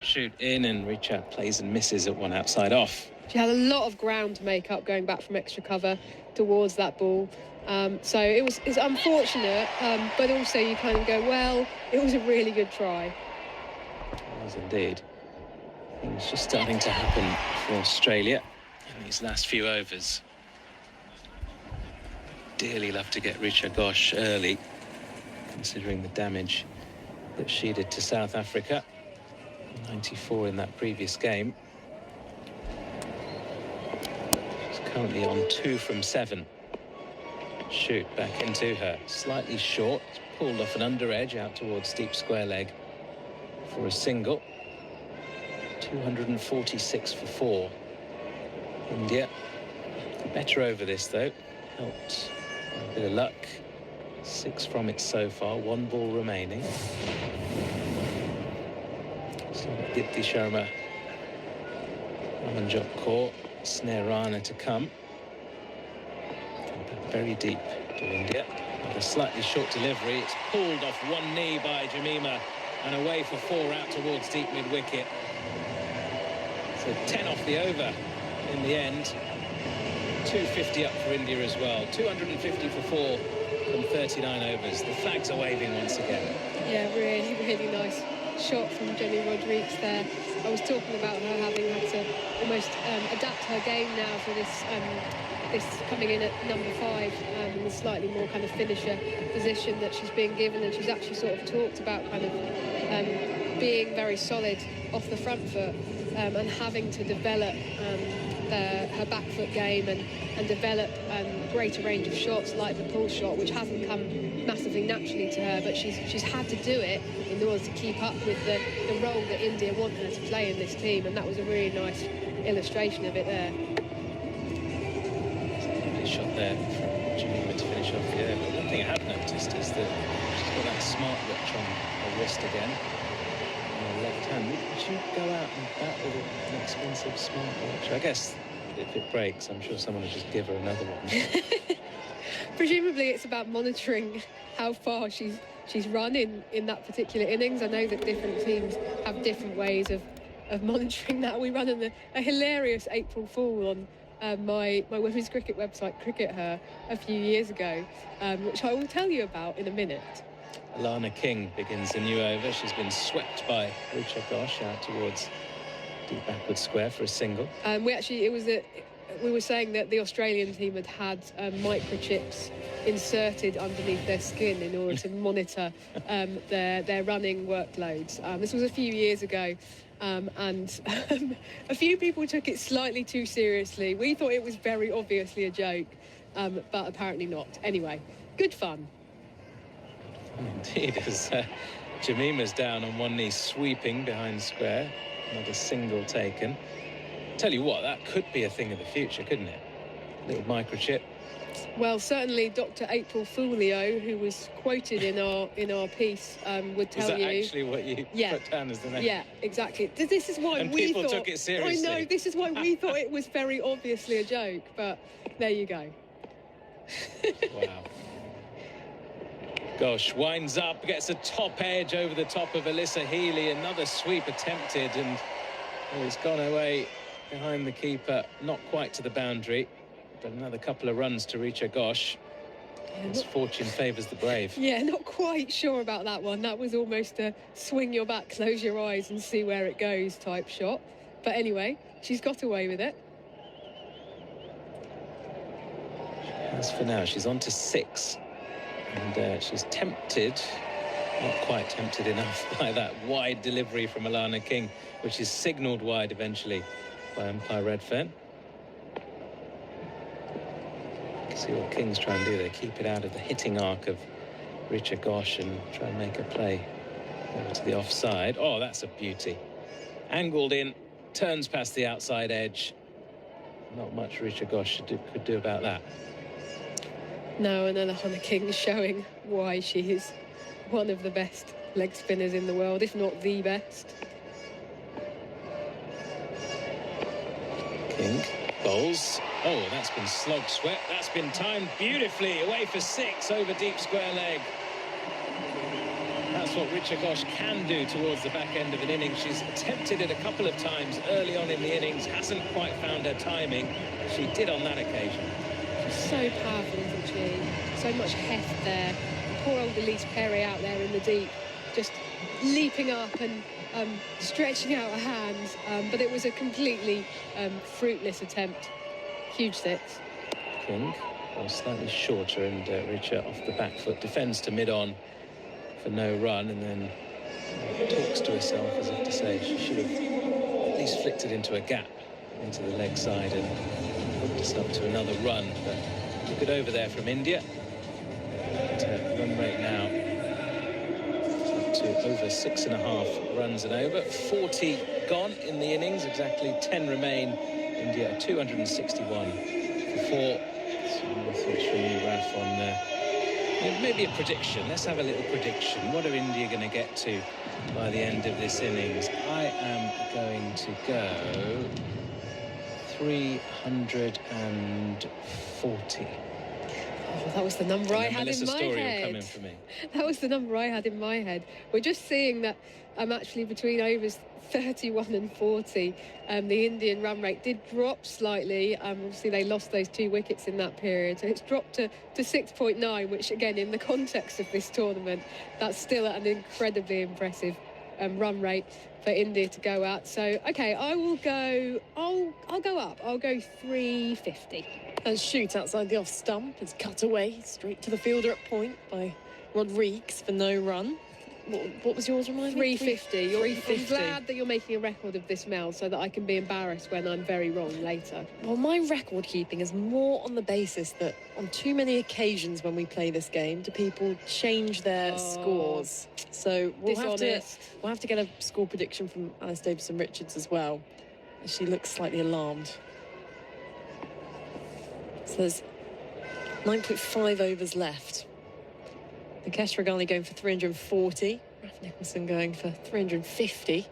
shoot in, and Richa plays and misses at one outside off. She had a lot of ground to make up going back from extra cover towards that ball. So it's unfortunate, but also you kind of go, well, it was a really good try. It was indeed. Things just starting to happen for Australia in these last few overs. Dearly love to get Richa Ghosh early, considering the damage that she did to South Africa. 94 in that previous game. She's currently on 2 from 7. Shoot back into her. Slightly short. It's pulled off an under edge out towards deep square leg for a single. 246 for 4. India better over this though. Helped a bit of luck. 6 from it so far. 1 ball remaining. So Dipti Sharma, Ramanjot Kaur, Snare Rana to come. Very deep to India. With a slightly short delivery. It's pulled off one knee by Jamima and away for 4 out towards deep mid-wicket. So 10 off the over in the end. 250 up for India as well. 250 for 4 from 39 overs. The flags are waving once again. Yeah, really, really nice shot from Jenny Rodriguez there. I was talking about her having had to almost adapt her game now for this coming in at number 5 in the slightly more kind of finisher position that she's being given, and she's actually sort of talked about kind of being very solid off the front foot and having to develop her back foot game and develop greater range of shots like the pull shot, which hasn't come massively naturally to her, but she's had to do it in order to keep up with the role that India want her to play in this team, and that was a really nice illustration of it there. Shot there from Jamima to finish off the over. One thing I have noticed is that she's got that smartwatch on her wrist again, on her left hand. Would you go out and bat with an expensive smartwatch? I guess if it breaks, I'm sure someone will just give her another one. Presumably it's about monitoring how far she's run in that particular innings. I know that different teams have different ways of monitoring that. We ran a hilarious April Fool on my women's cricket website, Cricket Her, a few years ago, which I will tell you about in a minute. Alana King begins a new over. She's been swept by Richa Ghosh out towards deep backward square for a single. We were saying that the Australian team had microchips inserted underneath their skin in order to monitor their running workloads. This was a few years ago. And a few people took it slightly too seriously. We thought it was very obviously a joke, but apparently not. Anyway, good fun. Indeed, as Jamima's down on one knee, sweeping behind square. Another single taken. Tell you what, that could be a thing of the future, couldn't it? Little microchip. Well, certainly Dr. April Folio, who was quoted in our piece, would tell you. Is that actually what you put down as the name? Yeah, exactly. This is why and we people thought, took it seriously. I know, this is why we thought it was very obviously a joke, but there you go. Wow. Ghosh winds up, gets a top edge over the top of Alyssa Healy. Another sweep attempted, and it's gone away behind the keeper, not quite to the boundary. But another couple of runs to Richa Ghosh. As fortune favours the brave. Yeah, not quite sure about that one. That was almost a swing your back, close your eyes and see where it goes type shot. But anyway, she's got away with it. As for now, she's on to 6. And she's tempted, not quite tempted enough by that wide delivery from Alana King, which is signalled wide eventually by umpire Redfern. See what Kings try and do. They keep it out of the hitting arc of Richa Ghosh and try and make a play over to the offside. Oh, that's a beauty. Angled in, turns past the outside edge. Not much Richa Ghosh could do about that. No, and Alana King showing why she is one of the best leg spinners in the world, if not the best. King bowls. Oh, that's been slog swept. That's been timed beautifully. Away for 6 over deep square leg. That's That's what Richa Ghosh can do towards the back end of an innings. She's attempted it a couple of times early on in the innings, hasn't quite found her timing. She did on that occasion. She's so powerful, isn't she? So much heft there. Poor old Elise Perry out there in the deep, just leaping up and stretching out her hands. But it was a completely fruitless attempt. Huge six. King was slightly shorter, and Richa off the back foot defends to mid-on for no run, and then talks to herself as if to say she should have at least flicked it into a gap into the leg side and hooked us up to another run. But good over there from India. Run rate now up to over 6.5 runs and over. 40 gone in the innings, exactly 10 remain. India 261 for 4. So switch from you, Raf, on maybe a prediction. Let's have a little prediction. What are India going to get to by the end of this innings? I am going to go 340. Oh, that was the number I had in my head. Coming for me. That was the number I had in my head. We're just seeing that I'm actually between overs 31 and 40. The Indian run rate did drop slightly. Obviously, they lost those 2 wickets in that period. So it's dropped to 6.9, which, again, in the context of this tournament, that's still an incredibly impressive run rate for India to go at. So, OK, I'll go up. I'll go 350. And shoot outside the off stump is cut away straight to the fielder at point by Rodrigues for no run. What was yours, remind me? 350. 350. I'm glad that you're making a record of this, Mel, so that I can be embarrassed when I'm very wrong later. Well, my record keeping is more on the basis that on too many occasions when we play this game do people change their scores. So we'll have to get a score prediction from Alice Davison-Richards as well, as she looks slightly alarmed. So there's 9.5 overs left. Nikesh Raghani going for 340. Raf Nicholson going for 350.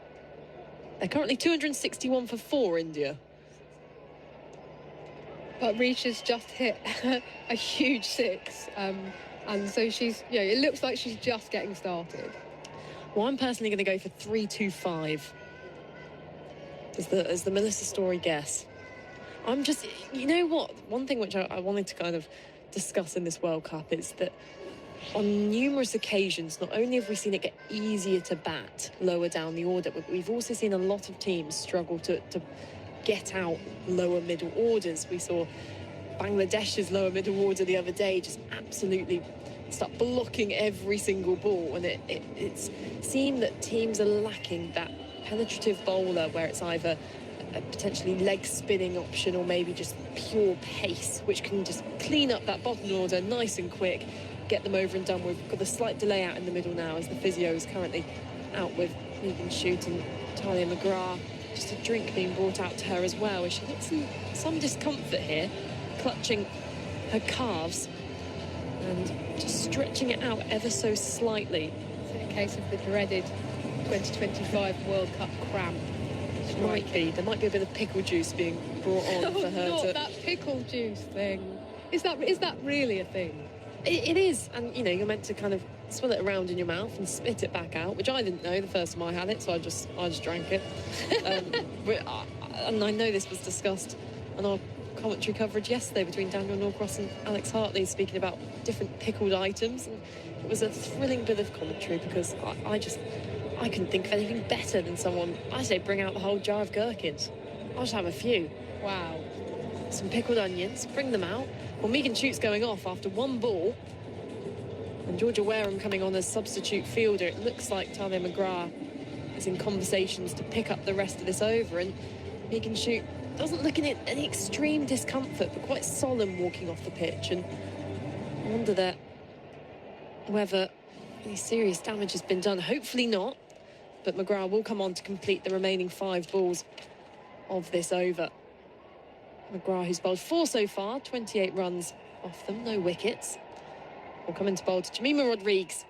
They're currently 261 for 4, India. But Richa's just hit a huge 6. And so she's, it looks like she's just getting started. Well, I'm personally going to go for 325. As the Melissa Story guess. I'm just, you know what? One thing which I wanted to kind of discuss in this World Cup is that on numerous occasions, not only have we seen it get easier to bat lower down the order, but we've also seen a lot of teams struggle to get out lower middle orders. We saw Bangladesh's lower middle order the other day just absolutely start blocking every single ball, and it's seemed that teams are lacking that penetrative bowler where it's either a potentially leg spinning option or maybe just pure pace, which can just clean up that bottom order nice and quick, get them over and done with. We've got a slight delay out in the middle now as the physio is currently out with Megan Shute and Talia McGrath. Just a drink being brought out to her as well, as she looks in some discomfort here, clutching her calves and just stretching it out ever so slightly. It's a case of the dreaded 2025 World Cup cramp. Might be. There might be a bit of pickle juice being brought on for her. Not that pickle juice thing. Is that really a thing? It is, and you're meant to kind of swill it around in your mouth and spit it back out, which I didn't know the first time I had it, so I just drank it. And I know this was discussed on our commentary coverage yesterday between Daniel Norcross and Alex Hartley, speaking about different pickled items, and it was a thrilling bit of commentary because I couldn't think of anything better than someone, I say, bring out the whole jar of gherkins. I'll just have a few. Wow. Some pickled onions, bring them out. Well, Megan Shute's going off after one ball. And Georgia Wareham coming on as substitute fielder. It looks like Talia McGrath is in conversations to pick up the rest of this over. And Megan Shute doesn't look in any extreme discomfort, but quite solemn walking off the pitch. And I wonder whether any serious damage has been done. Hopefully not. But McGrath will come on to complete the remaining 5 balls of this over. McGrath, who's bowled 4 so far, 28 runs off them, no wickets, will come into bowl to Jemima Rodrigues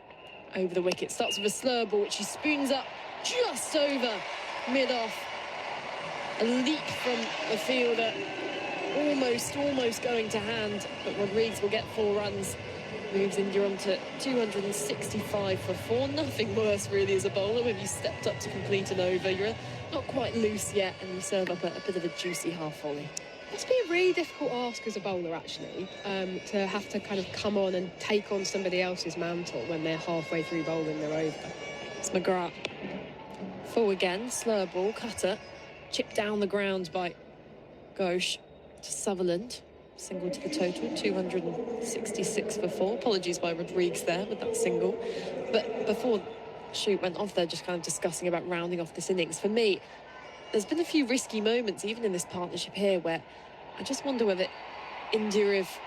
over the wicket. Starts with a slur ball, which she spoons up just over mid-off. A leap from the fielder, almost going to hand, but Rodrigues will get 4 runs moves India on to 265 for 4. Nothing worse, really, as a bowler when you stepped up to complete an over. You're not quite loose yet, and you serve up a bit of a juicy half volley. It's been a really difficult ask as a bowler, actually, to have to kind of come on and take on somebody else's mantle when they're halfway through bowling their over. It's McGrath. Full again, slower ball, cutter, chipped down the ground by Ghosh to Sutherland. Single to the total, 266 for 4. Apologies by Rodrigues there with that single. But before Shoot went off there, just kind of discussing about rounding off this innings. For me, there's been a few risky moments, even in this partnership here, where I just wonder whether India have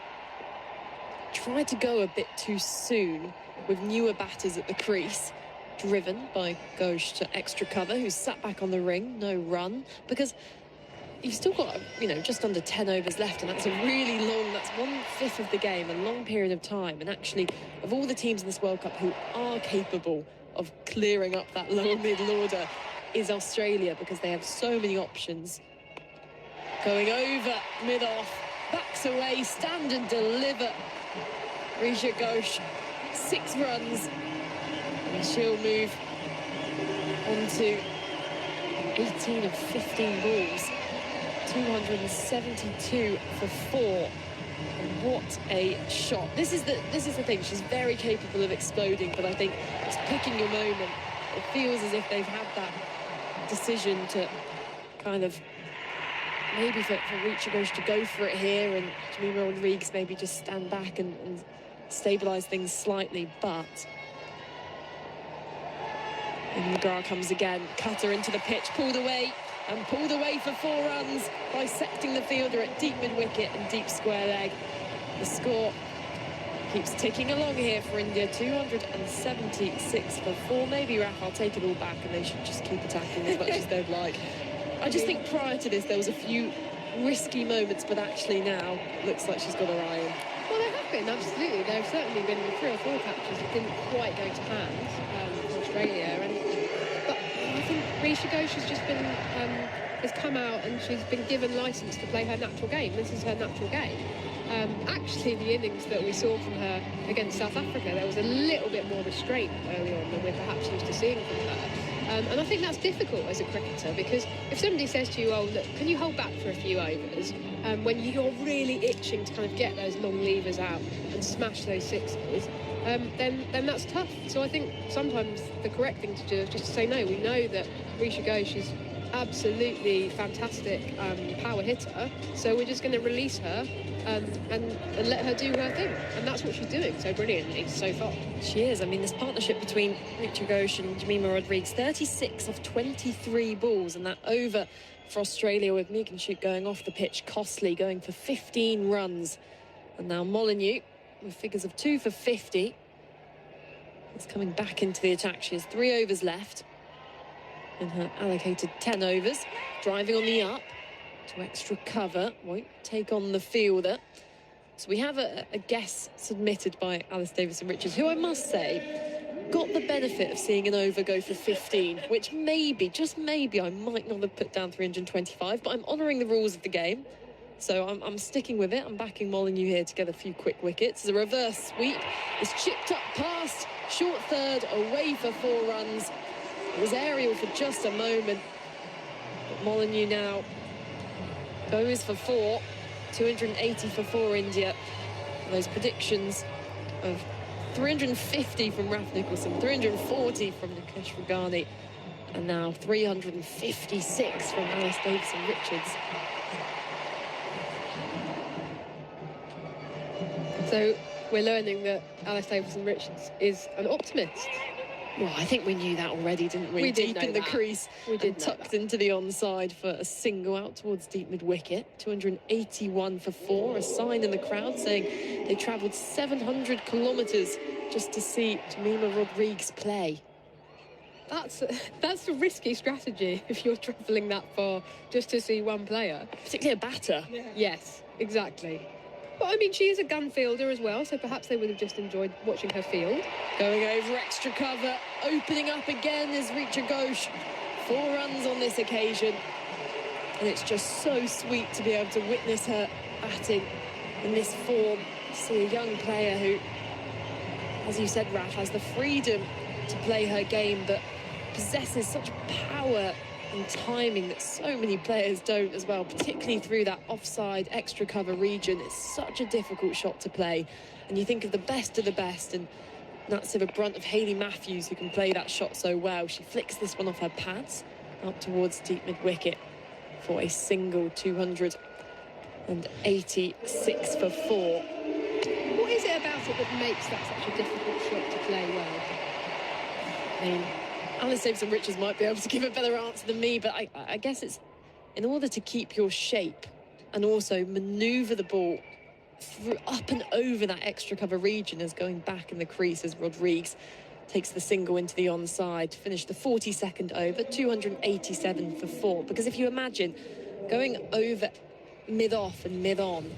tried to go a bit too soon with newer batters at the crease, driven by Ghosh to extra cover, who's sat back on the ring, no run, because you've still got, you know, just under 10 overs left, and that's a really long, that's 1/5 of the game, a long period of time. And actually, of all the teams in this World Cup who are capable of clearing up that lower middle order, is Australia, because they have so many options. Going over, mid-off, backs away, stand and deliver. Risha Ghosh, 6 runs, and she'll move on to 18 of 15 balls. 272 for 4. And what a shot. This is the thing. She's very capable of exploding, but I think it's picking your moment. It feels as if they've had that decision to kind of maybe for Richa Ghosh to go for it here, and Jemima Rodrigues maybe just stand back and stabilise things slightly. But and McGrath comes again, cutter into the pitch, pulled away for 4 runs, bisecting the fielder at deep mid-wicket and deep square leg. The score keeps ticking along here for India, 276 for 4. Maybe Raf, I'll take it all back, and they should just keep attacking as much as they'd like. I just think prior to this there was a few risky moments, but actually now looks like she's got her eye on. Well, there have been, absolutely. There have certainly been 3 or 4 catches that didn't quite go to hand for Australia. But I think Risha Ghosh has just been has come out and she's been given licence to play her natural game. This is her natural game. Actually, the innings that we saw from her against South Africa, there was a little bit more restraint early on than we're perhaps used to seeing from her. And I think that's difficult as a cricketer, because if somebody says to you, oh, look, can you hold back for a few overs, when you're really itching to kind of get those long levers out and smash those sixes, then that's tough. So I think sometimes the correct thing to do is just to say, no, we know that Risha Ghosh is absolutely fantastic power hitter, so we're just going to release her and let her do her thing, and that's what she's doing so brilliantly so far. She is. I mean, this partnership between Richa Ghosh and Jemima Rodrigues, 36 of 23 balls, and that over for Australia with Megan Shoot going off the pitch, costly, going for 15 runs. And now Molyneux with figures of 2 for 50 is coming back into the attack. She has 3 overs left in her allocated 10 overs, driving on the up to extra cover, won't take on the fielder. So we have a guess submitted by Alice Davison-Richards, who I must say got the benefit of seeing an over go for 15, which maybe, just maybe, I might not have put down 325, but I'm honouring the rules of the game, so I'm sticking with it. I'm backing Molyneux here to get a few quick wickets. As a reverse sweep is chipped up past, short third, away for 4 runs. It was aerial for just a moment, but Molyneux now goes for 4, 280 for 4 India. And those predictions of 350 from Raf Nicholson, 340 from Nikesh Ragani, and now 356 from Alice Davison-Richards. So we're learning that Alice Davison-Richards is an optimist. Well, I think we knew that already, didn't we? We did deep know in the that. crease, We did and know tucked that. into the onside for a single out towards deep mid-wicket. 281 for 4, a sign in the crowd saying they travelled 700 kilometres just to see Jemima Rodrigues play. That's a risky strategy if you're travelling that far just to see one player. Particularly a batter. Yeah. Yes, exactly. But I mean, she is a gun fielder as well, so perhaps they would have just enjoyed watching her field. Going over extra cover, opening up again is Richa Ghosh. 4 runs on this occasion. And it's just so sweet to be able to witness her batting in this form. To see a young player who as you said, Raf, has the freedom to play her game, but possesses such power and timing that so many players don't as well, particularly through that offside extra cover region. It's such a difficult shot to play. And you think of the best, and that's the brunt of Hayley Matthews, who can play that shot so well. She flicks this one off her pads out towards deep mid-wicket for a single 286 for 4. What is it about it that makes that such a difficult shot to play well? I mean, Alice Davison-Richards might be able to give a better answer than me, but I guess it's in order to keep your shape and also manoeuvre the ball through up and over that extra cover region as going back in the crease as Rodrigues takes the single into the onside to finish the 42nd over, 287 for 4. Because if you imagine going over mid-off and mid-on,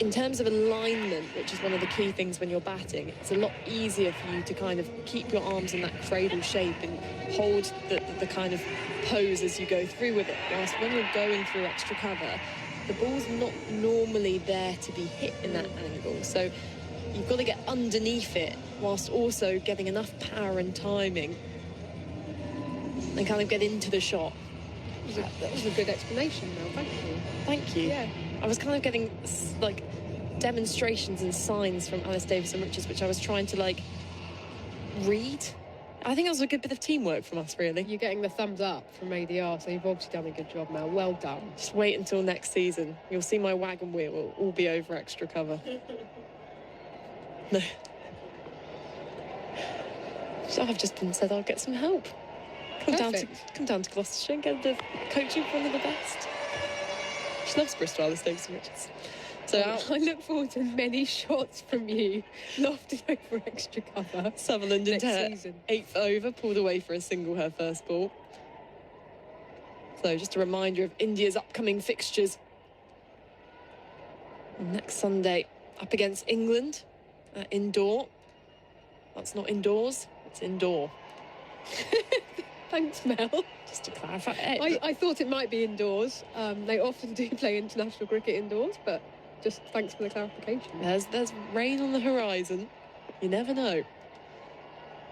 in terms of alignment, which is one of the key things when you're batting, it's a lot easier for you to kind of keep your arms in that cradle shape and hold the kind of pose as you go through with it. Whilst when you're going through extra cover, the ball's not normally there to be hit in that angle. So you've got to get underneath it whilst also getting enough power and timing and kind of get into the shot. That was a good explanation, Mel. Thank you. Thank you. Yeah. I was kind of getting like demonstrations and signs from Alice Davison-Richards, which I was trying to like read. I think that was a good bit of teamwork from us, really. You're getting the thumbs up from ADR, so you've obviously done a good job, Mel. Well done. Just wait until next season. You'll see my wagon wheel will all be over extra cover. No. So I've just been said I'll get some help. Come down to Gloucestershire and get the coaching from one of the best. She loves Bristol, Alice Davison-Richards. So I look forward to many shots from you lofted over extra cover. Sutherland into her 8th over, pulled away for a single her first ball. So just a reminder of India's upcoming fixtures. Next Sunday, up against England, indoor. That's not indoors, it's indoor. Thanks, Mel. Just to clarify. I thought it might be indoors. They often do play international cricket indoors, but just thanks for the clarification. There's rain on the horizon. You never know.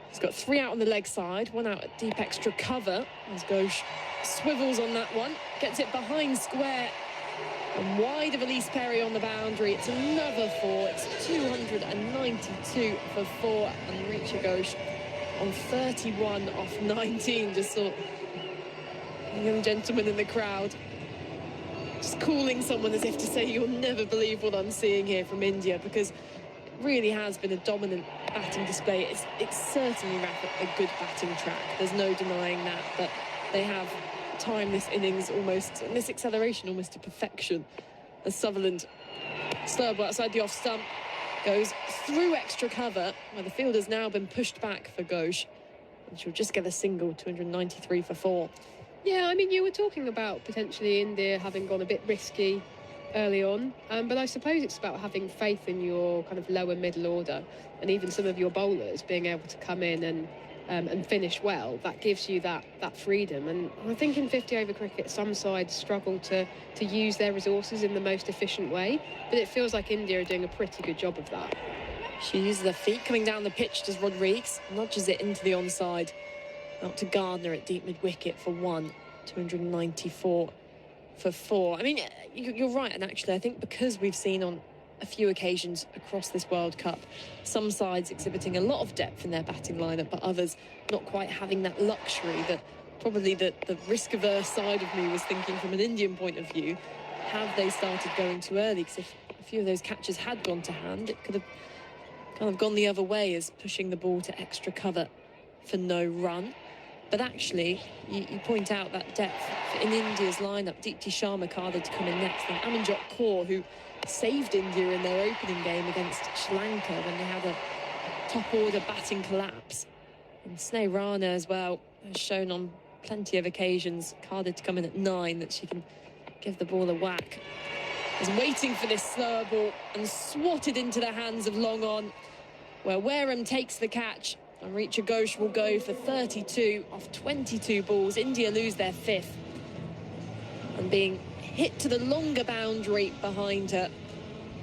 He's got 3 out on the leg side, 1 out at deep extra cover. As Ghosh swivels on that one, gets it behind square and wide of Elise Perry on the boundary. It's another 4. It's 292 for 4, and Richa Ghosh on 31 off 19. Just saw a young gentleman in the crowd just calling someone as if to say, you'll never believe what I'm seeing here from India, because it really has been a dominant batting display. It's certainly a good batting track. There's no denying that, but they have timed this innings almost, and this acceleration almost to perfection. As Sutherland, slurb outside the off stump, goes through extra cover, where the field has now been pushed back for Ghosh, and she'll just get a single, 293 for 4. Yeah, I mean, you were talking about potentially India having gone a bit risky early on, but I suppose it's about having faith in your kind of lower middle order, and even some of your bowlers being able to come in and finish well. That gives you that freedom. And I think in 50-over cricket, some sides struggle to use their resources in the most efficient way, but it feels like India are doing a pretty good job of that. She uses her feet coming down the pitch, does Rodrigues, nudges it into the onside. Out to Gardner at deep mid-wicket for 1, 294 for 4. I mean, you're right, and actually I think because we've seen on a few occasions across this World Cup some sides exhibiting a lot of depth in their batting lineup, but others not quite having that luxury, that probably the risk-averse side of me was thinking from an Indian point of view, have they started going too early? Because if a few of those catches had gone to hand, it could have kind of gone the other way, as pushing the ball to extra cover for no run. But actually, you point out that depth in India's lineup. Deepti Sharma carded to come in next, and Amanjot Kaur, who saved India in their opening game against Sri Lanka when they had a top-order batting collapse. And Sneh Rana as well has shown on plenty of occasions, carded to come in at 9, that she can give the ball a whack. Is waiting for this slower ball and swatted into the hands of Long On, where Wareham takes the catch. And Richa Ghosh will go for 32 off 22 balls. India lose their 5th. And being hit to the longer boundary behind her,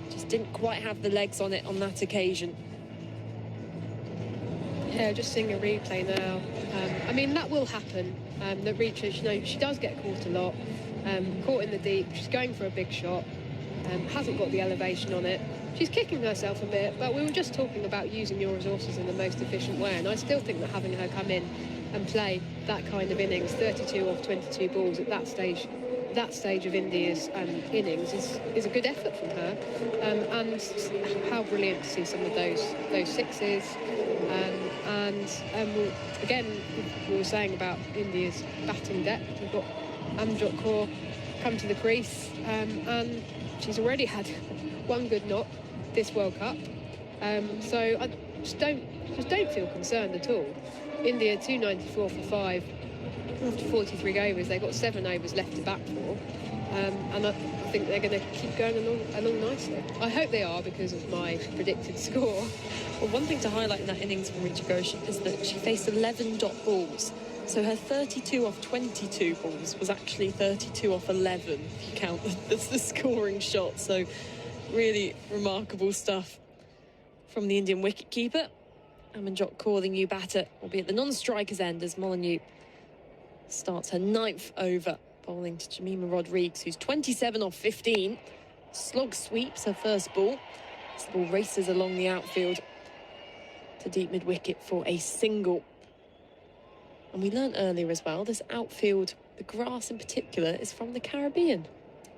just didn't quite have the legs on it on that occasion. Yeah, just seeing a replay now. I mean, that will happen. That Richa, she does get caught a lot. Caught in the deep. She's going for a big shot. Hasn't got the elevation on it. She's kicking herself a bit, but we were just talking about using your resources in the most efficient way, and I still think that having her come in and play that kind of innings, 32 off 22 balls at that stage of India's innings is a good effort from her, and how brilliant to see some of those sixes. Again, we were saying about India's batting depth. We've got Amjot Kaur come to the crease, and she's already had one good knock this World Cup. So I just don't feel concerned at all. India 294 for 5 after 43 overs. They've got 7 overs left to bat for, and I think they're going to keep going along nicely. I hope they are, because of my predicted score. Well, one thing to highlight in that innings from Richa Ghosh is that she faced 11 dot balls. So her 32 off 22 balls was actually 32 off 11, if you count the scoring shot. So really remarkable stuff from the Indian wicketkeeper. Amanjot Kaur, the new batter, will be at the non-striker's end as Molyneux starts her 9th over, bowling to Jemima Rodrigues, who's 27 off 15. Slog sweeps her first ball. This ball races along the outfield to deep mid-wicket for a single. And we learned earlier as well, this outfield, the grass in particular, is from the Caribbean.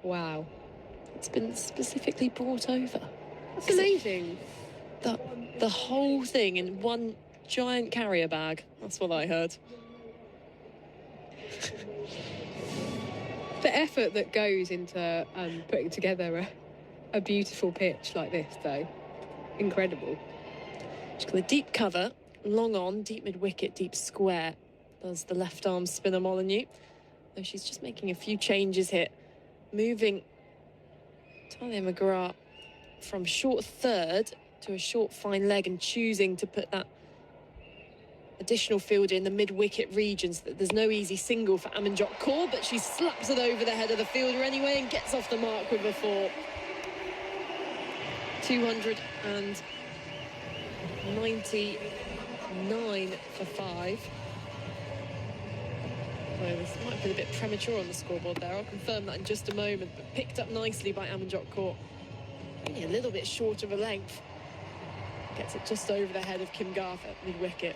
Wow. It's been specifically brought over. That's amazing. The whole thing in one giant carrier bag. That's what I heard. The effort that goes into putting together a beautiful pitch like this, though, incredible. She's got a deep cover, long on, deep mid-wicket, deep square. Does the left-arm spinner Molyneux. Though she's just making a few changes here. Moving Talia McGrath from short third to a short fine leg, and choosing to put that additional fielder in the mid-wicket region so that there's no easy single for Amanjot Kaur, but she slaps it over the head of the fielder anyway and gets off the mark with a 4. 299 for 5. Well, this might be a bit premature on the scoreboard there. I'll confirm that in just a moment, but picked up nicely by Amanjot Kaur. Only a little bit short of a length. Gets it just over the head of Kim Garth at mid-wicket.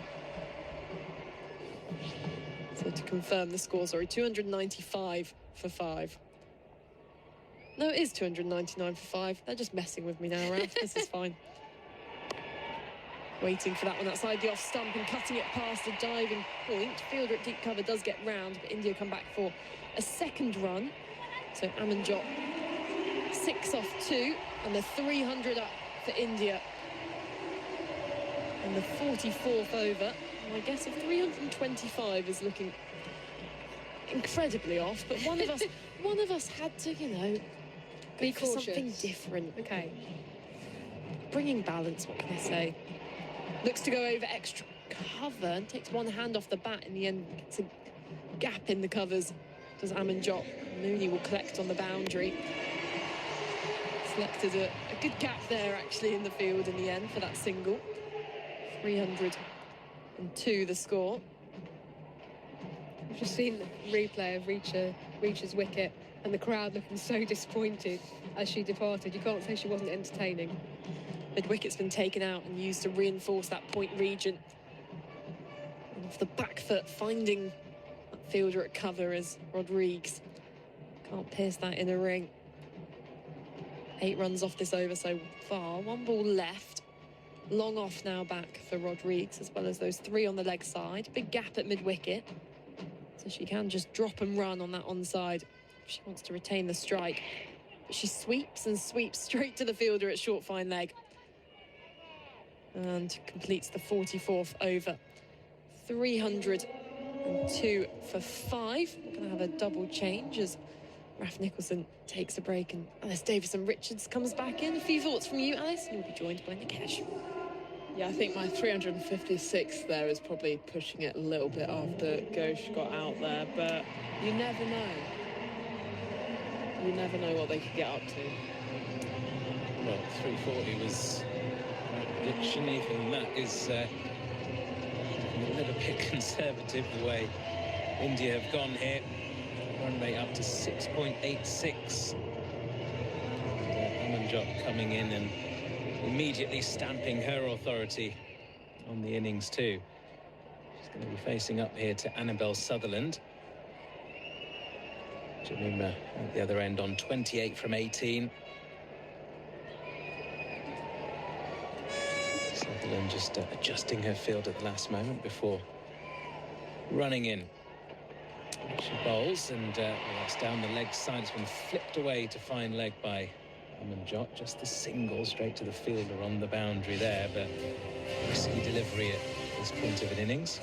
So to confirm the score, sorry, 295 for 5. No, it is 299 for 5. They're just messing with me now, Ralph. This is fine. Waiting for that one outside the off stump and cutting it past the diving point. Fielder at deep cover does get round, but India come back for a second run. So Amanjot 6 off 2, and the 300 up for India. And the 44th over. My guess of 325 is looking incredibly off, but one of us had to, be for cautious. something different. Okay. Bringing balance, what can I say? Looks to go over extra cover and takes one hand off the bat in the end. Gets a gap in the covers. Does Amanjot. Mooney will collect on the boundary. Selected a good gap there, actually, in the field in the end for that single. 302 the score. I've just seen the replay of Richa's wicket, and the crowd looking so disappointed as she departed. You can't say she wasn't entertaining. Mid-wicket's been taken out and used to reinforce that point region. And off the back foot, finding that fielder at cover is Rodrigues. Can't pierce that in a ring. 8 runs off this over so far. 1 ball left. Long off now back for Rodrigues, as well as those 3 on the leg side. Big gap at mid-wicket. So she can just drop and run on that onside if she wants to retain the strike. But she sweeps and sweeps straight to the fielder at short fine leg. And completes the 44th over. 302 for 5. We're going to have a double change as Raf Nicholson takes a break and Alice Davison-Richards comes back in. A few thoughts from you, Alice? You'll be joined by Nikesh. Yeah, I think my 356 there is probably pushing it a little bit after Ghosh got out there, but you never know. You never know what they could get up to. Well, 340 was my prediction. Even that is bit conservative the way India have gone here. Run rate up to 6.86. Amanjot coming in and immediately stamping her authority on the innings too. She's going to be facing up here to Annabelle Sutherland. Jemima at the other end on 28 from 18. Sutherland just adjusting her field at the last moment before running in. She bowls, and that's down the leg side. It's been flipped away to fine leg by Amanjot. Just the single straight to the fielder on the boundary there, but risky delivery at this point of an innings.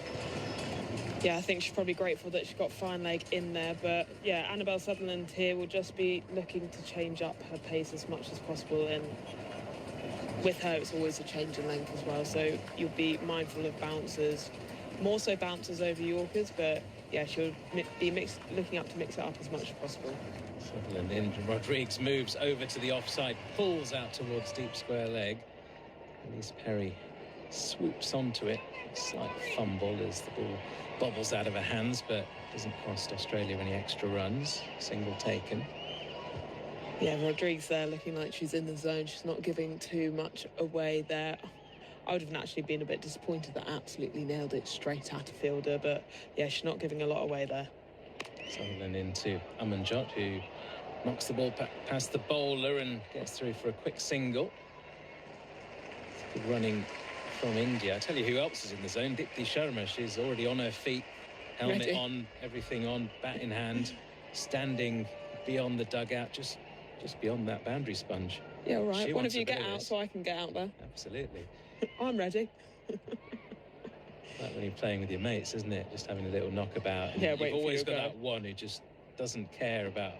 Yeah, I think she's probably grateful that she got fine leg in there, but yeah, Annabelle Sutherland here will just be looking to change up her pace as much as possible, and with her it's always a change in length as well, so you'll be mindful of bouncers, more so bouncers over Yorkers, but yeah, she'll be looking up to mix it up as much as possible. Sutherland in. Rodrigues moves over to the offside, pulls out towards deep square leg. Elise Perry swoops onto it. Slight fumble as the ball bobbles out of her hands, but doesn't cost Australia any extra runs. Single taken. Yeah, Rodrigues there looking like she's in the zone. She's not giving too much away there. I would have naturally been a bit disappointed that absolutely nailed it straight at a fielder, but yeah, she's not giving a lot away there. Sutherland into Amanjot, who knocks the ball past the bowler and gets through for a quick single. Good running from India. I tell you who else is in the zone, Dipti Sharma. She's already on her feet, helmet Ready. on, everything on, bat in hand, standing beyond the dugout, just beyond that boundary sponge. Yeah, all right. She One wants of you a bit get of out this. so I can get out there. Absolutely. I'm ready. Like when you're playing with your mates, isn't it? Just having a little knockabout. Yeah, You've wait for always your got go. that one who just doesn't care about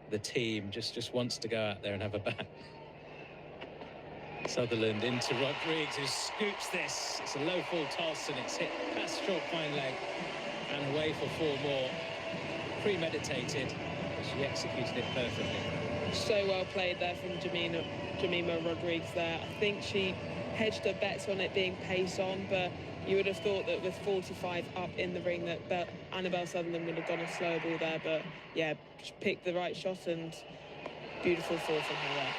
the team, just wants to go out there and have a bat. Sutherland into Rodrigues, who scoops this. It's a low full toss and it's hit past short fine leg and away for 4 more. Premeditated, but she executed it perfectly. So well played there from Jemima Rodrigues there. I think she hedged her bets on it being pace on, but you would have thought that with 45 up in the ring that Annabelle Sutherland would have gone a slower ball there, but yeah, she picked the right shot and beautiful fall from her there.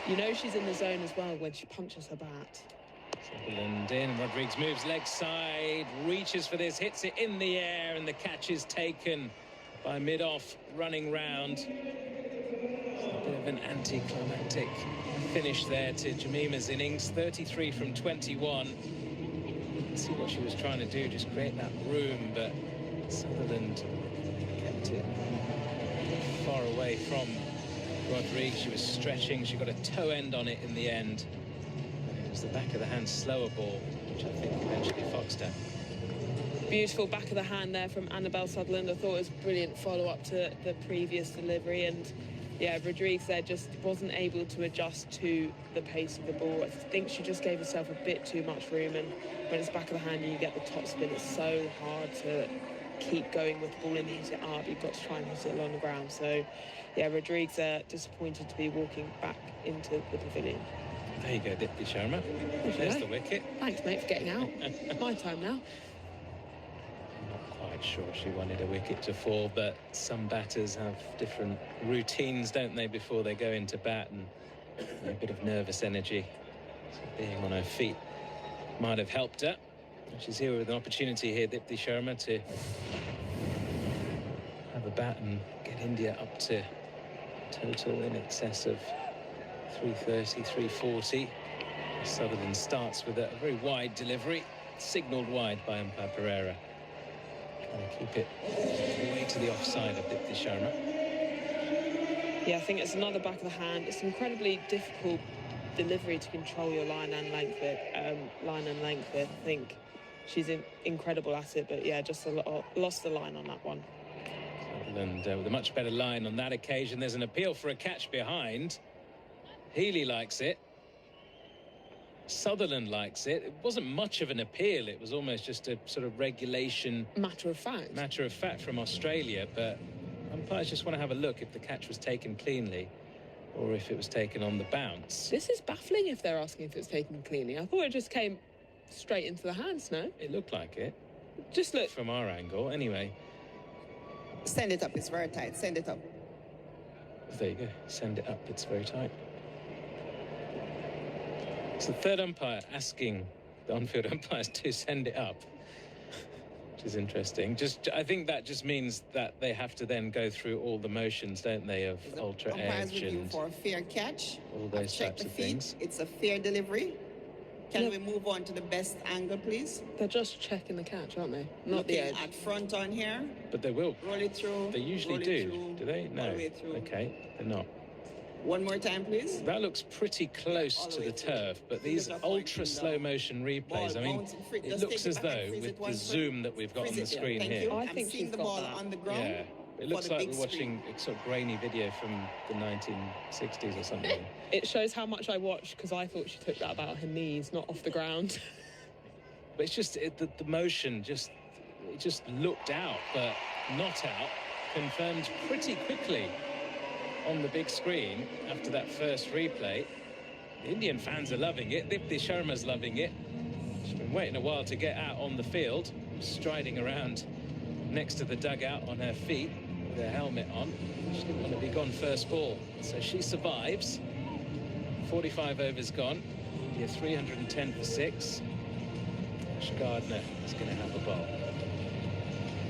You know she's in the zone as well when she punches her bat. Sutherland in, Rodrigues moves leg side, reaches for this, hits it in the air, and the catch is taken by mid-off, running round. It's a bit of an anticlimactic finish there to Jemima's innings, 33 from 21. You can see what she was trying to do, just create that room, but Sutherland kept it far away from Rodrigues. She was stretching, she got a toe end on it in the end. And it was the back of the hand slower ball, which I think eventually foxed her. Beautiful back of the hand there from Annabelle Sutherland. I thought it was a brilliant follow-up to the previous delivery, and yeah, Rodrigues there just wasn't able to adjust to the pace of the ball. I think she just gave herself a bit too much room, and when it's back of the hand and you get the top spin, it's so hard to keep going with the ball and hit it up. You've got to try and hit it along the ground. So yeah, Rodrigues disappointed to be walking back into the pavilion. There you go, Dipti Sharma. There's the wicket. Thanks, mate, for getting out. My time now. Not quite sure she wanted a wicket to fall, but some batters have different routines, don't they, before they go into bat, and a bit of nervous energy. So being on her feet might have helped her. She's here with an opportunity here, Dipti Sharma, to have a bat and get India up to total in excess of 330, 340. Sutherland starts with a very wide delivery, signalled wide by umpire Pereira. Trying to keep it away to the offside of Dipti Sharma. Yeah, I think it's another back of the hand. It's incredibly difficult delivery to control your line and length with. I think she's incredible at it, but yeah, just lost the line on that one. Sutherland with a much better line on that occasion. There's an appeal for a catch behind. Healy likes it. Sutherland likes it. It wasn't much of an appeal. It was almost just a sort of regulation. Matter of fact from Australia, but umpires just want to have a look if the catch was taken cleanly or if it was taken on the bounce. This is baffling if they're asking if it's taken cleanly. I thought it just came straight into the hands, no? It looked like it. Just look. From our angle, anyway. Send it up, it's very tight. Send it up. There you go. Send it up, it's very tight. It's the third umpire asking the on-field umpires to send it up, which is interesting. I think that just means that they have to then go through all the motions, don't they, of ultra Umpires edge review and for a fair catch. all those Check types the of feet. things. It's a fair delivery. Can we move on to the best angle, please? They're just checking the catch, aren't they? Not the Looking edge. at front on here. But they will. Roll it through. They usually roll it do. through, Do they? No. all the way through. Okay, they're not. One more time, please. That looks pretty close all the to way the through. turf, but Fingers these up, point, ultra chin slow down. motion replays, Ball I mean, bouncing free. it Just looks take it as back and though freeze with it the one zoom that we've got on Freeze the it. screen Thank here. you. I I'm think seeing she's the got ball that. on the ground. Yeah, it for looks the like big we're watching a sort of grainy video from the 1960s or something. It shows how much I watched because I thought she took that about her knees, not off the ground. But it's just the motion it just looked out, but not out. Confirmed pretty quickly on the big screen after that first replay. The Indian fans are loving it. Dipti Sharma's loving it. She's been waiting a while to get out on the field, striding around next to the dugout on her feet with her helmet on. She didn't want to be gone first ball, so she survives. 45 overs gone. You're 310 for 6. Ash Gardner is going to have a bowl.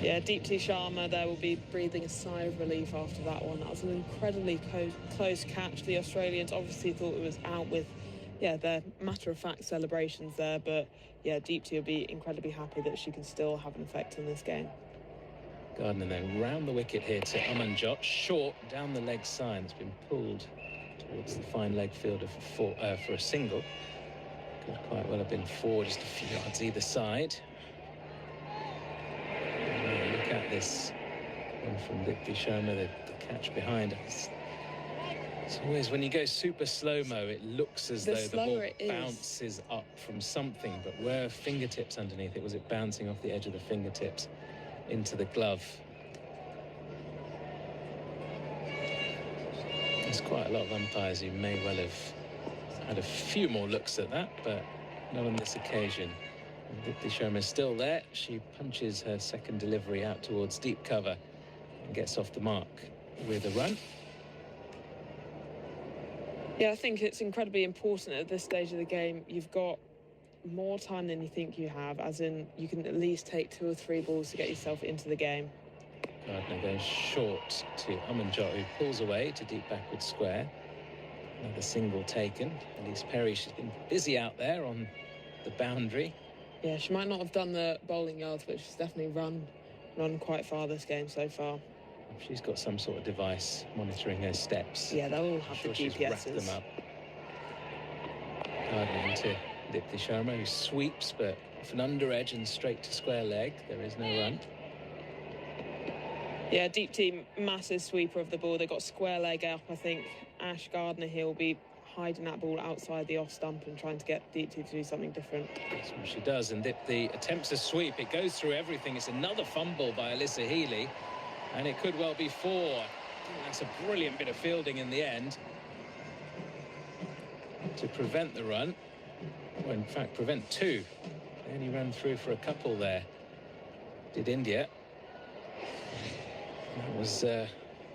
Yeah, Deepti Sharma there will be breathing a sigh of relief after that one. That was an incredibly close catch. The Australians obviously thought it was out with, their matter-of-fact celebrations there. But, Deepti will be incredibly happy that she can still have an effect in this game. Gardner then round the wicket here to Amanjot. Short down the leg side. It's been pulled towards the fine leg fielder for a single. Could quite well have been 4, just a few yards either side. Look at this one from Dipti Sharma, the catch behind us. It's always, when you go super slow-mo, it looks as though the ball bounces up from something, but where fingertips underneath it? Was it bouncing off the edge of the fingertips into the glove? There's quite a lot of umpires who may well have had a few more looks at that, but not on this occasion. Dipti Sharma is still there. She punches her second delivery out towards deep cover and gets off the mark with a run. Yeah, I think it's incredibly important at this stage of the game. You've got more time than you think you have, as in you can at least take 2 or 3 balls to get yourself into the game. Gardner goes short to Amanjot, who pulls away to deep backward square. Another single taken. Elise Perry, she's been busy out there on the boundary. Yeah, she might not have done the bowling yards, but she's definitely run quite far this game so far. She's got some sort of device monitoring her steps. Yeah, they'll all have I'm sure the she's racked GPSs. them up. Gardner into Dipti Sharma, who sweeps, but off an under edge and straight to square leg. There is no run. Yeah, deep team, massive sweeper of the ball. They got square leg up. I think Ash Gardner here will be hiding that ball outside the off stump and trying to get Deepti to do something different. That's what she does, and Dipti attempts a sweep. It goes through everything. It's another fumble by Alyssa Healy, and it could well be 4. I think that's a brilliant bit of fielding in the end to prevent the run. Well, in fact, prevent 2. They only ran through for a couple there, did India. That was that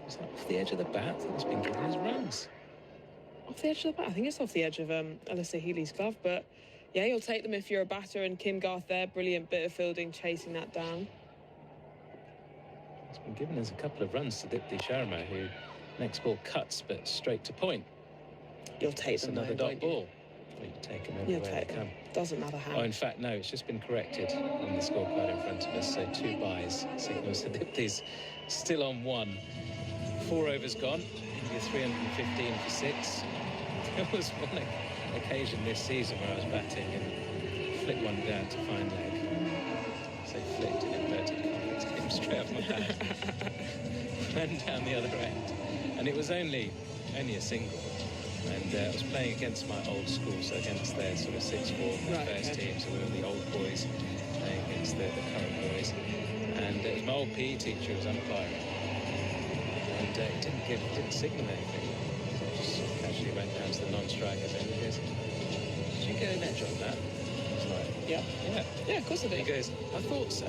off the edge of the bat? I think it's been given as runs. Off the edge of the bat? I think it's off the edge of Alyssa Healy's glove, but yeah, you'll take them if you're a batter, and Kim Garth there, brilliant bit of fielding, chasing that down. It's been given as a couple of runs to Dipti Sharma, who next ball cuts, but straight to point. You'll take It's them another though, dot won't you? ball. You take them You'll everywhere they take them. come. Doesn't matter how. Oh, in fact, no, it's just been corrected on the scorecard in front of us. So 2 byes signals that Dipti's still on 1. 4 overs gone. India 315 for 6. There was one occasion this season where I was batting and flicked one down to fine leg. So flicked in inverted commas, came straight off my bat. Went down the other end. And it was only a single. And I was playing against my old school, so against their sort of 6th form, their first team, so we were the old boys playing against the current boys. And it was my old PE teacher who was umpiring. And it didn't signal anything. So I just casually went down to the non-strikers and he goes, "Did you get an edge on that?" I was like, Yeah. Yeah, of course I He do. goes, I thought so.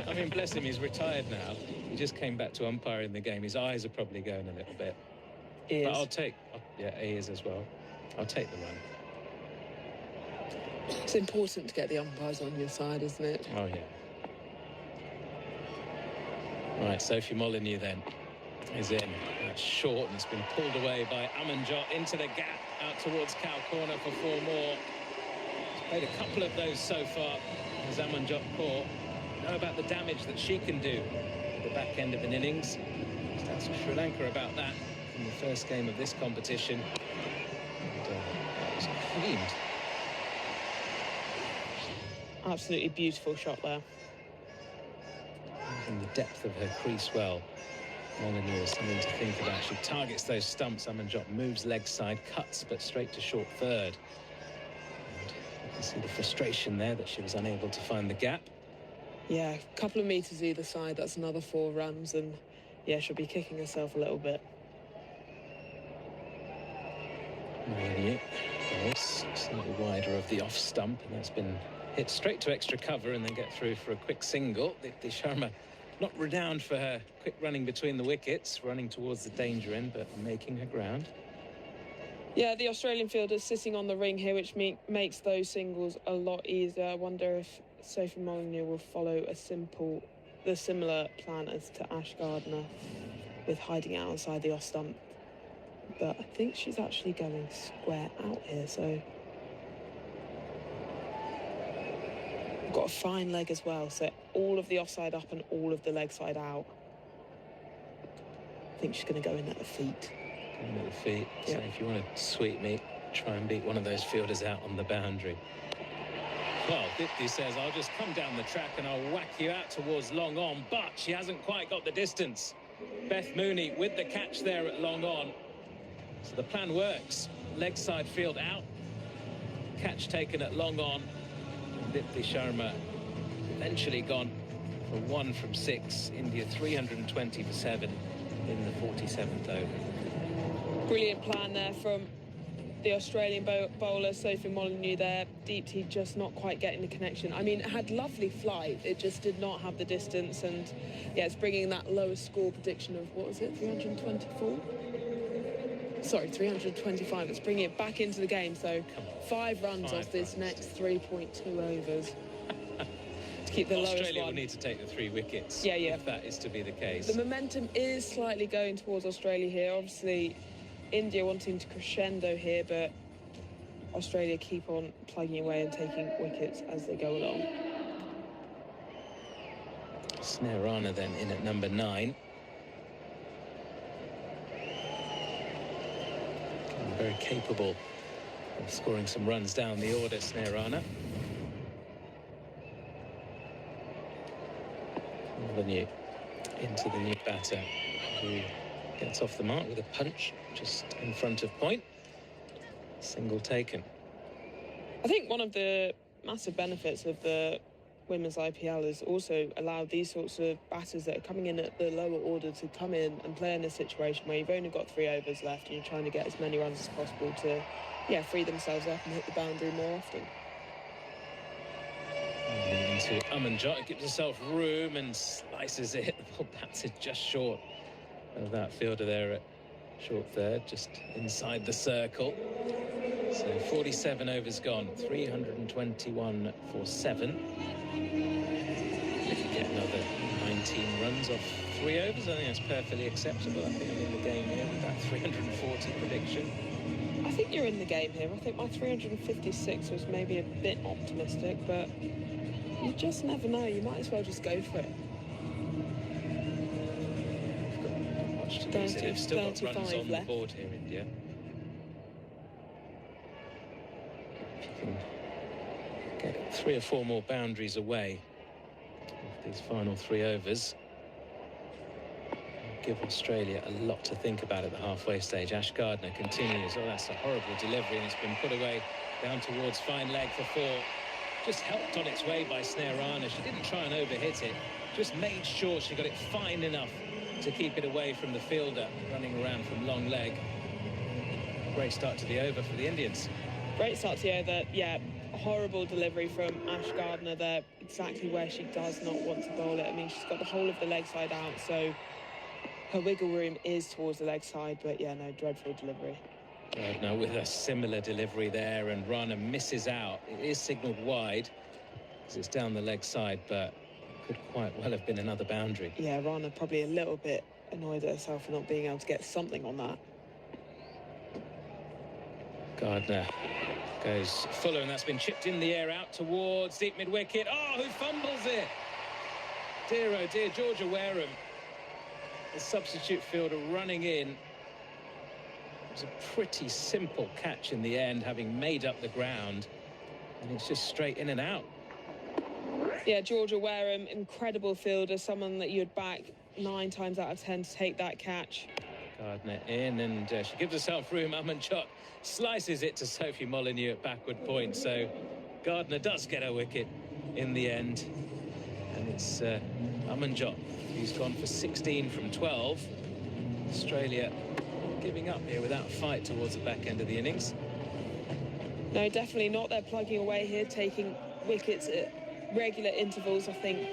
I mean, bless him, he's retired now. He just came back to umpiring the game. His eyes are probably going a little bit. He But is. I'll take, yeah, he is as well. I'll take the run. It's important to get the umpires on your side, isn't it? Oh, yeah. Right, Sophie Molyneux then is in. That's short and it's been pulled away by Amanjot into the gap out towards Cow Corner for 4 more. She's made a couple of those so far as Amanjot Kaur. Know about the damage that she can do at the back end of an innings. Just asked Sri Lanka about that in the first game of this competition. And that was creamed. Absolutely beautiful shot there. Using the depth of her crease well. Molyneux is something to think about. She targets those stumps. Amanjot moves leg side, cuts, but straight to short third. And you can see the frustration there that she was unable to find the gap. Yeah, a couple of metres either side. That's another 4 runs, and yeah, she'll be kicking herself a little bit. Molyneux goes slightly wider of the off stump, and that's been hit straight to extra cover and then get through for a quick single. Dipti Sharma not renowned for her quick running between the wickets, running towards the danger end, but making her ground. Yeah, the Australian fielder's sitting on the ring here, which makes those singles a lot easier. I wonder if Sophie Molyneux will follow the similar plan as to Ash Gardner, with hiding out outside the off stump. But I think she's actually going square out here, so... Got a fine leg as well, so all of the offside up and all of the leg side out. I think she's going to go in at the feet. Going at the feet. Yeah. So if you want to sweep me, try and beat one of those fielders out on the boundary. Well, Dipti says, I'll just come down the track and I'll whack you out towards long on, but she hasn't quite got the distance. Beth Mooney with the catch there at long on. So the plan works. Leg side field out. Catch taken at long on. Dipti Sharma eventually gone for 1 from 6. India 320 for 7 in the 47th over. Brilliant plan there from the Australian bowler, Sophie Molyneux there. Deepti just not quite getting the connection. I mean, it had lovely flight. It just did not have the distance. And, yeah, it's bringing that lowest score prediction of, what was it, 324? Sorry, 325. It's bringing it back into the game. So 5 runs off this next 3.2 overs to keep the lowest one. Australia will need to take the 3 wickets. Yeah. If that is to be the case. The momentum is slightly going towards Australia here. Obviously, India wanting to crescendo here, but Australia keep on plugging away and taking wickets as they go along. Sneh Rana then in at number 9. Very capable of scoring some runs down the order, Sneh Rana. Molyneux into the new batter, who gets off the mark with a punch just in front of point. Single taken. I think one of the massive benefits of the women's IPL has also allowed these sorts of batters that are coming in at the lower order to come in and play in a situation where you've only got 3 overs left and you're trying to get as many runs as possible to, yeah, free themselves up and hit the boundary more often. And into Amanjot, gives herself room and slices it. The ball bats it just short of that fielder there at short third, just inside the circle. So 47 overs gone, 321 for 7. If you get another 19 runs off 3 overs, I think that's perfectly acceptable. I think I'm in the game here with that 340 prediction. I think you're in the game here. I think my 356 was maybe a bit optimistic, but you just never know. You might as well just go for it. We've got much to do. They've still got runs on the board here, India. If you can get 3 or 4 more boundaries away with these final 3 overs, give Australia a lot to think about at the halfway stage. Ash Gardner continues. Oh, that's a horrible delivery, and it's been put away down towards fine leg for 4. Just helped on its way by Sneh Rana. She didn't try and overhit it, just made sure she got it fine enough to keep it away from the fielder running around from long leg. Great start to the over for the Indians. Great start to the over. Yeah, horrible delivery from Ash Gardner there, exactly where she does not want to bowl it. I mean, she's got the whole of the leg side out, so her wiggle room is towards the leg side, but yeah, no, dreadful delivery. Gardner with a similar delivery there, and Rana misses out. It is signalled wide as it's down the leg side, but could quite well have been another boundary. Yeah, Rana probably a little bit annoyed at herself for not being able to get something on that. Gardner goes fuller, and that's been chipped in the air out towards deep mid-wicket. Oh, who fumbles it? Dear, oh dear, Georgia Wareham, the substitute fielder, running in. It was a pretty simple catch in the end, having made up the ground, and it's just straight in and out. Yeah, Georgia Wareham, incredible fielder, someone that you'd back 9 times out of 10 to take that catch. Gardner in, and she gives herself room. Amanjot slices it to Sophie Molyneux at backward point, so Gardner does get a wicket in the end, and it's Amanjot who's gone for 16 from 12. Australia giving up here without a fight towards the back end of the innings. No, definitely not. They're plugging away here, taking wickets at regular intervals. I think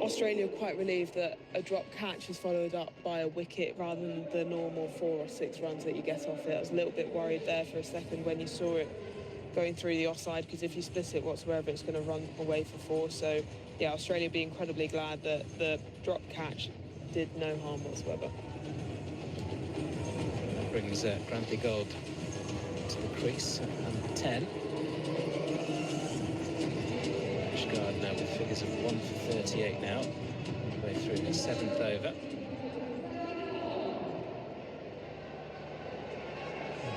Australia are quite relieved that a drop catch is followed up by a wicket rather than the normal 4 or 6 runs that you get off it. I was a little bit worried there for a second when you saw it going through the offside, because if you split it whatsoever, it's going to run away for 4. So, yeah, Australia be incredibly glad that the drop catch did no harm whatsoever. That brings Granthi Gold to the crease at number 10. Gardner with figures of 1 for 38 now, way through the 7th over.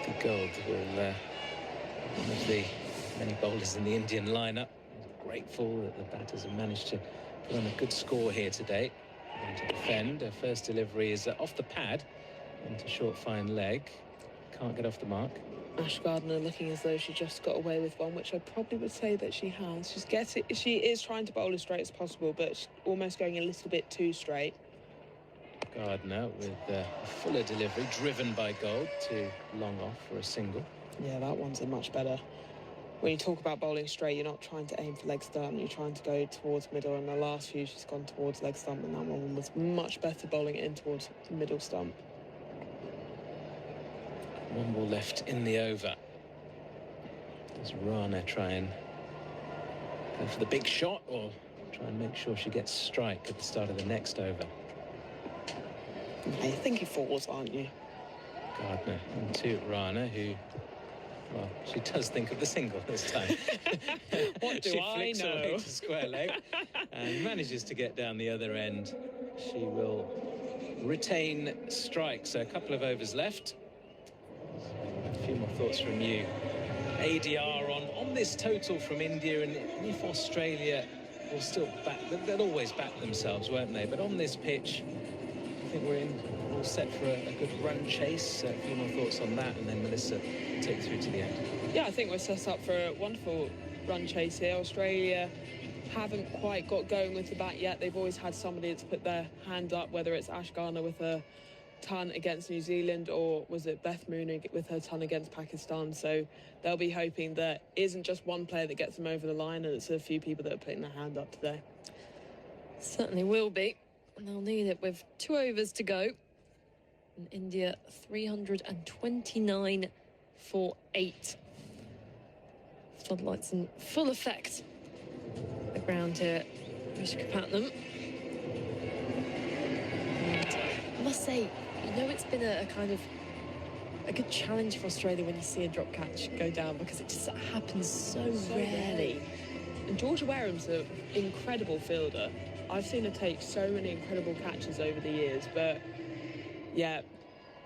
The Gold will one of the many bowlers in the Indian lineup. Grateful that the batters have managed to put on a good score here today. And to defend, her first delivery is off the pad into short fine leg. Can't get off the mark. Ash Gardner looking as though she just got away with one, which I probably would say that she has. She is trying to bowl as straight as possible, but she's almost going a little bit too straight. Gardner with a fuller delivery, driven by Gold to long off for a single. Yeah, that one's a much better. When you talk about bowling straight, you're not trying to aim for leg stump, you're trying to go towards middle, and the last few she's gone towards leg stump, and that one was much better bowling it in towards middle stump. 1 ball left in the over. Does Rana try and go for the big shot, or try and make sure she gets strike at the start of the next over? I think he falls, aren't you? Gardner into Rana, who, well, she does think of the single this time. What do she I flicks know? away to square leg and manages to get down the other end. She will retain strike, so a couple of overs left. A few more thoughts from you. ADR on this total from India, and if Australia will still back, they'll always back themselves, won't they? But on this pitch, I think we're all set for a good run chase. A few more thoughts on that, and then Melissa will take through to the end. Yeah, I think we're set up for a wonderful run chase here. Australia haven't quite got going with the bat yet. They've always had somebody that's put their hand up, whether it's Ash Gardner with a ton against New Zealand, or was it Beth Moon with her ton against Pakistan. So they'll be hoping that it isn't just one player that gets them over the line, and it's a few people that are putting their hand up today. Certainly will be. And they'll need it with 2 overs to go. And India 329 for 8. Floodlights in full effect. The ground here, Visakhapatnam. And I must say, you know, it's been a kind of a good challenge for Australia when you see a drop catch go down, because it just happens so rarely. And Georgia Wareham's an incredible fielder. I've seen her take so many incredible catches over the years, but yeah,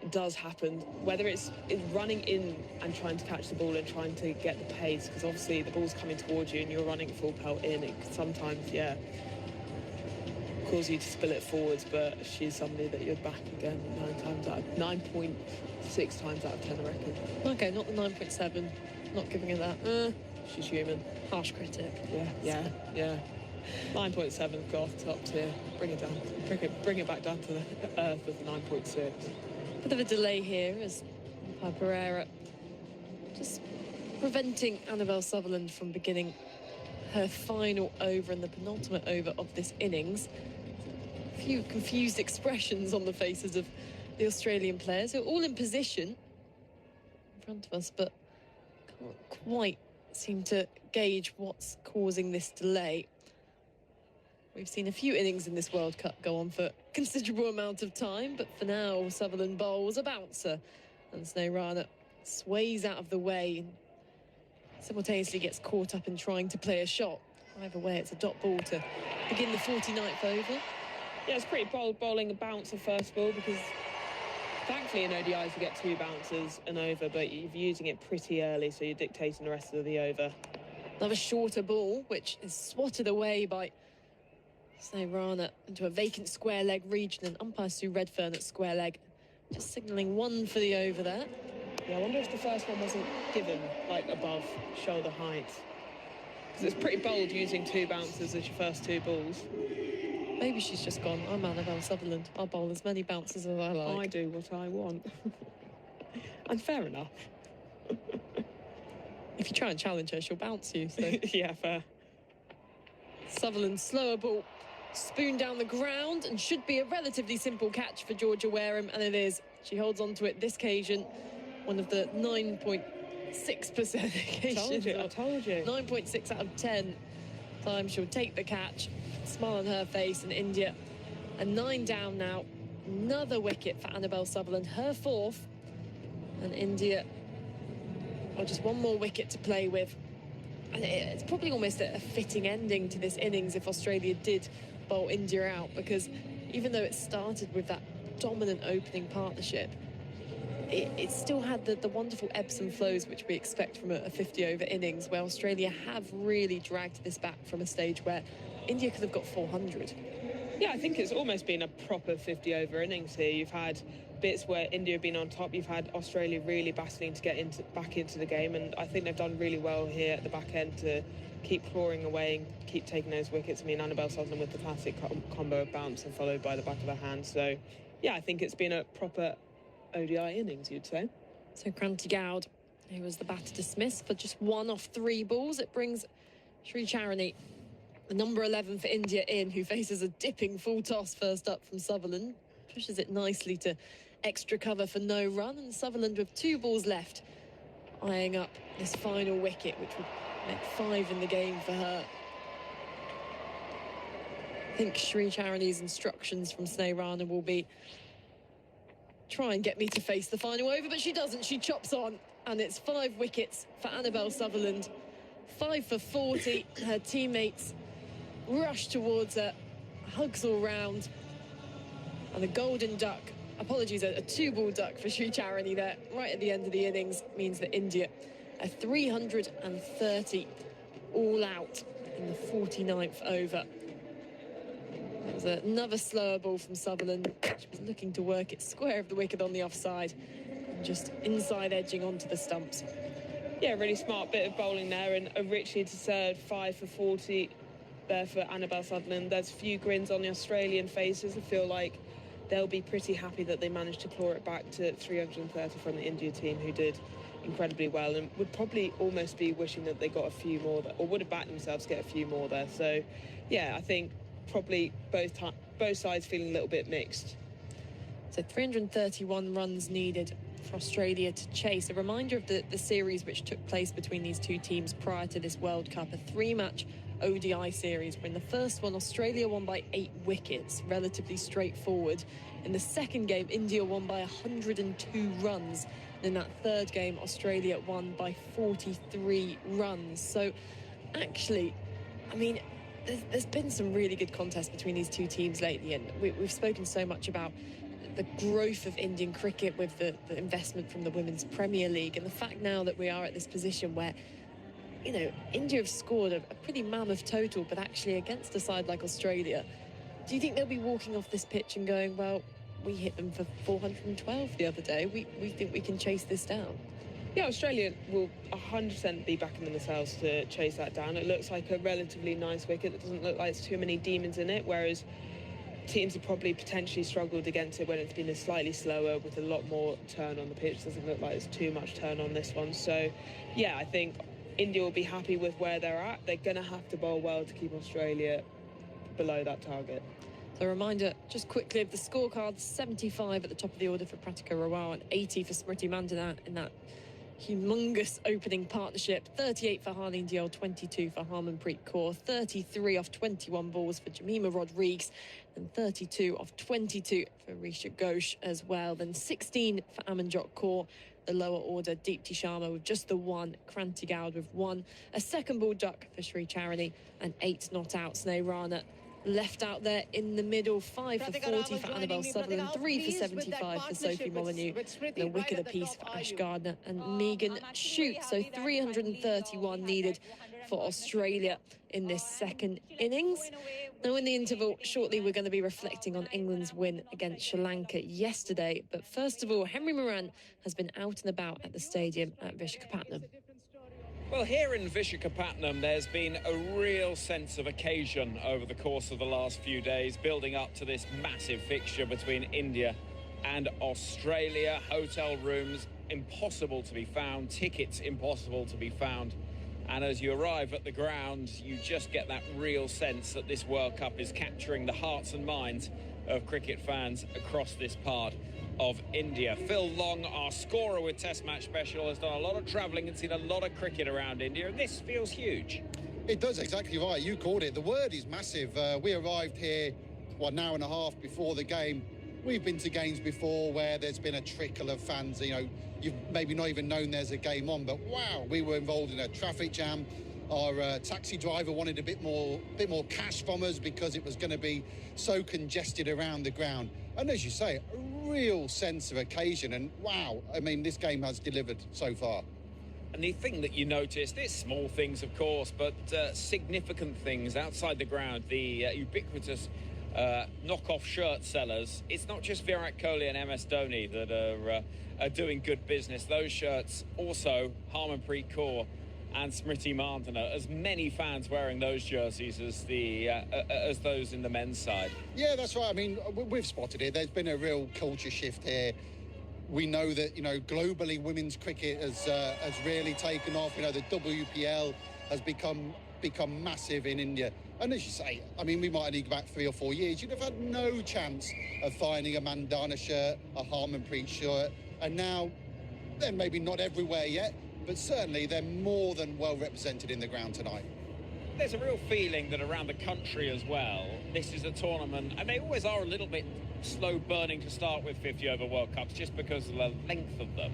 it does happen. Whether it's running in and trying to catch the ball and trying to get the pace, because obviously the ball's coming towards you and you're running full pelt in, it can sometimes, yeah, cause you to spill it forwards, but she's somebody that you're back again 9.6 times out of 10, I reckon. Okay, not the 9.7. Not giving her that. She's human. Harsh critic. Yeah. 9.7 got top tier. Bring it down. Bring it back down to the earth with 9.6. Bit of a delay here as Pereira just preventing Annabelle Sutherland from beginning her final over and the penultimate over of this innings. A few confused expressions on the faces of the Australian players, who are all in position in front of us, but can't quite seem to gauge what's causing this delay. We've seen a few innings in this World Cup go on for a considerable amount of time, but for now, Sutherland bowls a bouncer, and Sneha Rana sways out of the way and simultaneously gets caught up in trying to play a shot. Either way, it's a dot ball to begin the 49th over. Yeah, it's pretty bold bowling a bouncer first ball, because thankfully in ODIs you get 2 bouncers an over, but you're using it pretty early, so you're dictating the rest of the over. Another shorter ball, which is swatted away by Sneha Rana into a vacant square leg region, and umpire Sue Redfern at square leg just signalling 1 for the over there. Yeah, I wonder if the first one wasn't given, like, above shoulder height. Because it's pretty bold using 2 bouncers as your first 2 balls. Maybe she's just gone, I'm Annabelle Sutherland, I'll bowl as many bouncers as I like. I do what I want. And fair enough. If you try and challenge her, she'll bounce you, so... Yeah, fair. Sutherland's slower ball spoon down the ground, and should be a relatively simple catch for Georgia Wareham, and it is. She holds on to it this occasion, one of the 9.6% occasions. I told you. 9.6 out of 10 times she'll take the catch, smile on her face, and India are 9 down now. Another wicket for Annabelle Sutherland, her 4th, and India, well, just 1 more wicket to play with. And it's probably almost a fitting ending to this innings if Australia did bowl India out, because even though it started with that dominant opening partnership, it still had the wonderful ebbs and flows which we expect from a 50-over innings, where Australia have really dragged this back from a stage where India could have got 400. Yeah, I think it's almost been a proper 50-over innings here. You've had bits where India have been on top. You've had Australia really battling to get back into the game, and I think they've done really well here at the back end to keep clawing away and keep taking those wickets. I mean, Annabelle Sutherland with the classic combo of bounce and followed by the back of the hand. So, yeah, I think it's been a proper ODI innings, you'd say. So Kranti Goud, who was the batter dismissed for just 1 off 3 balls, it brings Sri Charani, the number 11 for India, in, who faces a dipping full toss first up from Sutherland. Pushes it nicely to extra cover for no run, and Sutherland with 2 balls left, eyeing up this final wicket, which would make 5 in the game for her. I think Sri Charani's instructions from Sneha Rana will be try and get me to face the final over, but she doesn't. She chops on, and it's 5 wickets for Annabelle Sutherland. 5 for 40. Her teammates rush towards her, hugs all round, and a golden duck, apologies, a 2-ball duck for Sri Charani there, right at the end of the innings, means that India are 330 all out in the 49th over. There was another slower ball from Sutherland. She was looking to work it square of the wicket on the offside, and just inside edging onto the stumps. Yeah, really smart bit of bowling there, and a richly deserved 5 for 40 there for Annabelle Sutherland. There's a few grins on the Australian faces. I feel like they'll be pretty happy that they managed to claw it back to 330 from the India team, who did incredibly well, and would probably almost be wishing that they got a few more, or would have backed themselves to get a few more there. So, yeah, I think probably both sides feeling a little bit mixed. So 331 runs needed for Australia to chase. A reminder of the series which took place between these 2 teams prior to this World Cup, a 3-match ODI series, where in the first one Australia won by 8 wickets, relatively straightforward. In the second game, India won by 102 runs. And in that third game, Australia won by 43 runs. So actually, I mean, there's been some really good contests between these 2 teams lately, and we've spoken so much about the growth of Indian cricket with the investment from the Women's Premier League, and the fact now that we are at this position where, you know, India have scored a pretty mammoth total, but actually against a side like Australia, do you think they'll be walking off this pitch and going, well, we hit them for 412 the other day, we think we can chase this down? Yeah, Australia will 100% be backing themselves to chase that down. It looks like a relatively nice wicket. It doesn't look like there's too many demons in it, whereas teams have probably potentially struggled against it when it's been a slightly slower with a lot more turn on the pitch. Doesn't look like there's too much turn on this one. So, yeah, I think India will be happy with where they're at. They're going to have to bowl well to keep Australia below that target. So a reminder, just quickly, of the scorecards: 75 at the top of the order for Pratika Rawal and 80 for Smriti Mandana in that humongous opening partnership. 38 for Harleen Deol, 22 for Harmanpreet Kaur, 33 off 21 balls for Jemima Rodrigues, and 32 off 22 for Risha Ghosh as well. Then 16 for Amanjot Kaur. The lower order, Deepti Sharma with just the one, Kranti Gaud with one, a second ball duck for Sri Charity, and 8 not out. Sneh Rana left out there in the middle. 5 for 40 for Annabelle Sutherland, 3 for 75 for Sophie Molyneux, and a wicket apiece for Ash Gardner and Megan Shute. So 331 needed for Australia in this second innings. Now, in the interval, shortly we're going to be reflecting on England's win against Sri Lanka yesterday. But first of all, Henry Moran has been out and about at the stadium at Visakhapatnam. Well, here in Visakhapatnam, there's been a real sense of occasion over the course of the last few days, building up to this massive fixture between India and Australia. Hotel rooms impossible to be found, tickets impossible to be found. And as you arrive at the ground, you just get that real sense that this World Cup is capturing the hearts and minds of cricket fans across this part of India. Phil Long, our scorer with Test Match Special, has done a lot of travelling and seen a lot of cricket around India, and this feels huge. It does, exactly right. You called it. The word is massive. We arrived here, an hour and a half before the game. We've been to games before where there's been a trickle of fans. You know, you've maybe not even known there's a game on, but wow, we were involved in a traffic jam. Our taxi driver wanted a bit more cash from us because it was going to be so congested around the ground. And as you say, a real sense of occasion. And wow, I mean, this game has delivered so far. And the thing that you notice, there's small things, of course, but significant things outside the ground, the ubiquitous knockoff shirt sellers. It's not just Virat Kohli and MS Dhoni that are doing good business. Those shirts also Harmanpreet Kaur and Smriti Mandana, as many fans wearing those jerseys as those in the men's side. Yeah, that's right. I mean, we've spotted it. There's been a real culture shift here. We know that, you know, globally women's cricket has really taken off. You know, the WPL has become massive in India. And as you say, I mean, we might have needed back 3 or 4 years. You'd have had no chance of finding a Mandana shirt, a Harmanpreet shirt. And now, they're maybe not everywhere yet, but certainly they're more than well represented in the ground tonight. There's a real feeling that around the country as well, this is a tournament, and they always are a little bit slow burning to start with 50 over World Cups just because of the length of them.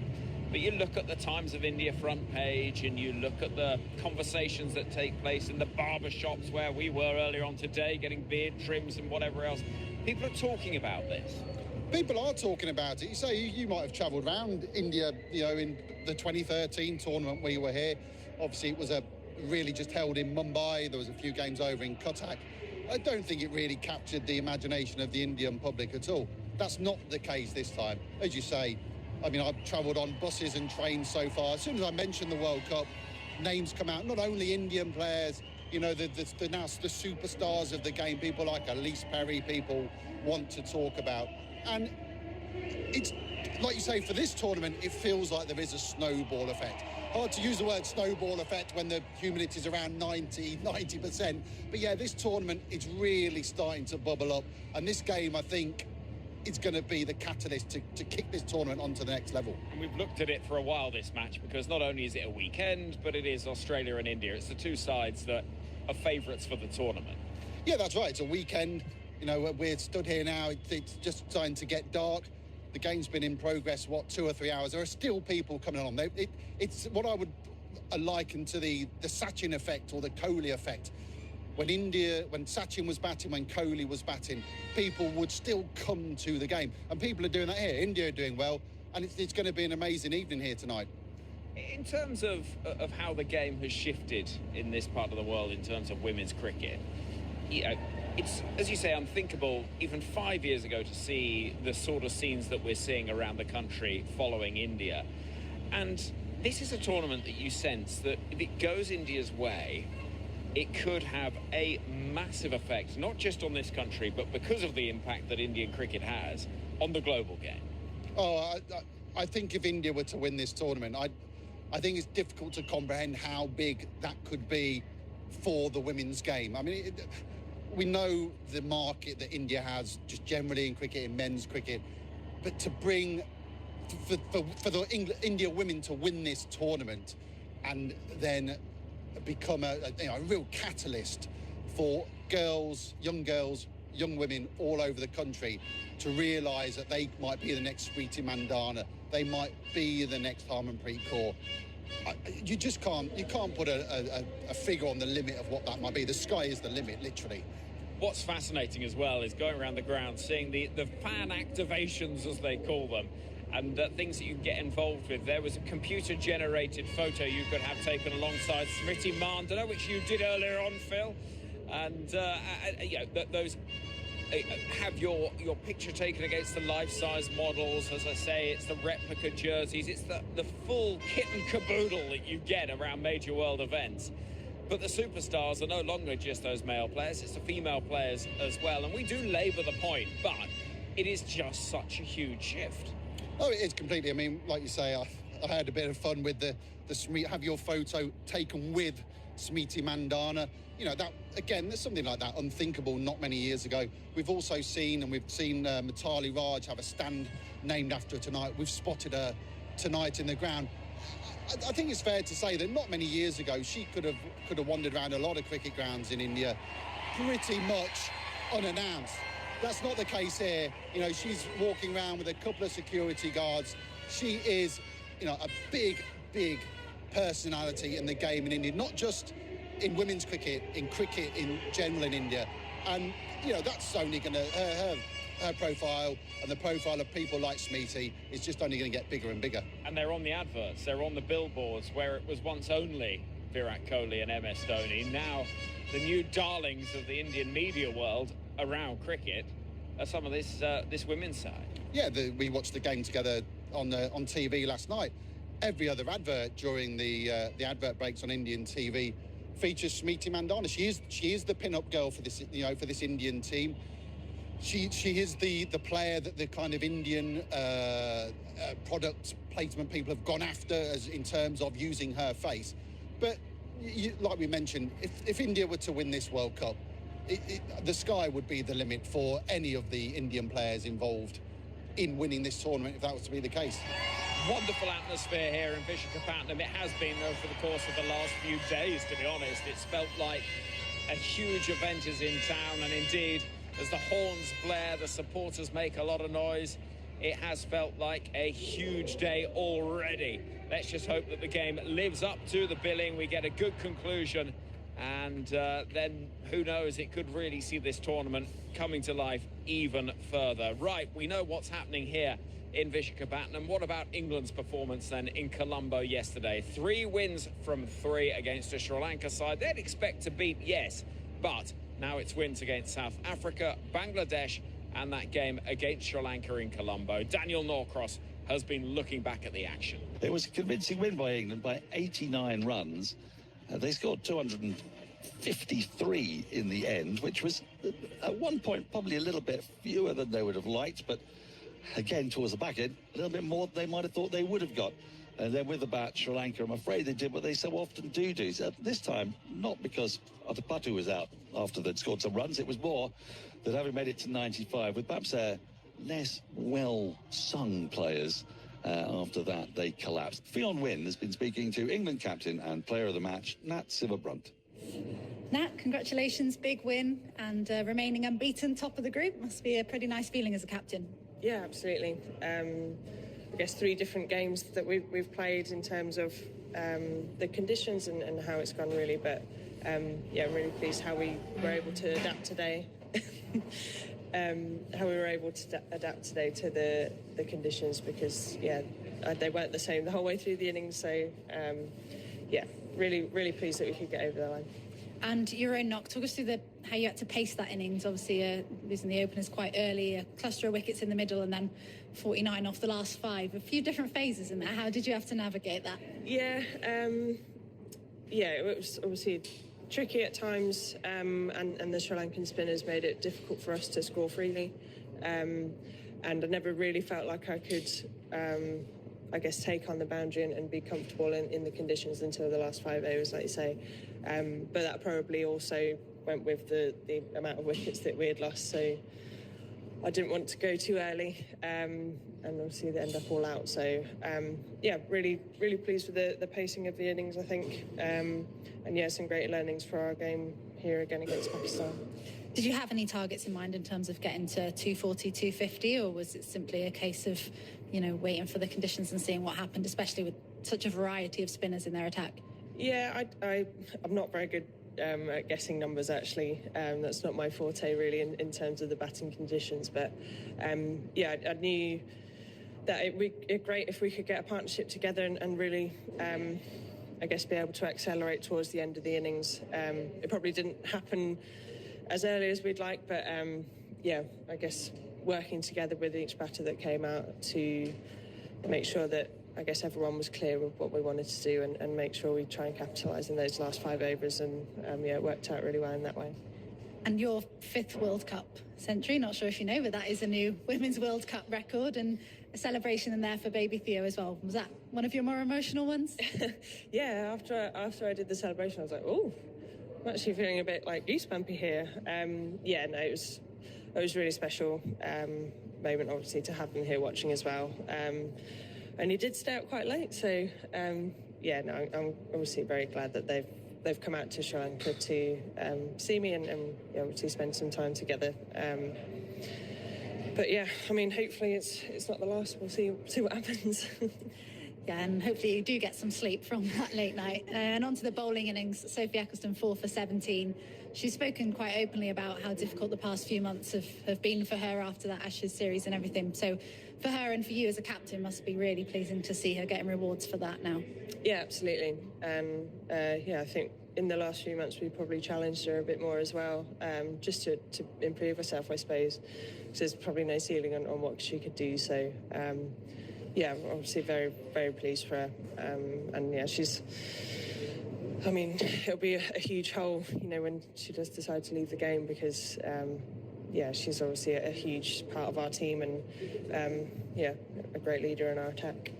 But you look at the Times of India front page and you look at the conversations that take place in the barber shops where we were earlier on today, getting beard trims and whatever else. People are talking about this. People are talking about it. You say you might have travelled around India, you know, in the 2013 tournament where you were here. Obviously, it was really just held in Mumbai. There was a few games over in Cuttack. I don't think it really captured the imagination of the Indian public at all. That's not the case this time. As you say, I mean, I've travelled on buses and trains so far. As soon as I mention the World Cup, names come out, not only Indian players, you know, the superstars of the game, people like Elise Perry, people want to talk about. And it's, like you say, for this tournament, it feels like there is a snowball effect. Hard to use the word snowball effect when the humidity is around 90%. But yeah, this tournament is really starting to bubble up. And this game, I think, is going to be the catalyst to kick this tournament onto the next level. And we've looked at it for a while, this match, because not only is it a weekend, but it is Australia and India. It's the two sides that are favourites for the tournament. Yeah, that's right. It's a weekend. You know, we're stood here now. It's just starting to get dark. The game's been in progress, 2 or 3 hours. There are still people coming along. It's what I would liken to the Sachin effect or the Kohli effect. When Sachin was batting, when Kohli was batting, people would still come to the game. And people are doing that here. India are doing well. And it's going to be an amazing evening here tonight. In terms of how the game has shifted in this part of the world in terms of women's cricket, you know, it's, as you say, unthinkable even 5 years ago to see the sort of scenes that we're seeing around the country following India. And this is a tournament that you sense that if it goes India's way, it could have a massive effect, not just on this country, but because of the impact that Indian cricket has on the global game. Oh, I think if India were to win this tournament, I think it's difficult to comprehend how big that could be for the women's game. I mean, we know the market that India has just generally in cricket, in men's cricket, but to bring for the India women to win this tournament and then become a real catalyst for young women all over the country to realise that they might be the next Smriti Mandhana, they might be the next Harmanpreet Kaur. You just can't put a figure on the limit of what that might be. The sky is the limit, literally. What's fascinating as well is going around the ground, seeing the fan activations, as they call them, and things that you get involved with. There was a computer-generated photo you could have taken alongside Smriti Mandhana, which you did earlier on, Phil, and those have your picture taken against the life-size models. As I say, it's the replica jerseys, it's the full kit and caboodle that you get around major world events. But the superstars are no longer just those male players, it's the female players as well. And we do labour the point, but it is just such a huge shift. Oh, it is completely. I mean, like you say, I had a bit of fun with the have your photo taken with Smriti Mandhana. You know, that again, there's something like that unthinkable not many years ago. We've also seen Mitali Raj have a stand named after her tonight. We've spotted her tonight in the ground. I think it's fair to say that not many years ago she could have wandered around a lot of cricket grounds in India pretty much unannounced. That's not the case here. You know, she's walking around with a couple of security guards. She is, a big personality in the game in India, not just in women's cricket in general in India. And, that's only going to, her profile and the profile of people like Smriti is just only going to get bigger and bigger. And they're on the adverts, they're on the billboards, where it was once only Virat Kohli and MS Dhoni. Now, the new darlings of the Indian media world around cricket are some of this women's side. Yeah, we watched the game together on TV last night. Every other advert during the advert breaks on Indian TV features Smriti Mandhana. She is the pin-up girl for this for this Indian team. She is the player that the kind of Indian product placement people have gone after in terms of using her face. But like we mentioned, if India were to win this World Cup, the sky would be the limit for any of the Indian players involved in winning this tournament, if that was to be the case. Wonderful atmosphere here in Visakhapatnam. It has been, though, for the course of the last few days, to be honest. It's felt like a huge event is in town, and indeed, as the horns blare, the supporters make a lot of noise. It has felt like a huge day already. Let's just hope that the game lives up to the billing, we get a good conclusion, and then who knows, it could really see this tournament coming to life even further. Right, we know what's happening here in Visakhapatnam. What about England's performance then in Colombo yesterday? 3 wins from 3 against a Sri Lanka side they'd expect to beat, yes, but now it's wins against South Africa, Bangladesh, and that game against Sri Lanka in Colombo. Daniel Norcross has been looking back at the action. It was a convincing win by England by 89 runs. They scored 253 in the end, which was at one point probably a little bit fewer than they would have liked, but again, towards the back end, a little bit more than they might have thought they would have got. And then with the bat, Sri Lanka, I'm afraid they did what they so often do. So this time, not because Atapattu was out after they'd scored some runs. It was more that having made it to 95, with perhaps less well-sung players, after that, they collapsed. Fionn Wynne has been speaking to England captain and player of the match, Nat Sciver-Brunt. Nat, congratulations, big win, and remaining unbeaten, top of the group. Must be a pretty nice feeling as a captain. Yeah, absolutely. I guess 3 different games that we've played in terms of the conditions and how it's gone, really. But yeah, I'm really pleased how we were able to adapt today. How we were able to adapt today to the conditions, because yeah, they weren't the same the whole way through the innings. So yeah, really pleased that we could get over the line. And your own knock, talk us through how you had to pace that innings. Obviously, losing the openers quite early, a cluster of wickets in the middle, and then 49 off the last 5. A few different phases in that. How did you have to navigate that? Yeah, it was obviously tricky at times, and the Sri Lankan spinners made it difficult for us to score freely. And I never really felt like I could, I guess, take on the boundary and be comfortable in the conditions until the last 5 overs, like you say. But that probably also went with the amount of wickets that we had lost. So I didn't want to go too early, and obviously they end up all out. So yeah, really pleased with the pacing of the innings, I think. And yeah, some great learnings for our game here again against Pakistan. Did you have any targets in mind in terms of getting to 240, 250, or was it simply a case of, waiting for the conditions and seeing what happened, especially with such a variety of spinners in their attack? Yeah, I'm not very good at guessing numbers, actually. That's not my forte, really, in terms of the batting conditions. But yeah, I knew that it'd be great if we could get a partnership together and really, I guess, be able to accelerate towards the end of the innings. It probably didn't happen as early as we'd like, but yeah, I guess working together with each batter that came out to make sure that, I guess, everyone was clear of what we wanted to do and make sure we try and capitalise in those last 5 overs, and yeah, it worked out really well in that way. And your 5th World Cup century, not sure if you know, but that is a new Women's World Cup record, and a celebration in there for baby Theo as well. Was that one of your more emotional ones? Yeah, after I did the celebration, I was like, oh, I'm actually feeling a bit like goosebumpy here. Yeah, no, it was really special moment, obviously, to have them here watching as well. And he did stay out quite late, so yeah, no, I'm obviously very glad that they've come out to Sri Lanka to see me and obviously spend some time together. But yeah, I mean, hopefully it's not the last. We'll see what happens. Yeah, and hopefully you do get some sleep from that late night. And on to the bowling innings. Sophie Ecclestone 4 for 17. She's spoken quite openly about how difficult the past few months have been for her after that Ashes series and everything. So for her and for you as a captain, must be really pleasing to see her getting rewards for that now. Yeah, absolutely. And yeah, I think in the last few months we probably challenged her a bit more as well, just to improve herself, I suppose, because there's probably no ceiling on what she could do. So yeah, obviously very, very pleased for her. And yeah, I mean, it'll be a huge hole, when she does decide to leave the game, because yeah, she's obviously a huge part of our team and yeah, a great leader in our attack.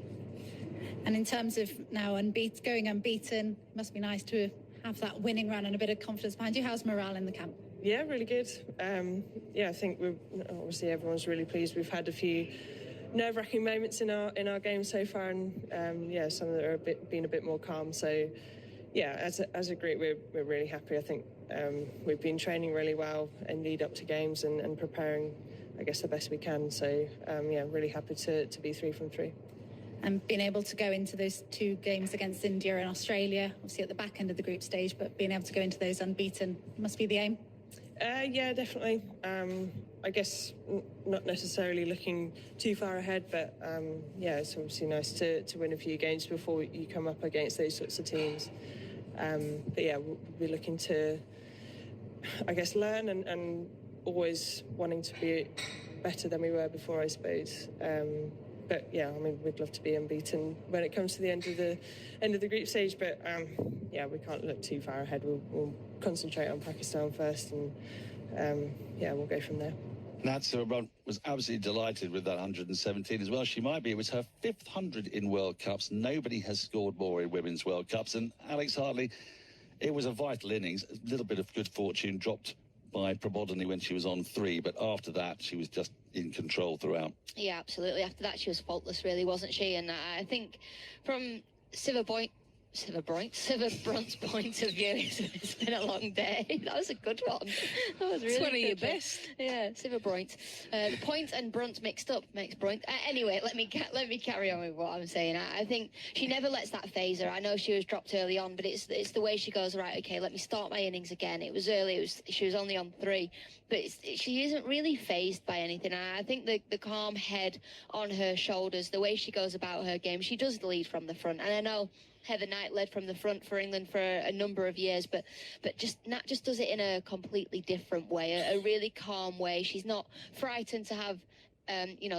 And in terms of now going unbeaten, it must be nice to have that winning run and a bit of confidence behind you. How's morale in the camp? Yeah, really good. Yeah, I think obviously everyone's really pleased. We've had a few nerve-wracking moments in our game so far, and yeah, some that are been a bit more calm. So yeah, as a group, we're really happy. I think we've been training really well and lead up to games and preparing, I guess, the best we can. So yeah, really happy to be 3 from 3. And being able to go into those 2 games against India and Australia, obviously at the back end of the group stage, but being able to go into those unbeaten must be the aim. Yeah, definitely. I guess not necessarily looking too far ahead, but yeah, it's obviously nice to win a few games before you come up against those sorts of teams. But yeah, we'll be looking to, I guess, learn and always wanting to be better than we were before, I suppose. But yeah, I mean, we'd love to be unbeaten when it comes to the end of the group stage. But yeah, we can't look too far ahead. We'll concentrate on Pakistan first, and yeah, we'll go from there. Natsira Brunt was absolutely delighted with that 117 as well. She might be. It was her 5th 100 in World Cups. Nobody has scored more in Women's World Cups. And Alex Hartley, it was a vital innings. A little bit of good fortune dropped by Prabodhini when she was on 3, but after that she was just in control throughout. Yeah, absolutely. After that she was faultless, really, wasn't she? And I think from Siva Brunt's point of view, it's been a long day. That was a good one. That was really it's one good. of your best. Yeah, Siva Brunt. The point and Brunt mixed up makes Brunt. Anyway, let me carry on with what I'm saying. I think she never lets that phase her. I know she was dropped early on, but it's the way she goes, right, okay, let me start my innings again. It was early. She was only on 3. But she isn't really fazed by anything. I think the calm head on her shoulders, the way she goes about her game, she does lead from the front. And I know Heather Knight led from the front for England for a number of years, but Nat just does it in a completely different way, a really calm way. She's not frightened to have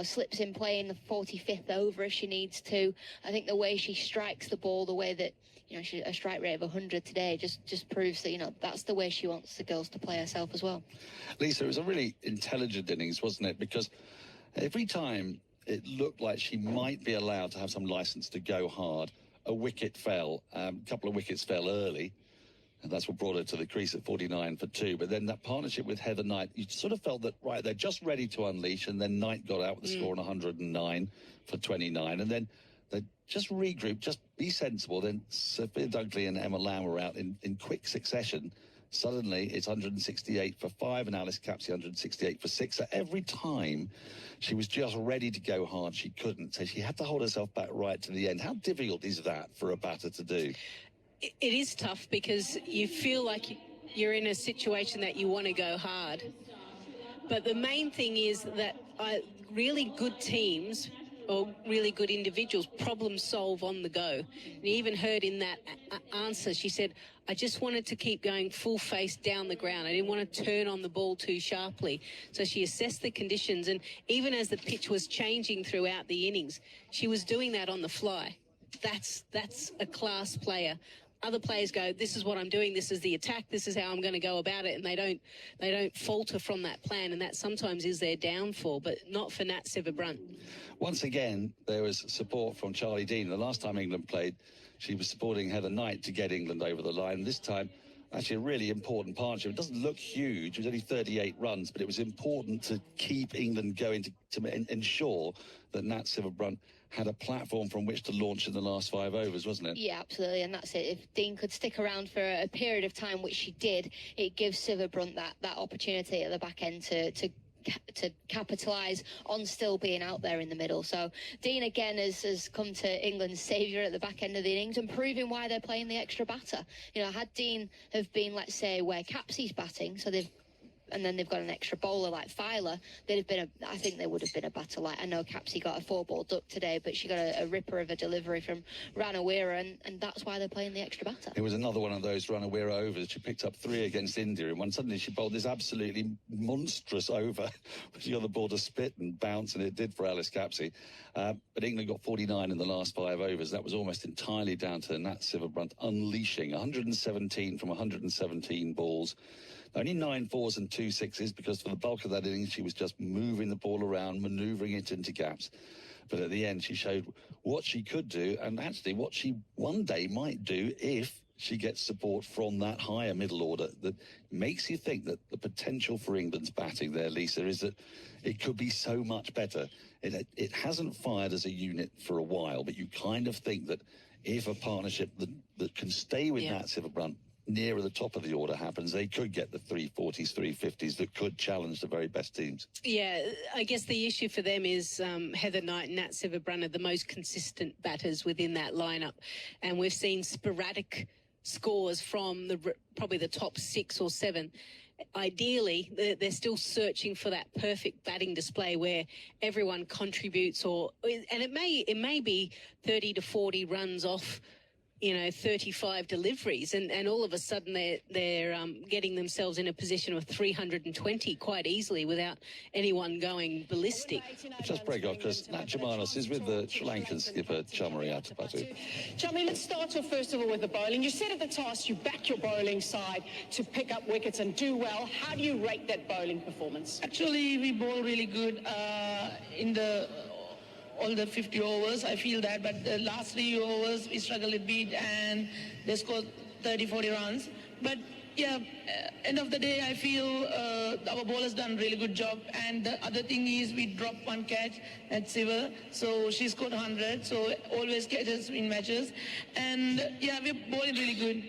slips in play in the 45th over if she needs to. I think the way she strikes the ball, the way that, a strike rate of 100 today just proves that, that's the way she wants the girls to play herself as well. Lisa, it was a really intelligent innings, wasn't it? Because every time it looked like she might be allowed to have some license to go hard, a wicket fell, a couple of wickets fell early, and that's what brought her to the crease at 49 for 2. But then that partnership with Heather Knight, you sort of felt that, right, they're just ready to unleash, and then Knight got out with the score on 109 for 29, and then they just regroup, just be sensible. Then Sophia Dunkley and Emma Lamb were out in quick succession. Suddenly, it's 168 for 5, and Alice Capsey 168 for 6. So every time she was just ready to go hard, she couldn't. So she had to hold herself back right to the end. How difficult is that for a batter to do? It is tough because you feel like you're in a situation that you want to go hard. But the main thing is that really good teams or really good individuals problem solve on the go. And you even heard in that answer, she said, I just wanted to keep going full face down the ground. I didn't want to turn on the ball too sharply. So she assessed the conditions, and even as the pitch was changing throughout the innings, she was doing that on the fly. That's a class player. Other players go, this is what I'm doing, this is the attack, this is how I'm going to go about it, and they don't falter from that plan, and that sometimes is their downfall, but not for Nat Sciver-Brunt. Once again, there was support from Charlie Dean. The last time England played, she was supporting Heather Knight to get England over the line. This time, actually a really important partnership. It doesn't look huge, it was only 38 runs, but it was important to keep England going to ensure that Nat Sciver-Brunt had a platform from which to launch in the last 5 overs, wasn't it? Yeah, absolutely, and that's it. If Dean could stick around for a period of time, which she did, it gives Sciver-Brunt that opportunity at the back end to capitalise on still being out there in the middle. So Dean again has come to England's saviour at the back end of the innings and proving why they're playing the extra batter. Had Dean have been, let's say, where Capsey's batting, so and then they've got an extra bowler like Filer, I think there would have been a batter like, I know Capsey got a 4-ball duck today, but she got a ripper of a delivery from Ranawira, and that's why they're playing the extra batter. It was another one of those Ranawira overs. She picked up 3 against India, and when suddenly she bowled this absolutely monstrous over, she got the ball to spit and bounce, and it did for Alice Capsey. But England got 49 in the last 5 overs. That was almost entirely down to Nat Sciver-Brunt unleashing 117 from 117 balls. Only 9 4s and 2 6s, because for the bulk of that innings, she was just moving the ball around, manoeuvring it into gaps. But at the end, she showed what she could do, and actually what she one day might do if she gets support from that higher middle order. That makes you think that the potential for England's batting there, Lisa, is that it could be so much better. It hasn't fired as a unit for a while, but you kind of think that if a partnership that can stay with Nat Sciver-Brunt nearer the top of the order happens, they could get the 340s, 350s that could challenge the very best teams. Yeah, I guess the issue for them is Heather Knight and Nat Sciver-Brunt are the most consistent batters within that lineup, and we've seen sporadic scores from probably the top 6 or 7. Ideally, they're still searching for that perfect batting display where everyone contributes, and it may be 30 to 40 runs off 35 deliveries, and all of a sudden they're getting themselves in a position of 320 quite easily without anyone going ballistic. Just break off, because Nat Jamanos is with the Sri Lankan skipper Chamari Atapattu. Chami, let's start off first of all with the bowling. You said at the task you back your bowling side to pick up wickets and do well. How do you rate that bowling performance? Actually, we bowl really good in all the 50 overs, I feel that, but the last 3 overs we struggled a bit and they scored 30-40 runs. But yeah, end of the day, I feel our bowlers done a really good job. And the other thing is we dropped 1 catch at Sciver, so she scored 100, so always catches in matches. And yeah, we're bowling really good.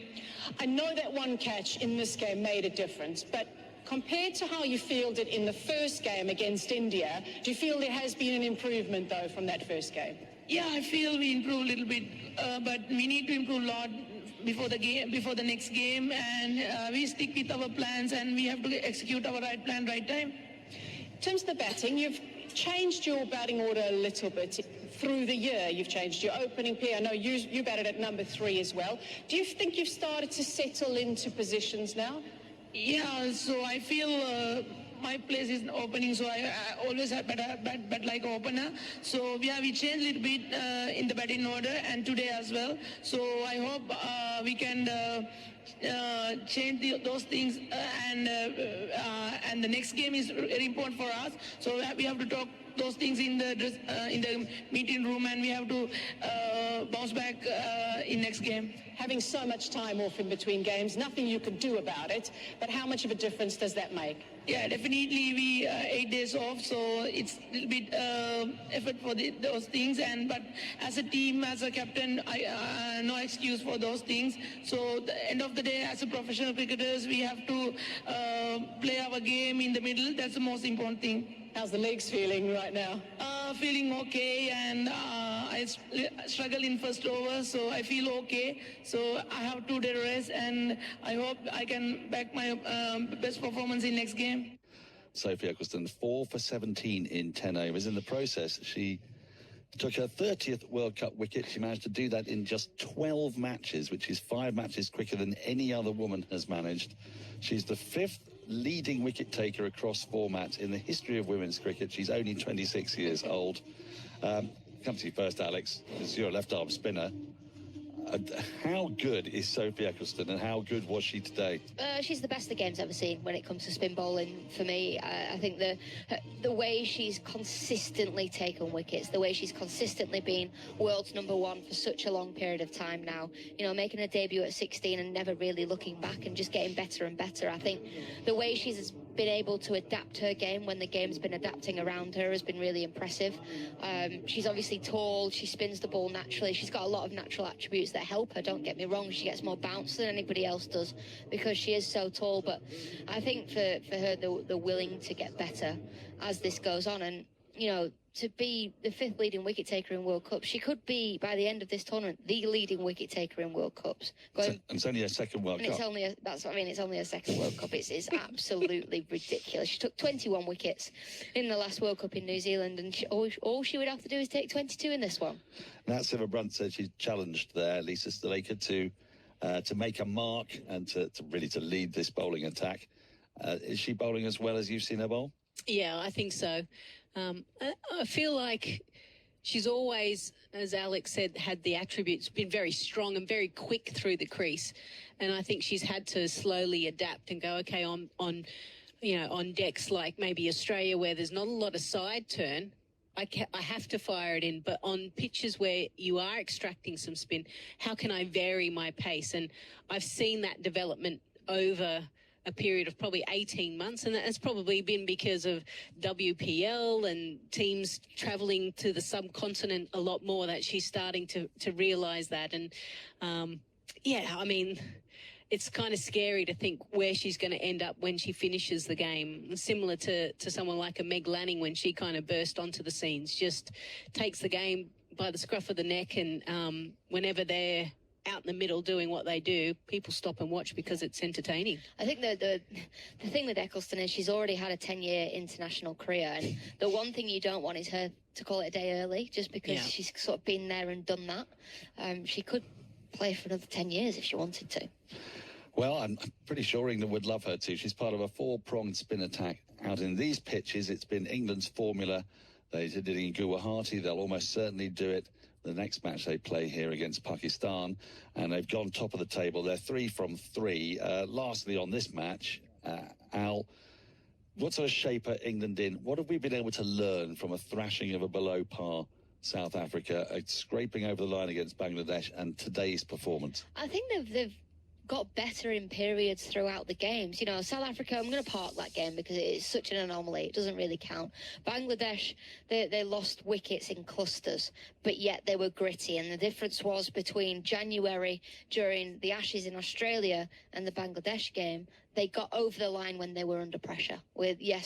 I know that 1 catch in this game made a difference, but compared to how you fielded in the first game against India, do you feel there has been an improvement, though, from that first game? Yeah, I feel we improved a little bit, but we need to improve a lot before the next game, and we stick with our plans, and we have to execute our right plan, right time. In terms of the batting, you've changed your batting order a little bit through the year. You've changed your opening pair. I know you batted at number 3 as well. Do you think you've started to settle into positions now? Yeah, so I feel my place is opening, so I always have bat like opener. So we changed a little bit in the batting order, and today as well. So I hope we can change those things, and the next game is very important for us. So we have to talk those things in the meeting room, and we have to bounce back in next game. Having so much time off in between games, nothing you could do about it, but how much of a difference does that make? Yeah, definitely we 8 days off, so it's a little bit effort for those things. But as a team, as a captain, I no excuse for those things. So at the end of the day, as a professional cricketers, we have to play our game in the middle. That's the most important thing. How's the legs feeling right now? Feeling okay, and I struggle in first over, so I feel okay. So I have 2 day rest, and I hope I can back my best performance in next game. Sophie Eccleston, 4 for 17 in 10 overs. In the process, she took her 30th World Cup wicket. She managed to do that in just 12 matches, which is 5 matches quicker than any other woman has managed. She's the 5th leading wicket taker across formats in the history of women's cricket. She's only 26 years old. Come to you first, Alex, because you're a left-arm spinner. How good is Sophie Eccleston, and how good was she today? She's the best the game's ever seen when it comes to spin bowling for me. I think the way she's consistently taken wickets, the way she's consistently been world's #1 for such a long period of time now, making her debut at 16 and never really looking back and just getting better and better. I think the way she's been able to adapt her game when the game's been adapting around her has been really impressive. She's obviously tall, she spins the ball naturally, she's got a lot of natural attributes that help her, don't get me wrong. She gets more bounce than anybody else does because she is so tall, but I think for her, the willing to get better as this goes on, and to be the 5th leading wicket taker in World Cups, she could be, by the end of this tournament, the leading wicket taker in World Cups. And it's only her second World Cup. It's only a second World Cup. It's absolutely ridiculous. She took 21 wickets in the last World Cup in New Zealand, and all she would have to do is take 22 in this one. Nat Sciver-Brunt said she challenged there Lisa Sthalekar to make a mark and to really lead this bowling attack. Is she bowling as well as you've seen her bowl? Yeah, I think so. I feel like she's always, as Alex said, had the attributes, been very strong and very quick through the crease. And I think she's had to slowly adapt and go, okay, on decks like maybe Australia where there's not a lot of side turn, I have to fire it in. But on pitches where you are extracting some spin, how can I vary my pace? And I've seen that development over a period of probably 18 months, and that's probably been because of WPL and teams travelling to the subcontinent a lot more, that she's starting to realise that. And it's kind of scary to think where she's going to end up when she finishes the game. Similar to someone like a Meg Lanning when she kind of burst onto the scenes, just takes the game by the scruff of the neck, and whenever they're out in the middle doing what they do, people stop and watch because it's entertaining. I think the thing with Eccleston is she's already had a 10-year international career, and the one thing you don't want is her to call it a day early just because she's sort of been there and done that. She could play for another 10 years if she wanted to. Well, I'm pretty sure England would love her too. She's part of a 4-pronged spin attack out in these pitches. It's been England's formula. They did it in Guwahati. They'll almost certainly do it the next match they play here against Pakistan, and they've gone top of the table. They're 3 from 3. Lastly, on this match, Al, what sort of shape are England in? What have we been able to learn from a thrashing of a below-par South Africa, scraping over the line against Bangladesh, and today's performance? I think they've got better in periods throughout the games. South Africa, I'm going to park that game because it is such an anomaly. It doesn't really count. Bangladesh, they lost wickets in clusters, but yet they were gritty. And the difference was between January during the Ashes in Australia and the Bangladesh game, they got over the line when they were under pressure.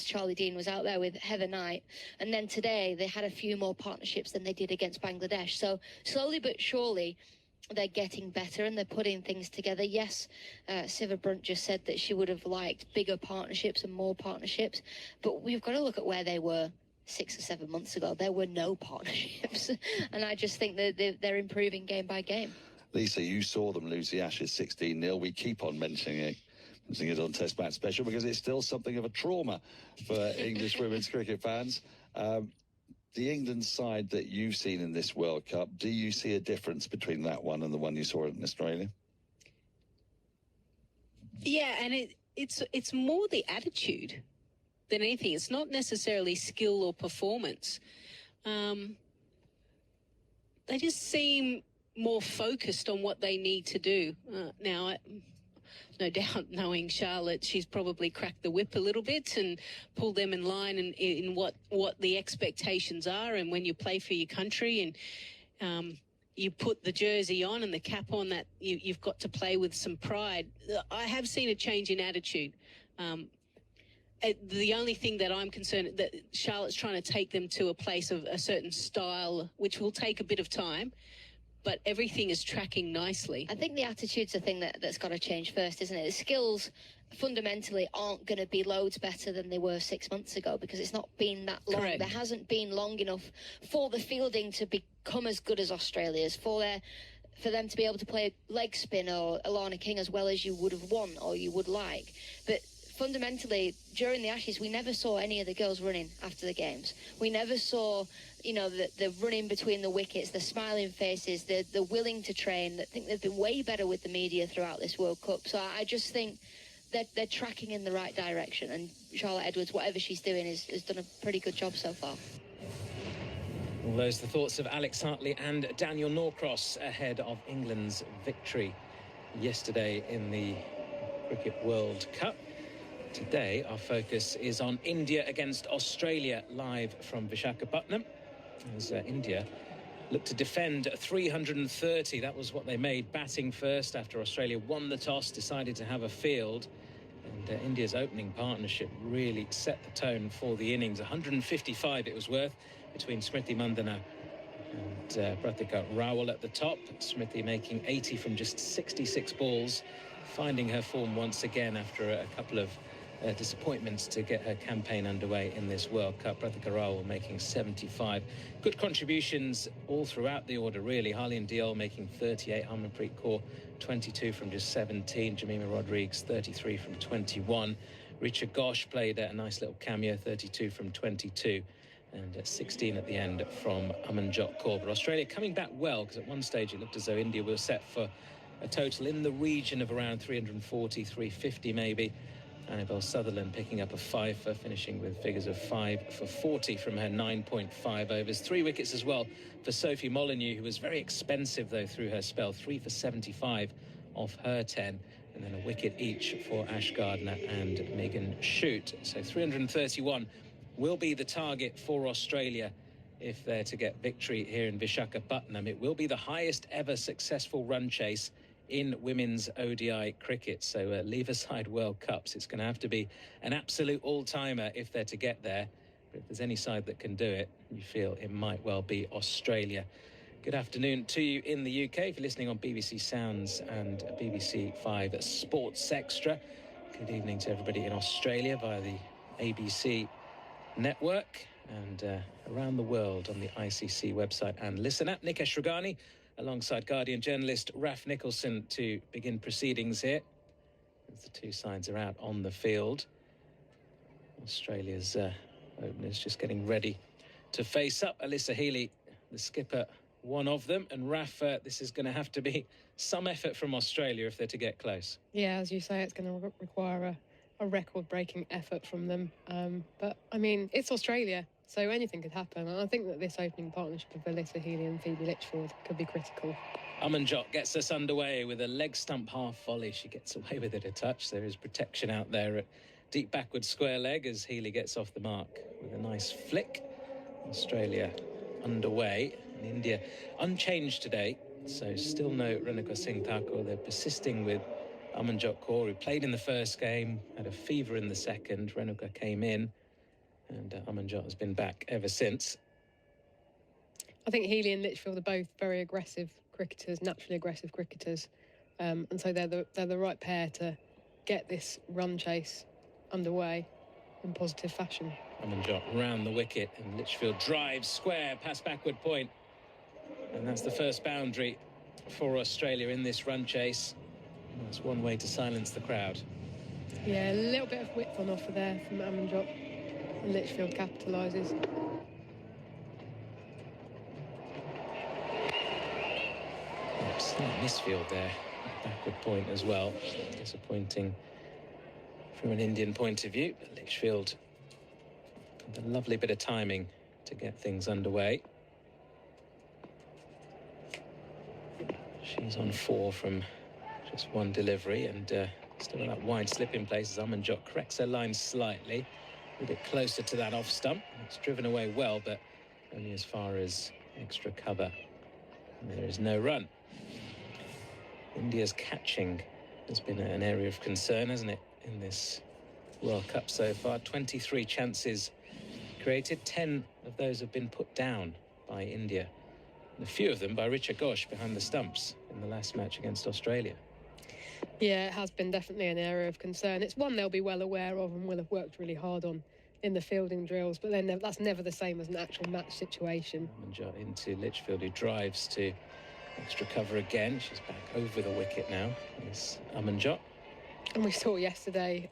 Charlie Dean was out there with Heather Knight. And then today they had a few more partnerships than they did against Bangladesh. So slowly but surely, they're getting better and they're putting things together. Yes, Sciver-Brunt just said that she would have liked bigger partnerships and more partnerships, but we've got to look at where they were 6 or 7 months ago. There were no partnerships, and I just think that they're improving game by game. Lisa, you saw them lose the Ashes 16-0. We keep on mentioning it putting it on Test Match Special because it's still something of a trauma for English women's cricket fans. The England side that you've seen in this World Cup, do you see a difference between that one and the one you saw in Australia? Yeah, and it's more the attitude than anything. It's not necessarily skill or performance. They just seem more focused on what they need to do. Now, no doubt, knowing Charlotte, she's probably cracked the whip a little bit and pulled them in line in what the expectations are. And when you play for your country and you put the jersey on and the cap on, that you've got to play with some pride. I have seen a change in attitude. The only thing that I'm concerned that Charlotte's trying to take them to a place of a certain style, which will take a bit of time. But everything is tracking nicely. I think the attitude's the thing that's got to change first, isn't it? The skills fundamentally aren't going to be loads better than they were 6 months ago because it's not been that long. Correct. There hasn't been long enough for the fielding to become as good as Australia's, for them to be able to play a leg spin or Alana King as well as you would have won or you would like. But fundamentally, during the Ashes, we never saw any of the girls running after the games. We never saw, the running between the wickets, the smiling faces, the willing to train. I think they've been way better with the media throughout this World Cup. So I just think they're tracking in the right direction. And Charlotte Edwards, whatever she's doing, has done a pretty good job so far. All those the thoughts of Alex Hartley and Daniel Norcross ahead of England's victory yesterday in the Cricket World Cup. Today, our focus is on India against Australia, live from Visakhapatnam. As India look to defend 330. That was what they made, batting first after Australia won the toss, decided to have a field. And India's opening partnership really set the tone for the innings. 155 it was worth between Smriti Mandhana and Pratika Rawal at the top. Smriti making 80 from just 66 balls, finding her form once again after a couple of disappointments to get her campaign underway in this World Cup. Pratika Rawal making 75. Good contributions all throughout the order, really. Harleen Diol making 38, Harmanpreet Kaur 22 from just 17, Jemima Rodrigues 33 from 21. Richa Ghosh played a nice little cameo, 32 from 22, and 16 at the end from Amanjot Kaur. But Australia coming back well, because at one stage it looked as though India was set for a total in the region of around 340, 350 maybe. Annabelle Sutherland picking up a 5 for, finishing with figures of 5 for 40 from her 9.5 overs. 3 wickets as well for Sophie Molyneux, who was very expensive, though, through her spell. 3 for 75 off her 10. And then a wicket each for Ash Gardner and Megan Shute. So 331 will be the target for Australia if they're to get victory here in Visakhapatnam. It will be the highest ever successful run chase in women's ODI cricket. So leave aside World Cups, it's going to have to be an absolute all-timer if they're to get there. But if there's any side that can do it, you feel it might well be Australia. Good afternoon to you in the UK if you're listening on BBC Sounds and BBC 5 Sports Extra. Good evening to everybody in Australia via the ABC network and around the world on the ICC website and listen app. Nikesh Ragani alongside Guardian journalist Raf Nicholson to begin proceedings here as the two sides are out on the field. Australia's openers just getting ready to face up. Alyssa Healy, the skipper, one of them. And Raf, this is going to have to be some effort from Australia if they're to get close. Yeah, as you say, it's going to require a record-breaking effort from them. But, I mean, it's Australia, so anything could happen. And I think that this opening partnership of Alyssa Healy and Phoebe Litchfield could be critical. Amanjot gets us underway with a leg stump half volley. She gets away with it a touch. There is protection out there at deep backward square leg as Healy gets off the mark with a nice flick. Australia underway. And India unchanged today, so still no Renuka Singh Thakur. They're persisting with Amanjot Kaur, who played in the first game, had a fever in the second. Renuka came in, and Amanjot has been back ever since. I think Healy and Litchfield are both very aggressive cricketers, naturally aggressive cricketers, and so they're the right pair to get this run chase underway in positive fashion. Amanjot round the wicket, and Litchfield drives square past backward point, and that's the first boundary for Australia in this run chase. And that's one way to silence the crowd. Yeah, a little bit of width on offer there from Amundrop, and Litchfield capitalises. Slight misfield there, backward point as well. Disappointing from an Indian point of view, but Litchfield with a lovely bit of timing to get things underway. She's on 4 from just one delivery, and still in that wide slip in place as Amanjot corrects her line slightly, a bit closer to that off stump. It's driven away well, but only as far as extra cover. And there is no run. India's catching has been an area of concern, hasn't it, in this World Cup so far? 23 chances created, 10 of those have been put down by India. And a few of them by Richa Ghosh behind the stumps in the last match against Australia. Yeah, it has been definitely an area of concern. It's one they'll be well aware of and will have worked really hard on in the fielding drills, but then that's never the same as an actual match situation. Amanjot into Litchfield, who drives to extra cover again. She's back over the wicket now. It's Amanjot. And we saw yesterday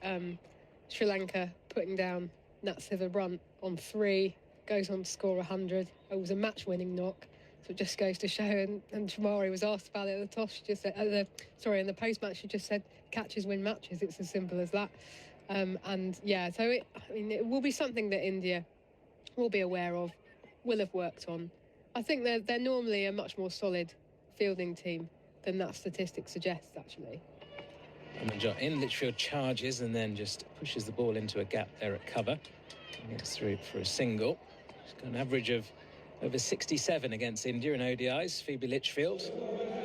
Sri Lanka putting down Nat Siva-Brunt on 3, goes on to score 100. It was a match-winning knock, so it just goes to show. And Shamari was asked about it at the toss. She just said, in the post-match, she just said, catches win matches. It's as simple as that. And yeah, so it will be something that India will be aware of, will have worked on. I think they're normally a much more solid fielding team than that statistic suggests, actually. Amanjot in, Litchfield charges and then just pushes the ball into a gap there at cover and gets through for a single. She's got an average of over 67 against India in ODIs, Phoebe Litchfield.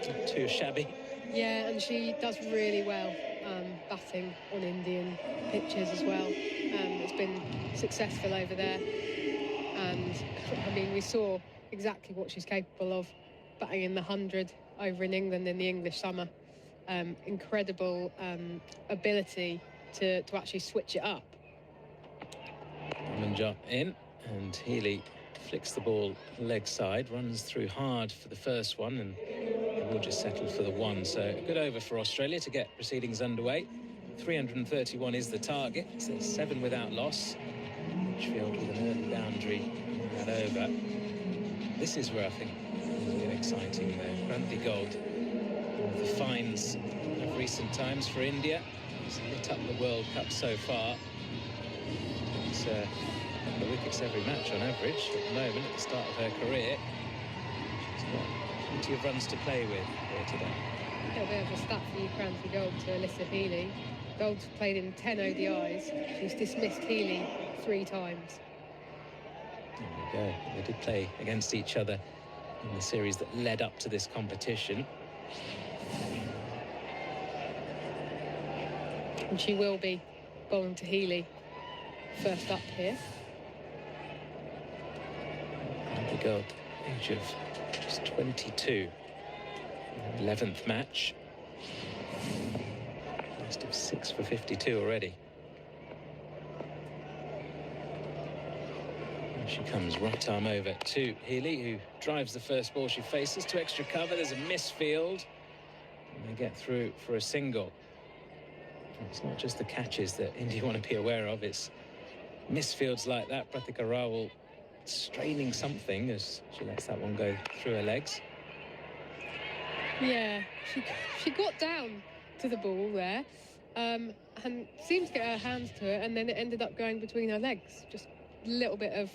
Not too shabby. Yeah, and she does really well batting on Indian pitches as well. It's been successful over there, and I mean, we saw exactly what she's capable of batting in the 100 over in England in the English summer. Incredible ability to actually switch it up. Amanjot in, and Healy flicks the ball leg side, runs through hard for the first one, and will just settle for the 1. So a good over for Australia to get proceedings underway. 331 is the target, so 7 without loss. Litchfield with an early boundary on that over. This is where I think it'll get exciting though. Granthi Gold, one of the finds of recent times for India. He's lit up the World Cup so far. It's a couple of wickets every match on average at the moment at the start of her career. She's got plenty of runs to play with here today. A little bit of a stat for you, Granthi Gold, to Alyssa Healy. Gold's played in 10 ODIs. She's dismissed Healy 3 times. There we go. They did play against each other in the series that led up to this competition. And she will be bowling to Healy first up here. Granthi Gold, age of just 22. 11th match. Best of 6 for 52 already. And she comes right arm over to Healy, who drives the first ball she faces to extra cover. There's a misfield, and they get through for a single. It's not just the catches that India want to be aware of, it's misfields like that. Pratika Rawal straining something as she lets that one go through her legs. Yeah, she got down to the ball there and seemed to get her hands to it, and then it ended up going between her legs. Just a little bit of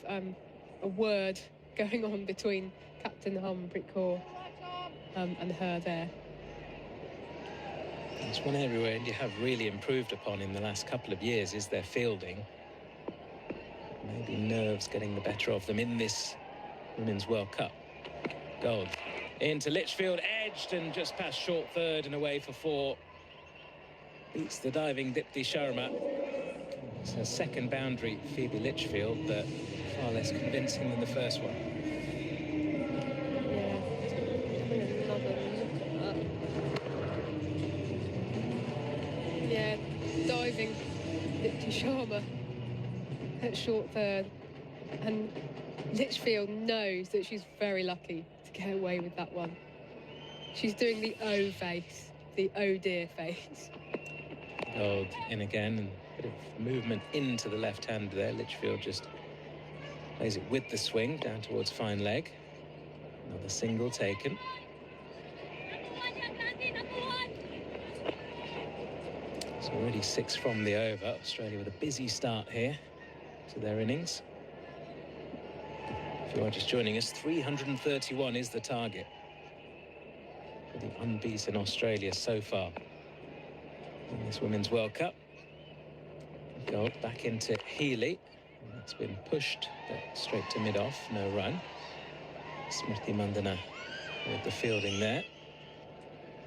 a word going on between Captain Harmanpreet Kaur and her there. It's one area where India have really improved upon in the last couple of years is their fielding. Maybe nerves getting the better of them in this Women's World Cup. Gold into Litchfield, edged and just past short third and away for 4. Beats the diving Dipti Sharma. It's her second boundary, Phoebe Litchfield, but far less convincing than the first one. Yeah, diving Dipti Sharma at short third, and Litchfield knows that she's very lucky to get away with that one. She's doing the O face, the oh dear face. Gold in again, and a bit of movement into the left hand there. Litchfield just plays it with the swing down towards fine leg. Another single taken. It's already 6 from the over. Australia with a busy start here to their innings. If you are just joining us, 331 is the target for the unbeaten Australia so far in this Women's World Cup. Gold back into Healy. It's been pushed, but straight to mid-off, no run. Smriti Mandana with the fielding there.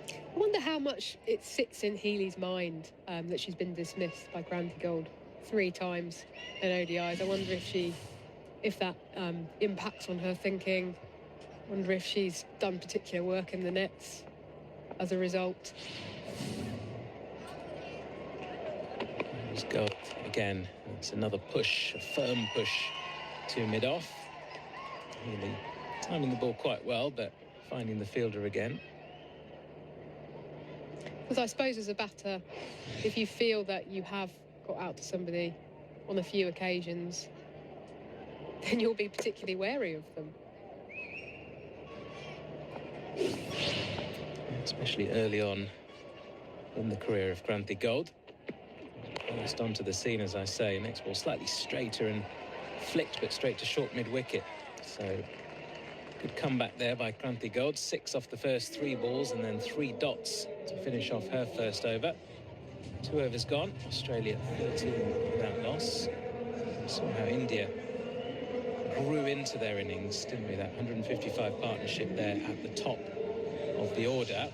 I wonder how much it sits in Healy's mind that she's been dismissed by Granty Gold 3 times in ODIs. I wonder if that impacts on her thinking. I wonder if she's done particular work in the nets as a result. There's Gold again. It's another push, a firm push to mid-off. Healy timing the ball quite well, but finding the fielder again. Because I suppose as a batter, if you feel that you have got out to somebody on a few occasions, then you'll be particularly wary of them. Especially early on in the career of Granty Gold. First onto the scene, as I say. Next ball slightly straighter and flicked, but straight to short mid-wicket. So good comeback there by Granty Gold. 6 off the first 3 balls and then 3 dots to finish off her first over. 2 overs gone. Australia 13 without loss. We saw how India grew into their innings, didn't we? That 155 partnership there at the top of the order.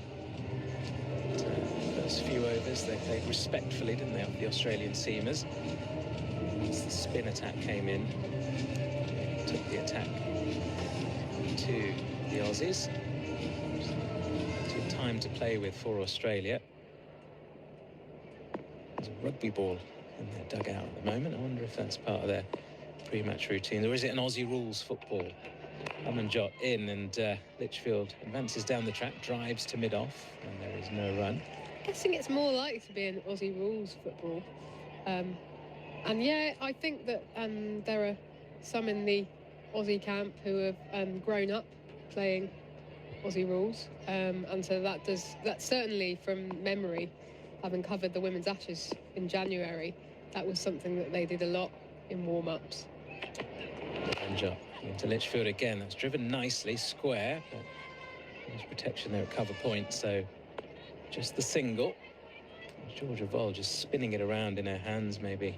First few overs they played respectfully, didn't they, of the Australian seamers. Once the spin attack came in, took the attack to the Aussies. Time to play with for Australia. There's a rugby ball in their dugout at the moment. I wonder if that's part of their pre-match routine, or is it an Aussie rules football? Amanjot in, and Litchfield advances down the track, drives to mid-off, and there is no run. Guessing it's more likely to be an Aussie rules football. And yeah, I think that there are some in the Aussie camp who have grown up playing Aussie rules, and so that's certainly from memory, having covered the Women's Ashes in January, that was something that they did a lot in warm-ups. Amanjot into Litchfield again. That's driven nicely square, but there's protection there at cover point, so just the single. Georgia Vol just spinning it around in her hands, maybe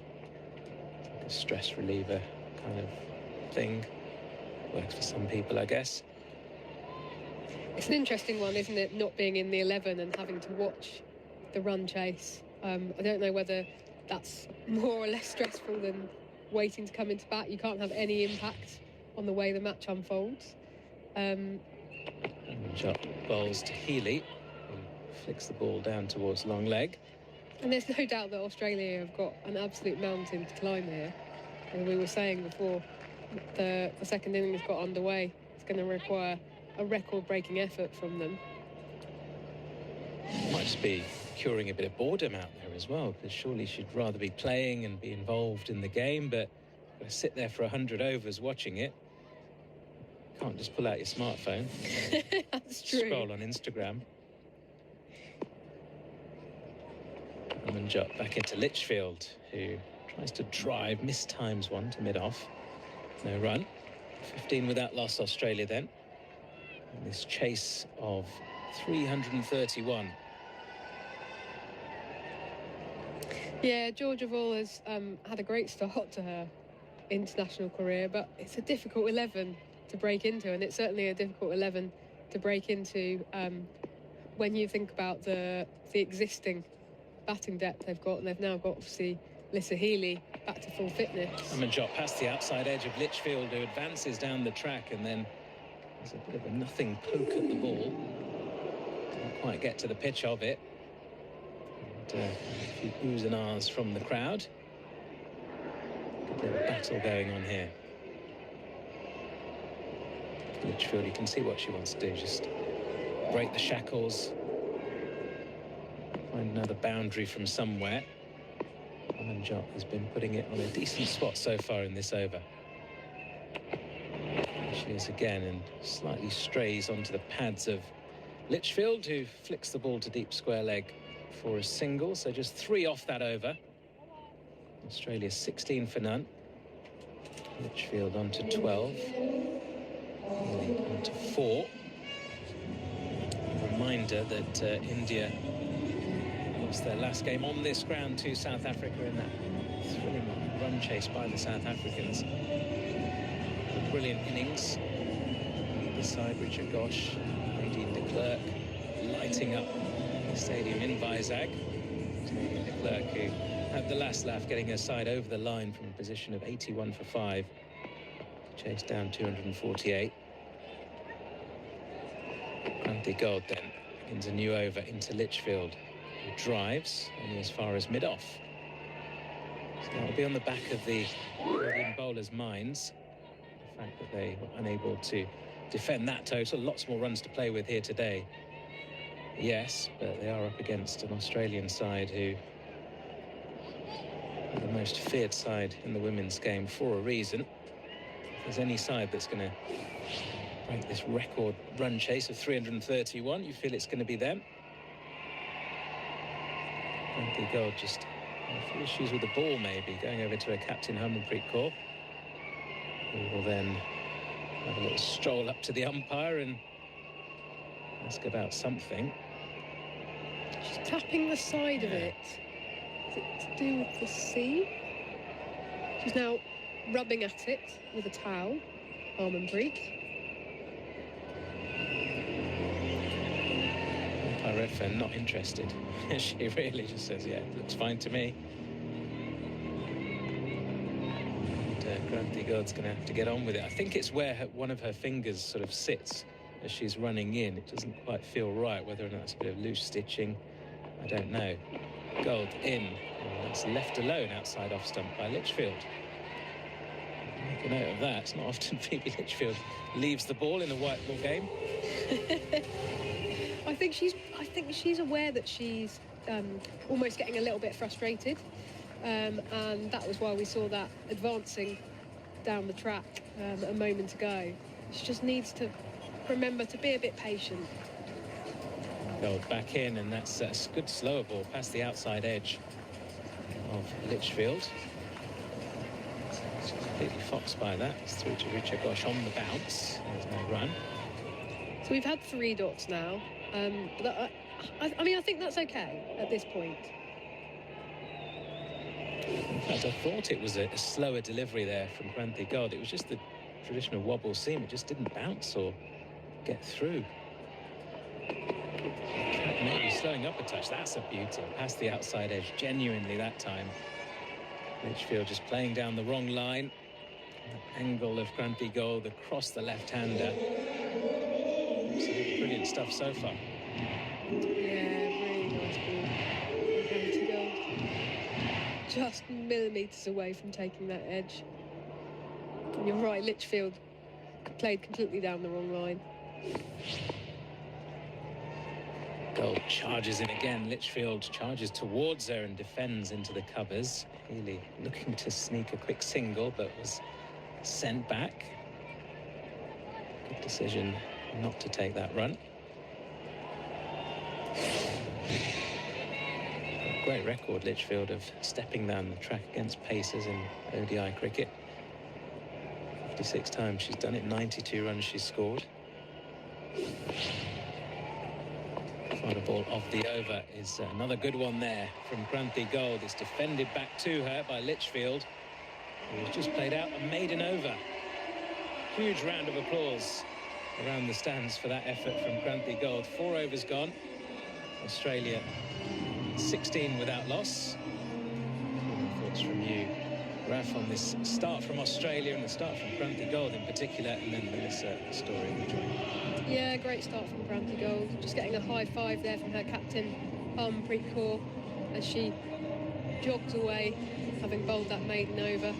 like a stress reliever kind of thing. Works for some people, I guess. It's an interesting one, isn't it, not being in the 11 and having to watch the run chase. I don't know whether that's more or less stressful than waiting to come into bat. You can't have any impact on the way the match unfolds. Shot bowls to Healy, who flicks the ball down towards long leg. And there's no doubt that Australia have got an absolute mountain to climb here. And we were saying before the second innings got underway, it's going to require a record-breaking effort from them. Might just be curing a bit of boredom out there as well, because surely she'd rather be playing and be involved in the game, but sit there for 100 overs watching it. Can't just pull out your smartphone. That's true. Scroll on Instagram. Amanjot back into Litchfield, who tries to drive, mistimes one to mid-off. No run. 15 without loss, Australia then. And this chase of 331. Yeah, Georgia Vol has had a great start to her international career, but it's a difficult 11 to break into, and it's certainly a difficult 11 to break into when you think about the existing batting depth they've got, and they've now got, obviously, Lissa Healy back to full fitness. Amanjot past the outside edge of Litchfield, who advances down the track, and then there's a bit of a nothing poke at the ball. Didn't quite get to the pitch of it. And a few oohs and ahs from the crowd. Good little battle going on here. Litchfield, you can see what she wants to do, just break the shackles, find another boundary from somewhere. Amanjot has been putting it on a decent spot so far in this over. There she is again, and slightly strays onto the pads of Litchfield, who flicks the ball to deep square leg for a single. So just 3 off that over. Australia 16 for none. Litchfield on to 12. On to 4. A reminder that India lost their last game on this ground to South Africa in that thrilling run chase by the South Africans. A brilliant innings. This side, Richard Gosh, Nadine de Klerk lighting up the stadium in Vizag. Nadine de Klerk, who had the last laugh getting her side over the line from a position of 81 for 5. Chased down 248. Kranti Gold then begins a new over into Litchfield, who drives only as far as mid-off. So that will be on the back of the Indian bowlers' minds. The fact that they were unable to defend that total. Lots more runs to play with here today. Yes, but they are up against an Australian side who are the most feared side in the women's game for a reason. If there's any side that's going to break this record run chase of 331, you feel it's going to be them. Kranti Gold just a few issues with the ball, maybe, going over to her captain Harmanpreet Kaur, who will then have a little stroll up to the umpire and ask about something. She's tapping the side of it. Is it to do with the sea? She's now rubbing at it with a towel, Harmanpreet. Umpire Redfern not interested. She really just says, yeah, it looks fine to me. And Kranti Gold's going to have to get on with it. I think it's where one of her fingers sort of sits as she's running in. It doesn't quite feel right, whether or not it's a bit of loose stitching. I don't know. Gold in. And that's left alone outside off stump by Litchfield. Make a note of that. It's not often Phoebe Litchfield leaves the ball in a white ball game. I think she's aware that she's almost getting a little bit frustrated, and that was why we saw that advancing down the track a moment ago. She just needs to remember to be a bit patient. Gold back in, and that's a good slower ball past the outside edge of Litchfield. She's completely foxed by that. It's through to Richa Ghosh on the bounce. There's no run. So we've had 3 dots now. But I mean, I think that's okay at this point. In fact, I thought it was a slower delivery there from Kranti Gold. It was just the traditional wobble seam. It just didn't bounce or get through. Maybe slowing up a touch. That's a beauty. Past the outside edge, genuinely that time. Litchfield just playing down the wrong line. That angle of Kranti Gold across the left-hander. Brilliant stuff so far. Yeah, really nice ball. Kranti Gold. Just millimetres away from taking that edge. And you're right, Litchfield played completely down the wrong line. Gold charges in again. Litchfield charges towards her and defends into the covers. Healy looking to sneak a quick single, but was sent back. Good decision not to take that run. Great record, Litchfield, of stepping down the track against pacers in ODI cricket. 56 times she's done it, 92 runs she's scored. Final ball of the over is another good one there from Kranti Gold. It's defended back to her by Litchfield, who's just played out a maiden over. Huge round of applause around the stands for that effort from Kranti Gold. 4 overs gone. Australia 16 without loss. Thoughts from you, Raf, on this start from Australia and the start from Kranti Gold in particular, and then this story. Yeah, great start from Kranti Gold. Just getting a high five there from her captain, Harmanpreet Kaur, as she jogs away, having bowled that maiden over.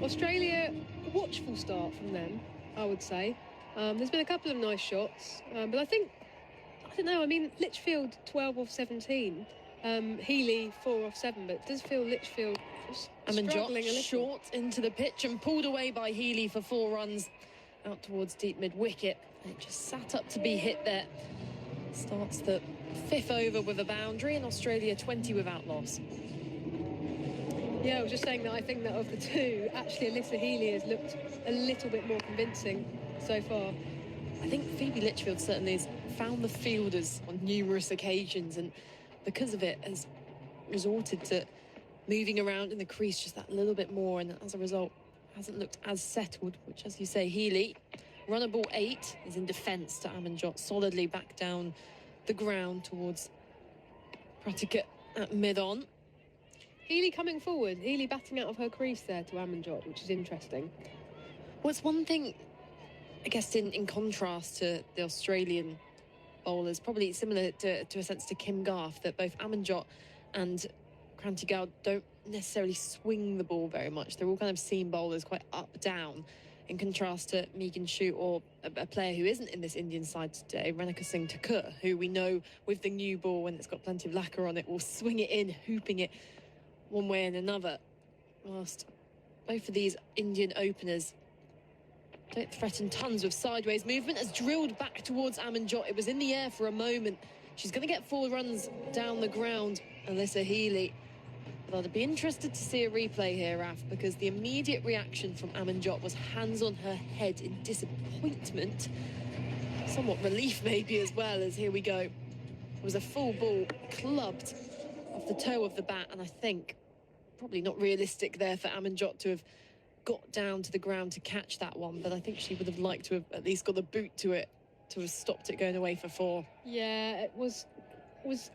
Australia, a watchful start from them, I would say. There's been a couple of nice shots, but I think I don't know. I mean, Litchfield 12 off 17, Healy 4 off 7, but it does feel Litchfield struggling a little. Short into the pitch and pulled away by Healy for 4 runs out towards deep mid-wicket. It just sat up to be hit there. Starts the 5th over with a boundary, and Australia 20 without loss. Yeah, I was just saying that I think that of the two, actually Alyssa Healy has looked a little bit more convincing so far. I think Phoebe Litchfield certainly has found the fielders on numerous occasions, and because of it has resorted to moving around in the crease just that little bit more, and as a result hasn't looked as settled, which, as you say, Healy, runner ball 8, is in defence to Amanjot, solidly back down the ground towards Pratikut at mid-on. Healy coming forward, Healy batting out of her crease there to Amanjot, which is interesting. Well, it's one thing, I guess, in contrast to the Australian bowlers, probably similar to a sense to Kim Garth, that both Amanjot and Kranti Gaur don't necessarily swing the ball very much. They're all kind of seam bowlers, quite up-down, in contrast to Megan Shute or a player who isn't in this Indian side today, Renika Singh Thakur, who we know with the new ball, when it's got plenty of lacquer on it, will swing it in, hooping it one way and another. Whilst both of these Indian openers don't threaten tons with sideways movement, as drilled back towards Amanjot. It was in the air for a moment. She's going to get 4 runs down the ground, Alyssa Healy. But I'd be interested to see a replay here, Raf, because the immediate reaction from Amanjot was hands on her head in disappointment. Somewhat relief maybe as well, as here we go. It was a full ball clubbed off the toe of the bat, and I think probably not realistic there for Amanjot to have got down to the ground to catch that one, but I think she would have liked to have at least got the boot to it to have stopped it going away for 4. Yeah, it was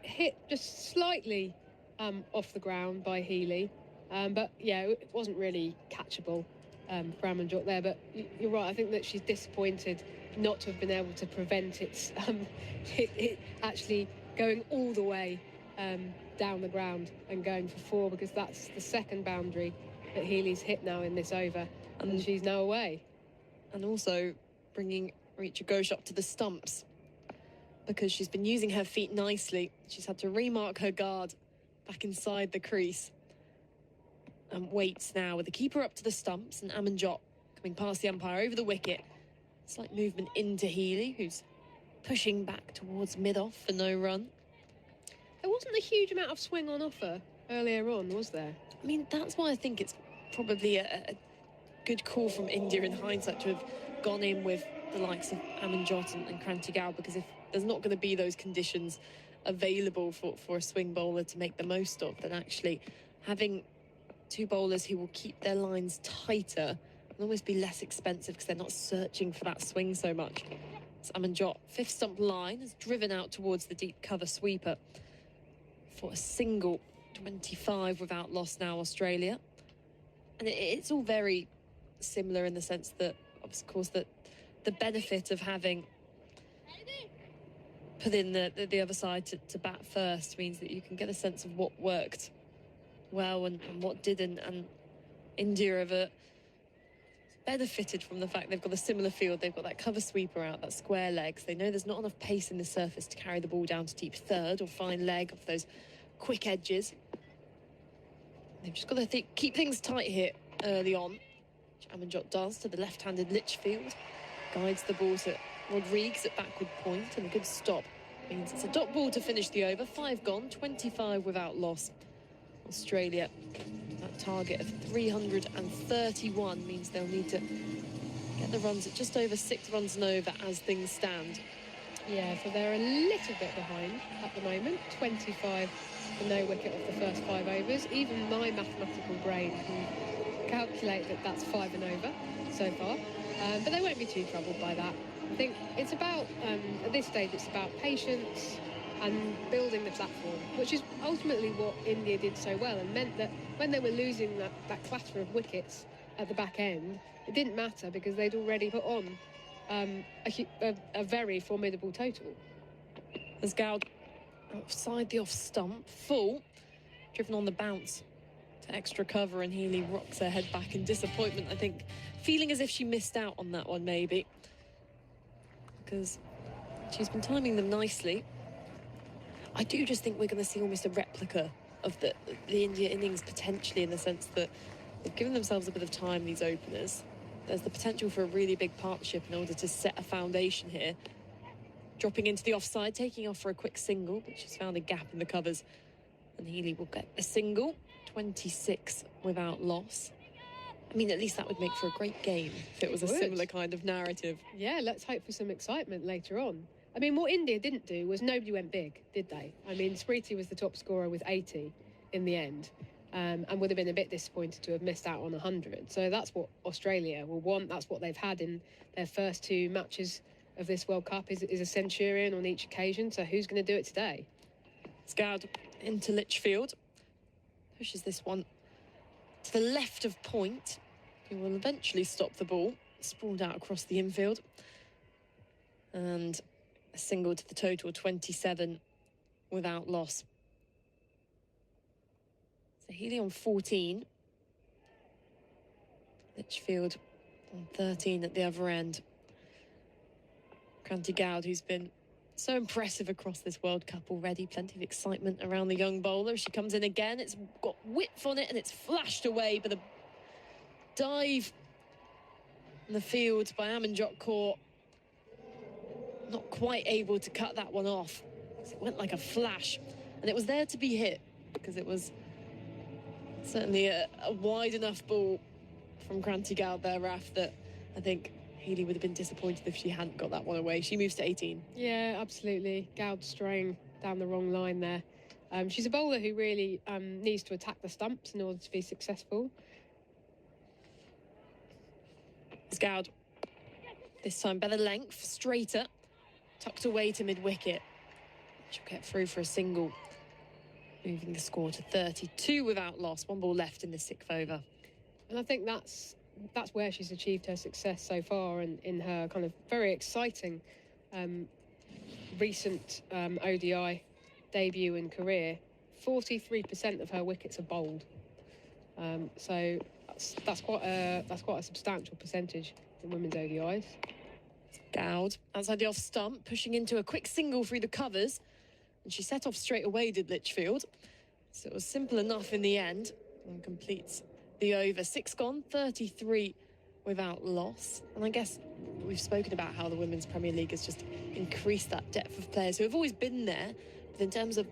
hit just slightly off the ground by Healy, but yeah, it wasn't really catchable for Amanjot there. But you're right, I think that she's disappointed not to have been able to prevent it actually going all the way down the ground and going for 4, because that's the second boundary that Healy's hit now in this over, and she's now away. And also bringing Richa Ghosh up to the stumps, because she's been using her feet nicely. She's had to remark her guard back inside the crease, and waits now with the keeper up to the stumps, and Amanjot coming past the umpire over the wicket. Slight movement into Healy, who's pushing back towards mid-off for no run. There wasn't a huge amount of swing on offer earlier on, was there? I mean, that's why I think it's probably a good call from India in hindsight to have gone in with the likes of Amanjot and Kranti Gaur, because if there's not going to be those conditions available for a swing bowler to make the most of, then actually having 2 bowlers who will keep their lines tighter will almost be less expensive, because they're not searching for that swing so much. So Amanjot, 5th stump line, has driven out towards the deep cover sweeper for a single. 25 without loss now, Australia. And it's all very similar in the sense that, of course, that the benefit of having put in the other side to bat first means that you can get a sense of what worked well and what didn't. And India have benefited from the fact they've got a similar field. They've got that cover sweeper out, that square legs. They know there's not enough pace in the surface to carry the ball down to deep third or fine leg off those quick edges. They've just got to keep things tight here early on, which Amanjot does to the left-handed Litchfield. Guides the ball to Rodrigues at backward point, and a good stop means it's a dot ball to finish the over. 5 gone, 25 without loss. Australia, that target of 331 means they'll need to get the runs at just over 6 runs and over as things stand. Yeah, so they're a little bit behind at the moment. 25 for no wicket off the first 5 overs. Even my mathematical brain can calculate that that's 5 and over so far. But they won't be too troubled by that. I think it's about, at this stage, it's about patience and building the platform, which is ultimately what India did so well, and meant that when they were losing that clatter of wickets at the back end, it didn't matter, because they'd already put on a very formidable total. As Gaur outside the off stump, full, driven on the bounce to extra cover, and Healy rocks her head back in disappointment, I think, feeling as if she missed out on that one maybe, because She's been timing them nicely. I do just think we're going to see almost a replica of the India innings potentially, in the sense that they've given themselves a bit of time, these openers. There's the potential for a really big partnership in order to set a foundation here. Dropping into the offside, taking off for a quick single, but she's found a gap in the covers. And Healy will get a single, 26 without loss. I mean, at least that would make for a great game if it was a similar kind of narrative. Yeah, let's hope for some excitement later on. I mean, what India didn't do was nobody went big, did they? I mean, Smriti was the top scorer with 80 in the end, and would have been a bit disappointed to have missed out on 100. So that's what Australia will want. That's what they've had in their first 2 matches of this World Cup, is a centurion on each occasion. So who's going to do it today? Scout into Litchfield. Pushes this one to the left of point, who will eventually stop the ball. Sprawled out across the infield. And a single to the total, 27 without loss. So Healy on 14. Litchfield on 13 at the other end. Kranti Goud, who's been so impressive across this World Cup already. Plenty of excitement around the young bowler. She comes in again. It's got width on it and it's flashed away, but a dive in the field by Amanjot Kaur. Not quite able to cut that one off. It went like a flash, and it was there to be hit, because it was certainly a wide enough ball from Kranti Goud there, Raf, that I think Healy would have been disappointed if she hadn't got that one away. She moves to 18. Yeah, absolutely. Goud straying down the wrong line there. She's a bowler who really needs to attack the stumps in order to be successful. It's Goud. This time better length, straighter, tucked away to mid-wicket. She'll get through for a single, moving the score to 32 without loss. 1 ball left in the 6th over. And I think that's where she's achieved her success so far, and in her kind of very exciting recent ODI debut and career. 43% of her wickets are bowled, so that's quite a substantial percentage in women's ODIs. Goud outside the off stump, pushing into a quick single through the covers, and she set off straight away, did Litchfield. So it was simple enough in the end, and completes the over. 6 gone, 33 without loss. And I guess we've spoken about how the Women's Premier League has just increased that depth of players who have always been there, but in terms of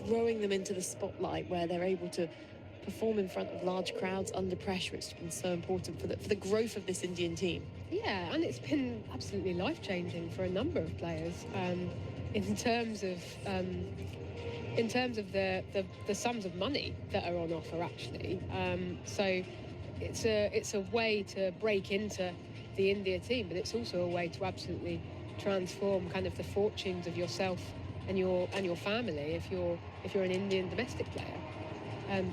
throwing them into the spotlight where they're able to perform in front of large crowds under pressure, it's been so important for the growth of this Indian team. Yeah, and it's been absolutely life-changing for a number of players in terms of the sums of money that are on offer, actually. So it's a way to break into the India team, but it's also a way to absolutely transform kind of the fortunes of yourself and your family if you're an Indian domestic player.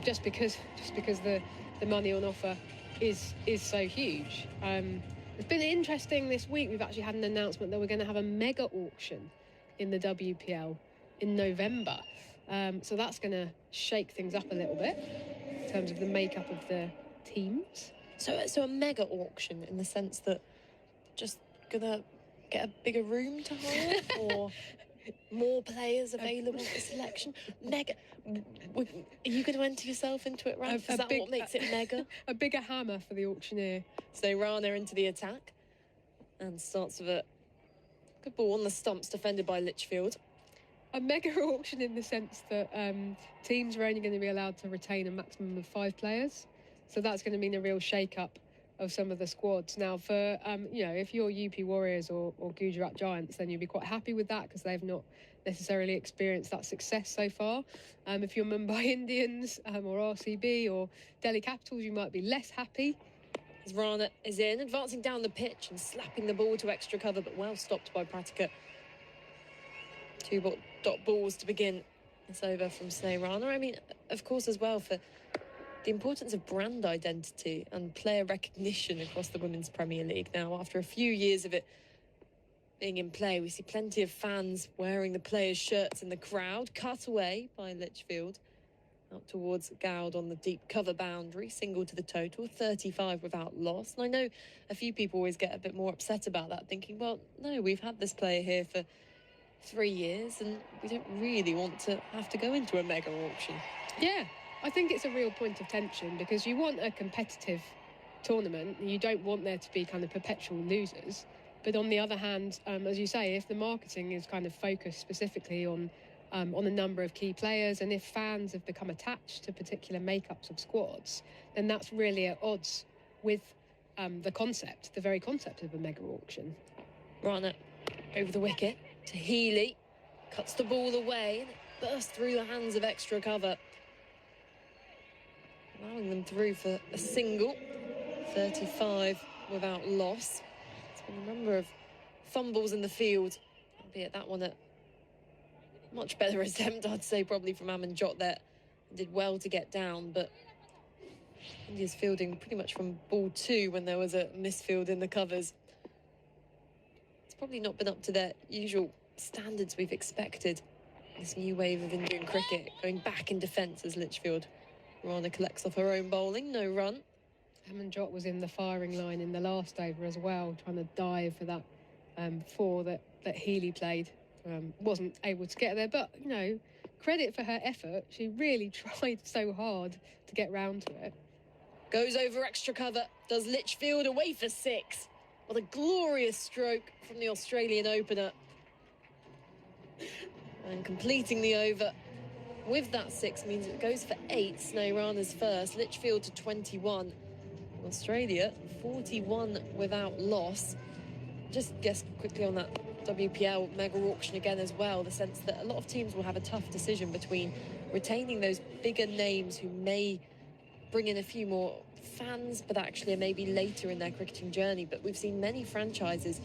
Just because the money on offer is so huge. It's been interesting this week. We've actually had an announcement that we're going to have a mega auction in the WPL in November. So that's going to shake things up a little bit in terms of the makeup of the teams. So a mega auction in the sense that just gonna get a bigger room to hire, or more players available for selection? Mega. Are you going to enter yourself into it, Ralph? Is that what makes it mega? A bigger hammer for the auctioneer. So Rana into the attack, and starts with a good ball on the stumps, defended by Litchfield. A mega auction in the sense that teams are only going to be allowed to retain a maximum of 5 players. So that's going to mean a real shake-up of some of the squads. Now, for, if you're UP Warriors or Gujarat Giants, then you'll be quite happy with that because they've not necessarily experienced that success so far. If you're Mumbai Indians or RCB or Delhi Capitals, you might be less happy. As Rana is in, advancing down the pitch and slapping the ball to extra cover, but well stopped by Pratika. 2 dot balls to begin this over from Sneh Rana. I mean, of course, as well, for the importance of brand identity and player recognition across the Women's Premier League. Now, after a few years of it being in play, we see plenty of fans wearing the players' shirts in the crowd. Cut away by Litchfield. Out towards Goud on the deep cover boundary. Single to the total, 35 without loss. And I know a few people always get a bit more upset about that, thinking, well, no, we've had this player here for 3 years, and we don't really want to have to go into a mega auction. Yeah, I think it's a real point of tension because you want a competitive tournament. You don't want there to be kind of perpetual losers. But on the other hand, as you say, if the marketing is kind of focused specifically on a number of key players, and if fans have become attached to particular makeups of squads, then that's really at odds with the very concept of a mega auction. Rana over the wicket to Healy, cuts the ball away, and it bursts through the hands of extra cover, allowing them through for a single. 35 without loss. It's been a number of fumbles in the field, albeit that one a much better attempt, I'd say, probably from Amanjot there. Did well to get down, but India's fielding pretty much from ball 2 when there was a misfield in the covers. It's probably not been up to their usual standards we've expected. This new wave of Indian cricket going back in defence as Litchfield. Rana collects off her own bowling, no run. Amanjot was in the firing line in the last over as well, trying to dive for that 4 that Healy played. Wasn't able to get there, but, you know, credit for her effort. She really tried so hard to get round to it. Goes over extra cover, does Litchfield away for 6. What a glorious stroke from the Australian opener. And completing the over with that 6 means it goes for 8. Sneh Rana's first, Litchfield to 21. Australia 41 without loss. Just guess quickly on that WPL mega auction again as well, the sense that a lot of teams will have a tough decision between retaining those bigger names who may bring in a few more fans, but actually are maybe later in their cricketing journey. But we've seen many franchises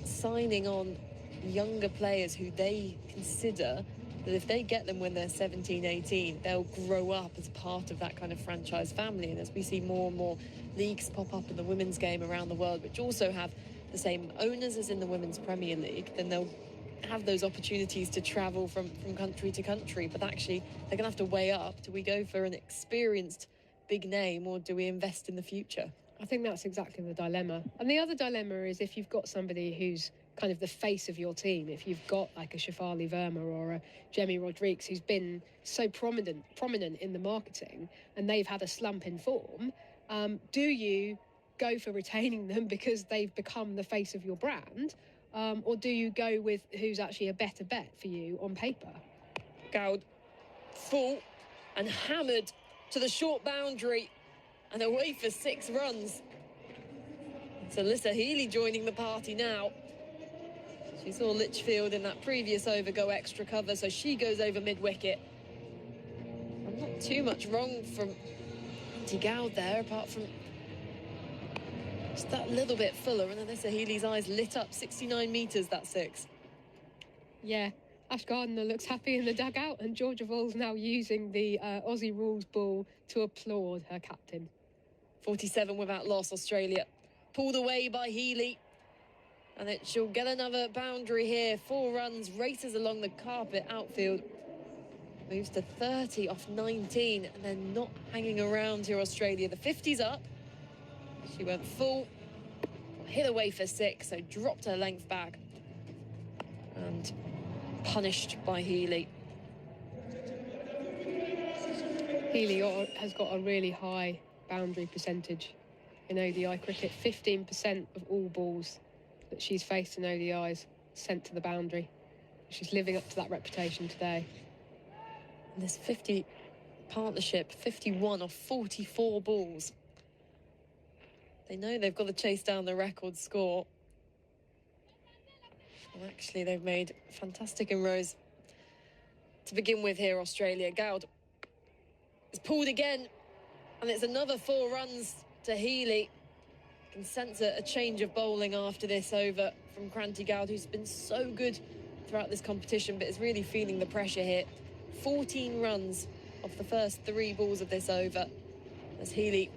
signing on younger players who they consider that if they get them when they're 17, 18, they'll grow up as part of that kind of franchise family. And as we see more and more leagues pop up in the women's game around the world, which also have the same owners as in the Women's Premier League, then they'll have those opportunities to travel from country to country. But actually, they're going to have to weigh up. Do we go for an experienced big name, or do we invest in the future? I think that's exactly the dilemma. And the other dilemma is if you've got somebody who's kind of the face of your team, if you've got like a Shafali Verma or a Jamie Rodrigues who's been so prominent in the marketing and they've had a slump in form, do you go for retaining them because they've become the face of your brand, or do you go with who's actually a better bet for you on paper? Goud full and hammered to the short boundary and away for 6 runs. It's Alyssa Healy joining the party now. She saw Litchfield in that previous over go extra cover, so she goes over mid-wicket. Not too much wrong from Auntie Goud there, apart from just that little bit fuller, and Alyssa Healy's eyes lit up. 69 metres, that 6. Yeah, Ash Gardner looks happy in the dugout, and Georgia Voll's now using the Aussie rules ball to applaud her captain. 47 without loss, Australia. Pulled away by Healy. And she'll get another boundary here. 4 runs, races along the carpet outfield. Moves to 30 off 19, and then not hanging around here, Australia. The 50's up. She went full, hit away for 6, so dropped her length back. And punished by Healy. Healy has got a really high boundary percentage in ODI cricket. 15% of all balls that she's faced in ODIs sent to the boundary. She's living up to that reputation today. And this 50 partnership, 51 of 44 balls. They know they've got to chase down the record score. And actually, they've made fantastic inroads to begin with here, Australia. Goud is pulled again, and it's another 4 runs to Healy. Can sense a change of bowling after this over from Kranti Goud, who's been so good throughout this competition, but is really feeling the pressure here. 14 runs off the first 3 balls of this over, as Healy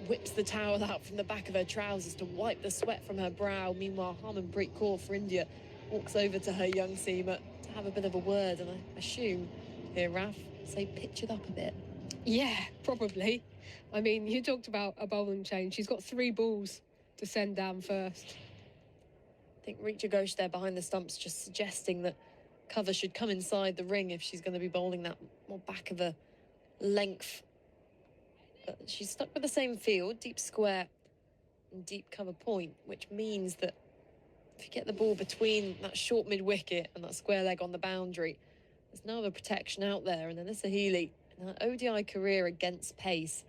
whips the towel out from the back of her trousers to wipe the sweat from her brow. Meanwhile, Harmanpreet Kaur for India walks over to her young seamer to have a bit of a word, and I assume here, Raf, say pitch it up a bit. Yeah, probably. I mean, you talked about a bowling change. She's got 3 balls to send down first. I think Richa Ghosh there behind the stumps just suggesting that cover should come inside the ring if she's going to be bowling that more back of a length. But she's stuck with the same field, deep square and deep cover point, which means that if you get the ball between that short mid-wicket and that square leg on the boundary, there's no other protection out there. And Alyssa Healy, in her ODI career against pace,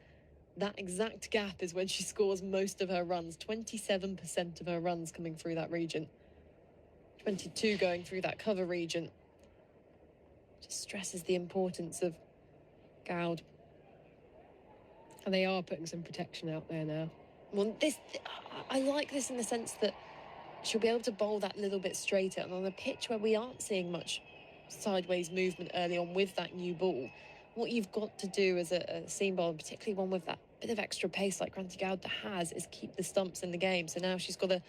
that exact gap is when she scores most of her runs. 27% of her runs coming through that region. 22 going through that cover region. Just stresses the importance of Goud. And they are putting some protection out there now. Well, I like this in the sense that she'll be able to bowl that little bit straighter. And on a pitch where we aren't seeing much sideways movement early on with that new ball, what you've got to do as a seam bowler, particularly one with that bit of extra pace like Granty Goud has, is keep the stumps in the game. So now she's got a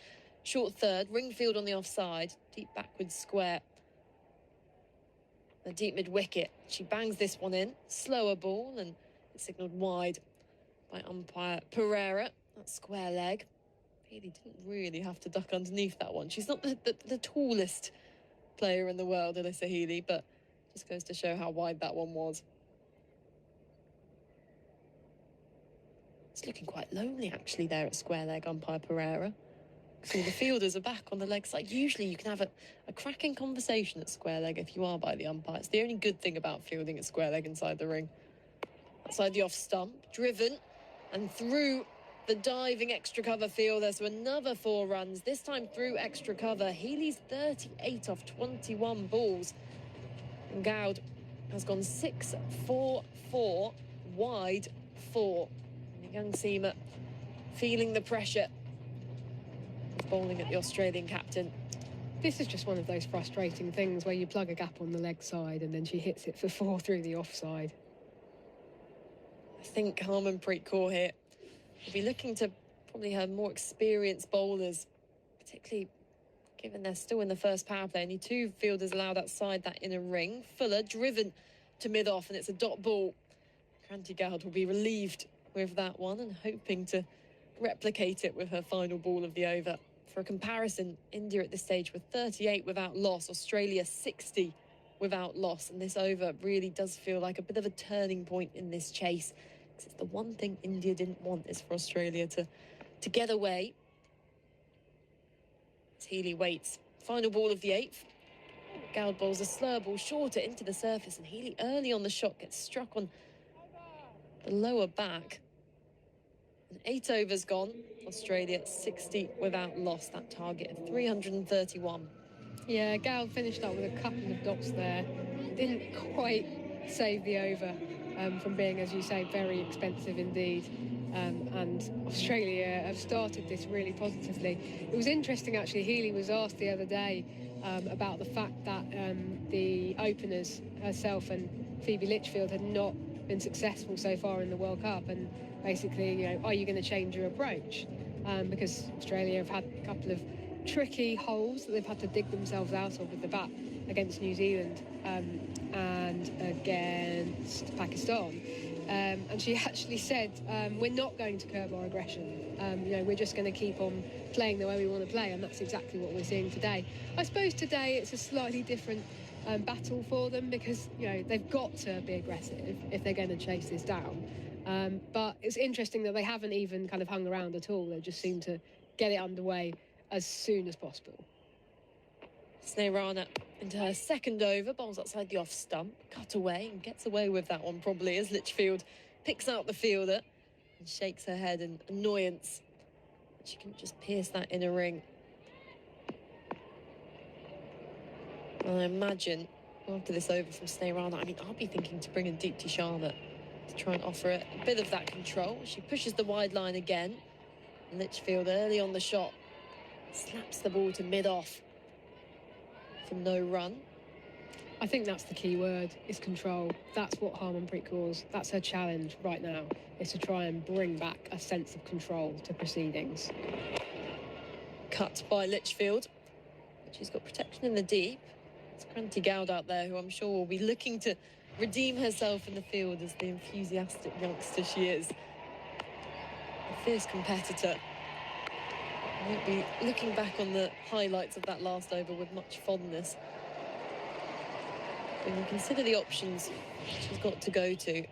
short third, ring field on the offside, deep backwards square, a deep mid-wicket. She bangs this one in, slower ball, and it's signalled wide by umpire Pereira. That square leg. Healy didn't really have to duck underneath that one. She's not the tallest player in the world, Alyssa Healy, but just goes to show how wide that one was. It's looking quite lonely, actually, there at square leg, umpire Pereira. So the fielders are back on the leg side. Usually you can have a cracking conversation at square leg if you are by the umpire. It's the only good thing about fielding at square leg inside the ring. Outside the off stump, driven and through the diving extra cover fielder. So another 4 runs, this time through extra cover. Healy's 38 off 21 balls. And Goud has gone 6-4-4, wide 4. And the young seamer feeling the pressure. Bowling at the Australian captain. This is just one of those frustrating things where you plug a gap on the leg side and then she hits it for 4 through the offside. I think Harmanpreet Kaur here will be looking to probably her more experienced bowlers, particularly given they're still in the first power play. Only 2 fielders allowed outside that inner ring. Fuller driven to mid-off, and it's a dot ball. Granty Goud will be relieved with that one and hoping to replicate it with her final ball of the over. For a comparison, India at this stage were 38 without loss, Australia 60 without loss, and this over really does feel like a bit of a turning point in this chase. Because it's the one thing India didn't want, is for Australia to get away. As Healy waits, final ball of the 8th. Goud bowls a slur ball shorter into the surface, and Healy early on the shot gets struck on the lower back. And 8 overs gone. Australia 60 without loss. That target of 331. Yeah, Goud finished up with a couple of dots there. Didn't quite save the over from being, as you say, very expensive indeed. And Australia have started this really positively. It was interesting, actually. Healy was asked the other day about the fact that the openers, herself and Phoebe Litchfield, had not been successful so far in the World Cup, and basically, are you going to change your approach? Because Australia have had a couple of tricky holes that they've had to dig themselves out of with the bat against New Zealand and against Pakistan. And she actually said, we're not going to curb our aggression. We're just going to keep on playing the way we want to play, and that's exactly what we're seeing today. I suppose today it's a slightly different battle for them, because they've got to be aggressive if they're going to chase this down. But it's interesting that they haven't even kind of hung around at all. They just seem to get it underway as soon as possible. Snehrana into her second over, bowls outside the off stump, cut away, and gets away with that one probably as Litchfield picks out the fielder and shakes her head in annoyance. She couldn't just pierce that inner ring. I imagine after this over from Snehrana, I'll be thinking to bring in Deepti Sharma to try and offer a bit of that control. She pushes the wide line again. Litchfield early on the shot slaps the ball to mid-off for no run. I think that's the key word, is control. That's what Harmanpreet Kaur's, that's her challenge right now, is to try and bring back a sense of control to proceedings. Cut by Litchfield. She's got protection in the deep. It's Granty Goud out there, who I'm sure will be looking to redeem herself in the field as the enthusiastic youngster she is. A fierce competitor. Won't be looking back on the highlights of that last over with much fondness. When you consider the options she's got to go to, I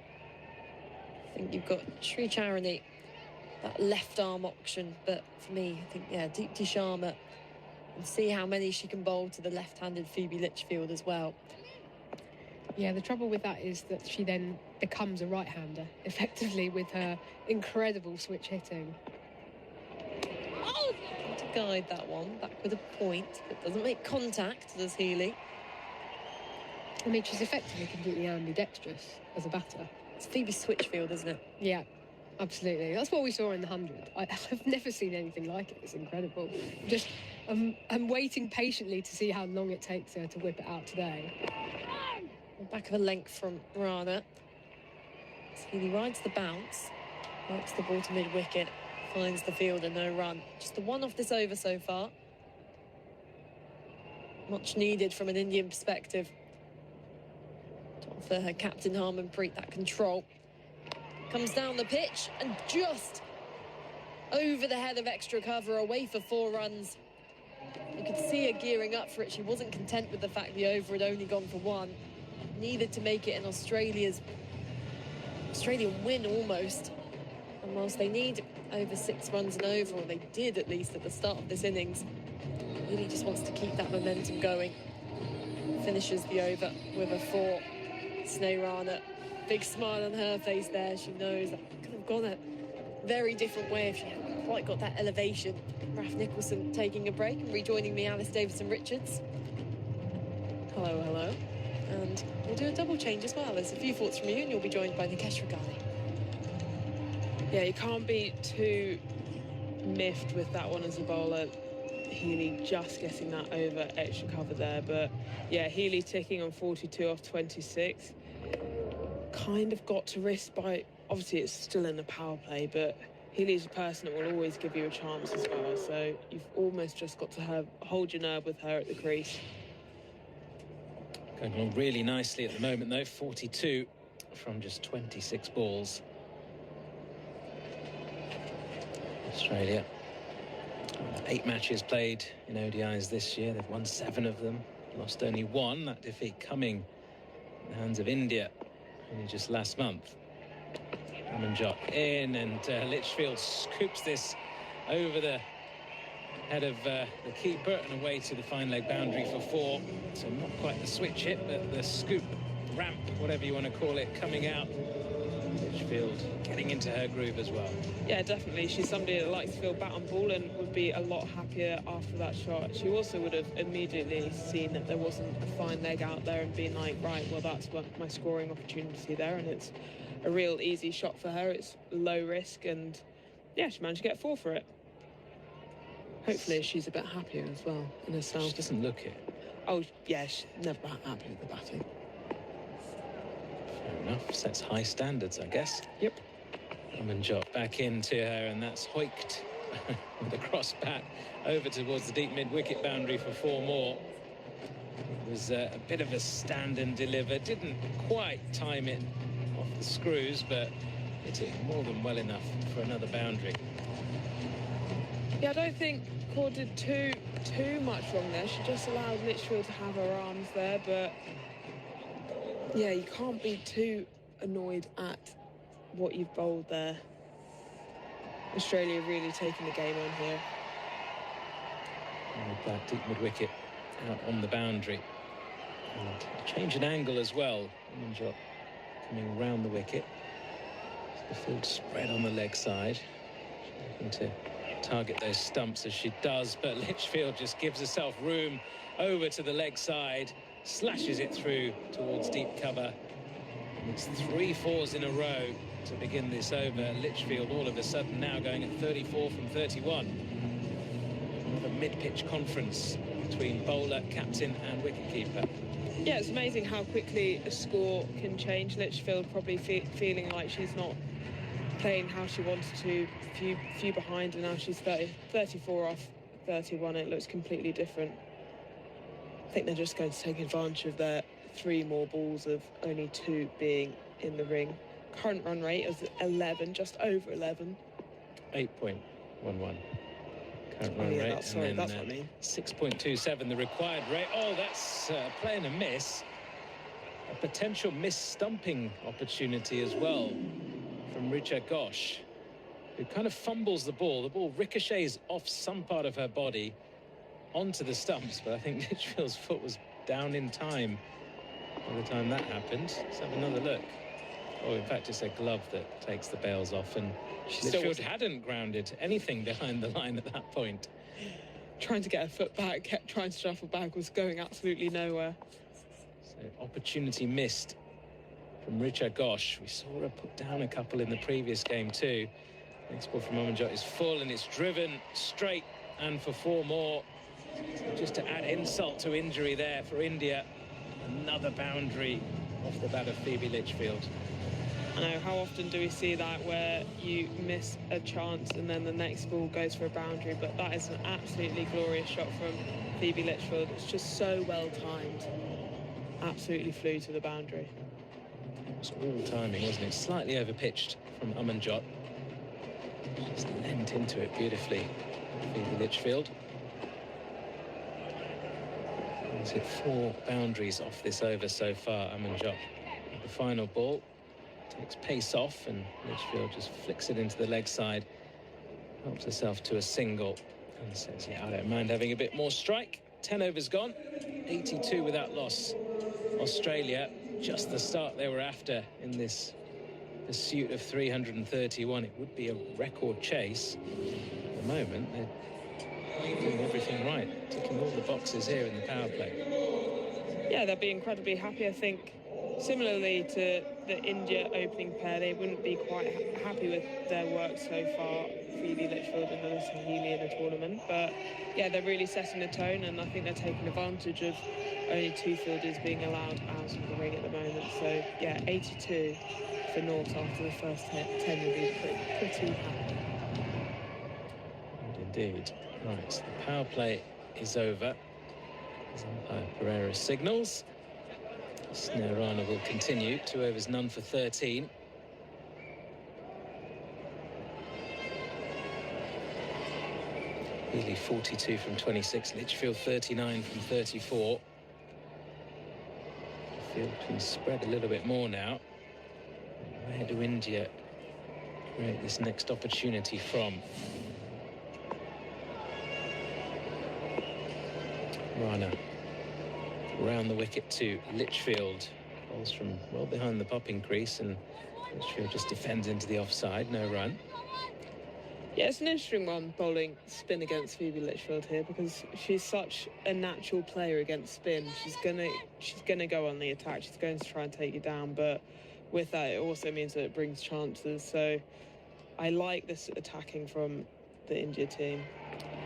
think you've got Sri Charani, that left arm option, but for me, I think, yeah, Deepti Sharma, and see how many she can bowl to the left-handed Phoebe Litchfield as well. Yeah, the trouble with that is that she then becomes a right-hander, effectively, with her incredible switch hitting. Oh! To guide that one back with a point, but doesn't make contact, does Healy. I mean, she's effectively completely ambidextrous as a batter. It's Phoebe Switchfield, isn't it? Yeah, absolutely. That's what we saw in the 100. I've never seen anything like it. It's incredible. Just, I'm waiting patiently to see how long it takes her to whip it out today. Back of a length from Rana. Healy rides the bounce, works the ball to mid-wicket, finds the fielder, no run. Just the one off this over so far. Much needed from an Indian perspective. For her captain Harmanpreet, that control. Comes down the pitch and just over the head of extra cover, away for 4 runs. You could see her gearing up for it. She wasn't content with the fact the over had only gone for 1. Needed to make it an Australian win almost. And whilst they need over 6 runs and over, or they did at least at the start of this innings, really just wants to keep that momentum going. Finishes the over with a 4. Sneh Rana, big smile on her face there. She knows that could have gone a very different way if she hadn't quite got that elevation. Raf Nicholson taking a break and rejoining me, Alice Davison-Richards. Hello, hello. And we'll do a double change as well. There's a few thoughts from you, and you'll be joined by Nikesh Regali. Yeah, you can't be too miffed with that one as a bowler. Healy just getting that over extra cover there, but yeah, Healy ticking on 42 off 26. Kind of got to risk by, obviously it's still in the power play, but Healy's a person that will always give you a chance as well, so you've almost just got to hold your nerve with her at the crease. Going along really nicely at the moment though, 42 from just 26 balls. Australia, 8 matches played in ODIs this year. They've won 7 of them, lost only 1. That defeat coming in the hands of India only just last month. Ramanjot in, and Litchfield scoops this over the head of the keeper and away to the fine leg boundary for 4. So not quite the switch hit, but the scoop, ramp, whatever you want to call it, coming out. Litchfield getting into her groove as well. Yeah, definitely. She's somebody that likes to feel bat on ball and would be a lot happier after that shot. She also would have immediately seen that there wasn't a fine leg out there and been like, right, well, that's my scoring opportunity there, and it's a real easy shot for her. It's low risk, and yeah, she managed to get 4 for it. Hopefully she's a bit happier as well in herself. She doesn't look it. Oh, yeah, she's never happy with the batting. Fair enough. Sets high standards, I guess. Yep. Ramanjot back into her, and that's hoiked with a cross bat over towards the deep mid-wicket boundary for 4 more. It was a bit of a stand and deliver. Didn't quite time it off the screws, but hit it more than well enough for another boundary. Yeah, I don't think Kaur did too much wrong there. She just allowed Litchfield to have her arms there, but yeah, you can't be too annoyed at what you've bowled there. Australia really taking the game on here. And with that deep mid-wicket out on the boundary. And change in angle as well. Ramanjot coming round the wicket. The field spread on the leg side. Looking to target those stumps as she does, but Litchfield just gives herself room over to the leg side, slashes it through towards deep cover. And it's 3 4s in a row to begin this over. Litchfield all of a sudden now going at 34 from 31. Another mid-pitch conference between bowler, captain and wicketkeeper. Yeah, it's amazing how quickly a score can change. Litchfield probably feeling like she's not playing how she wanted to, few behind, and now she's 34 off 31. It looks completely different. I think they're just going to take advantage of their 3 more balls of only 2 being in the ring. Current run rate is 11, just over 11. 8.11 current run rate. That's what I mean. 6.27 the required rate. Oh, that's playing a miss. a potential missed-stumping opportunity as well from Richa Ghosh, who kind of fumbles the ball. The ball ricochets off some part of her body onto the stumps, but I think Litchfield's foot was down in time by the time that happened. Let's have another look. Oh, in fact, it's a glove that takes the bails off, and Litchfield hadn't grounded anything behind the line at that point. Trying to get her foot back, kept trying to shuffle back, was going absolutely nowhere. So opportunity missed from Richa Ghosh. We saw her put down a couple in the previous game too. Next ball from Amanjot is full, and it's driven straight and for 4 more. So just to add insult to injury there for India. Another boundary off the bat of Phoebe Litchfield. I know, how often do we see that where you miss a chance and then the next ball goes for a boundary? But that is an absolutely glorious shot from Phoebe Litchfield. It's just so well timed. Absolutely flew to the boundary. It was all timing, wasn't it? Slightly overpitched from Amanjot. Just lent into it beautifully, Phoebe Litchfield. He's hit 4 boundaries off this over so far, Amanjot. The final ball takes pace off, and Litchfield just flicks it into the leg side, helps herself to a single, and says, yeah, I don't mind having a bit more strike. 10 overs gone, 82 without loss. Australia, just the start they were after in this pursuit of 331. It would be a record chase. At the moment, they're doing everything right, ticking all the boxes here in the power play. Yeah, they'll be incredibly happy. I think similarly to the India opening pair, they wouldn't be quite happy with their work so far, Phoebe Litchfield and Alyssa Healy in the tournament. But yeah, they're really setting the tone, and I think they're taking advantage of only 2 fielders being allowed out of the ring at the moment. So yeah, 82 for North after the first 10 will be pretty happy. And indeed. Right, so the power play is over. As umpire Pereira signals. Snare-Rana will continue. 2 overs, none for 13. Healy 42 from 26. Litchfield 39 from 34. The field can spread a little bit more now. Where do India create this next opportunity from? Rana round the wicket to Litchfield. Balls from well behind the popping crease, and Litchfield just defends into the offside. No run. Yeah, it's an interesting one, bowling spin against Phoebe Litchfield here, because she's such a natural player against spin. She's gonna go on the attack. She's going to try and take you down, but with that, it also means that it brings chances. So I like this attacking from the India team.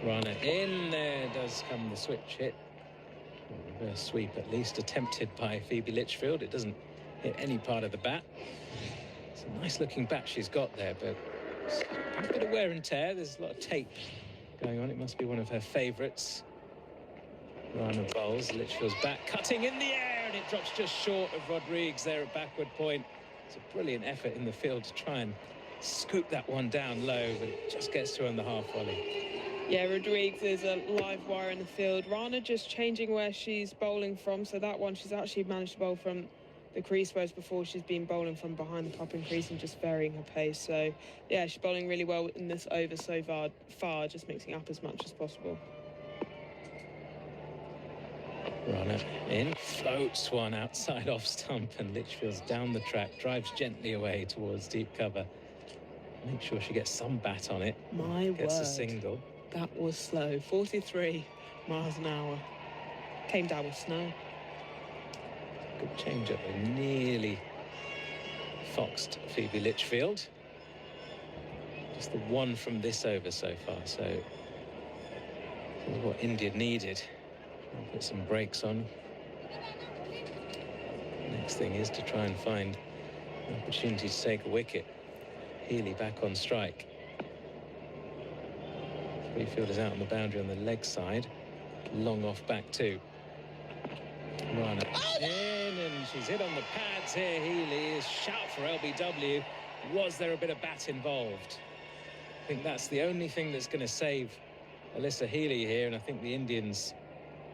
Rana in, there does come the switch hit. Reverse sweep at least attempted by Phoebe Litchfield. It doesn't hit any part of the bat. It's a nice looking bat she's got there, but a bit of wear and tear. There's a lot of tape going on. It must be one of her favourites. Rana bowls. Litchfield's bat cutting in the air, and it drops just short of Rodrigues there at backward point. It's a brilliant effort in the field to try and scoop that one down low, but it just gets to her on the half volley. Yeah, Rodrigues is a live wire in the field. Rana just changing where she's bowling from, so that one she's actually managed to bowl from the crease, whereas before she's been bowling from behind the popping crease and just varying her pace. So yeah, she's bowling really well in this over so far, just mixing up as much as possible. Rana in, floats one outside off stump, and Litchfield's down the track, drives gently away towards deep cover. Make sure she gets some bat on it. My word. Gets a single. That was slow. 43 miles an hour. Came down with snow. Good change up. They nearly foxed Phoebe Litchfield. Just the one from this over so far. So this is what India needed. Put some brakes on. Next thing is to try and find an opportunity to take a wicket. Healy back on strike. Three fielders out on the boundary on the leg side. Long off back too. Rana in, and she's hit on the pads here. Healy is shout for LBW. Was there a bit of bat involved? I think that's the only thing that's going to save Alyssa Healy here, and I think the Indians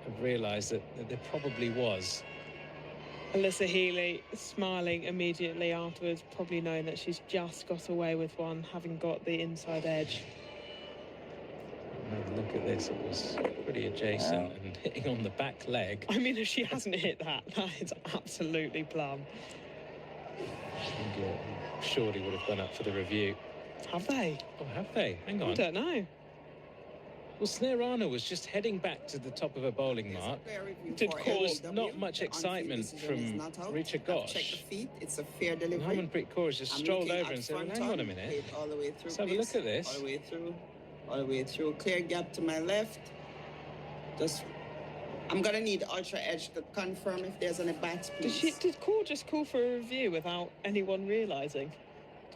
have realised that there probably was. Alyssa Healy smiling immediately afterwards, probably knowing that she's just got away with one, having got the inside edge. Another look at this. It was pretty adjacent and hitting on the back leg. I mean, if she hasn't hit that, that is absolutely plumb. India surely would have gone up for the review. Have they? Oh, have they? Hang on. I don't know. Well, Sneerana was just heading back to the top of her bowling mark. Did cause not much excitement from Richa Ghosh. Check the feet. It's a fair delivery. Harmanpreet Kaur just strolled over and said, well, hang on a minute. All the way through, Let's have a look at this. All the way through. All the way through. Clear gap to my left. Just, I'm going to need ultra edge to confirm if there's any bats, please. Did Kaur just call for a review without anyone realising?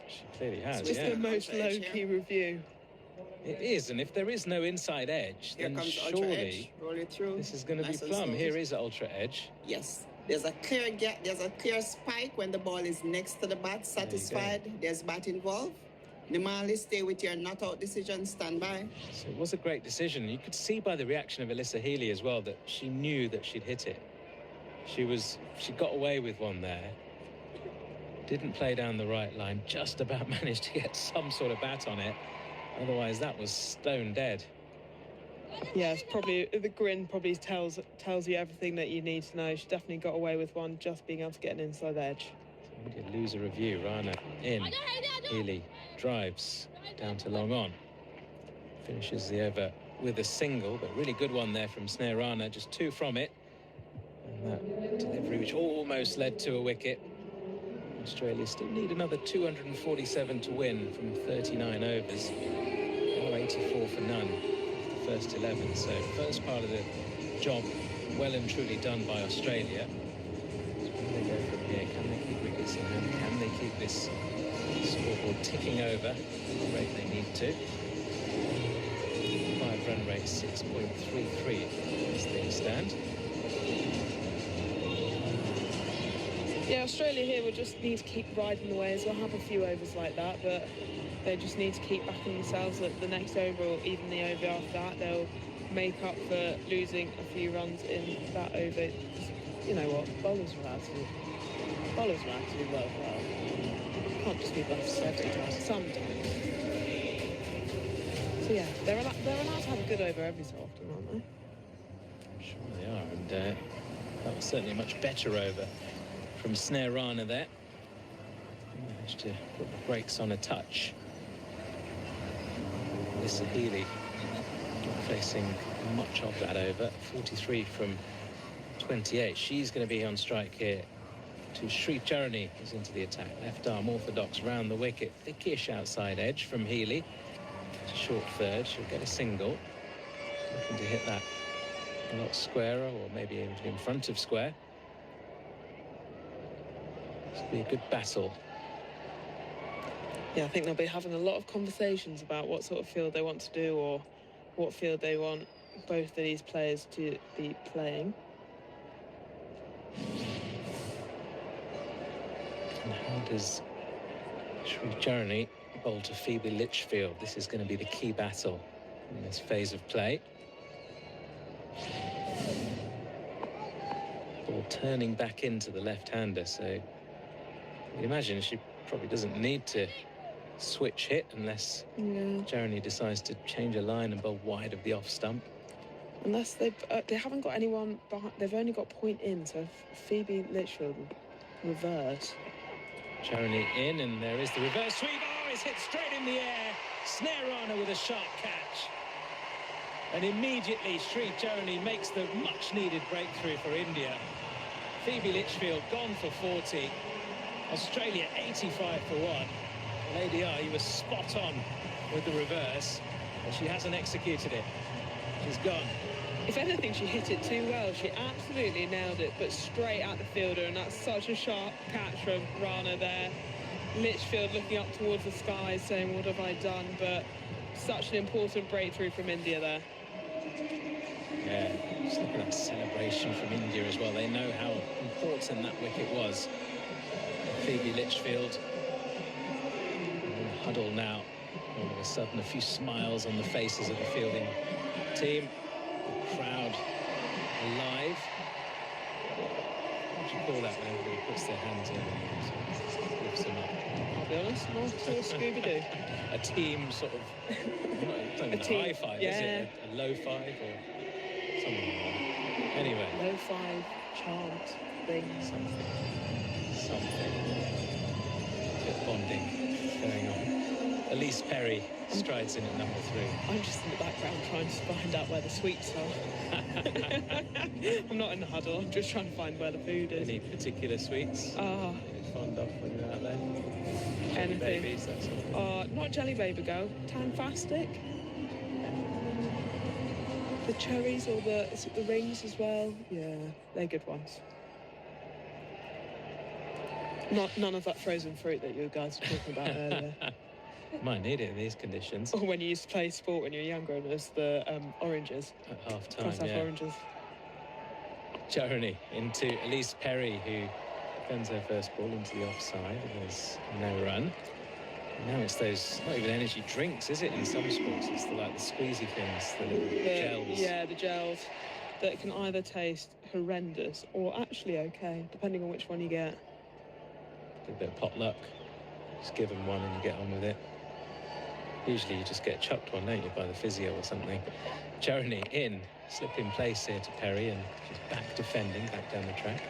She clearly has, It's the most low-key review. It is, and if there is no inside edge, then surely this is going to be plumb. Here is ultra edge. Yes. There's a clear gap, there's a clear spike when the ball is next to the bat, satisfied. There's bat involved. Normally stay with your not-out decision, stand by. So it was a great decision. You could see by the reaction of Alyssa Healy as well that she knew that she'd hit it. She got away with one there. Didn't play down the right line, just about managed to get some sort of bat on it. Otherwise, that was stone dead. Yeah, it's probably the grin probably tells you everything that you need to know. She definitely got away with one, just being able to get an inside edge. We did lose a review. Rana in. Healy drives down to long on. Finishes the over with a single, but really good one there from Sneerana. Just two from it. And that delivery, which almost led to a wicket. Australia still need another 247 to win from 39 overs. 84 for none of the first 11. So first part of the job well and truly done by Australia. So where do they go from here? Can they keep wickets in hand? Can they keep this scoreboard ticking over at the rate they need to? 5 run rate 6.33 as things stand. Yeah, Australia here will just need to keep riding the waves. They'll have a few overs like that, but they just need to keep backing themselves at the next over or even the over after that. They'll make up for losing a few runs in that over. You know what? Bowlers are allowed to do well. Can't just be left said sometimes. So yeah, they're allowed to have a good over every so often, aren't they? I'm sure they are, and that was certainly a much better over from Sneerana there. Managed to put the brakes on a touch. Alyssa Healy not facing much of that over. 43 from 28. She's going to be on strike here. To Sri Charani is into the attack. Left arm orthodox round the wicket. Thickish outside edge from Healy. Short third. She'll get a single. Looking to hit that a lot squarer, or maybe even in front of square. This will be a good battle. Yeah, I think they'll be having a lot of conversations about what sort of field they want to do or what field they want both of these players to be playing. And how does Sri Charani bowl to Phoebe Litchfield? This is going to be the key battle in this phase of play. Ball turning back into the left-hander, so you imagine she probably doesn't need to switch hit unless Charani decides to change a line and bowl wide of the off stump. Unless they haven't got anyone behind, they've only got point in, so Phoebe Litchfield will reverse. Charani in, and there is the reverse sweep. Oh, it's hit straight in the air. Sneerana with a sharp catch. And immediately Sri Charani makes the much-needed breakthrough for India. Phoebe Litchfield gone for 40. Australia 85 for 1. Lady R, you were spot on with the reverse, but she hasn't executed it. She's gone. If anything, she hit it too well. She absolutely nailed it, but straight at the fielder, and that's such a sharp catch from Rana there. Litchfield looking up towards the skies, saying, what have I done? But such an important breakthrough from India there. Yeah, just look at that celebration from India as well. They know how important that wicket was. Phoebe Litchfield in the huddle now. All of a sudden, a few smiles on the faces of the fielding team. The crowd alive. Roger call that when everybody puts their hands in and lifts them up? I'll be honest, more sort of Scooby-Doo. A team sort of, not a high five, is it? A low five or something like that. Anyway. Low five, chant, thing. Something. A bit of bonding going on. Elise Perry strides in at number 3. I'm just in the background trying to find out where the sweets are. I'm not in the huddle, I'm just trying to find where the food is. Any particular sweets? Ah. You're fond of when you're out there? Anything. Babies, that sort of thing. Not Jelly Baby Girl, Tanfastic. The cherries or is it the rings as well? Yeah, they're good ones. None of that frozen fruit that you guys were talking about earlier. Might need it in these conditions. Or when you used to play sport when you were younger and there's the oranges. At half time, yeah. Oranges. Jeremy into Elise Perry, who defends her first ball into the offside. There's no run. Now it's those, not even energy drinks, is it, in some sports? It's the squeezy things, the little gels. Yeah, the gels that can either taste horrendous or actually okay, depending on which one you get. A bit of potluck. Just give them one and you get on with it. Usually you just get chucked one, don't you, by the physio or something. Jeremy in, slip in place here to Perry, and she's back defending, back down the track.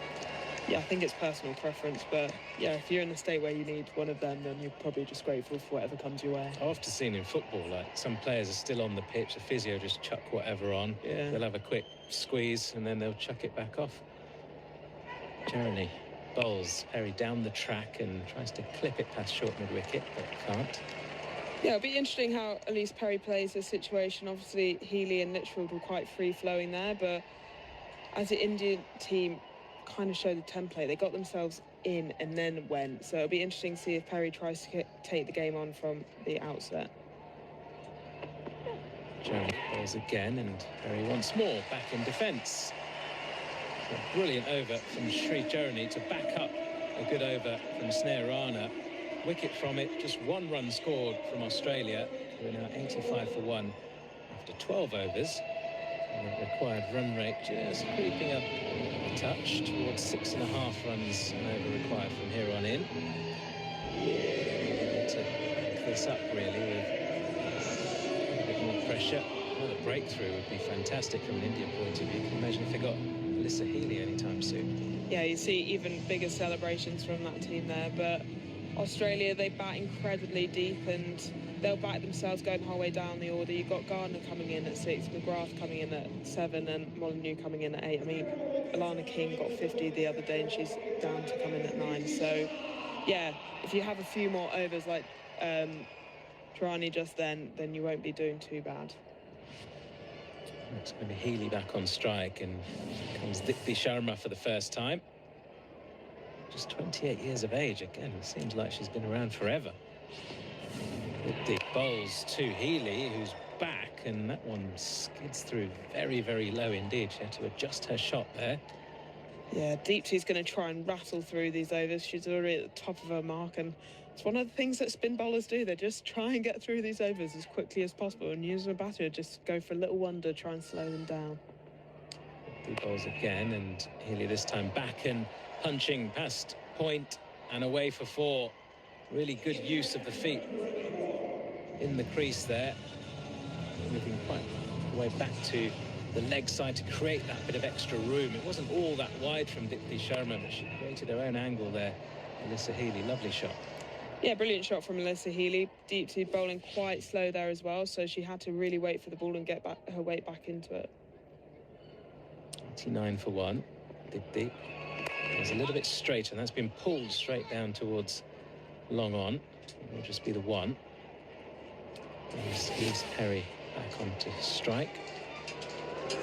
Yeah, I think it's personal preference, but yeah, if you're in the state where you need one of them, then you're probably just grateful for whatever comes your way. I've often seen in football, some players are still on the pitch, the physio just chuck whatever on. Yeah. They'll have a quick squeeze and then they'll chuck it back off. Jeremy bowls Perry down the track and tries to clip it past short mid-wicket, but can't. Yeah, it'll be interesting how Elise Perry plays this situation. Obviously, Healy and Litchfield were quite free-flowing there, but as the Indian team kind of showed the template, they got themselves in and then went. So it'll be interesting to see if Perry tries to take the game on from the outset. Jeremy bowls again, and Perry once more back in defence. A brilliant over from Sri Jeremy to back up a good over from Sneh Rana. Wicket from it, just 1 run scored from Australia. We're now 85 for 1 after 12 overs. And the required run rate just creeping up a touch towards 6.5 runs an over required from here on in. Need to pick this up really with a bit more pressure. Another breakthrough would be fantastic from an India point of view. Can you imagine if they got Melissa Healy anytime soon? Yeah, you see even bigger celebrations from that team there, but Australia, they bat incredibly deep and they'll back themselves going the whole way down the order. You've got Gardner coming in at 6, McGrath coming in at 7 and Molyneux coming in at 8. I mean, Alana King got 50 the other day and she's down to come in at 9. So, yeah, if you have a few more overs like Tarani just then you won't be doing too bad. It's going to be Healy back on strike, and comes Dipti Sharma for the first time. Just 28 years of age. Again, it seems like she's been around forever. Dipti bowls to Healy, who's back, and that one skids through very, very low indeed. She had to adjust her shot there. Yeah, Deepsy's going to try and rattle through these overs. She's already at the top of her mark, and it's one of the things that spin bowlers do. They just try and get through these overs as quickly as possible, and using a batter, just go for a little wonder, try and slow them down. Deep bowls again, and Healy this time back and punching past point and away for 4. Really good use of the feet in the crease there. Moving quite the way back to the leg side to create that bit of extra room. It wasn't all that wide from Dipti Sharma, but she created her own angle there. Melissa Healy, lovely shot. Yeah, brilliant shot from Melissa Healy. Deepti bowling quite slow there as well, so she had to really wait for the ball and get her weight back into it. 89 for 1. Dipti was a little bit straight, and that's been pulled straight down towards long on. It'll just be the 1. Elise Perry back onto strike.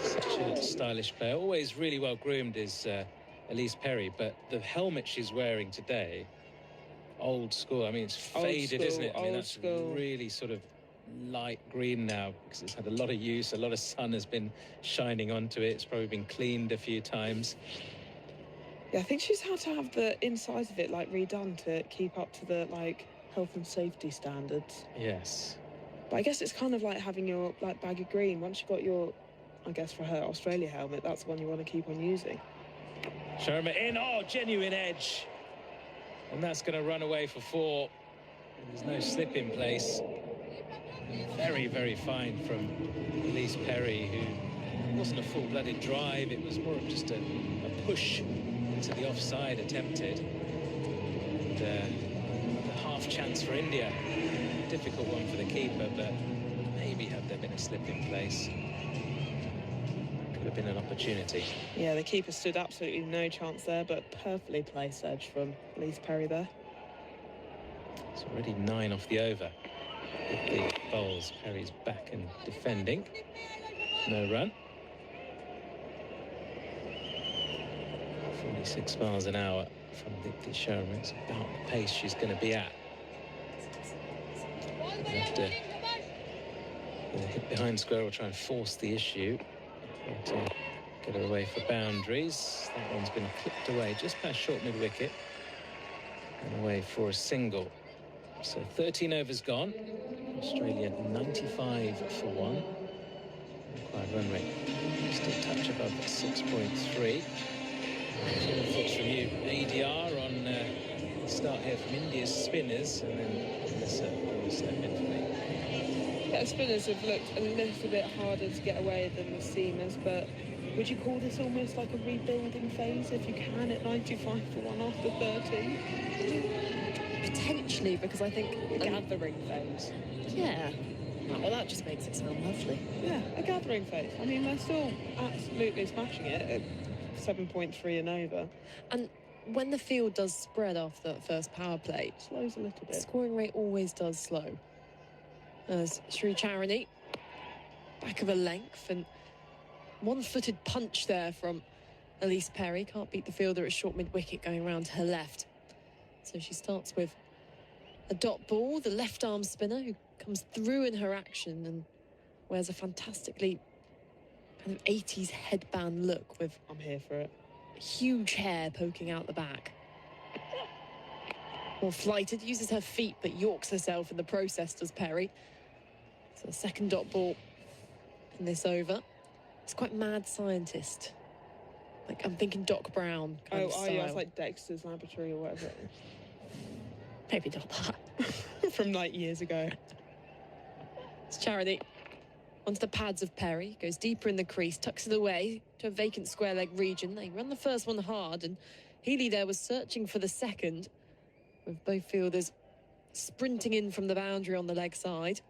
Such a stylish player. Always really well groomed is Elise Perry, but the helmet she's wearing today, old school. I mean, it's faded, isn't it? I mean, that's really sort of light green now because it's had a lot of use. A lot of sun has been shining onto it. It's probably been cleaned a few times. Yeah, I think she's had to have the inside of it redone to keep up to the health and safety standards. Yes. But I guess it's kind of like having your bag of green. Once you've got your, I guess for her, Australia helmet, that's the one you want to keep on using. Sharma in, oh, genuine edge. And that's going to run away for 4. There's no slip in place. Very, very fine from Elise Perry, who wasn't a full-blooded drive. It was more of just a push into the offside attempted. And, a half chance for India. Difficult one for the keeper, but maybe had there been a slip in place, could have been an opportunity. Yeah, the keeper stood absolutely no chance there, but perfectly placed edge from Elise Perry there. It's already 9 off the over. With the bowls, Perry's back and defending. No run. 46 miles an hour from Dipti Sharma. It's about the pace she's going to be at. After the hit behind square will try and force the issue. To get her away for boundaries. That one's been clipped away just past short mid-wicket. And away for a single. So 13 overs gone. Australia 95 for 1. Required run rate just a touch above 6.3. Thoughts from you, ADR, on the start here from India's spinners, and then this will step in for me. Yeah, spinners have looked a little bit harder to get away than the seamers, but would you call this almost like a rebuilding phase if you can at 95 for 1 after 13? Potentially, because I think a gathering phase. Yeah. Well, that just makes it sound lovely. Yeah, a gathering phase. I mean, they're still absolutely smashing it at 7.3 and over. And when the field does spread after that first power play, it slows a little bit. Scoring rate always does slow. As Sri Charani, back of a length, and one-footed punch there from Elise Perry. Can't beat the fielder at short mid-wicket going round to her left. So she starts with a dot ball, the left-arm spinner who comes through in her action and wears a fantastically kind of 80s headband look with... I'm here for it. Huge hair poking out the back. More flighted, uses her feet but yorks herself in the process, does Perry. So a second dot ball in this over. It's quite mad scientist. Like, I'm thinking Doc Brown kind of style. Yeah, it's like Dexter's Laboratory or whatever it is. Maybe not that. From like years ago. It's Charity. Onto the pads of Perry, goes deeper in the crease, tucks it away to a vacant square leg region. They run the first one hard, and Healy there was searching for the second, with both fielders sprinting in from the boundary on the leg side.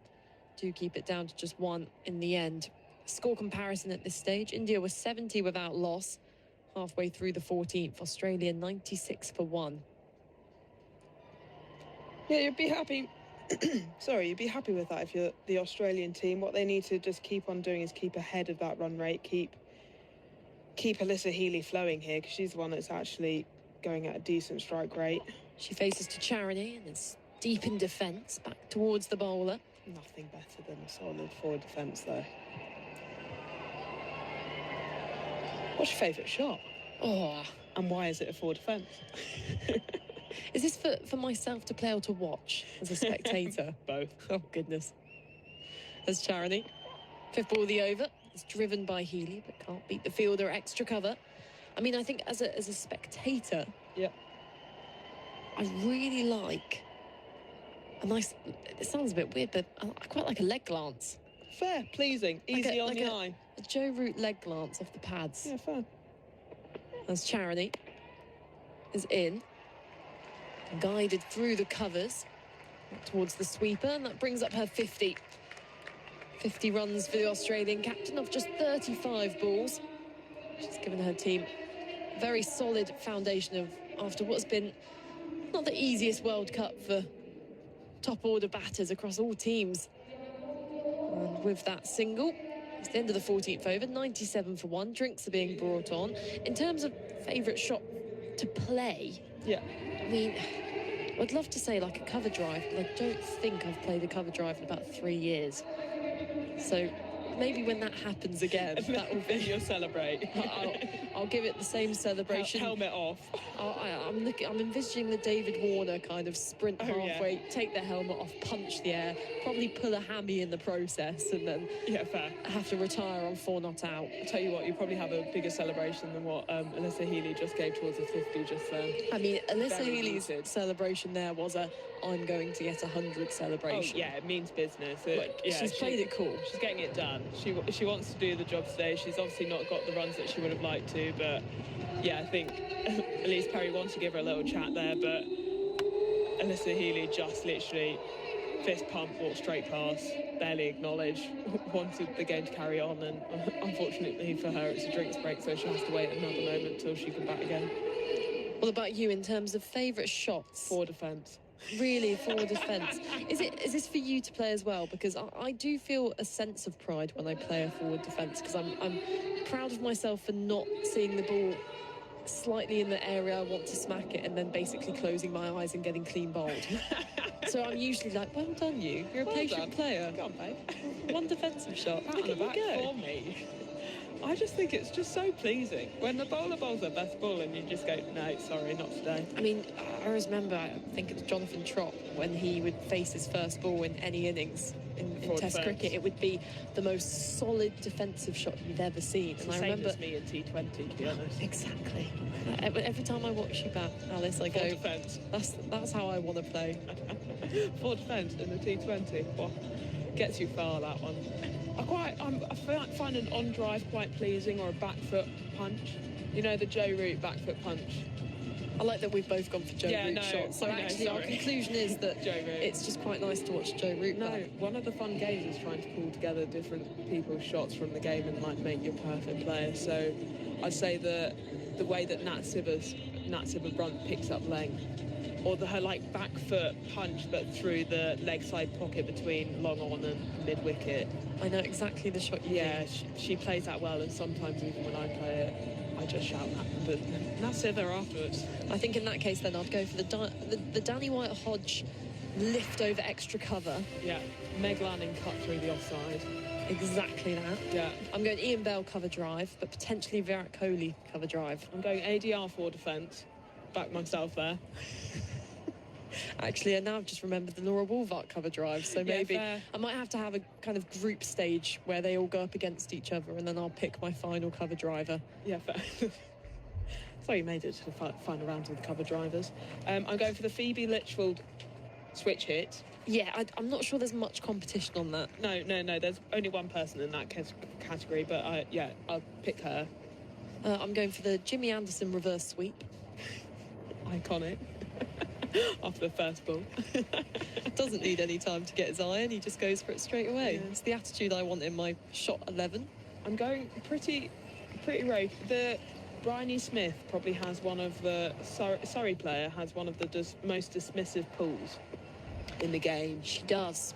Do keep it down to just 1 in the end. Score comparison at this stage, India was 70 without loss, halfway through the 14th. Australia 96 for 1. Yeah, you'd be happy. Sorry, you'd be happy with that if you're the Australian team. What they need to just keep on doing is keep ahead of that run rate, keep Alyssa Healy flowing here, because she's the one that's actually going at a decent strike rate. She faces to Charity and is deep in defence, back towards the bowler. Nothing better than a solid forward defence, though. What's your favourite shot? Oh. And why is it a forward defence? Is this for myself to play or to watch as a spectator? Both. Oh, goodness. As Charity. 5th ball of the over. It's driven by Healy, but can't beat the fielder. Extra cover. I mean, I think as a spectator, yeah, I really like a nice... It sounds a bit weird, but I quite like a leg glance. Fair, pleasing, easy on the eye. A Joe Root leg glance off the pads. Yeah, fair. As Charity is in. Guided through the covers towards the sweeper, and that brings up her 50. 50 runs for the Australian captain off just 35 balls. She's given her team a very solid foundation of after what's been not the easiest World Cup for top order batters across all teams. And with that single, it's the end of the 14th over, 97 for 1. Drinks are being brought on. In terms of favourite shot to play, yeah, I mean, I'd love to say like a cover drive, but I don't think I've played a cover drive in about 3 years. So maybe when that happens again, that will be you'll celebrate. I'll give it the same celebration. Helmet off. I'm envisaging the David Warner kind of sprint halfway, take the helmet off, punch the air, probably pull a hammy in the process, and then fair. have to retire on 4 not out. I'll tell you what, you probably have a bigger celebration than what Alyssa Healy just gave towards the 50 just then. I mean, Alyssa Healy's celebration there was a I'm going to get 100 celebration. Oh, yeah, it means business. She's played it cool. She's getting it done. She wants to do the job today. She's obviously not got the runs that she would have liked to, but yeah, I think Elise Perry wants to give her a little chat there, but Alyssa Healy just literally fist pump, walked straight past, barely acknowledged, wanted the game to carry on, and unfortunately for her it's a drinks break, so she has to wait another moment till she can bat again. What about you in terms of favourite shots? Forward defence. Really, forward defence. Is this for you to play as well? Because I do feel a sense of pride when I play a forward defence, because I'm proud of myself for not seeing the ball slightly in the area I want to smack it and then basically closing my eyes and getting clean bowled. So I'm usually like, well done you. You're a patient player. Go on, babe. One defensive shot. Pat on the back for me. I just think it's just so pleasing when the bowler bowls their best ball and you just go, no, sorry, not today. I mean, I always remember, I think it was Jonathan Trott, when he would face his first ball in any innings in Test cricket, it would be the most solid defensive shot you've ever seen. It's and the I same remember as me in T20, to be honest. Exactly. Every time I watch you bat, Alice, I go, defence. That's how I want to play. For defence in the T20. Well, gets you far, that one. I find an on drive quite pleasing, or a back foot punch. You know, the Joe Root back foot punch. I like that we've both gone for Joe Root shots. So actually, our conclusion is that it's just quite nice to watch Joe Root. One of the fun games is trying to pull together different people's shots from the game and like make your perfect player. So I'd say the way that Nat Sibber Brunt picks up length, or her like back foot punch but through the leg side pocket between long on and mid wicket. I know exactly the shot you mean. She plays that well, and sometimes even when I play it, I just shout at them, but that's it there afterwards. I think in that case then I'd go for the Danny White Hodge lift over extra cover. Yeah, Meg Lanning cut through the offside. Exactly that. Yeah. I'm going Ian Bell cover drive, but potentially Virat Kohli cover drive. I'm going ADR for defence. Back myself there. Actually, and now I've just remembered the Laura Wolvart cover drive, so maybe fair. I might have to have a kind of group stage where they all go up against each other, and then I'll pick my final cover driver. Yeah, fair. So you made it to the final round with the cover drivers. I'm going for the Phoebe Litchfield switch hit. Yeah, I'm not sure there's much competition on that. No, there's only one person in that category, but I'll pick her. I'm going for the Jimmy Anderson reverse sweep. Iconic. After the first ball. Doesn't need any time to get his iron, he just goes for it straight away. Yeah. It's the attitude I want in my shot 11. I'm going pretty rogue. The Bryony Smith probably has one of the Surrey player has one of the most dismissive pulls in the game. She does.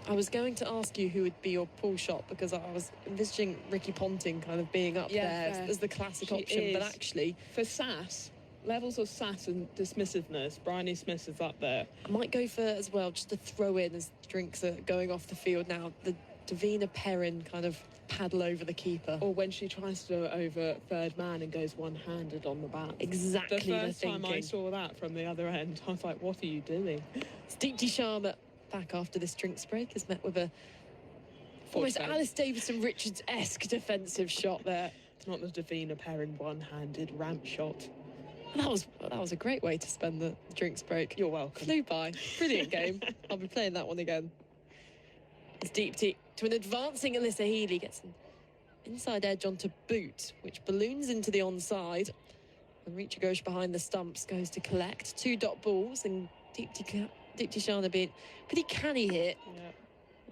I was going to ask you who would be your pull shot, because I was envisaging Ricky Ponting kind of being up there as the classic option, but actually for sass, levels of sass and dismissiveness, Bryony Smith is up there. I might go for, as well, just to throw in as drinks are going off the field now, the Davina Perrin kind of paddle over the keeper. Or when she tries to go over third man and goes one-handed on the bat. Exactly the first time I saw that from the other end, I was like, what are you doing? Deepti Sharma, back after this drinks break, has met with a almost Alice Davidson-Richards-esque defensive shot there. It's not the Davina Perrin one-handed ramp shot. That was a great way to spend the drinks break. You're welcome. Flew by. Brilliant game. I'll be playing that one again. It's Deepti to an advancing Alyssa Healy, gets an inside edge onto boot, which balloons into the onside. And Richa Ghosh behind the stumps goes to collect 2 dot balls, and Deepti Sharma being pretty canny here,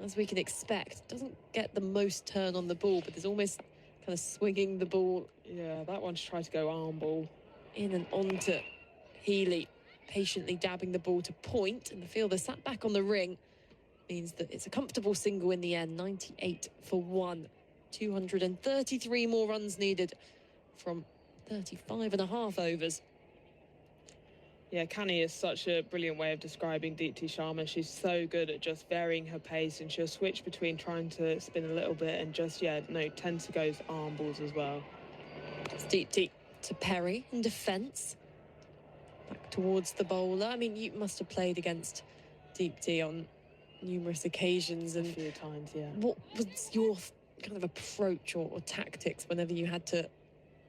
as we can expect. Doesn't get the most turn on the ball, but is almost kind of swinging the ball. Yeah, that one's tried to go arm ball. In and onto Healy, patiently dabbing the ball to point, and the fielder sat back on the ring. Means that it's a comfortable single in the end, 98 for 1. 233 more runs needed from 35.5 overs. Yeah, Canny is such a brilliant way of describing Deepti Sharma. She's so good at just varying her pace, and she'll switch between trying to spin a little bit and just, tend to go arm balls as well. It's Deepti to Perry in defence. Back towards the bowler. I mean, you must have played against Deepti on numerous occasions. And a few times, yeah. What was your kind of approach or tactics whenever you had to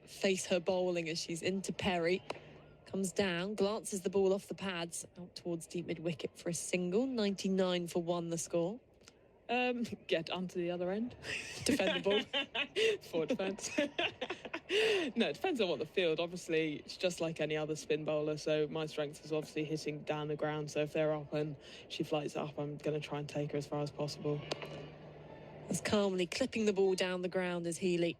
face her bowling as she's into Perry? Comes down, glances the ball off the pads, out towards deep mid-wicket for a single. 99 for 1 the score. Get onto the other end. Defend the ball. For defence. No, it depends on what the field. Obviously, it's just like any other spin bowler, so my strength is obviously hitting down the ground. So if they're up and she flights up, I'm going to try and take her as far as possible. As calmly clipping the ball down the ground as Healy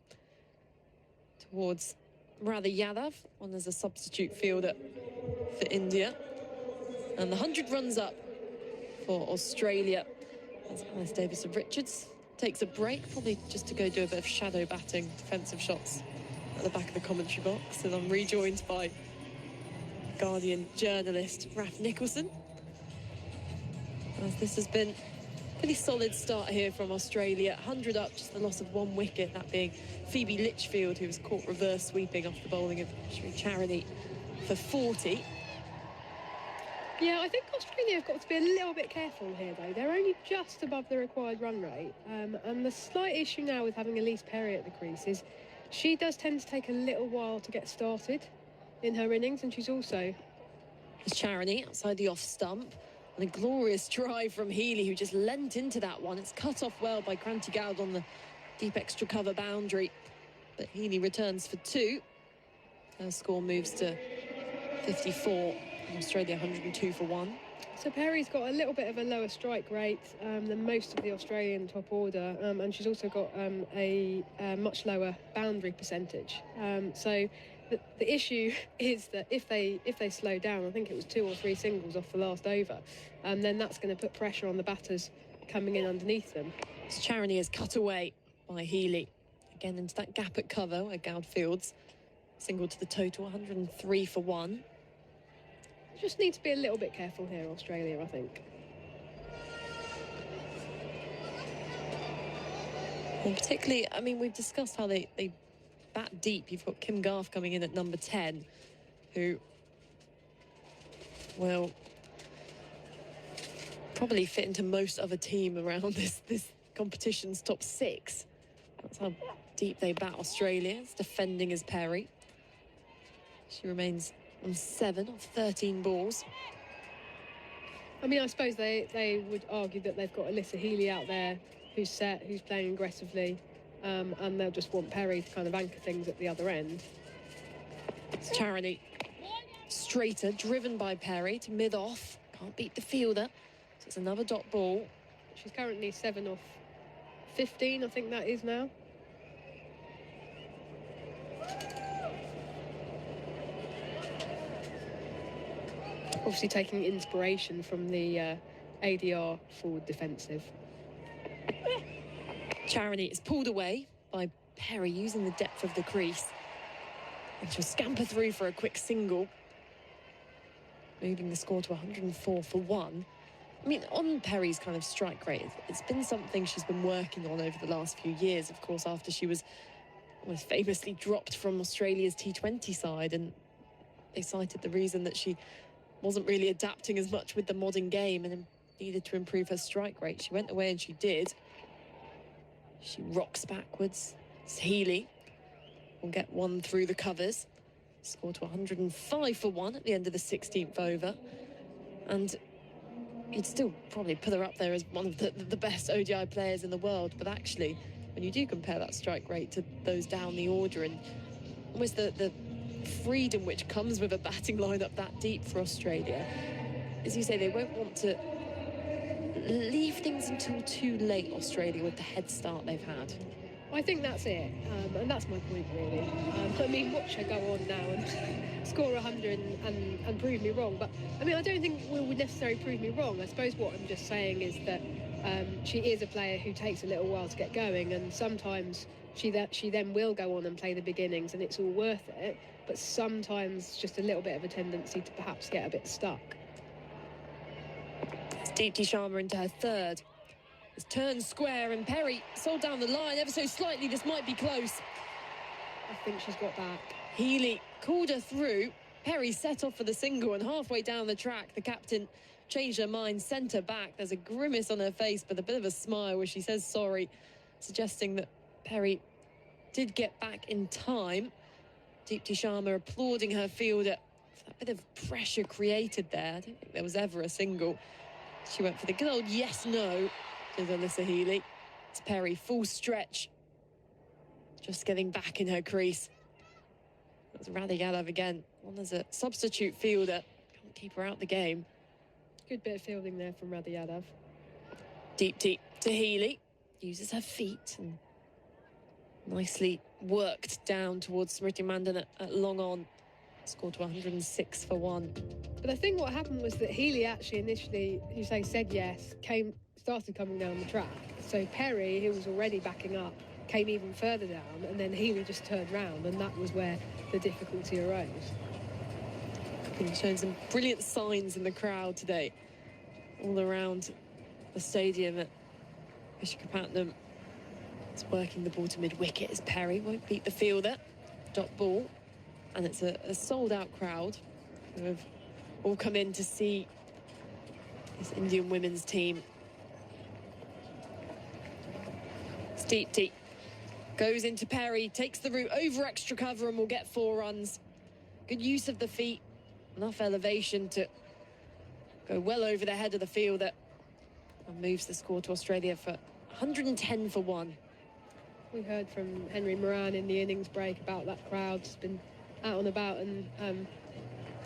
towards Rather Yadav on as a substitute fielder for India. And the 100 runs up for Australia as Alice Davis of Richards takes a break, probably just to go do a bit of shadow batting, defensive shots at the back of the commentary box. And I'm rejoined by Guardian journalist Raf Nicholson. As this has been a pretty solid start here from Australia. 100 up, just the loss of 1 wicket, that being Phoebe Litchfield, who was caught reverse sweeping off the bowling of Sri Charity for 40. Yeah, I think Australia have got to be a little bit careful here, though. They're only just above the required run rate. And the slight issue now with having Elise Perry at the crease is she does tend to take a little while to get started in her innings, and she's also... It's Charity outside the off stump. And a glorious drive from Healy, who just leant into that one. It's cut off well by Kranti Gaud on the deep extra cover boundary. But Healy returns for 2. Her score moves to 54. Australia 102 for 1. So Perry's got a little bit of a lower strike rate than most of the Australian top order, and she's also got a much lower boundary percentage. So the issue is that if they slow down, I think it was 2 or 3 singles off the last over, then that's going to put pressure on the batters coming in underneath them. So Charity is cut away by Healy. Again into that gap at cover where Gaud fields. Single to the total, 103 for 1. Just need to be a little bit careful here, Australia, I think. And particularly, I mean, we've discussed how they bat deep. You've got Kim Garth coming in at number 10, who will probably fit into most other team around this competition's top 6. That's how deep they bat Australia. It's defending as Perry. She remains on 7 of 13 balls. I mean, I suppose they would argue that they've got Alyssa Healy out there who's set, who's playing aggressively, and they'll just want Perry to kind of anchor things at the other end. It's Charity. Straighter, driven by Perry to mid-off. Can't beat the fielder. So it's another dot ball. She's currently 7 off 15, I think that is now. Obviously taking inspiration from the ADR forward defensive. Charity is pulled away by Perry using the depth of the crease. And she'll scamper through for a quick single, moving the score to 104 for 1. I mean, on Perry's kind of strike rate, it's been something she's been working on over the last few years, of course, after she was famously dropped from Australia's T20 side, and they cited the reason that she wasn't really adapting as much with the modern game and needed to improve her strike rate. She went away and she did. She rocks backwards. It's Healy will get 1 through the covers. Score to 105 for 1 at the end of the 16th over. And you'd still probably put her up there as one of the best ODI players in the world. But actually, when you do compare that strike rate to those down the order and almost the freedom which comes with a batting lineup that deep for Australia, as you say, they won't want to leave things until too late, Australia, with the head start they've had. I think that's it, and that's my point, really. I mean, watch her go on now and score 100 and prove me wrong. But, I mean, I don't think we would necessarily prove me wrong. I suppose what I'm just saying is that she is a player who takes a little while to get going, and sometimes she then will go on and play the beginnings and it's all worth it, but sometimes just a little bit of a tendency to perhaps get a bit stuck. It's Deepti Sharma into her third. It's turned square and Perry sold down the line ever so slightly. This might be close. I think she's got back. Healy called her through. Perry set off for the single, and halfway down the track, the captain changed her mind, sent her back. There's a grimace on her face, but a bit of a smile as she says sorry, suggesting that Perry did get back in time. Deepti Sharma applauding her fielder for that bit of pressure created there. I don't think there was ever a single. She went for the good old yes-no to Alyssa Healy. It's Perry, full stretch. Just getting back in her crease. That's Radiyadov again. One as a substitute fielder. Can't keep her out the game. Good bit of fielding there from Radiyadov. Deepti to Healy. Uses her feet and nicely worked down towards Smriti Mandana at long on. Scored to 106 for 1. But I think what happened was that Healy actually initially, you say, said yes, started coming down the track. So Perry, who was already backing up, came even further down, and then Healy just turned round, and that was where the difficulty arose. And showing some brilliant signs in the crowd today, all around the stadium at Visakhapatnam. It's working the ball to mid-wicket as Perry won't beat the fielder. Dot ball. And it's a sold-out crowd who have all come in to see this Indian women's team. Deepti goes into Perry, takes the route over extra cover and will get 4 runs. Good use of the feet, enough elevation to go well over the head of the fielder and moves the score to Australia for 110 for 1. We heard from Henry Moran in the innings break about that crowd. It's been out and about and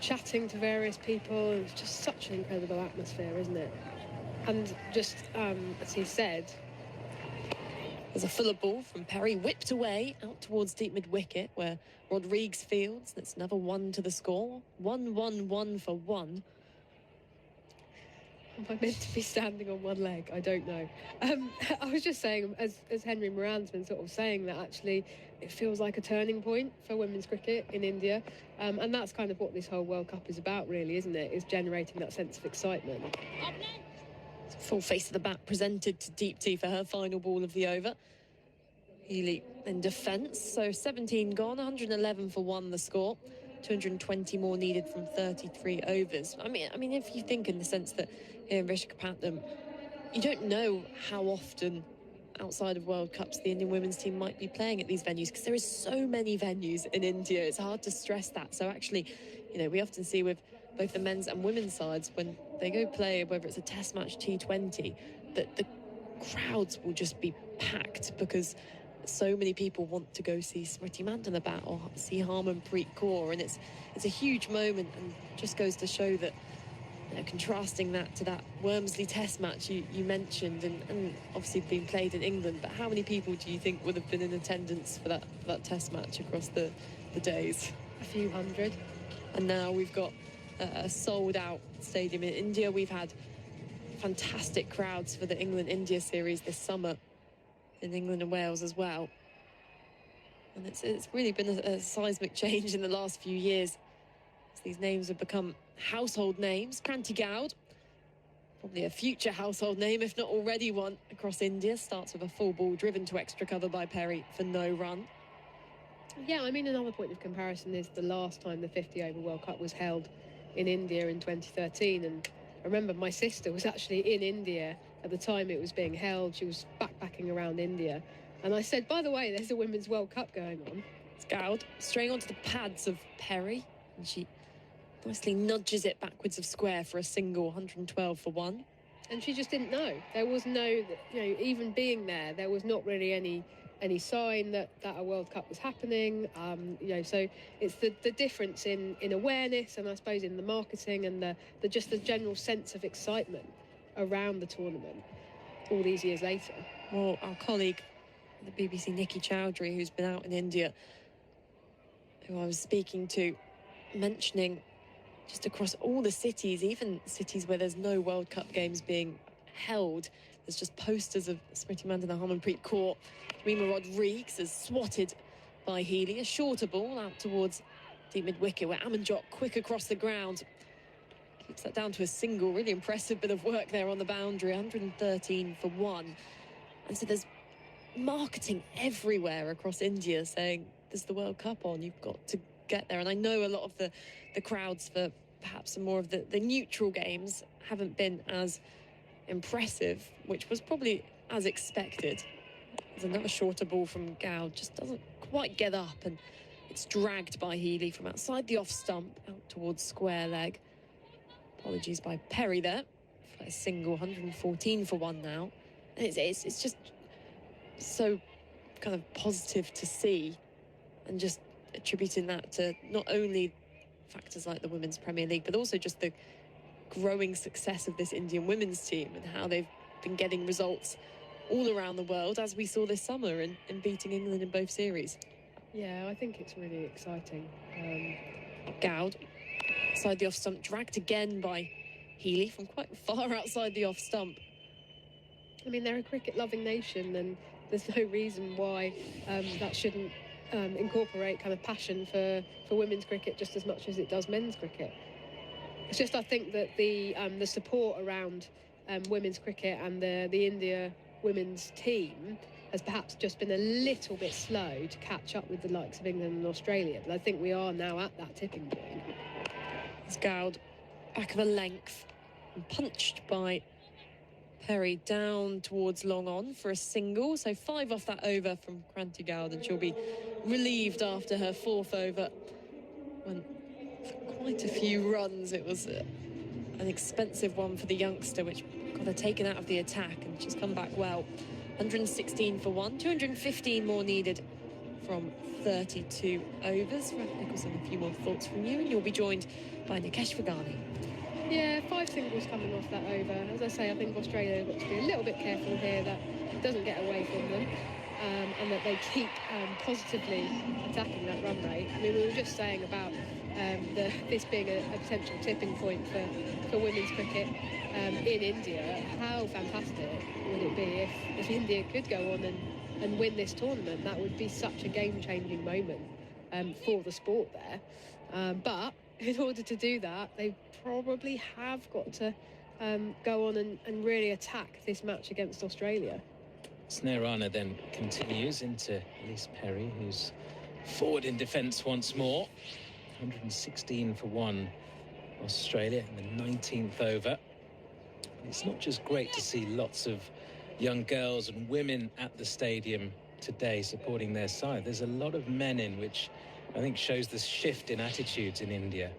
chatting to various people. It's just such an incredible atmosphere, isn't it? And just, as he said... There's a fuller ball from Perry, whipped away out towards deep mid-wicket, where Rodrigues fields. That's another 1 to the score. 1-1-1 for 1. Am I meant to be standing on one leg? I don't know. I was just saying, as Henry Moran's been sort of saying, that actually it feels like a turning point for women's cricket in India. And that's kind of what this whole World Cup is about, really, isn't it? Is generating that sense of excitement. Full face of the bat presented to Deepti for her final ball of the over. Healy in defence, so 17 gone, 111 for 1 the score. 220 more needed from 33 overs. I mean, if you think in the sense that here in Visakhapatnam, you don't know how often outside of World Cups the Indian women's team might be playing at these venues, because there is so many venues in India. It's hard to stress that. So actually, you know, we often see with both the men's and women's sides, when they go play, whether it's a test match, T20, that the crowds will just be packed because so many people want to go see Smriti Mandana bat or see Harmanpreet Kaur, and it's a huge moment, and just goes to show that, you know, contrasting that to that Wormsley test match you mentioned, and obviously being played in England, but how many people do you think would have been in attendance for that test match across the days? A few hundred. And now we've got a sold-out stadium in India. We've had fantastic crowds for the England-India series this summer in England and Wales as well. And it's really been a seismic change in the last few years, as these names have become household names. Kranti Goud, probably a future household name, if not already one, across India. Starts with a full ball driven to extra cover by Perry for no run. Yeah, I mean, another point of comparison is the last time the 50-over World Cup was held in India in 2013. And I remember my sister was actually in India at the time it was being held. She was backpacking around India. And I said, by the way, there's a Women's World Cup going on. It's Goud straying onto the pads of Perry. And she nicely nudges it backwards of square for a single, 112 for 1. And she just didn't know. There was no, you know, even being there was not really any sign that a World Cup was happening. You know, so it's the difference in awareness, and I suppose in the marketing, and the just the general sense of excitement around the tournament all these years later. Well, our colleague, the BBC Nikki Chowdhury, who's been out in India, who I was speaking to, mentioning just across all the cities, even cities where there's no World Cup games being held, There's just posters of Smriti Mandana, Harmanpreet Kaur. Rima Rodrigues is swatted by Healy. A shorter ball out towards deep mid-wicket, where Amanjot quick across the ground. Keeps that down to a single. Really impressive bit of work there on the boundary. 113 for 1. And so there's marketing everywhere across India saying, there's the World Cup on, you've got to get there. And I know a lot of the crowds for perhaps some more of the neutral games haven't been as impressive, which was probably as expected. There's another shorter ball from Goud, just doesn't quite get up, and it's dragged by Healy from outside the off stump out towards square leg. Apologies by Perry there for a single. 114 for 1 now. And it's just so kind of positive to see, and just attributing that to not only factors like the Women's Premier League, but also just the growing success of this Indian women's team and how they've been getting results all around the world, as we saw this summer in beating England in both series. Yeah, I think it's really exciting. Goud, outside the off stump, dragged again by Healy from quite far outside the off stump. I mean, they're a cricket-loving nation, and there's no reason why that shouldn't incorporate kind of passion for women's cricket just as much as it does men's cricket. It's just, I think that the support around women's cricket and the India women's team has perhaps just been a little bit slow to catch up with the likes of England and Australia. But I think we are now at that tipping point. It's Goud, back of a length, and punched by Perry down towards long on for a single. So 5 off that over from Kranti Goud, and she'll be relieved after her 4th over. Went for quite a few runs. It was an expensive one for the youngster, which got her taken out of the attack, and she's come back well. 116 for 1, 215 more needed from 32 overs. Raf Nicholson, a few more thoughts from you, and you'll be joined by Nikesh Vagani. Yeah, 5 singles coming off that over. As I say, I think Australia have got to be a little bit careful here that it doesn't get away from them, and that they keep positively attacking that run rate. I mean, we were just saying about this being a potential tipping point for women's cricket in India. How fantastic would it be if India could go on and win this tournament? That would be such a game-changing moment for the sport there. But in order to do that, they probably have got to go on and really attack this match against Australia. Snehirana then continues into Elise Perry, who's forward in defence once more. 116 for 1, Australia in the 19th over. It's not just great to see lots of young girls and women at the stadium today supporting their side. There's a lot of men in, which I think shows the shift in attitudes in India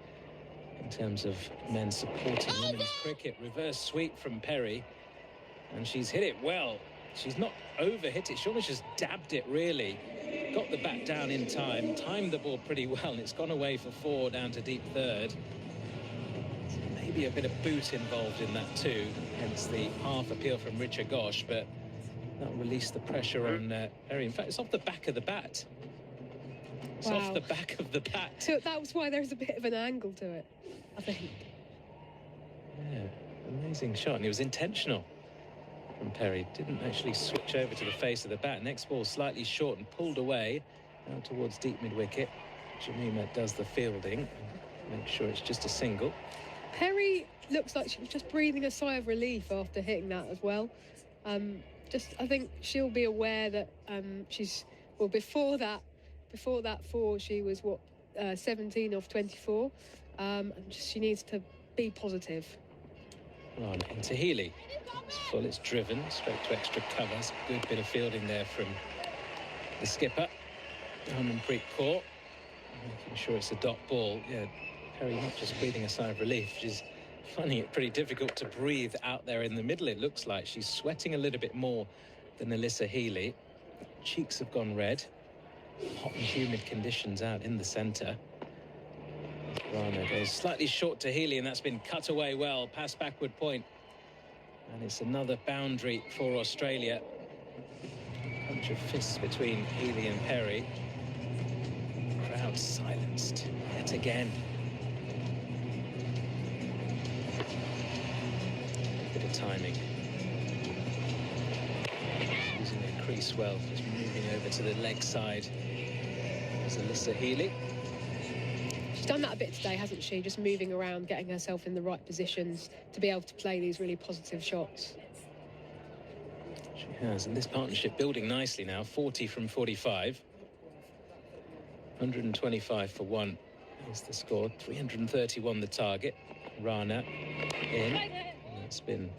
in terms of men supporting women's cricket. Reverse sweep from Perry, and she's hit it well. She's not over-hit it. She almost just dabbed it, really. Got the bat down in time, timed the ball pretty well, and it's gone away for 4 down to deep third. So maybe a bit of boot involved in that too, hence the half appeal from Richa Ghosh, but that'll release the pressure on Perry. In fact, it's off the back of the bat. It's Wow. off the back of the bat. So that was why there's a bit of an angle to it, I think. Yeah, amazing shot, and it was intentional from Perry. Didn't actually switch over to the face of the bat. Next ball slightly short and pulled away out towards deep mid-wicket. Jamima does the fielding, make sure it's just a single. Perry looks like she was just breathing a sigh of relief after hitting that as well. I think she'll be aware that before that 4, she was 17 off 24, and she needs to be positive. On into Healy. It's full, it's driven straight to extra covers. Good bit of fielding there from the skipper, Harmanpreet Kaur, making sure it's a dot ball. Yeah, Perry not just breathing a sigh of relief, she's finding it pretty difficult to breathe out there in the middle. It looks like she's sweating a little bit more than Alyssa Healy. Cheeks have gone red. Hot and humid conditions out in the centre. Rana goes slightly short to Healy, and that's been cut away well, past backward point. And it's another boundary for Australia. Punch of fists between Healy and Perry. Crowd silenced yet again. A bit of timing. crease well, just moving over to the leg side. There's Alyssa Healy. She's done that a bit today, hasn't she? Just moving around, getting herself in the right positions to be able to play these really positive shots. She has, and this partnership building nicely now. 40 from 45. 125 for one is the score. 331 the target. Rana in. And that's been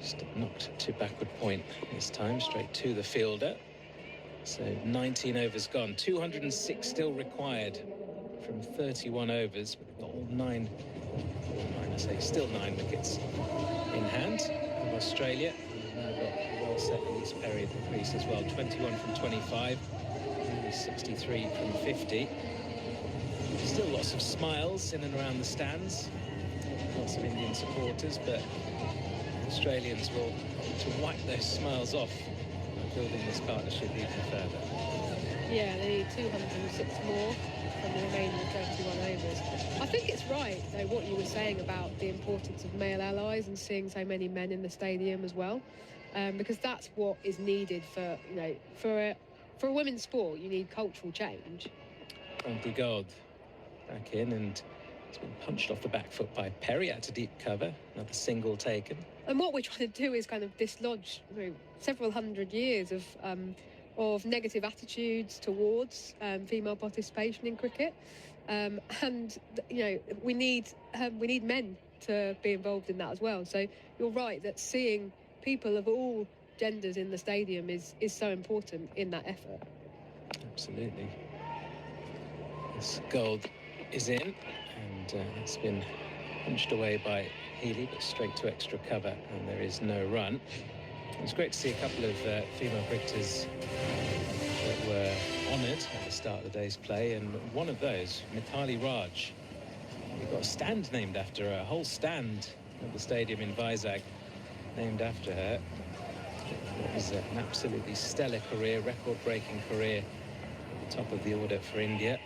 just knocked to backward point this time, straight to the fielder. So 19 overs gone. 206 still required from 31 overs. We've got all still 9 wickets in hand of Australia. We've now got well set Elise Perry at the crease as well. 21 from 25. 63 from 50. Still lots of smiles in and around the stands. Lots of Indian supporters, but Australians will to wipe those smiles off by building this partnership even further. Yeah, they need 206 more from the remaining 31 overs. I think it's right, though, what you were saying about the importance of male allies and seeing so many men in the stadium as well, because that's what is needed for, for a women's sport. You need cultural change. Kranti Gold back in, and it's been punched off the back foot by Perry out to deep cover. Another single taken. And what we're trying to do is kind of dislodge several hundred years of negative attitudes towards female participation in cricket, and we need men to be involved in that as well. So you're right that seeing people of all genders in the stadium is so important in that effort. Absolutely. This Gold is in, and it's been punched away by Healy, but straight to extra cover, and there is no run. It was great to see a couple of female cricketers that were honoured at the start of the day's play, and one of those, Mithali Raj. We've got a stand named after her, a whole stand at the stadium in Vizag named after her. It was an absolutely stellar career, record-breaking career at the top of the order for India.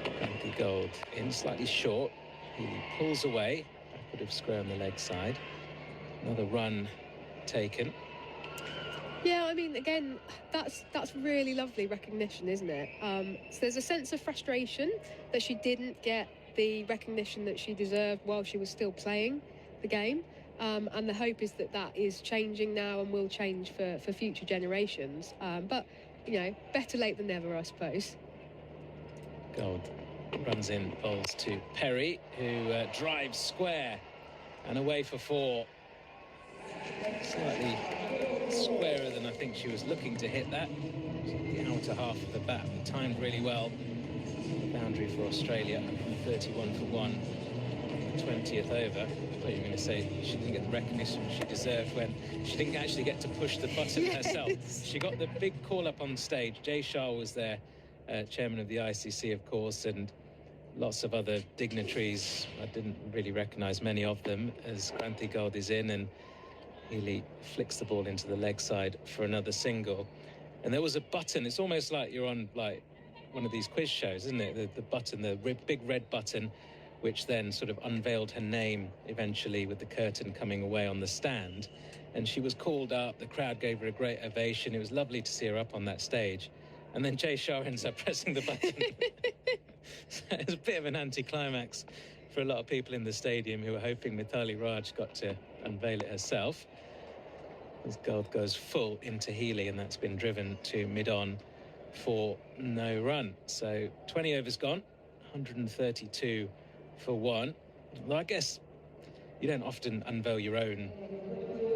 Kranti Gold in slightly short. He pulls away, backward of square on the leg side. Another run taken. Yeah, I mean, again, that's really lovely recognition, isn't it? So there's a sense of frustration that she didn't get the recognition that she deserved while she was still playing the game. And the hope is that that is changing now and will change for future generations. But, better late than never, I suppose. Gold runs in, bowls to Perry, who drives square and away for 4. Slightly squarer than I think she was looking to hit that. The outer half of the bat timed really well. The boundary for Australia, 31 for 1. 20th over. I thought you were going to say she didn't get the recognition she deserved when she didn't actually get to push the button herself. She got the big call up on stage. Jay Shah was there, chairman of the ICC, of course, and lots of other dignitaries. I didn't really recognise many of them, as Kranti Gold is in, and Healy flicks the ball into the leg side for another single. And there was a button. It's almost like you're on like one of these quiz shows, isn't it? The button, the big red button, which then sort of unveiled her name eventually with the curtain coming away on the stand. And she was called up. The crowd gave her a great ovation. It was lovely to see her up on that stage. And then Jay Shah ends up pressing the button. So it was a bit of an anticlimax for a lot of people in the stadium who were hoping Mithali Raj got to unveil it herself. As Gold goes full into Healy, and that's been driven to mid-on for no run. So 20 overs gone, 132 for 1. Well, I guess you don't often unveil your own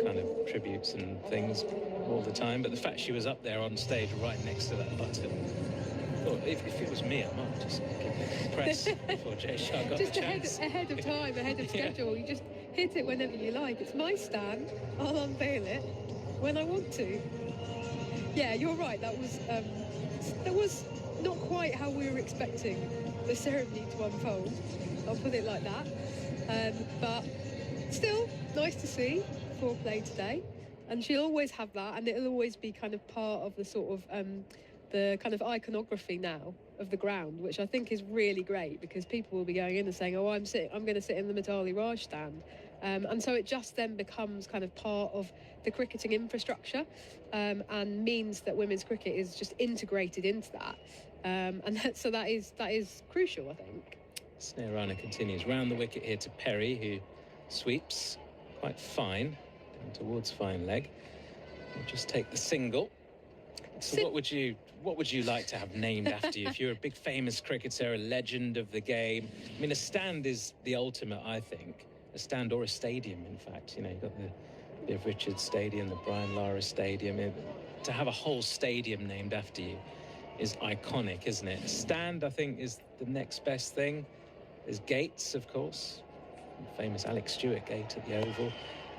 kind of tributes and things all the time, but the fact she was up there on stage right next to that button, I thought if it was me, I might just give it a press before Jay Shah got just the chance. ahead of time, ahead of schedule. You just hit it whenever you like. It's my stand. I'll unveil it when I want to. Yeah, you're right. That was not quite how we were expecting the ceremony to unfold. I'll put it like that. But still, nice to see foreplay today. And she'll always have that, and it'll always be kind of part of the sort of the kind of iconography now of the ground, which I think is really great, because people will be going in and saying, "Oh, I'm going to sit in the Mithali Raj stand," And so it just then becomes kind of part of the cricketing infrastructure, and means that women's cricket is just integrated into that. So that is crucial, I think. Snare Rana continues round the wicket here to Perry, who sweeps quite fine down towards fine leg. We'll just take the single. So what would you like to have named after you if you're a big famous cricketer, a legend of the game? I mean, a stand is the ultimate, I think. A stand or a stadium, in fact. You know, you've got the Viv Richards Stadium, the Brian Lara Stadium. To have a whole stadium named after you is iconic, isn't it? A stand, I think, is the next best thing. There's gates, of course. The famous Alex Stewart gate at the Oval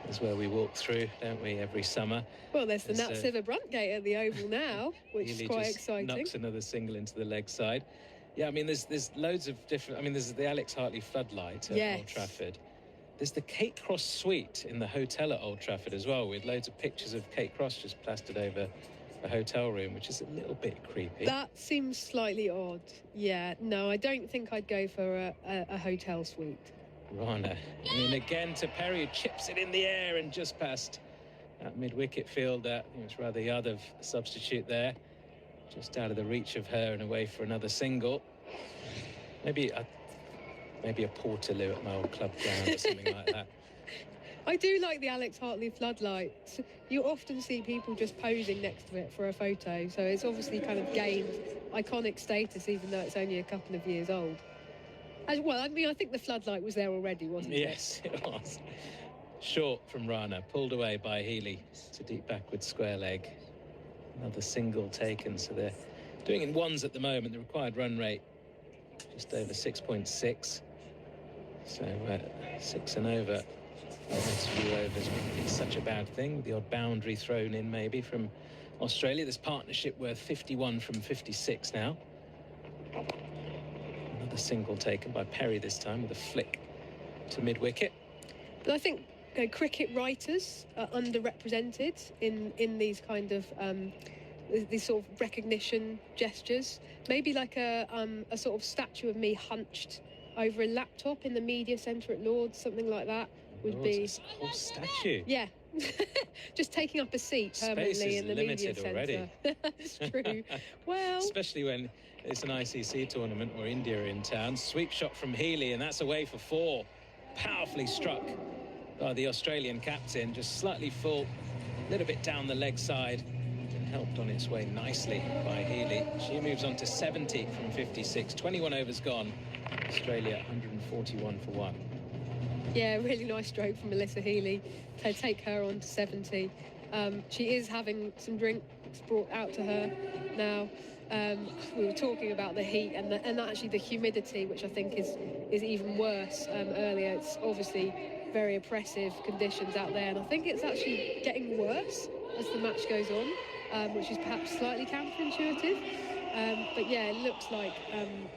is where we walk through, don't we, every summer. Well, there's the Nat Siver Brunt gate at the Oval now, which is quite exciting. Knocks another single into the leg side. Yeah, I mean, there's loads of different... I mean, there's the Alex Hartley floodlight at Old Trafford. There's the Kate Cross suite in the hotel at Old Trafford as well, with loads of pictures of Kate Cross just plastered over the hotel room, which is a little bit creepy. That seems slightly odd. Yeah, no, I don't think I'd go for a hotel suite. Rana, I mean, again to Perry, who chips it in the air and just past that mid-wicket fielder. I think it's rather Yadav substitute there, just out of the reach of her and away for another single. Maybe a Portaloo at my old club ground or something like that. I do like the Alex Hartley floodlight. You often see people just posing next to it for a photo, so it's obviously kind of gained iconic status, even though it's only a couple of years old. Well, I mean, I think the floodlight was there already, wasn't it? Yes, it was. Short from Rana, pulled away by Healy to deep backward square leg. Another single taken, so they're doing in ones at the moment. The required run rate just over 6.6. So 6 and over. The next few overs wouldn't be such a bad thing, with the odd boundary thrown in maybe from Australia. This partnership worth 51 from 56 now. Another single taken by Perry this time with a flick to mid-wicket. But I think cricket writers are underrepresented in these kind of these sort of recognition gestures. Maybe like a sort of statue of me hunched over a laptop in the media centre at Lord's, something like that would be a whole statue. Yeah. Just taking up a seat permanently in the media centre. Already. That's true. Well, especially when it's an ICC tournament or India are in town. Sweep shot from Healy, and that's away for 4. Powerfully struck by the Australian captain, just slightly full, a little bit down the leg side, and helped on its way nicely by Healy. She moves on to 70 from 56. 21 overs gone. Australia 141 for 1. Yeah, really nice stroke from Melissa Healy to take her on to 70. She is having some drinks brought out to her now. We were talking about the heat and actually the humidity, which I think is even worse earlier. It's obviously very oppressive conditions out there, and I think it's actually getting worse as the match goes on, which is perhaps slightly counterintuitive. But yeah, it looks like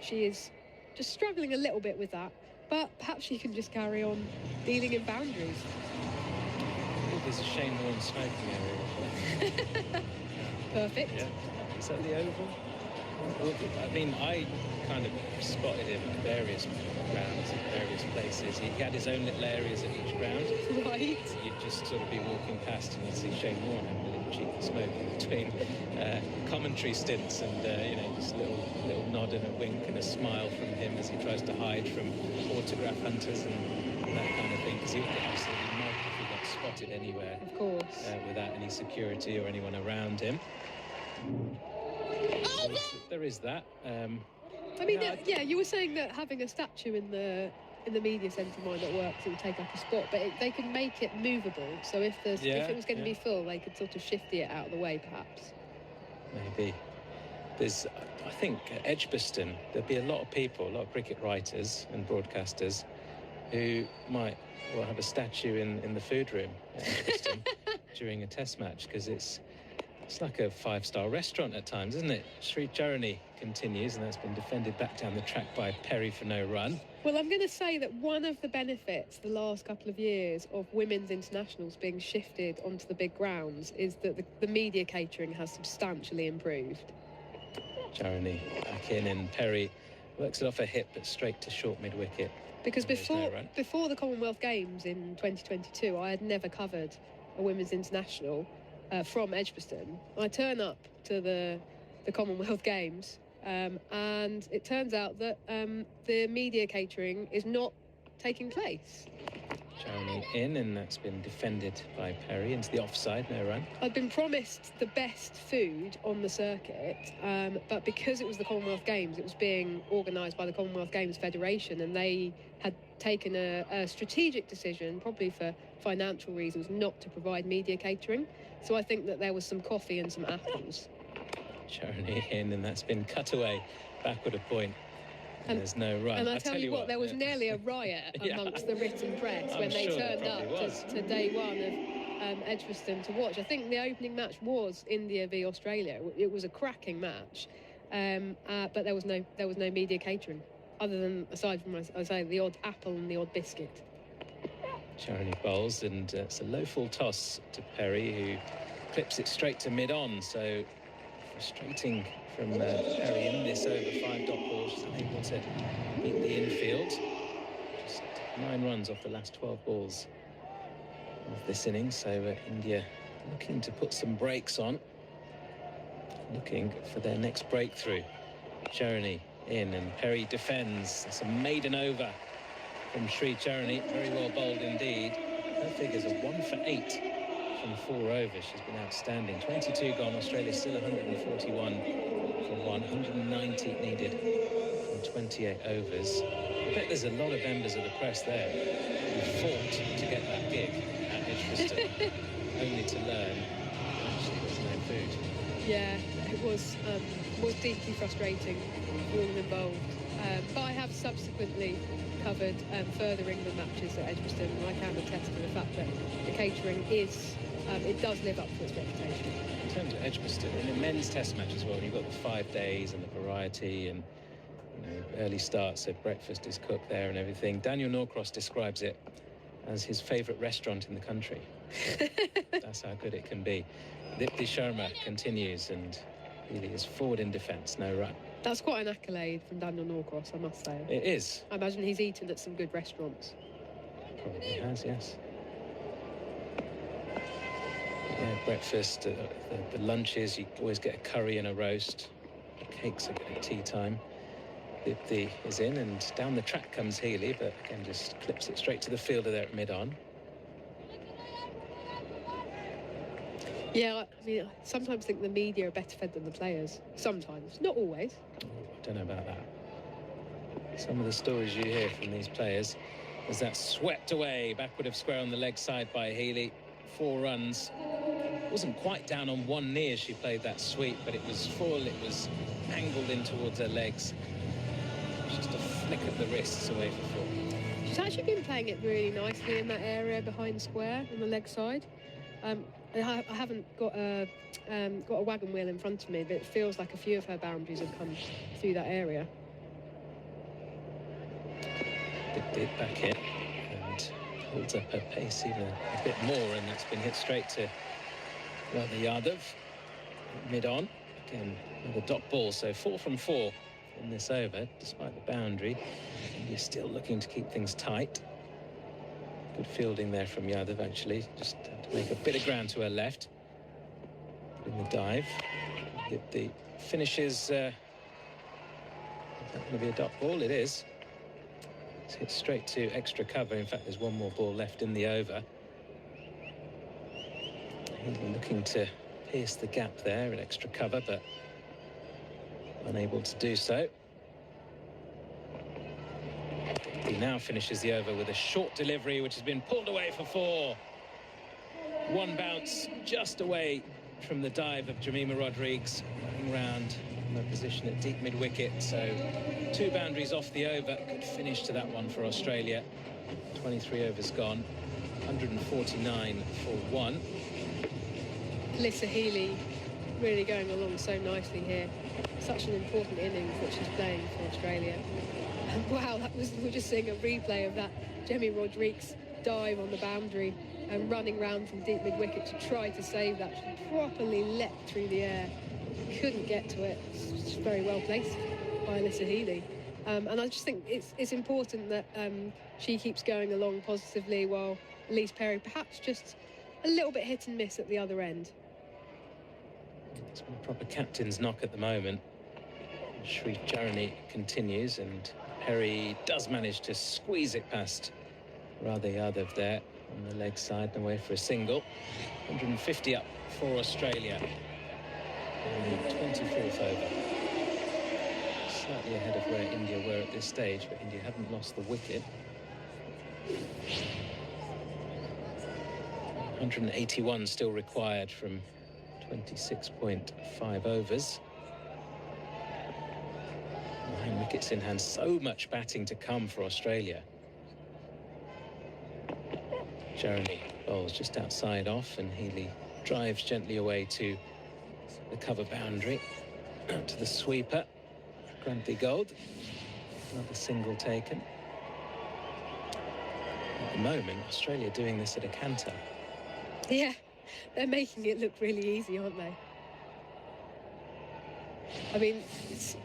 she is just struggling a little bit with that. But perhaps she can just carry on dealing in boundaries. There's a Shane Warne smoking area. Perfect. Yeah. Is that the Oval? I mean, I kind of spotted him at various grounds at various places. He had his own little areas at each ground. Right. You'd just sort of be walking past and you'd see Shane Warne having a little cheeky smoke in between commentary stints, and just a little nod and a wink and a smile from him as he tries to hide from autograph hunters and that kind of thing, because he would get absolutely mugged if he got spotted anywhere. Of course. Without any security or anyone around him. There is that. I mean, yeah, you were saying that having a statue in the media centre might not work, so it would take up a spot, but they can make it movable. So if it was going to be full, they could sort of shift it out of the way, perhaps. Maybe. There's, I think, at Edgbaston, there'd be a lot of people, a lot of cricket writers and broadcasters who might have a statue in the food room at Edgbaston during a test match, because it's like a 5-star restaurant at times, isn't it? Sri Charani continues, and that's been defended back down the track by Perry for no run. Well, I'm going to say that one of the benefits the last couple of years of women's internationals being shifted onto the big grounds is that the media catering has substantially improved. Charani back in, and Perry Works it off her hip, but straight to short mid-wicket. Because There's no run. before the Commonwealth Games in 2022, I had never covered a women's international from Edgbaston. I turn up to the Commonwealth Games, and it turns out that the media catering is not taking place. Charney in, and that's been defended by Perry into the offside, no run. I'd been promised the best food on the circuit, but because it was the Commonwealth Games, it was being organised by the Commonwealth Games Federation, and they had taken a strategic decision, probably for financial reasons, not to provide media catering. So I think that there was some coffee and some apples. Charney in, and that's been cut away backward a point. And there's no run. And I tell you what, there was nearly a riot amongst the written press when they turned up to day one of Edgbaston to watch. I think the opening match was India v Australia. It was a cracking match, but there was no media catering, other than, aside from, as I say, the odd apple and the odd biscuit. Charney bowls, and it's a low full toss to Perry, who clips it straight to mid-on. So frustrating from Perry in this over 5 dot ball. She's unable to beat the infield. Just 9 runs off the last 12 balls of this innings. So India looking to put some brakes on, looking for their next breakthrough. Charney in, and Perry defends. It's a maiden over from Sri Charney. Very well bowled indeed. Her figures are 1 for 8 from 4 overs. She's been outstanding. 22 gone. Australia still 141 for 190 needed from 28 overs. I bet there's a lot of members of the press there who fought to get that gig at Edgbaston, only to learn actually there's no food. Yeah, it was deeply frustrating for all involved. But I have subsequently covered further England matches at Edgbaston, and I can attest to the fact that the catering is, it does live up to its reputation. In terms of Edgbaston, in a men's test match as well, you've got the 5 days and the variety and, you know, early starts, so breakfast is cooked there and everything. Daniel Norcross describes it as his favourite restaurant in the country. That's how good it can be. Dipti Sharma continues, and Healy is forward in defence, no run. That's quite an accolade from Daniel Norcross, I must say. It is. I imagine he's eaten at some good restaurants. Probably has, yes. Yeah, breakfast, the lunches, you always get a curry and a roast. The cakes are good at tea time. Dipti is in, and down the track comes Healy, but again just clips it straight to the fielder there at mid-on. Yeah, I mean, I sometimes think the media are better fed than the players. Sometimes, not always. I don't know about that. Some of the stories you hear from these players, as that swept away backward of square on the leg side by Healy. 4 runs. Wasn't quite down on one knee as she played that sweep, but it was full. It was angled in towards her legs. Just a flick of the wrists away for 4. She's actually been playing it really nicely in that area behind square on the leg side. I haven't got a wagon wheel in front of me, but it feels like a few of her boundaries have come through that area. Dip back in and holds up her pace even a bit more, and that's been hit straight to Radha Yadav mid-on. Again, another dot ball, so 4 from 4 in this over, despite the boundary. You're still looking to keep things tight. Good fielding there from Yadav, actually. Just had to make a bit of ground to her left. In the dive. The finishes. Is that going to be a dot ball? It is. It's hit straight to extra cover. In fact, there's one more ball left in the over. Healy looking to pierce the gap there in extra cover, but unable to do so. He now finishes the over with a short delivery, which has been pulled away for 4. One bounce just away from the dive of Jemima Rodrigues, running round from her position at deep mid-wicket. So 2 boundaries off the over. Good finish to that one for Australia. 23 overs gone, 149 for 1. Alyssa Healy really going along so nicely here. Such an important innings that she's playing for Australia. And wow, we're just seeing a replay of that Jemmy Rodrigues dive on the boundary and running round from deep mid-wicket to try to save that. She properly leapt through the air. Couldn't get to it. It's very well placed by Alyssa Healy. And I just think it's important that she keeps going along positively, while Elise Perry perhaps just a little bit hit and miss at the other end. It's a proper captain's knock at the moment. Sri Jarani continues, and Perry does manage to squeeze it past Radha Yadav there on the leg side and away for a single. 150 up for Australia. And the 24th over. Slightly ahead of where India were at this stage, but India hadn't lost the wicket. 181 still required from 26.5 overs. 9 wickets in hand. So much batting to come for Australia. Jarani bowls just outside off, and Healy drives gently away to the cover boundary. Out to the sweeper. Kranti Gold. Another single taken. At the moment, Australia doing this at a canter. Yeah, they're making it look really easy, aren't they? I mean, it's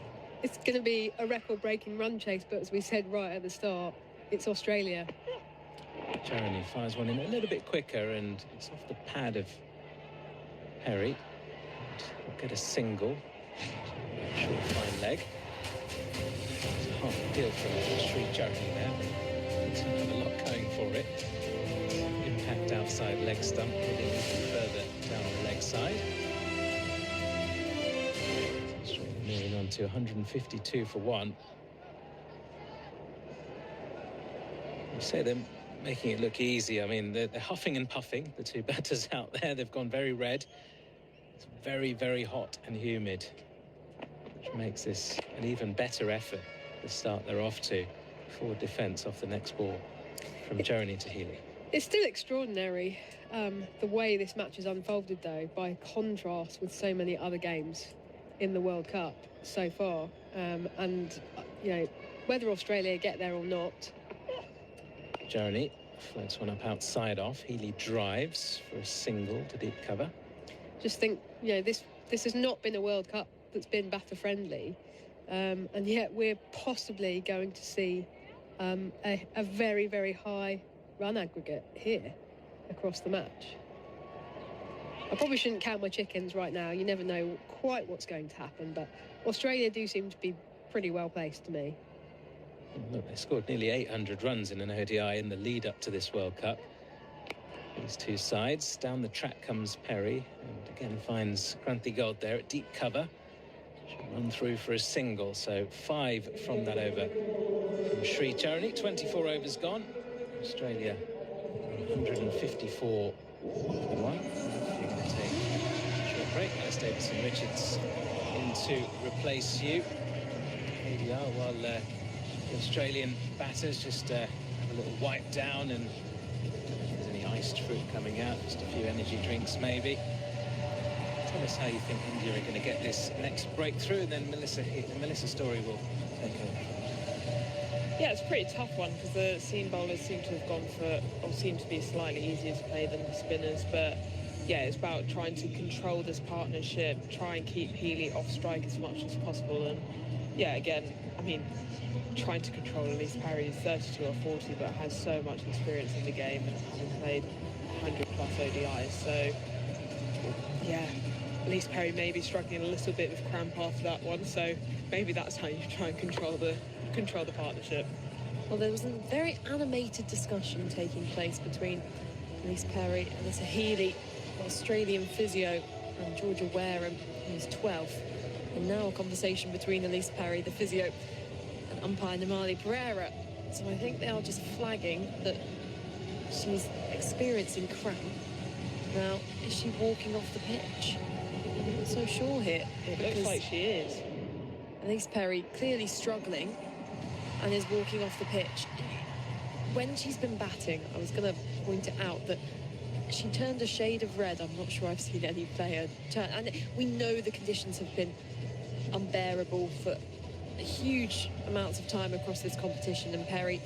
going to be a record-breaking run chase, but as we said right at the start, it's Australia. Jarani fires one in a little bit quicker, and it's off the pad of Perry. And we'll get a single. Short fine leg. It's a half deal from Sri Jarani there. Doesn't have a lot going for it. Impact outside leg stump, heading even further down the leg side. Australia moving on to 152 for 1. You say they're making it look easy. I mean, they're huffing and puffing, the two batters out there. They've gone very red. It's very, very hot and humid, which makes this an even better effort, the start they're off to. Forward defence off the next ball from Jarani to Healy. It's still extraordinary the way this match has unfolded, though, by contrast with so many other games in the World Cup so far. And, you know, whether Australia get there or not. Jarani floats one up outside off. Healy drives for a single to deep cover. Just think, you know, this has not been a World Cup that's been batter friendly. And yet we're possibly going to see a very, very high run aggregate here across the match. I probably shouldn't count my chickens right now. You never know quite what's going to happen, but Australia do seem to be pretty well placed to me. Look, they scored nearly 800 runs in an ODI in the lead up to this World Cup. These two sides. Down the track comes Perry, and again finds Kranti Gold there at deep cover. She'll run through for a single, so 5 from that over from Sri Jarani. 24 overs gone. Australia 154 for 1. You're going to take a short break. Les Davidson-Richards in to replace you. ADR, while the Australian batters just have a little wipe down, and if there's any iced fruit coming out, just a few energy drinks maybe. Tell us how you think India are going to get this next breakthrough, and then Melissa Story will take over. Yeah, it's a pretty tough one because the seam bowlers seem to have gone for, or seem to be slightly easier to play than the spinners. But yeah, it's about trying to control this partnership, try and keep Healy off strike as much as possible. And yeah, again, I mean, trying to control Elise Perry is 32 or 40, but has so much experience in the game and having played 100 plus ODIs. So yeah, Elise Perry may be struggling a little bit with cramp after that one. So maybe that's how you try and control the partnership. Well, there was a very animated discussion taking place between Elise Perry and Alyssa Healy, Australian physio, and Georgia Wareham, who's 12th. And now a conversation between Elise Perry, the physio, and umpire Namali Pereira. So I think they are just flagging that she's experiencing cramp. Now, is she walking off the pitch? I'm not so sure here. It looks like she is. Elise Perry clearly struggling and is walking off the pitch. When she's been batting, I was going to point it out that she turned a shade of red. I'm not sure I've seen any player turn. And we know the conditions have been unbearable for huge amounts of time across this competition, and Perry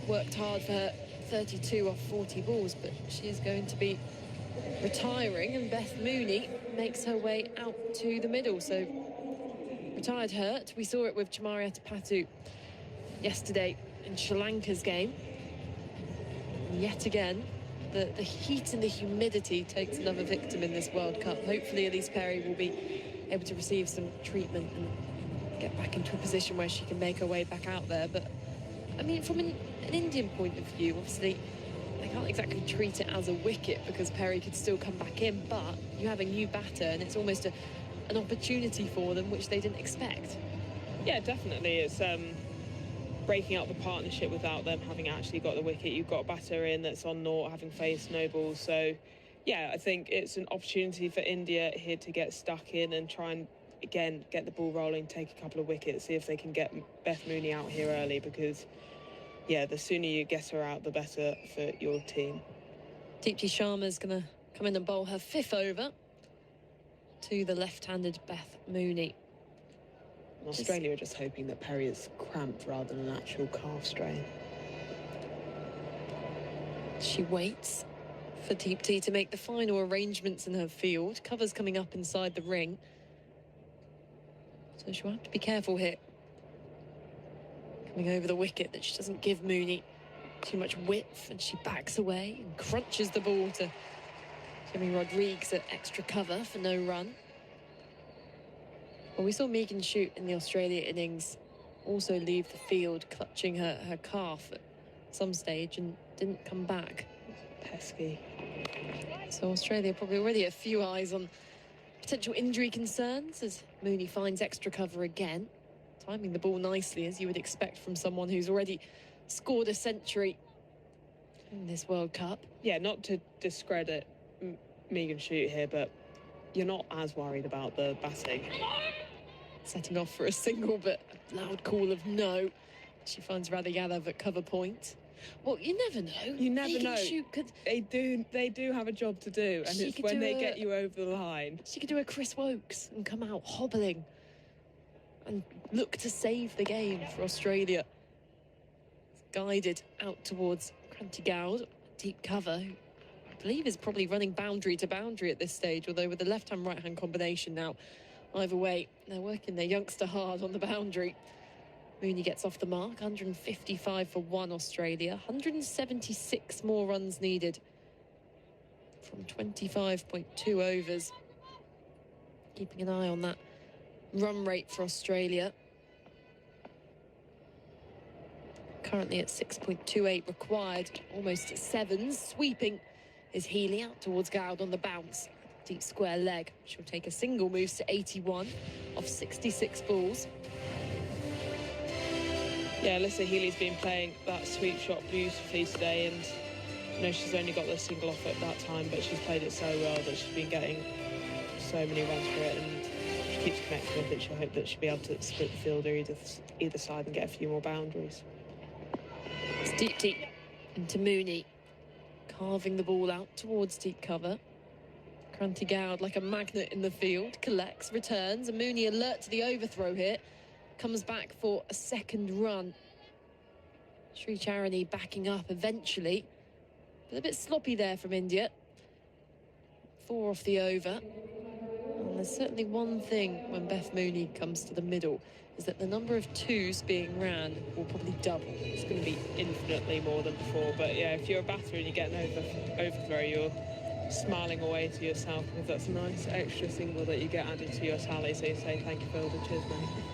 worked hard for her 32 off 40 balls, but she is going to be retiring, and Beth Mooney makes her way out to the middle. So retired hurt. We saw it with Chamaria Tapatu yesterday in Sri Lanka's game. And yet again, the heat and the humidity takes another victim in this World Cup. Hopefully Elise Perry will be able to receive some treatment and get back into a position where she can make her way back out there. But I mean, from an Indian point of view, obviously they can't exactly treat it as a wicket because Perry could still come back in, but you have a new batter and it's almost an opportunity for them which they didn't expect. Yeah, definitely. It's breaking up the partnership without them having actually got the wicket. You've got a batter in that's on naught, having faced no balls. So yeah, I think it's an opportunity for India here to get stuck in and try and again get the ball rolling, take a couple of wickets, see if they can get Beth Mooney out here early, because yeah, the sooner you get her out, the better for your team. Deepti Sharma's going to come in and bowl her 5th over to the left-handed Beth Mooney. Australia are just hoping that Perry is cramped rather than an actual calf strain. She waits for Deepti to make the final arrangements in her field. Cover's coming up inside the ring, so she'll have to be careful here. Coming over the wicket that she doesn't give Mooney too much width, and she backs away and crunches the ball to Jimmy Rodrigues at extra cover for no run. Well, we saw Megan Shute in the Australia innings also leave the field clutching her calf at some stage and didn't come back. Pesky. So Australia probably already a few eyes on potential injury concerns as Mooney finds extra cover again, timing the ball nicely as you would expect from someone who's already scored a century in this World Cup. Yeah, not to discredit Megan Shute here, but you're not as worried about the batting. Setting off for a single, but a loud call of no. She finds Radha Yadav at cover point. Well, you never know. You never Megan know. Shute could... They do have a job to do, and it's when they get you over the line. She could do a Chris Wokes and come out hobbling and look to save the game for Australia. It's guided out towards Kranti Gaud, deep cover, who I believe is probably running boundary to boundary at this stage, although with the left-hand, right-hand combination now, either way, they're working their youngster hard on the boundary. Mooney gets off the mark, 155 for 1 Australia, 176 more runs needed from 25.2 overs. Keeping an eye on that run rate for Australia. Currently at 6.28 required, almost at 7s. Sweeping is Healy out towards Goud on the bounce. Deep square leg. She'll take a single, moves to 81 off 66 balls. Yeah, Alyssa Healy's been playing that sweep shot beautifully today, and you know she's only got the single off at that time, but she's played it so well that she's been getting so many runs for it, and she keeps connecting with it. She'll hope that she'll be able to split the fielder either side and get a few more boundaries. It's deep into Mooney, carving the ball out towards deep cover. Kranti Gaud, like a magnet in the field, collects, returns, and Mooney alert to the overthrow here. Comes back for a second run. Sri Charani backing up eventually. But a bit sloppy there from India. 4 off the over. And there's certainly one thing when Beth Mooney comes to the middle, is that the number of 2s being ran will probably double. It's going to be infinitely more than before, but yeah, if you're a batter and you get an overthrow, you're smiling away to yourself, because that's a nice extra single that you get added to your tally, so you say thank you, fielder, cheers mate.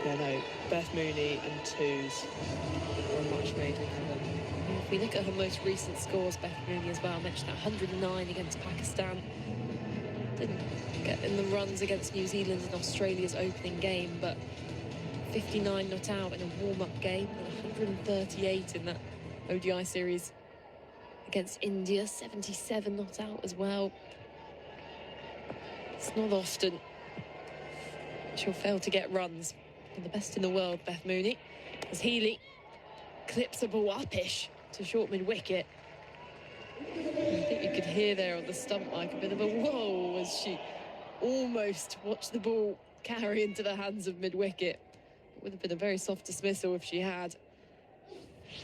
Yeah, no, Beth Mooney and 2s are a match made in heaven. If we look at her most recent scores, Beth Mooney as well, I mentioned that 109 against Pakistan. Didn't get in the runs against New Zealand in Australia's opening game, but 59 not out in a warm-up game, and 138 in that ODI series against India, 77 not out as well. It's not often she'll fail to get runs. And the best in the world, Beth Mooney, as Healy clips a ball up-ish to short mid-wicket. I think you could hear there on the stump like a bit of a whoa as she almost watched the ball carry into the hands of mid-wicket. It would have been a very soft dismissal if she had.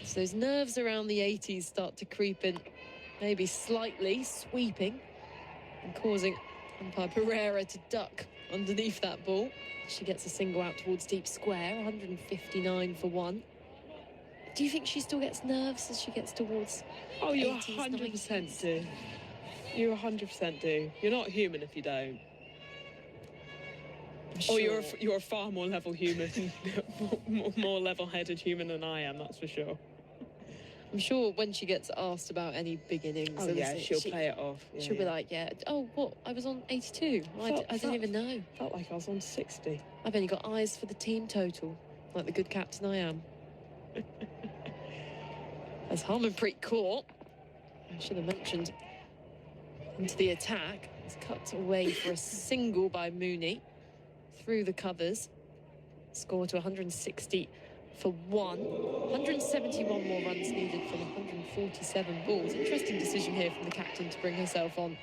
So those nerves around the 80s start to creep in, maybe slightly, sweeping and causing umpire Pereira to duck underneath that ball. She gets a single out towards deep square, 159 for 1. Do you think she still gets nerves as she gets towards Oh, you 80s, 100% 90s? do. You 100% do. You're not human if you don't. Sure. Or you're a far more level human, more level-headed human than I am, that's for sure. I'm sure when she gets asked about any big innings, Oh yeah, she'll play it off. Yeah, she'll be like, yeah, oh, what? I was on 82. I didn't even know. Felt like I was on 60. I've only got eyes for the team total, like the good captain I am. As Harmanpreet Kaur, I should have mentioned, into the attack, is cut away for a single by Mooney through the covers. Score to 160 for 1. 171 more runs needed from 147 balls. Interesting decision here from the captain to bring herself on.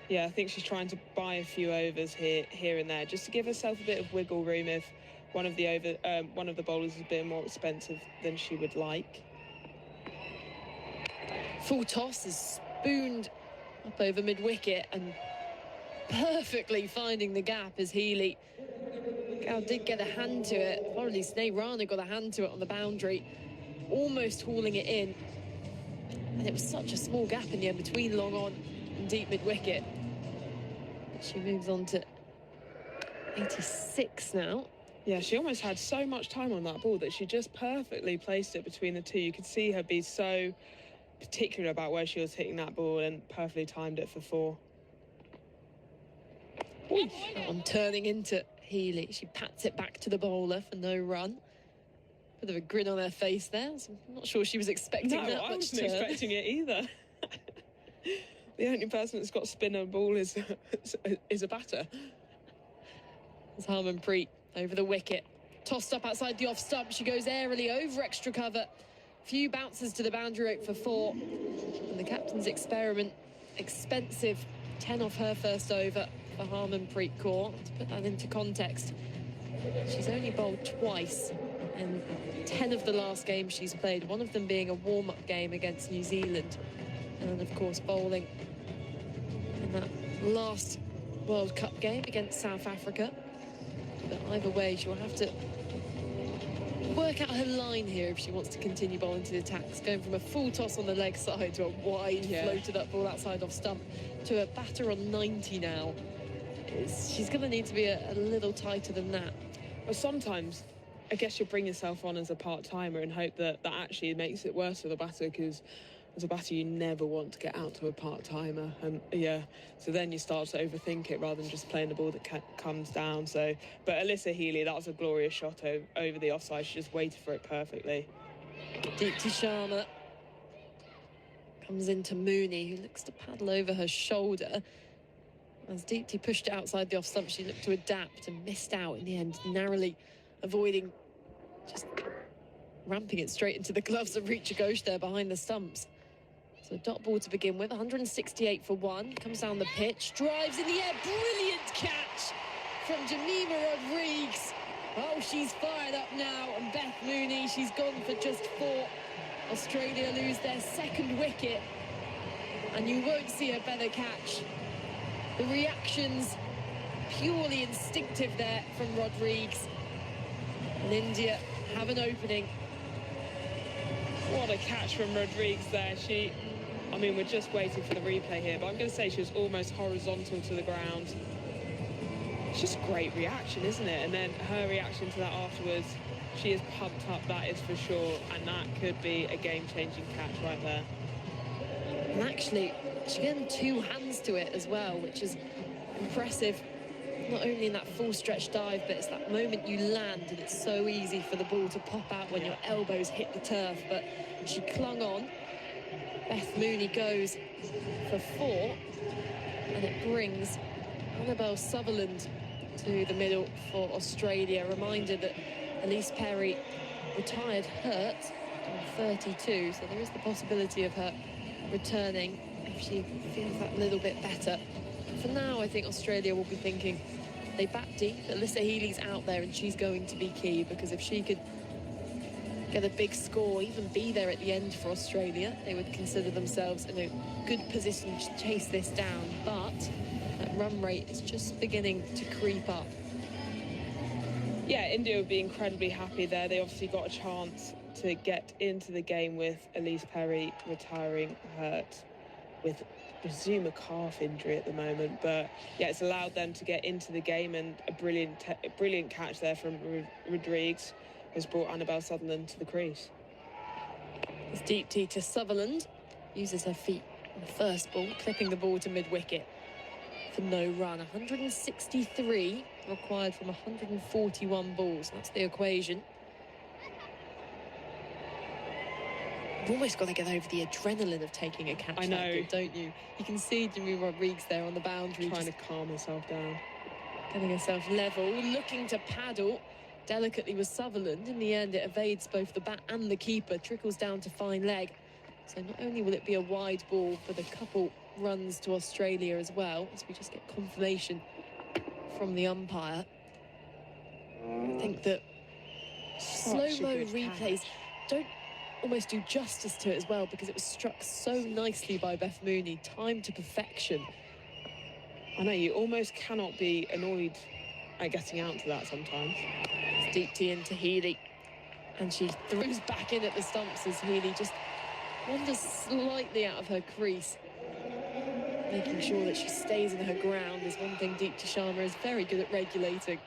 Yeah, I think she's trying to buy a few overs here and there, just to give herself a bit of wiggle room if one of the bowlers is a bit more expensive than she would like. Full toss is spooned up over mid-wicket and perfectly finding the gap as Healy. Gal did get a hand to it, or at least Sneh Rana got a hand to it on the boundary, almost hauling it in. And it was such a small gap in the end between long on and deep mid-wicket. She moves on to 86 now. Yeah, she almost had so much time on that ball that she just perfectly placed it between the two. You could see her be so particular about where she was hitting that ball and perfectly timed it for 4. That one turning into Healy. She pats it back to the bowler for no run. Bit of a grin on her face there. So I'm not sure she was expecting that much turn. I wasn't expecting it either. The only person that's got spin on ball is a batter. As Harmanpreet over the wicket. Tossed up outside the off stump. She goes airily over extra cover. Few bounces to the boundary rope for 4. And the captain's experiment, expensive. 10 off her first over for Harmanpreet Kaur. To put that into context, she's only bowled twice in 10 of the last games she's played, one of them being a warm-up game against New Zealand. And of course bowling in that last World Cup game against South Africa. But either way, she'll have to work out her line here if she wants to continue bowling to the attacks, going from a full toss on the leg side to a wide floated up ball outside off stump to a batter on 90 now. She's going to need to be a little tighter than that. Well, sometimes I guess you'll bring yourself on as a part-timer and hope that that actually makes it worse for the batter, because as a batter you never want to get out to a part-timer, and yeah, so then you start to overthink it rather than just playing the ball that comes down. So, but Alyssa Healy, that was a glorious shot over the offside. She just waited for it perfectly. Deepti Sharma comes into Mooney, who looks to paddle over her shoulder. As Deepti pushed it outside the off stump, she looked to adapt and missed out in the end, narrowly avoiding just ramping it straight into the gloves of Richa Ghosh there behind the stumps. So a dot ball to begin with, 168 for 1. Comes down the pitch, drives in the air, brilliant catch from Jemima Rodrigues. Oh, she's fired up now, and Beth Mooney, she's gone for just 4. Australia lose their second wicket, and you won't see a better catch. The reactions purely instinctive there from Rodrigues, and India have an opening. What a catch from Rodrigues there. I mean, we're just waiting for the replay here, but I'm going to say she was almost horizontal to the ground. It's just great reaction, isn't it? And then her reaction to that afterwards, she is pumped up, that is for sure, and that could be a game-changing catch right there. And actually, she gave 2 hands to it as well, which is impressive. Not only in that full stretch dive, but it's that moment you land and it's so easy for the ball to pop out when your elbows hit the turf. But she clung on. Beth Mooney goes for 4, and it brings Annabelle Sutherland to the middle for Australia. A reminder that Elise Perry retired hurt on 32, so there is the possibility of her returning if she feels that little bit better. For now, I think Australia will be thinking they bat deep. Alyssa Healy's out there and she's going to be key, because if she could get a big score, even be there at the end for Australia, they would consider themselves in a good position to chase this down. But that run rate is just beginning to creep up. Yeah, India would be incredibly happy there. They obviously got a chance to get into the game with Elise Perry retiring hurt with, I presume, a calf injury at the moment. But yeah, it's allowed them to get into the game, and a brilliant catch there from Rodrigues has brought Annabelle Sutherland to the crease. It's deep tee to Sutherland, uses her feet on the first ball, clipping the ball to mid-wicket for no run. 163 required from 141 balls. That's the equation. You've almost got to get over the adrenaline of taking a catch. I know, that good, don't you? You can see Jimmy Rodrigues there on the boundary, trying to calm herself down, getting herself level, looking to paddle delicately with Sutherland. In the end, it evades both the bat and the keeper, trickles down to fine leg. So not only will it be a wide ball, but a couple runs to Australia as well, as we just get confirmation from the umpire. I think that slow-mo replays don't almost do justice to it as well, because it was struck so nicely by Beth Mooney, timed to perfection. I know, you almost cannot be annoyed at getting out to that sometimes. It's deep tee into Healy, and she throws back in at the stumps as Healy just wanders slightly out of her crease. Making sure that she stays in her ground is one thing Deepti Sharma is very good at regulating.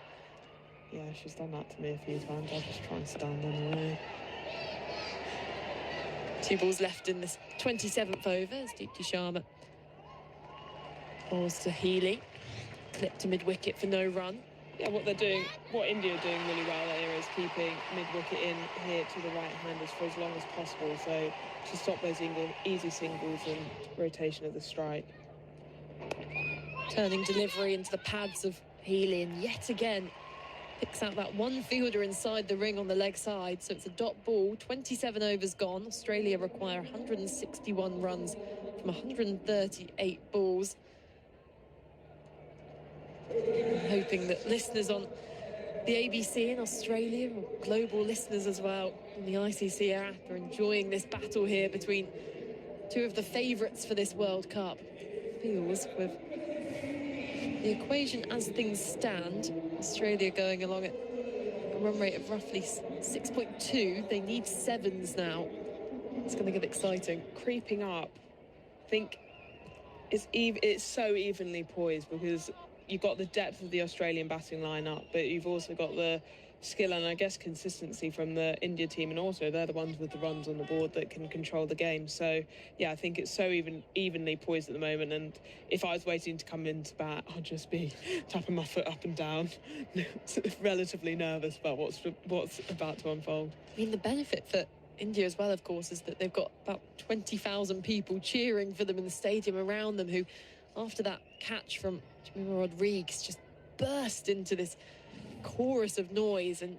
Yeah, she's done that to me a few times. I'll just try and stand in her way. 2 balls left in this 27th over as Deepti Sharma balls to Healy, clip to mid-wicket for no run. Yeah, what India are doing really well here is keeping mid-wicket in here to the right-handers for as long as possible, so to stop those easy singles and rotation of the strike. Turning delivery into the pads of Healy, and yet again picks out that one fielder inside the ring on the leg side. So it's a dot ball, 27 overs gone. Australia require 161 runs from 138 balls. I'm hoping that listeners on the ABC in Australia, or global listeners as well on the ICC app, are enjoying this battle here between two of the favourites for this World Cup. Feels with the equation as things stand, Australia going along at a run rate of roughly 6.2. They need 7s now. It's going to get exciting. Creeping up, I think it's so evenly poised, because you've got the depth of the Australian batting lineup, but you've also got the skill and I guess consistency from the India team, and also they're the ones with the runs on the board that can control the game. So yeah, I think it's so evenly poised at the moment, and if I was waiting to come into bat, I'd just be tapping my foot up and down, relatively nervous about what's about to unfold. I mean, the benefit for India as well, of course, is that they've got about 20,000 people cheering for them in the stadium around them, who after that catch from Jimmy Rodrigues just burst into this chorus of noise, and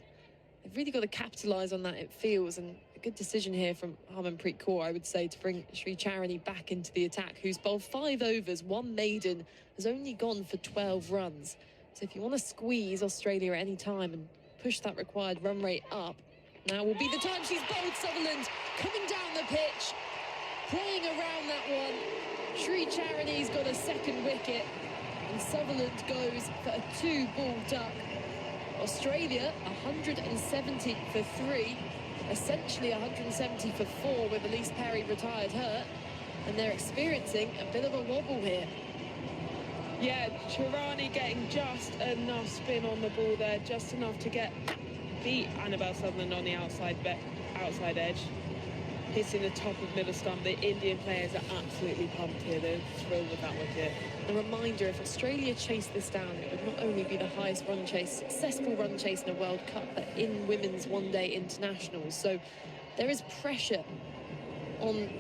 they've really got to capitalise on that, it feels. And a good decision here from Harmanpreet Kaur, I would say, to bring Sri Charani back into the attack, who's bowled 5 overs, 1 maiden, has only gone for 12 runs. So if you want to squeeze Australia at any time and push that required run rate up, now will be the time. She's bowled Sutherland, coming down the pitch, playing around that one. Sri Charani's got a second wicket, and Sutherland goes for a 2-ball duck. Australia 170 for 3, essentially 170 for 4 with Elise Perry retired hurt, and they're experiencing a bit of a wobble here. Yeah, Charani getting just enough spin on the ball there, just enough to beat Annabelle Sutherland on the outside edge, hitting the top of middle stump. The Indian players are absolutely pumped here. They're thrilled with that wicket. A reminder, if Australia chased this down, it would not only be the highest successful run chase in a World Cup, but in women's one-day internationals. So there is pressure on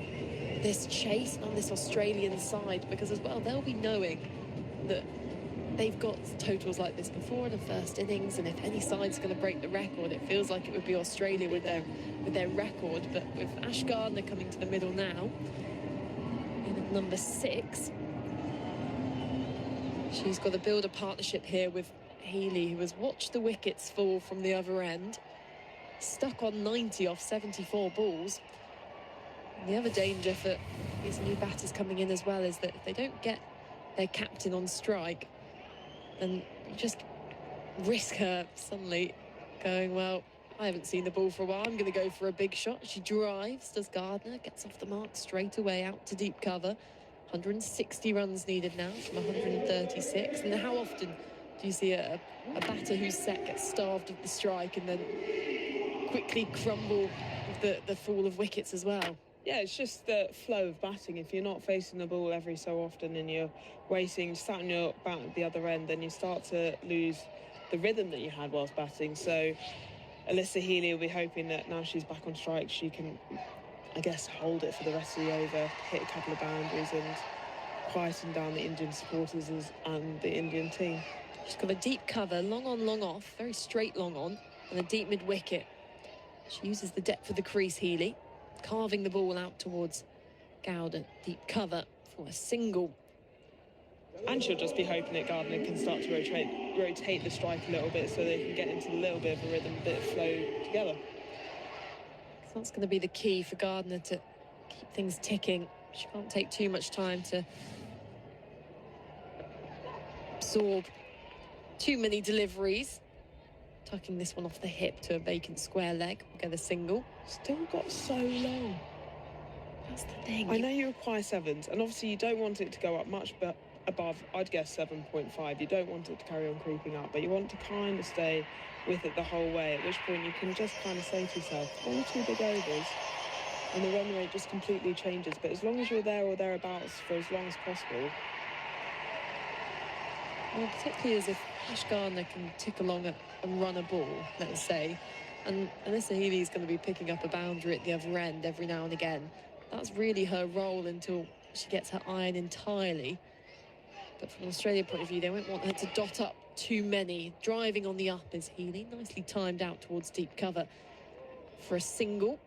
this chase and on this Australian side, because as well, they'll be knowing that they've got totals like this before in the first innings, and if any side's going to break the record, it feels like it would be Australia with their record. But with Ash Gardner coming to the middle now, in at number 6, she's got to build a partnership here with Healy, who has watched the wickets fall from the other end, stuck on 90 off 74 balls. And the other danger for these new batters coming in as well is that if they don't get their captain on strike, then you just risk her suddenly going, well, I haven't seen the ball for a while. I'm going to go for a big shot. She drives, does Gardner, gets off the mark straight away out to deep cover. 160 runs needed now from 136. And how often do you see a batter whose set gets starved of the strike and then quickly crumble with the fall of wickets as well? Yeah, it's just the flow of batting. If you're not facing the ball every so often and you're waiting, sat on your bat at the other end, then you start to lose the rhythm that you had whilst batting. So Alyssa Healy will be hoping that now she's back on strike, she can, I guess, hold it for the rest of the over, hit a couple of boundaries and quieten down the Indian supporters and the Indian team. She's got a deep cover, long on, long off, very straight long on, and a deep mid-wicket. She uses the depth of the crease, Healy, carving the ball out towards Gowden. Deep cover for a single. And she'll just be hoping that Gardner can start to rotate the strike a little bit so they can get into a little bit of a rhythm, a bit of flow together. So that's going to be the key for Gardner to keep things ticking. She can't take too much time to absorb too many deliveries. Tucking this one off the hip to a vacant square leg. We'll get a single. Still got so long. That's the thing. I know you require sevens, and obviously you don't want it to go up much, but above, I'd guess 7.5. You don't want it to carry on creeping up, but you want to kind of stay with it the whole way, at which point you can just kind of say to yourself, 1 or 2 big overs, and the run rate just completely changes. But as long as you're there or thereabouts for as long as possible. Well, particularly as if Ash Gardner can tick along and run a ball, let's say, and Alyssa Healy is going to be picking up a boundary at the other end every now and again. That's really her role until she gets her iron entirely. But from an Australia point of view, they won't want her to dot up too many. Driving on the up is Healy, nicely timed out towards deep cover for a single.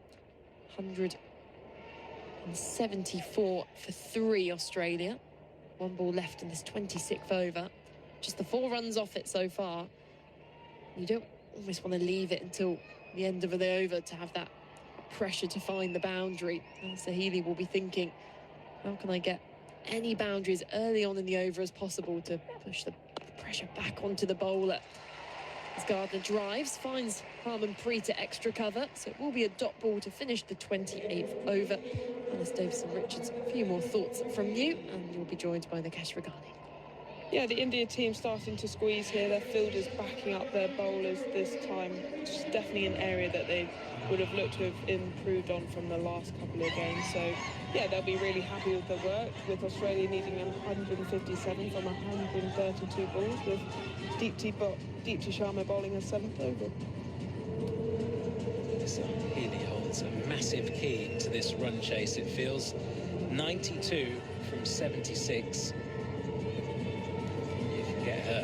174 for 3 Australia. 1 ball left in this 26th over. Just the 4 runs off it so far. You don't almost want to leave it until the end of the over to have that pressure to find the boundary. And so Healy will be thinking, how can I get any boundaries early on in the over as possible to push the pressure back onto the bowler? As Gardner drives, finds Harmanpreet to extra cover, so it will be a dot ball to finish the 28th over. Alice Davison-Richards, a few more thoughts from you, and you'll be joined by Nikesh Regani. Yeah, the India team starting to squeeze here. Their fielders backing up their bowlers this time. It's definitely an area that they would have looked to have improved on from the last couple of games. So, yeah, they'll be really happy with the work, with Australia needing 157 from 132 balls, with Deepti Sharma bowling a 7th over. So Healy holds a massive key to this run chase, it feels. 92 from 76. Get her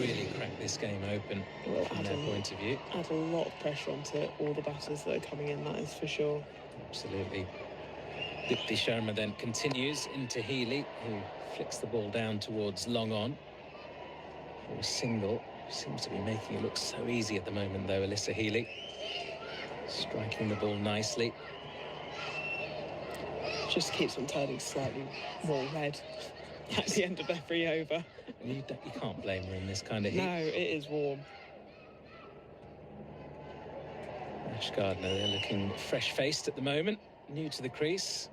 really crack this game open from their point of view. Add a lot of pressure onto all the batters that are coming in, that is for sure. Absolutely. Deepti Sharma then continues into Healy, who flicks the ball down towards long on for a single. Seems to be making it look so easy at the moment, though, Alyssa Healy. Striking the ball nicely. Just keeps on turning slightly more red at the end of every over. You can't blame her in this kind of heat. No, it is warm. Ash Gardner, they're looking fresh-faced at the moment, new to the crease.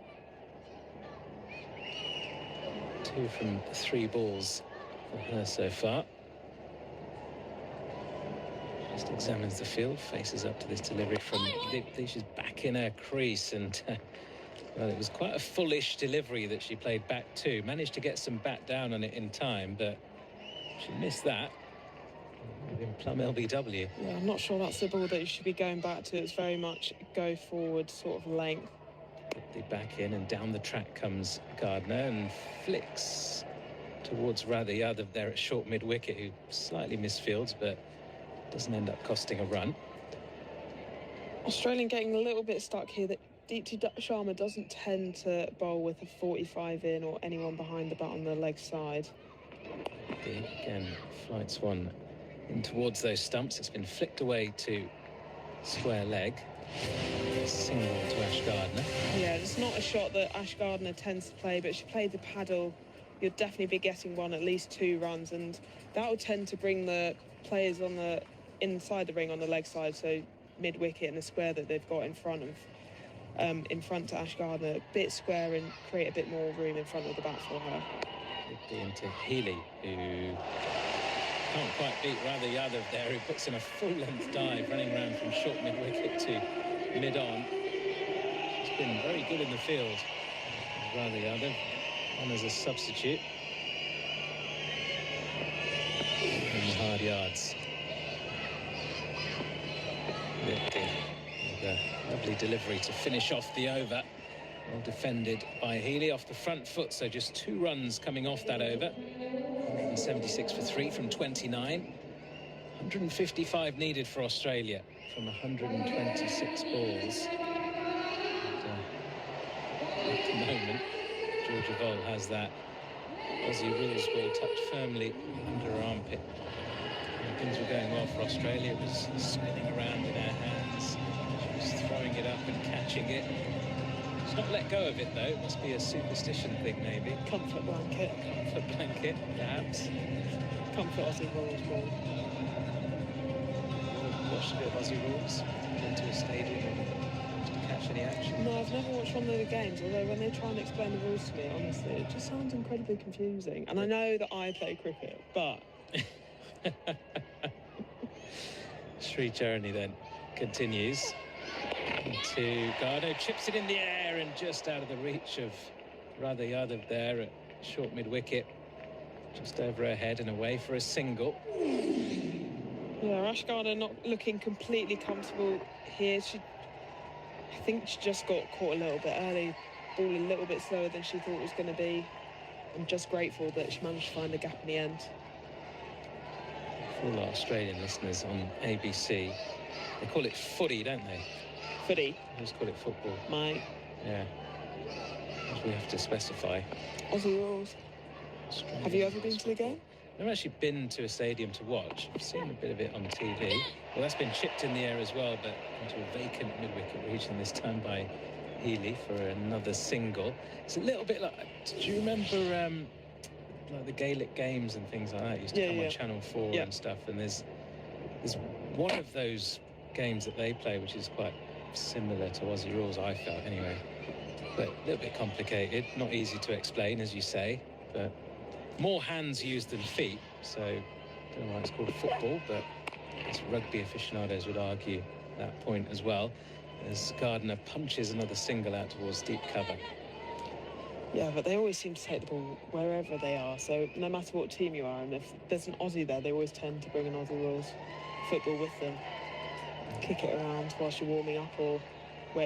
2 from 3 balls for her so far. Just examines the field, faces up to this delivery from Deepti. She's back in her crease, and well, it was quite a fullish delivery that she played back to. Managed to get some bat down on it in time, but she missed that. In plumb LBW. Yeah, I'm not sure that's the ball that you should be going back to. It's very much go forward sort of length. They back in, and down the track comes Gardner and flicks towards Radha there at short mid-wicket, who slightly misfields, but doesn't end up costing a run. Australian getting a little bit stuck here. That Deepti Sharma doesn't tend to bowl with a 45 in or anyone behind the bat on the leg side. Again, flights one in towards those stumps. It's been flicked away to square leg. Single to Ash Gardner. Yeah, it's not a shot that Ash Gardner tends to play, but she played the paddle. You'll definitely be getting at least 2 runs, and that will tend to bring the players on the inside the ring on the leg side, so mid-wicket in the square that they've got in front to Ash Gardner, a bit square and create a bit more room in front of the bat for her. Into Healy, who can't quite beat Radha Yadav there, who puts in a full-length dive, running around from short mid-wicket to mid-on. She's been very good in the field, Radha Yadav, on as a substitute. In the hard yards. With a lovely delivery to finish off the over. Well defended by Healy off the front foot, so just 2 runs coming off that over. 176 for 3 from 29. 155 needed for Australia from 126 balls. And, at the moment, Georgia Vole has that Aussie rules ball tucked firmly under her armpit. And things were going well for Australia. It was spinning around in her hands. She was throwing it up and catching it. She's not let go of it, though. It must be a superstition thing, maybe. Comfort blanket. Comfort blanket, perhaps. Comfort Aussie rules ball. Watched a bit of Aussie rules. Been to a stadium to catch any action. No, I've never watched one of the games, although when they try and explain the rules to me, honestly, it just sounds incredibly confusing. And I know that I play cricket, but... Sri Charani then continues to Gardner, chips it in the air and just out of the reach of Radha Yadav there at short mid-wicket, just over her head and away for a single. Yeah, Ash Gardner not looking completely comfortable here. I think she just got caught a little bit early, ball a little bit slower than she thought it was going to be. I'm just grateful that she managed to find a gap in the end. For all our Australian listeners on ABC, they call it footy, don't they? Footy. They just call it football. Mate. Yeah. As we have to specify. Aussie rules. Have you ever been to the game? I've never actually been to a stadium to watch. I've seen a bit of it on TV. Well, that's been chipped in the air as well, but into a vacant mid-wicket region this time by Healy for another single. It's a little bit like, do you remember like the Gaelic games and things like that used to come on Channel 4 and stuff, and there's one of those games that they play which is quite similar to Aussie rules, I felt anyway, but a little bit complicated, not easy to explain, as you say, but more hands used than feet, so I don't know why it's called football, but I guess rugby aficionados would argue that point as well, as Gardner punches another single out towards deep cover. Yeah, but they always seem to take the ball wherever they are, so no matter what team you are, and if there's an Aussie there, they always tend to bring an Aussie rules football with them. Kick it around whilst you're warming up or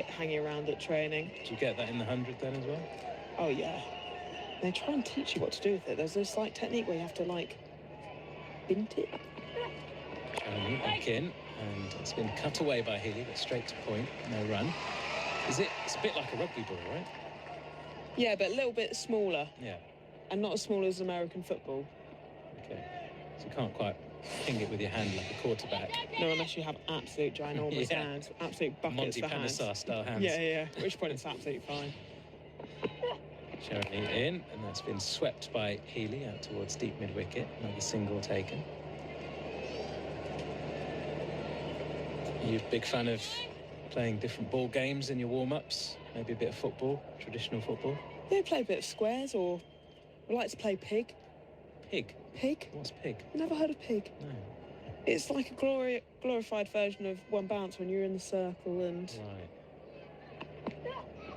hanging around at training. Do you get that in the 100 then as well? Oh, yeah. They try and teach you what to do with it. There's this, like, technique where you have to, like, bint it. Charani back in, and it's been cut away by Healy, but straight to point, no run. It's a bit like a rugby ball, right? Yeah, but a little bit smaller. Yeah. And not as small as American football. Okay. So you can't quite ping it with your hand like a quarterback. No, unless you have absolute ginormous hands, absolute buckets Monty for hands. Panesar style hands. Yeah. At which point it's absolutely fine. Charani in, and that's been swept by Healy out towards deep mid-wicket. Another single taken. Are you a big fan of playing different ball games in your warm-ups? Maybe a bit of football, traditional football? Yeah, play a bit of squares, or I like to play pig. Pig? Pig? What's pig? You never heard of pig? No. It's like a glorified version of one bounce when you're in the circle and... Right.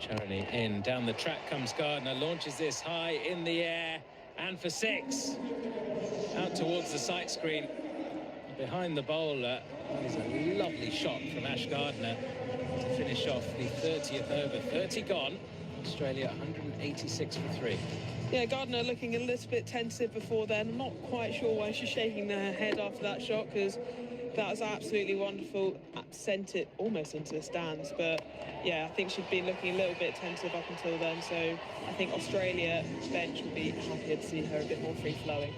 Charani in, down the track comes Gardner, launches this high in the air, and for 6. Out towards the sight screen. Behind the bowler, that is a lovely shot from Ash Gardner to finish off the 30th over. 30 gone. Australia 186 for 3. Yeah, Gardner looking a little bit tentative before then. I'm not quite sure why she's shaking her head after that shot, because that was absolutely wonderful. Sent it almost into the stands, but yeah, I think she'd been looking a little bit tentative up until then, so I think Australia bench would be happier to see her a bit more free-flowing.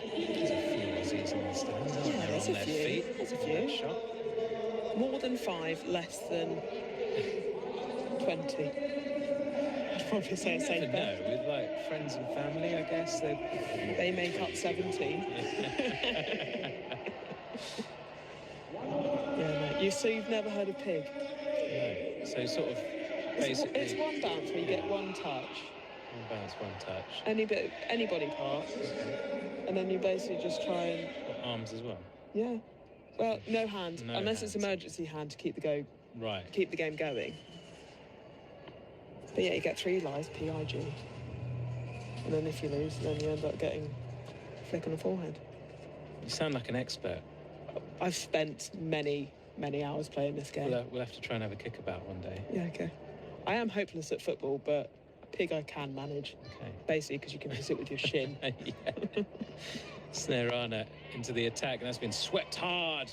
There's a few Aussies in the stands, aren't there, there's on a their few. feet? There's a for few. that shot. More than 5, less than 20. I'd probably say a You safe never bet. know, with like friends and family, I guess They make up 17. You've never heard of pig? No. So sort of basically... It's one bounce where you get one touch. One bounce, one touch. Any body part. Okay. And then you basically just try and... Arms as well? Yeah. Well, no hand, no unless hands. it's emergency hand to keep the game going. But yeah, you get 3 lives, PIG. And then if you lose, then you end up getting a flick on the forehead. You sound like an expert. I've spent many hours playing this game. We'll have to try and have a kickabout one day. Yeah, okay. I am hopeless at football, but a pig I can manage. Okay. Basically, because you can hit it with your shin. Yeah. Snerana into the attack, and that's been swept hard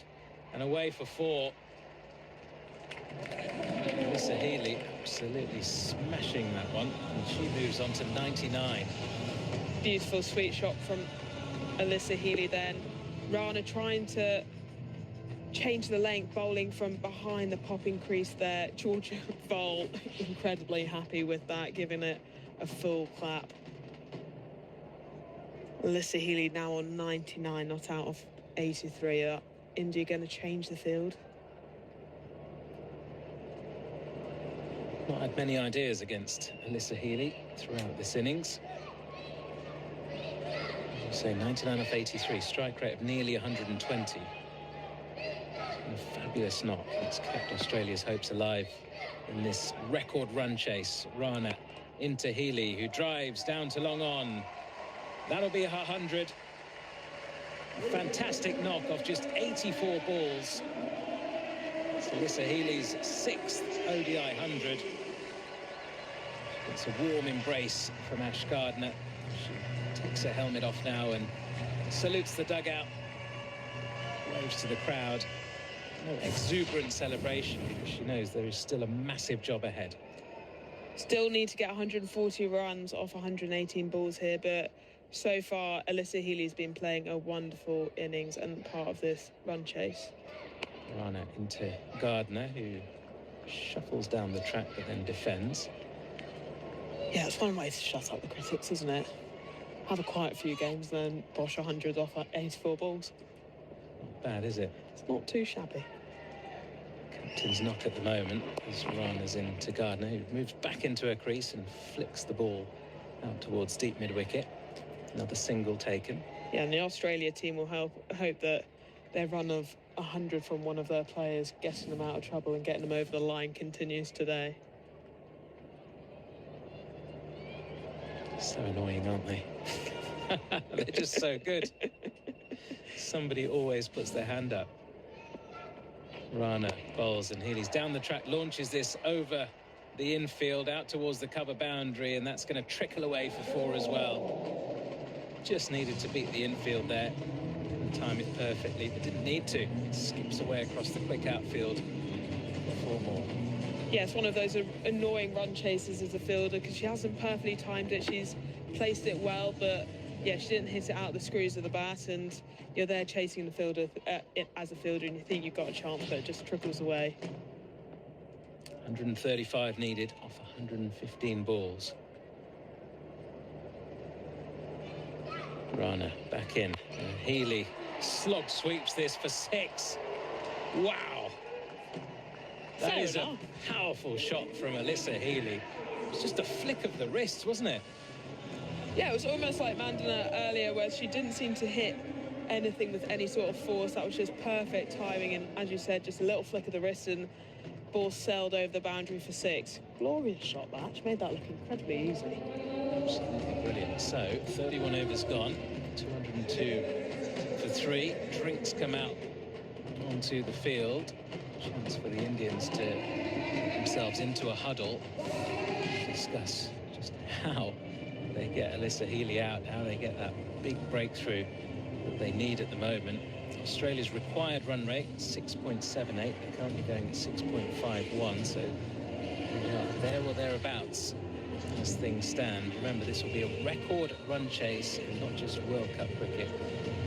and away for 4. Alyssa Healy absolutely smashing that one, and she moves on to 99. Beautiful sweet shot from Alyssa Healy then. Rana trying to change the length, bowling from behind the popping crease there. Georgia Bowl incredibly happy with that, giving it a full clap. Alyssa Healy now on 99, not out of 83. India going to change the field? Not had many ideas against Alyssa Healy throughout this innings. As you say, 99 off 83, strike rate of nearly 120. And a fabulous knock that's kept Australia's hopes alive in this record run chase. Rana into Healy, who drives down to long on. That'll be her 100. A fantastic knock off just 84 balls. It's Alyssa Healy's 6th ODI 100. It's a warm embrace from Ash Gardner. She takes her helmet off now and salutes the dugout. Waves to the crowd. No exuberant celebration, because she knows there is still a massive job ahead. Still need to get 140 runs off 118 balls here, but so far Alyssa Healy's been playing a wonderful innings and part of this run chase. Rana into Gardner, who shuffles down the track but then defends. Yeah, it's one way to shut up the critics, isn't it? Have a quiet few games, then bosh 100 off at 84 balls. Not bad, is it? It's not too shabby. Captain's knock at the moment as Rana's into Gardner, who moves back into her crease and flicks the ball out towards deep mid-wicket. Another single taken. Yeah, and the Australia team will hope that their run of 100 from one of their players, getting them out of trouble and getting them over the line, continues today. So annoying, aren't they? They're just so good. Somebody always puts their hand up. Rana bowls, and Healy's down the track, launches this over the infield out towards the cover boundary, and that's going to trickle away for 4 as well. Just needed to beat the infield there and time it perfectly, but didn't need to. It skips away across the quick outfield for 4 more. Yeah, it's one of those annoying run chases as a fielder, because she hasn't perfectly timed it. She's placed it well, but yeah, she didn't hit it out the screws of the bat, and you're there chasing the fielder as a fielder, and you think you've got a chance, but it just trickles away. 135 needed off 115 balls. Rana back in. And Healy slog sweeps this for 6. Wow. That is a powerful shot from Alyssa Healy. It was just a flick of the wrist, wasn't it? Yeah, it was almost like Mandana earlier, where she didn't seem to hit anything with any sort of force. That was just perfect timing, and as you said, just a little flick of the wrist and ball sailed over the boundary for 6. Glorious shot that. She made that look incredibly easy. Absolutely brilliant. So 31 overs gone, 202 for 3. Drinks come out onto the field. Chance for the Indians to get themselves into a huddle, discuss just how they get Alyssa Healy out, how they get that big breakthrough that they need at the moment. Australia's required run rate 6.78. They're currently going at 6.51, so there or thereabouts as things stand. Remember, this will be a record run chase, not just World Cup cricket,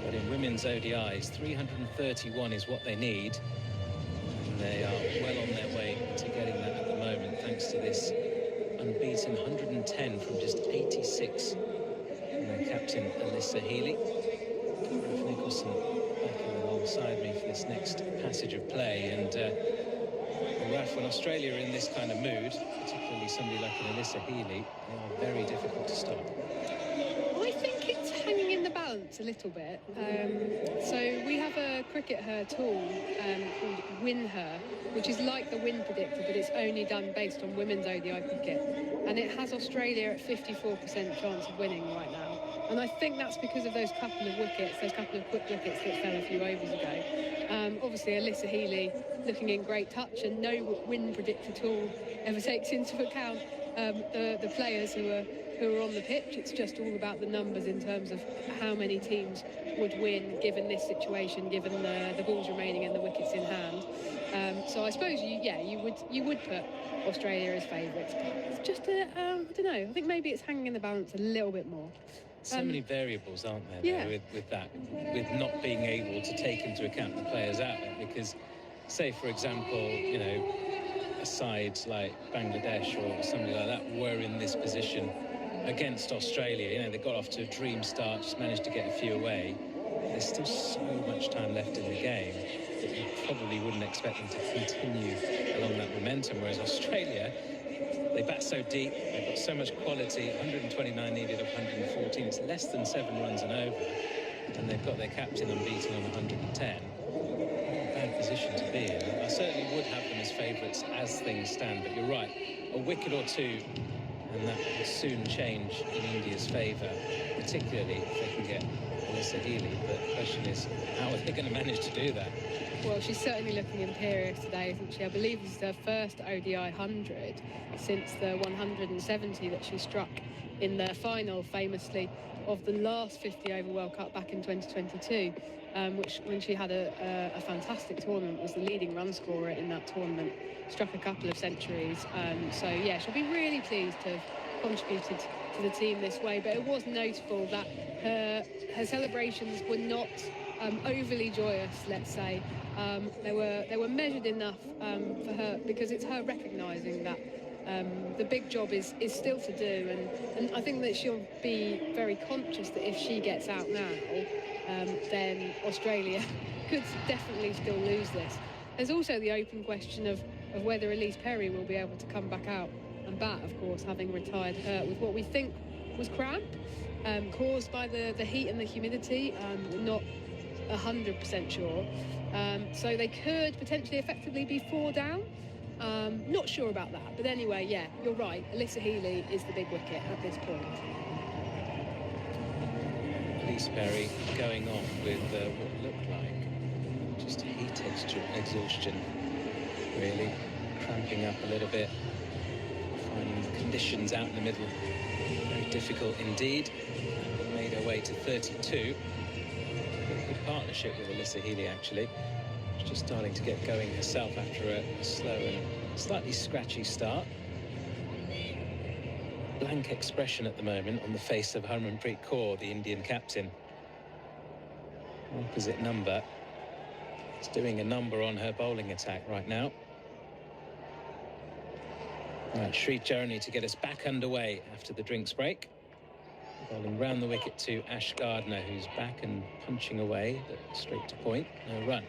but in women's ODIs. 331 is what they need. They are well on their way to getting that at the moment, thanks to this unbeaten 110 from just 86. And their captain, Alyssa Healy. Nicholson back in the alongside me for this next passage of play. And Raf, when Australia are in this kind of mood, particularly somebody like an Alyssa Healy, they are very difficult to stop. I think it's hanging in the balance a little bit. So we have a Cricket Her tool called Win Her, which is like the win predictor, but it's only done based on women's ODI cricket. And it has Australia at 54% chance of winning right now. And I think that's because of those couple of quick wickets that fell a few overs ago. Obviously, Alyssa Healy looking in great touch, and no win predictor tool ever takes into account the players who are on the pitch. It's just all about the numbers in terms of how many teams would win given this situation, given the balls remaining and the wickets in hand. So I suppose you would put Australia as favourites, but it's just I don't know. I think maybe it's hanging in the balance a little bit more. So many variables, aren't there, though, with not being able to take into account the players out there. Because, say, for example, a side like Bangladesh or somebody like that were in this position against Australia. They got off to a dream start, just managed to get a few away. There's still so much time left in the game that you probably wouldn't expect them to continue along that momentum. Whereas Australia, they bat so deep, they've got so much quality. 129 needed of 114. It's less than 7 runs and over, and they've got their captain unbeaten on 110. Bad position to be in. I certainly would have them as favourites as things stand, but you're right, a wicket or two and that will soon change in India's favour, particularly if they can get Alyssa Healy. But the question is, how are they going to manage to do that? Well, she's certainly looking imperious today, isn't she? I believe this is her first ODI 100 since the 170 that she struck in the final, famously, of the last 50-over World Cup back in 2022, which, when she had a fantastic tournament, was the leading run scorer in that tournament, struck a couple of centuries. So, yeah, she'll be really pleased to have contributed to the team this way. But it was notable that her celebrations were not overly joyous, let's say. They were measured enough for her, because it's her recognising that the big job is still to do, and I think that she'll be very conscious that if she gets out now, then Australia could definitely still lose this. There's also the open question of whether Elise Perry will be able to come back out and bat, of course, having retired her with what we think was cramp caused by the heat and the humidity. We're not 100% sure. So they could potentially effectively be 4 down. Not sure about that, but anyway, yeah, you're right. Alyssa Healy is the big wicket at this point. Elise Perry going off with what looked like just heat exhaustion, really cramping up a little bit, finding the conditions out in the middle very difficult indeed. Made her way to 32. A good partnership with Alyssa Healy, actually. She's just starting to get going herself after a slow and slightly scratchy start. Blank expression at the moment on the face of Harmanpreet Kaur, the Indian captain. Opposite number. It's doing a number on her bowling attack right now. Right, Sri Jarani to get us back underway after the drinks break. Bowling round the wicket to Ash Gardner, who's back and punching away, but straight to point, no run.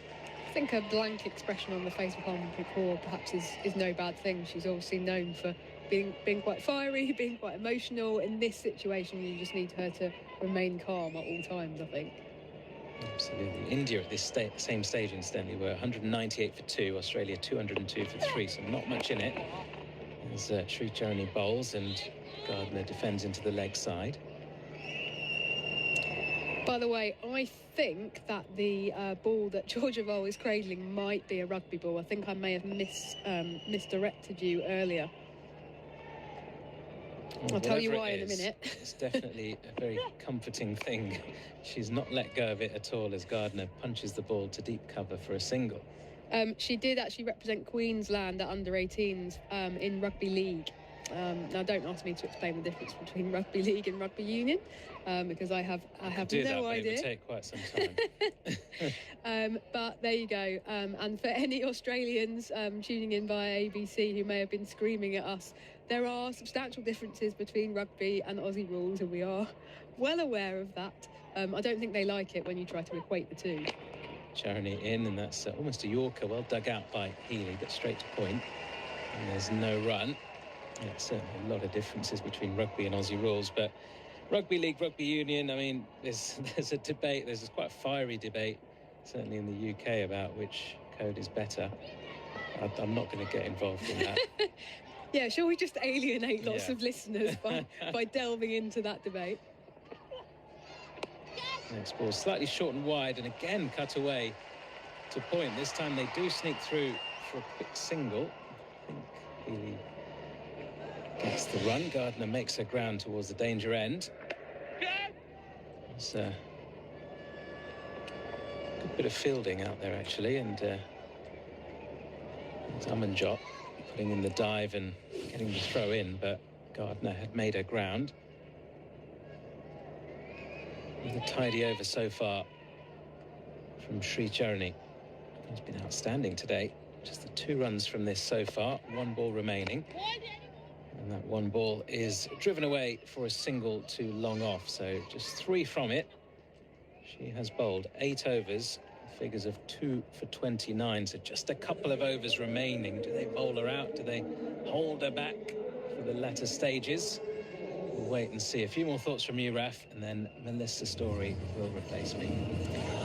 I think a blank expression on the face of Harmanpreet Kaur perhaps is no bad thing. She's obviously known for being quite fiery, being quite emotional. In this situation, you just need her to remain calm at all times, I think. Absolutely. India at this same stage, incidentally, were 198 for 2, Australia 202 for 3, so not much in it. As Sri Jarani bowls and Gardner defends into the leg side. By the way, I think that the ball that Georgieva is cradling might be a rugby ball. I think I may have misdirected you earlier. I'll tell you why in a minute. It's definitely a very comforting thing. She's not let go of it at all as Gardner punches the ball to deep cover for a single. She did actually represent Queensland at under-18s in rugby league. Now, don't ask me to explain the difference between rugby league and rugby union, because I have no idea. It would take quite some time. But there you go. And for any Australians tuning in via ABC who may have been screaming at us, there are substantial differences between rugby and Aussie rules, and we are well aware of that. I don't think they like it when you try to equate the two. Charney in, and that's almost a Yorker, well dug out by Healy, but straight to point. And there's no run. Yeah, certainly a lot of differences between rugby and Aussie rules, but rugby league, rugby union, I mean, there's a debate, there's quite a fiery debate, certainly in the UK, about which code is better. I'm not going to get involved in that. Yeah, shall we just alienate lots of listeners by delving into that debate? Next ball slightly short and wide, and again cut away to point. This time they do sneak through for a quick single. I think Healy gets the run. Gardner makes her ground towards the danger end. It's a good bit of fielding out there, actually, and Amanjot putting in the dive and getting the throw in, but Gardner had made her ground. With a tidy over so far from Sri Charney. He's been outstanding today. Just the 2 runs from this so far, 1 ball remaining. And that 1 ball is driven away for a single to long off, so just 3 from it. She has bowled 8 overs, figures of 2 for 29, so just a couple of overs remaining. Do they bowl her out? Do they hold her back for the latter stages? We'll wait and see. A few more thoughts from you, Raf, and then Melissa Story will replace me.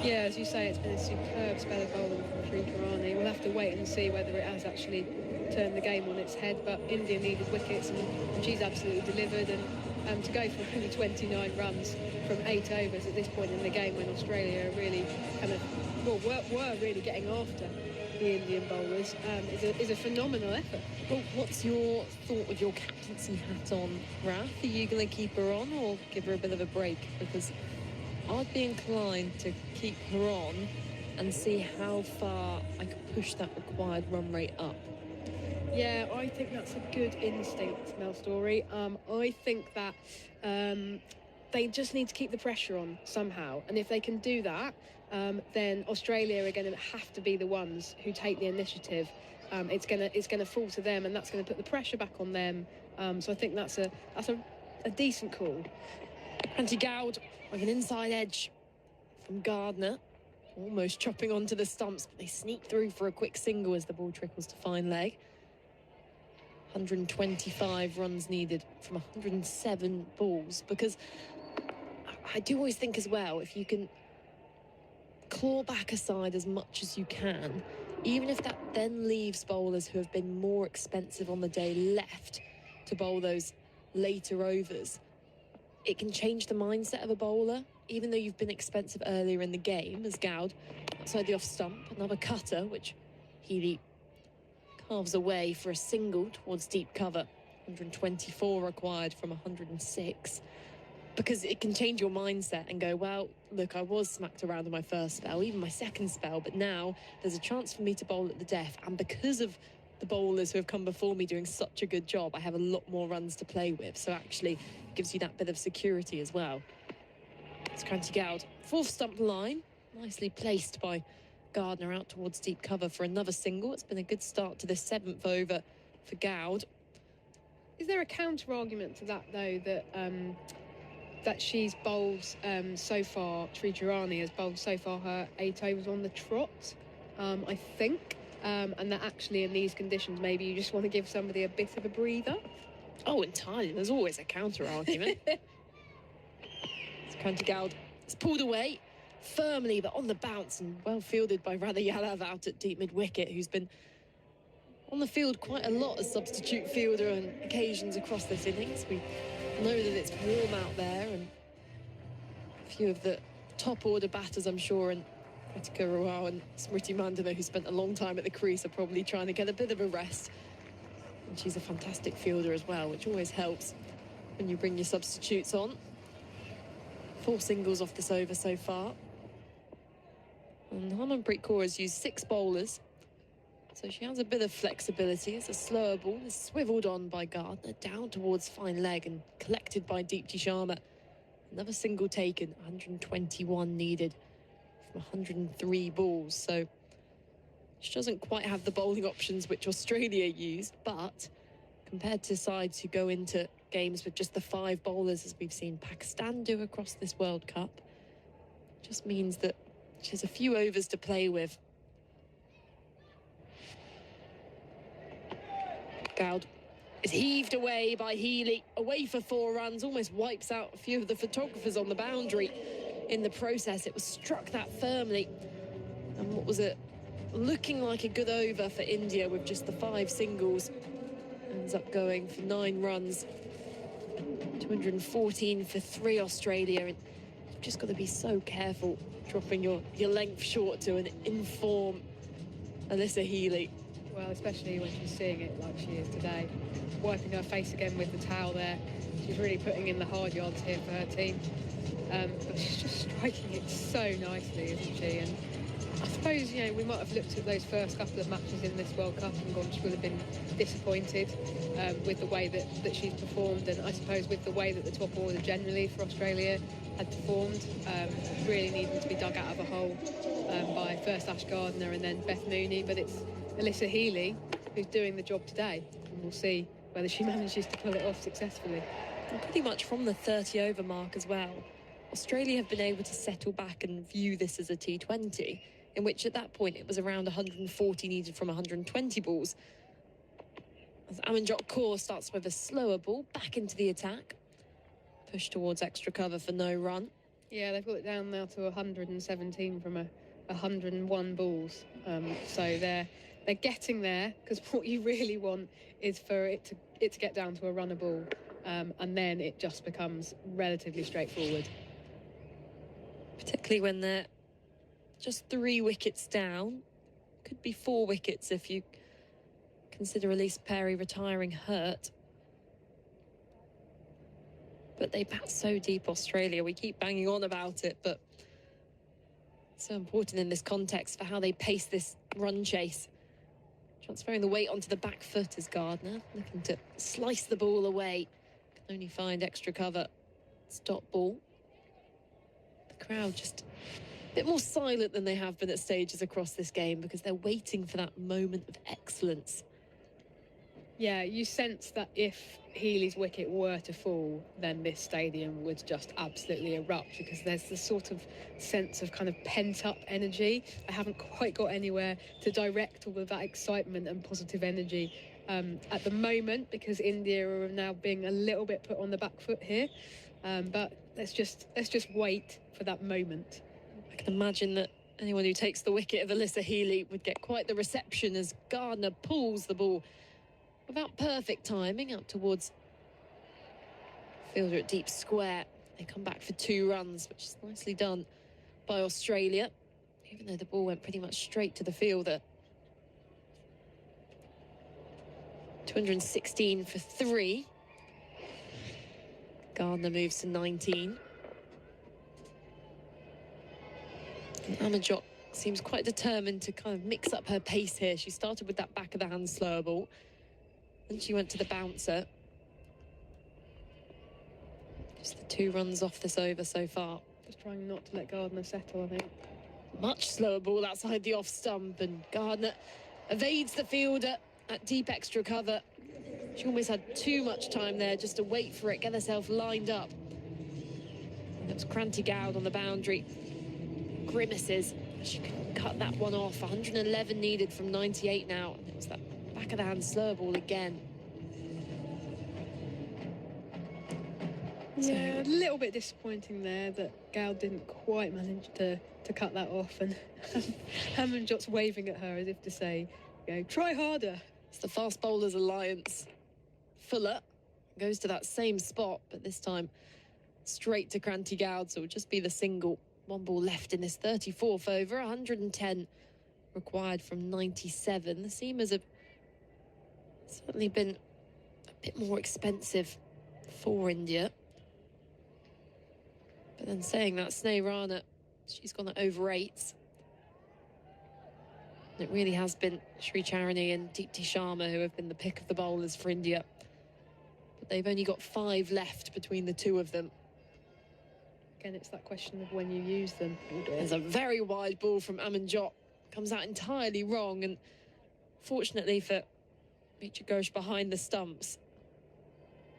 Yeah, as you say, it's been a superb spell of bowling from Sri Charney. We'll have to wait and see whether it has actually turned the game on its head, but India needed wickets, and she's absolutely delivered. And to go for only 29 runs from 8 overs at this point in the game, when Australia are really kind of, were really getting after the Indian bowlers, is a phenomenal effort. Well, what's your thought with your captaincy hat on, Raf? Are you going to keep her on or give her a bit of a break? Because I'd be inclined to keep her on and see how far I could push that required run rate up. Yeah, I think that's a good instinct, Mel Story. I think that they just need to keep the pressure on somehow, and if they can do that, then Australia are going to have to be the ones who take the initiative. It's going to fall to them, and that's going to put the pressure back on them. So I think that's a decent call. Anti-Goud with an inside edge from Gardner, almost chopping onto the stumps, but they sneak through for a quick single as the ball trickles to fine leg. 125 runs needed from 107 balls, because I do always think as well, if you can claw back a side as much as you can, even if that then leaves bowlers who have been more expensive on the day left to bowl those later overs, it can change the mindset of a bowler. Even though you've been expensive earlier in the game, as Goud outside the off stump, another cutter, which Healy carves away for a single towards deep cover. 124 required from 106. Because it can change your mindset and go, well, look, I was smacked around in my first spell, even my second spell, but now there's a chance for me to bowl at the death. And because of the bowlers who have come before me doing such a good job, I have a lot more runs to play with. So actually it gives you that bit of security as well. It's Goud, 4th stump line, nicely placed by Gardner out towards deep cover for another single. It's been a good start to this 7th over for Goud. Is there a counter argument to that, though, that she's bowled so far, Sri Charney has bowled so far her 8 overs on the trot, I think, and that actually in these conditions maybe you just want to give somebody a bit of a breather? Oh, entirely. There's always a counter argument. It's Goud. It's pulled away firmly, but on the bounce, and well fielded by Radha Yadav out at deep mid-wicket, who's been on the field quite a lot as substitute fielder on occasions across this innings. We know that it's warm out there, and a few of the top order batters, I'm sure, and Kritika Rao and Smriti Mandana, who spent a long time at the crease, are probably trying to get a bit of a rest. And she's a fantastic fielder as well, which always helps when you bring your substitutes on. 4 singles off this over so far. And Harmanpreet Kaur has used 6 bowlers, so she has a bit of flexibility. It's a slower ball. It's swiveled on by Gardner, down towards fine leg and collected by Deepti Sharma. Another single taken, 121 needed from 103 balls. So she doesn't quite have the bowling options which Australia used, but compared to sides who go into games with just the 5 bowlers, as we've seen Pakistan do across this World Cup, just means that She has a few overs to play with. Goud is heaved away by Healy, away for 4 runs, almost wipes out a few of the photographers on the boundary. In the process, it was struck that firmly. And what was it? Looking like a good over for India with just the 5 singles. Ends up going for 9 runs. 214 for 3 Australia. And you've just got to be so careful dropping your length short to an in-form Alyssa Healy. Well, especially when she's seeing it like she is today. Wiping her face again with the towel there. She's really putting in the hard yards here for her team. But she's just striking it so nicely, isn't she? And I suppose, you know, we might have looked at those first couple of matches in this World Cup and gone, she will have been disappointed with the way that she's performed, and I suppose with the way that the top order generally for Australia had performed, really needing to be dug out of a hole by first Ash Gardner and then Beth Mooney. But it's Alyssa Healy who's doing the job today, and we'll see whether she manages to pull it off successfully. And pretty much from the 30 over mark as well, Australia have been able to settle back and view this as a T20, in which at that point it was around 140 needed from 120 balls. As Amanjot Kaur starts with a slower ball, back into the attack. Push towards extra cover for no run. Yeah, they've got it down now to 117 from 101 balls. So they're getting there, because what you really want is for it to get down to a runner ball, and then it just becomes relatively straightforward. Particularly when they're just 3 wickets down. Could be 4 wickets if you consider Elise Perry retiring hurt. But they bat so deep, Australia. We keep banging on about it, but it's so important in this context for how they pace this run chase. Transferring the weight onto the back foot is Gardner, looking to slice the ball away. Can only find extra cover. Stop ball. The crowd just a bit more silent than they have been at stages across this game, because they're waiting for that moment of excellence. Yeah, you sense that if Healy's wicket were to fall, then this stadium would just absolutely erupt, because there's this sort of sense of kind of pent-up energy. I haven't quite got anywhere to direct all of that excitement and positive energy at the moment, because India are now being a little bit put on the back foot here. But let's just wait for that moment. I can imagine that anyone who takes the wicket of Alyssa Healy would get quite the reception as Gardner pulls the ball without perfect timing out towards fielder at deep square. They come back for 2 runs, which is nicely done by Australia, even though the ball went pretty much straight to the fielder. 216 for 3. Gardner moves to 19. And Amanjot seems quite determined to kind of mix up her pace here. She started with that back of the hand slower ball. Then she went to the bouncer. Just the 2 runs off this over so far. Just trying not to let Gardner settle, I think. Much slower ball outside the off stump, and Gardner evades the fielder at deep extra cover. She almost had too much time there just to wait for it, get herself lined up. And it was Kranti Goud on the boundary. Grimaces. She couldn't cut that one off. 111 needed from 98 now. And it was that back of the hand slow ball again. Yeah, a little bit disappointing there that Goud didn't quite manage to cut that off, and Amanjot's waving at her as if to say, you know, try harder. It's the Fast Bowlers Alliance. Fuller goes to that same spot, but this time straight to Kranti Goud, so it would just be the single. 1 ball left in this 34th over, 110 required from 97. The seamers have certainly been a bit more expensive for India. But then saying that, Sneh Rana, she's gone at over 8s. It really has been Sri Charani and Deepti Sharma who have been the pick of the bowlers for India. But they've only got 5 left between the 2 of them. Again, it's that question of when you use them. There's a very wide ball from Amanjot. Comes out entirely wrong, and fortunately for Richa Ghosh behind the stumps,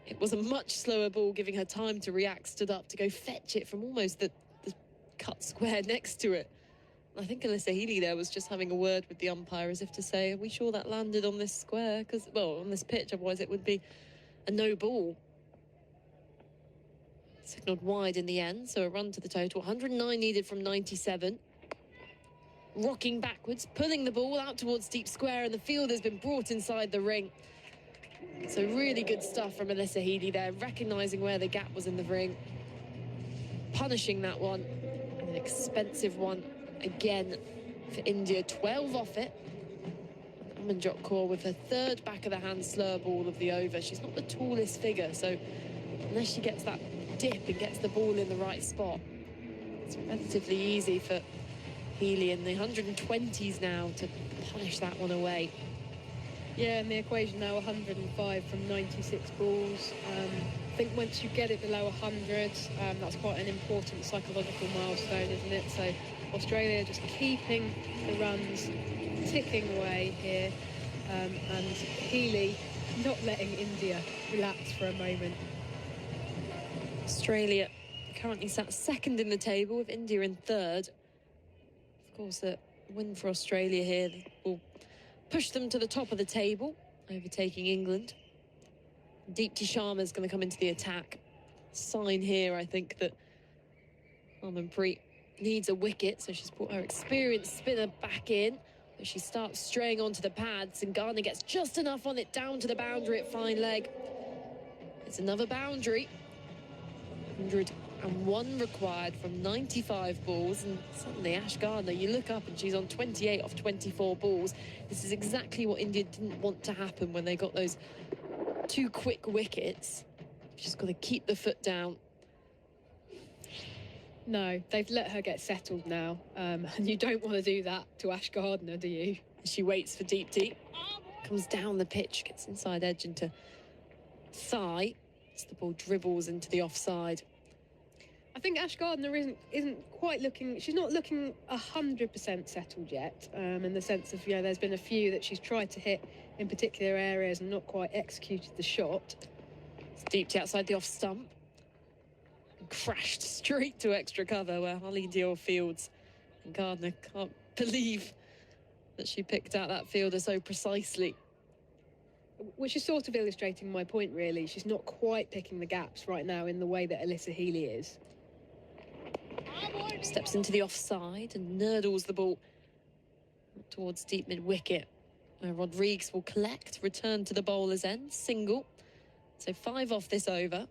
it was a much slower ball, giving her time to react, stood up to go fetch it from almost the cut square next to it. I think Alyssa Healy there was just having a word with the umpire as if to say, are we sure that landed on this square? Because, well, on this pitch, otherwise it would be a no ball. Signalled wide in the end, so a run to the total. 109 needed from 97. Rocking backwards, pulling the ball out towards deep square, and the field has been brought inside the ring. So really good stuff from Alyssa Healy there, recognising where the gap was in the ring. Punishing that one. An expensive one again for India. 12 off it. Amanjot Kaur with her third back of the hand slur ball of the over. She's not the tallest figure, so unless she gets that dip and gets the ball in the right spot, it's relatively easy for Healy in the 120s now to punish that one away. Yeah, and the equation now 105 from 96 balls. I think once you get it below 100, that's quite an important psychological milestone, isn't it? So Australia just keeping the runs ticking away here, and Healy not letting India relax for a moment. Australia currently sat second in the table with India in third. Of course, a win for Australia here will push them to the top of the table, overtaking England. Deepti Sharma is going to come into the attack. Sign here, I think, that Harmanpreet needs a wicket, so she's brought her experienced spinner back in. But she starts straying onto the pads, and Gardner gets just enough on it down to the boundary at fine leg. It's another boundary. 101 required from 95 balls, and suddenly Ash Gardner, you look up and she's on 28 off 24 balls. This is exactly what India didn't want to happen when they got those 2 quick wickets. She's got to keep the foot down. No, they've let her get settled now, and you don't want to do that to Ash Gardner, do you? She waits for Deepti, comes down the pitch, gets inside edge into thigh as the ball dribbles into the offside. I think Ash Gardner isn't quite looking. She's not looking 100% settled yet, in the sense of, there's been a few that she's tried to hit in particular areas and not quite executed the shot. It's Deepti outside the off stump. And crashed straight to extra cover where Holly Dior fields. And Gardner can't believe that she picked out that fielder so precisely. Which is sort of illustrating my point, really. She's not quite picking the gaps right now in the way that Alyssa Healy is. Steps into the offside and nurdles the ball towards deep mid-wicket, where Rodrigues will collect, return to the bowler's end, single. So 5 off this over,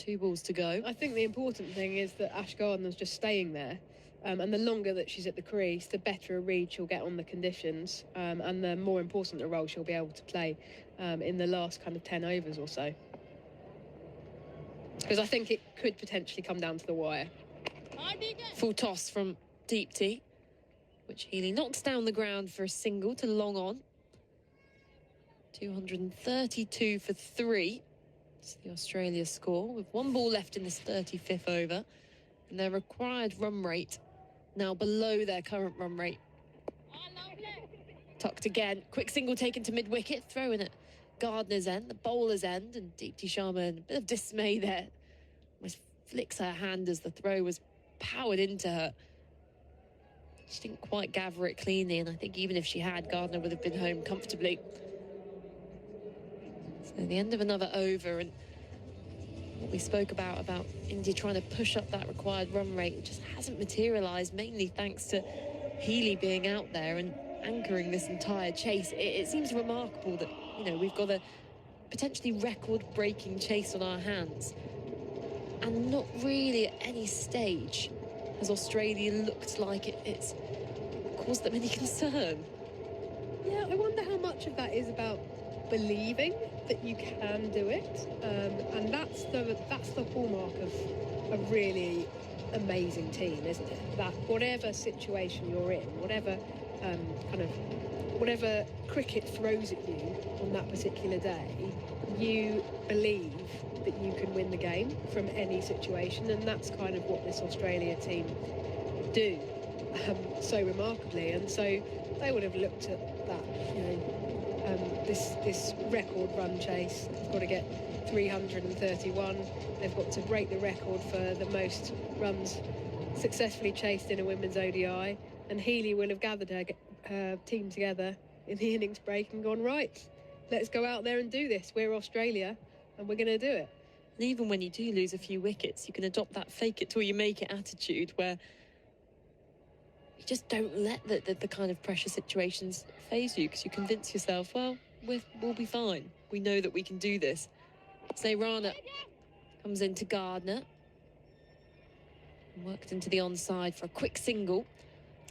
2 balls to go. I think the important thing is that Ash Gardner's just staying there. And the longer that she's at the crease, the better a read she'll get on the conditions, and the more important a role she'll be able to play in the last kind of 10 overs or so. Because I think it could potentially come down to the wire. Full toss from Deepti, which Healy knocks down the ground for a single to long on. 232 for 3. It's the Australia score, with 1 ball left in this 35th over. And their required run rate now below their current run rate. Tucked again. Quick single taken to mid-wicket. Throw in at Gardner's end, the bowler's end. And Deepti Sharma in a bit of dismay there. Almost flicks her hand as the throw was powered into her. She didn't quite gather it cleanly, and I think even if she had, Gardner would have been home comfortably. So the end of another over, and what we spoke about India trying to push up that required run rate, it just hasn't materialised, mainly thanks to Healy being out there and anchoring this entire chase. It seems remarkable that, we've got a potentially record-breaking chase on our hands, and not really at any stage has Australia looked like it's caused them any concern. Yeah, I wonder how much of that is about believing that you can do it, and that's the hallmark of a really amazing team, isn't it? That whatever situation you're in, whatever whatever cricket throws at you on that particular day, you believe that you can win the game from any situation, and that's kind of what this Australia team do so remarkably. And so they would have looked at that, this record run chase. They've got to get 331. They've got to break the record for the most runs successfully chased in a women's ODI, and Healy will have gathered her team together in the innings break and gone, right, let's go out there and do this. We're Australia and we're going to do it. And even when you do lose a few wickets, you can adopt that fake it till you make it attitude where you just don't let the kind of pressure situations faze you, because you convince yourself, well, we'll be fine. We know that we can do this. Zayrana comes into Gardner. Worked into the onside for a quick single,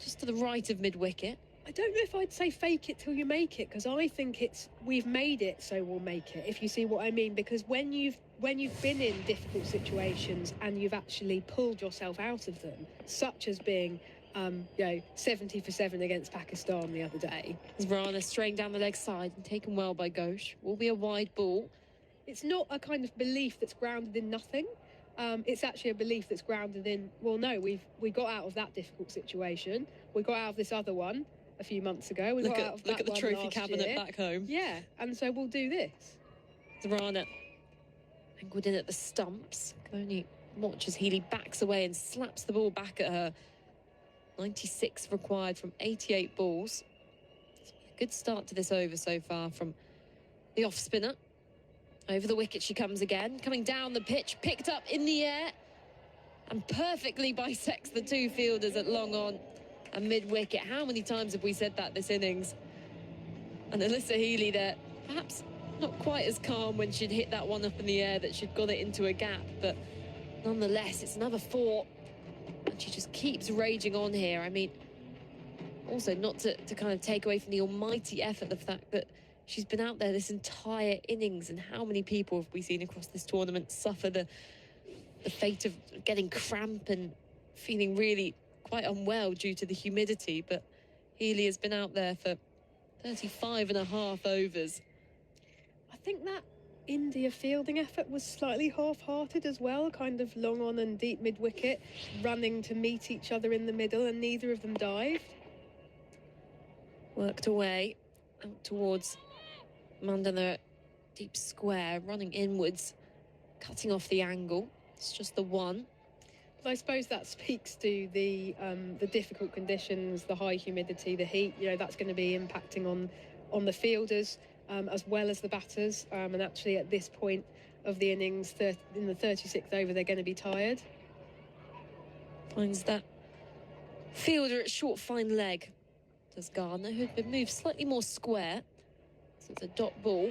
just to the right of mid-wicket. I don't know if I'd say fake it till you make it, because I think it's we've made it so we'll make it, if you see what I mean. Because when you've been in difficult situations and you've actually pulled yourself out of them, such as being 70 for 7 against Pakistan the other day. Rana straying down the leg side and taken well by Ghosh. Will be a wide ball. It's not a kind of belief that's grounded in nothing. It's actually a belief that's grounded in, well, no, we got out of that difficult situation. We got out of this other one a few months ago. We look got out of that at the one trophy last cabinet year. back home. Yeah, and so we'll do this. Rana angled in at the stumps. Can only watch as Healy backs away and slaps the ball back at her. 96 required from 88 balls. Good start to this over so far from the off spinner. Over the wicket she comes again, coming down the pitch, picked up in the air and perfectly bisects the two fielders at long on and mid-wicket. How many times have we said that this innings? And Alyssa Healy there, perhaps not quite as calm when she'd hit that one up in the air, that she'd got it into a gap, but nonetheless, it's another 4. And she just keeps raging on here. I mean, also not to kind of take away from the almighty effort, the fact that she's been out there this entire innings, and how many people have we seen across this tournament suffer the fate of getting cramp and feeling really quite unwell due to the humidity. But Healy has been out there for 35.5 overs. I think that India fielding effort was slightly half-hearted as well, kind of long on and deep mid-wicket, running to meet each other in the middle, and neither of them dived. Worked away out towards Mandana, deep square, running inwards, cutting off the angle. It's just the one. But I suppose that speaks to the difficult conditions, the high humidity, the heat. That's going to be impacting on the fielders as well as the batters. And actually, at this point of the innings, in the 36th over, they're going to be tired. Finds that fielder at short, fine leg. Does Gardner, who'd been moved slightly more square. So it's a dot ball.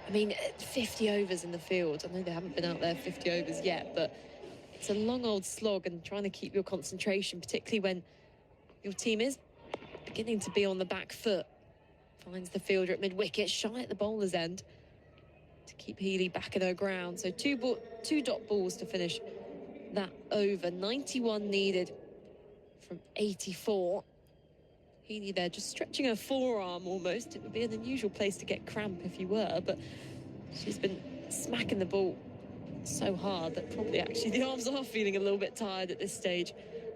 I mean, 50 overs in the field. I know they haven't been out there 50 overs yet, but it's a long old slog, and trying to keep your concentration, particularly when your team is beginning to be on the back foot. Finds the fielder at mid-wicket, shy at the bowler's end to keep Healy back in her ground. So two dot balls to finish that over. 91 needed from 84. Healy there just stretching her forearm almost. It would be an unusual place to get cramp if you were, but she's been smacking the ball so hard that probably actually the arms are feeling a little bit tired at this stage.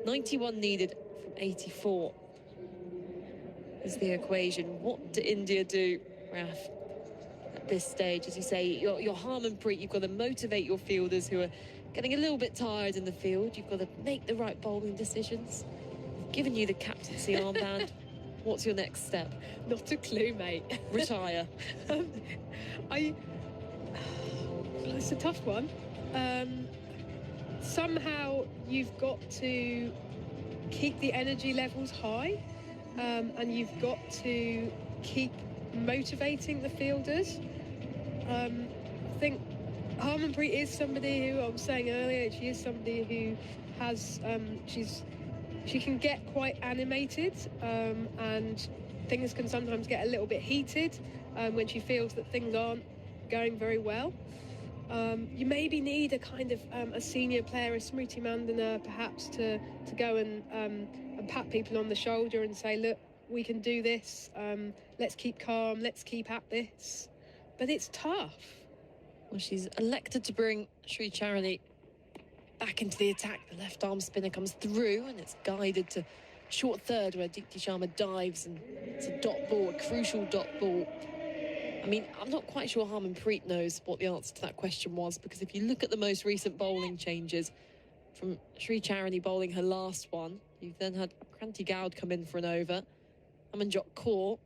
91 needed from 84 is the equation. What do India do, Raf, at this stage? As you say, your Harmanpreet, you've got to motivate your fielders who are getting a little bit tired in the field. You've got to make the right bowling decisions. I've given you the captaincy armband. What's your next step? Not a clue, mate. Retire. It's a tough one. Somehow you've got to keep the energy levels high, and you've got to keep motivating the fielders. I think Harmanpreet is somebody who, I was saying earlier, she is somebody who has, she can get quite animated, and things can sometimes get a little bit heated when she feels that things aren't going very well. You maybe need a kind of a senior player, a Smriti Mandana, perhaps, to go and pat people on the shoulder and say, look, we can do this. Let's keep calm. Let's keep at this. But it's tough. Well, she's elected to bring Sri Charani back into the attack. The left arm spinner comes through, and it's guided to short third where Deepti Sharma dives, and it's a dot ball, a crucial dot ball. I mean, I'm not quite sure Harmanpreet knows what the answer to that question was, because if you look at the most recent bowling changes, from Sri Charani bowling her last one. You've then had Kranti Goud come in for an over. Amanjot Kaur,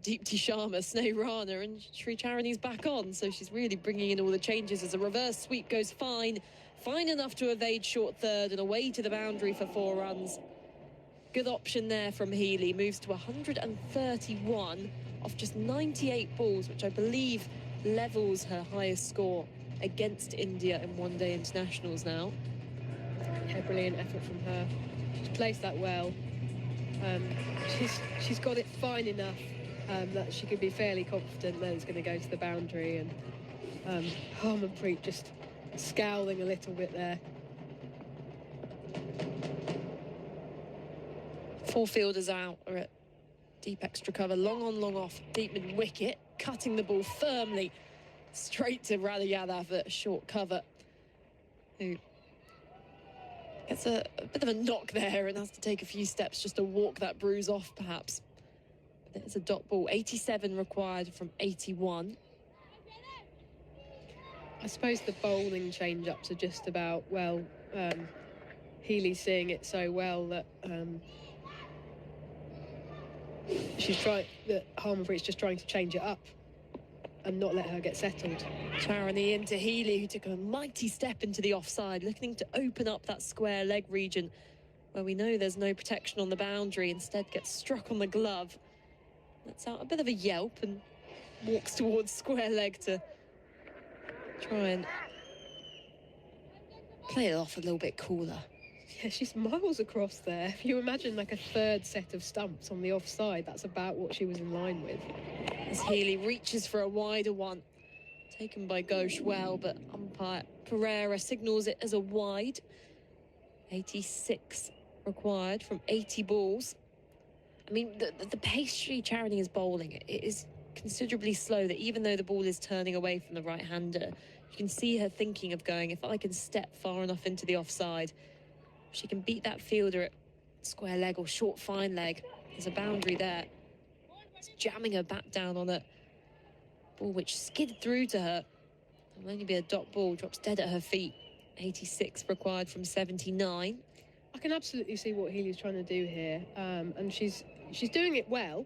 Deepti Sharma, Sneh Rana, and Sri Charani's back on. So she's really bringing in all the changes as a reverse sweep goes fine. Fine enough to evade short third and away to the boundary for 4 runs. Good option there from Healy. Moves to 131 off just 98 balls, which I believe levels her highest score against India in one-day internationals now. Yeah, brilliant effort from her. She's placed that well. She's got it fine enough that she could be fairly confident that it's going to go to the boundary. And Harmanpreet just scowling a little bit there. 4 fielders out are at deep extra cover, long on, long off, deep mid wicket, cutting the ball firmly straight to Radha Yadav at short cover, who gets a bit of a knock there and has to take a few steps just to walk that bruise off, perhaps. But it's a dot ball, 87 required from 81. I suppose the bowling change-ups are just about, well, Healy's seeing it so well that Harmanpreet's just trying to change it up and not let her get settled. Charani into Healy, who took a mighty step into the offside, looking to open up that square leg region where we know there's no protection on the boundary, instead gets struck on the glove. Lets out a bit of a yelp and walks towards square leg to try and play it off a little bit cooler. Yeah, she's miles across there. If you imagine like a third set of stumps on the offside, that's about what she was in line with. As Healy reaches for a wider one, taken by Ghosh well, but umpire Pereira signals it as a wide. 86 required from 80 balls. I mean, the pace Sri Charani is bowling, it is considerably slow, that even though the ball is turning away from the right-hander, you can see her thinking of going, if I can step far enough into the offside, she can beat that fielder at square leg or short fine leg. There's a boundary there. It's jamming her back down on a ball which skidded through to her. It'll only be a dot ball, drops dead at her feet. 86 required from 79. I can absolutely see what Healy's trying to do here, and she's doing it well.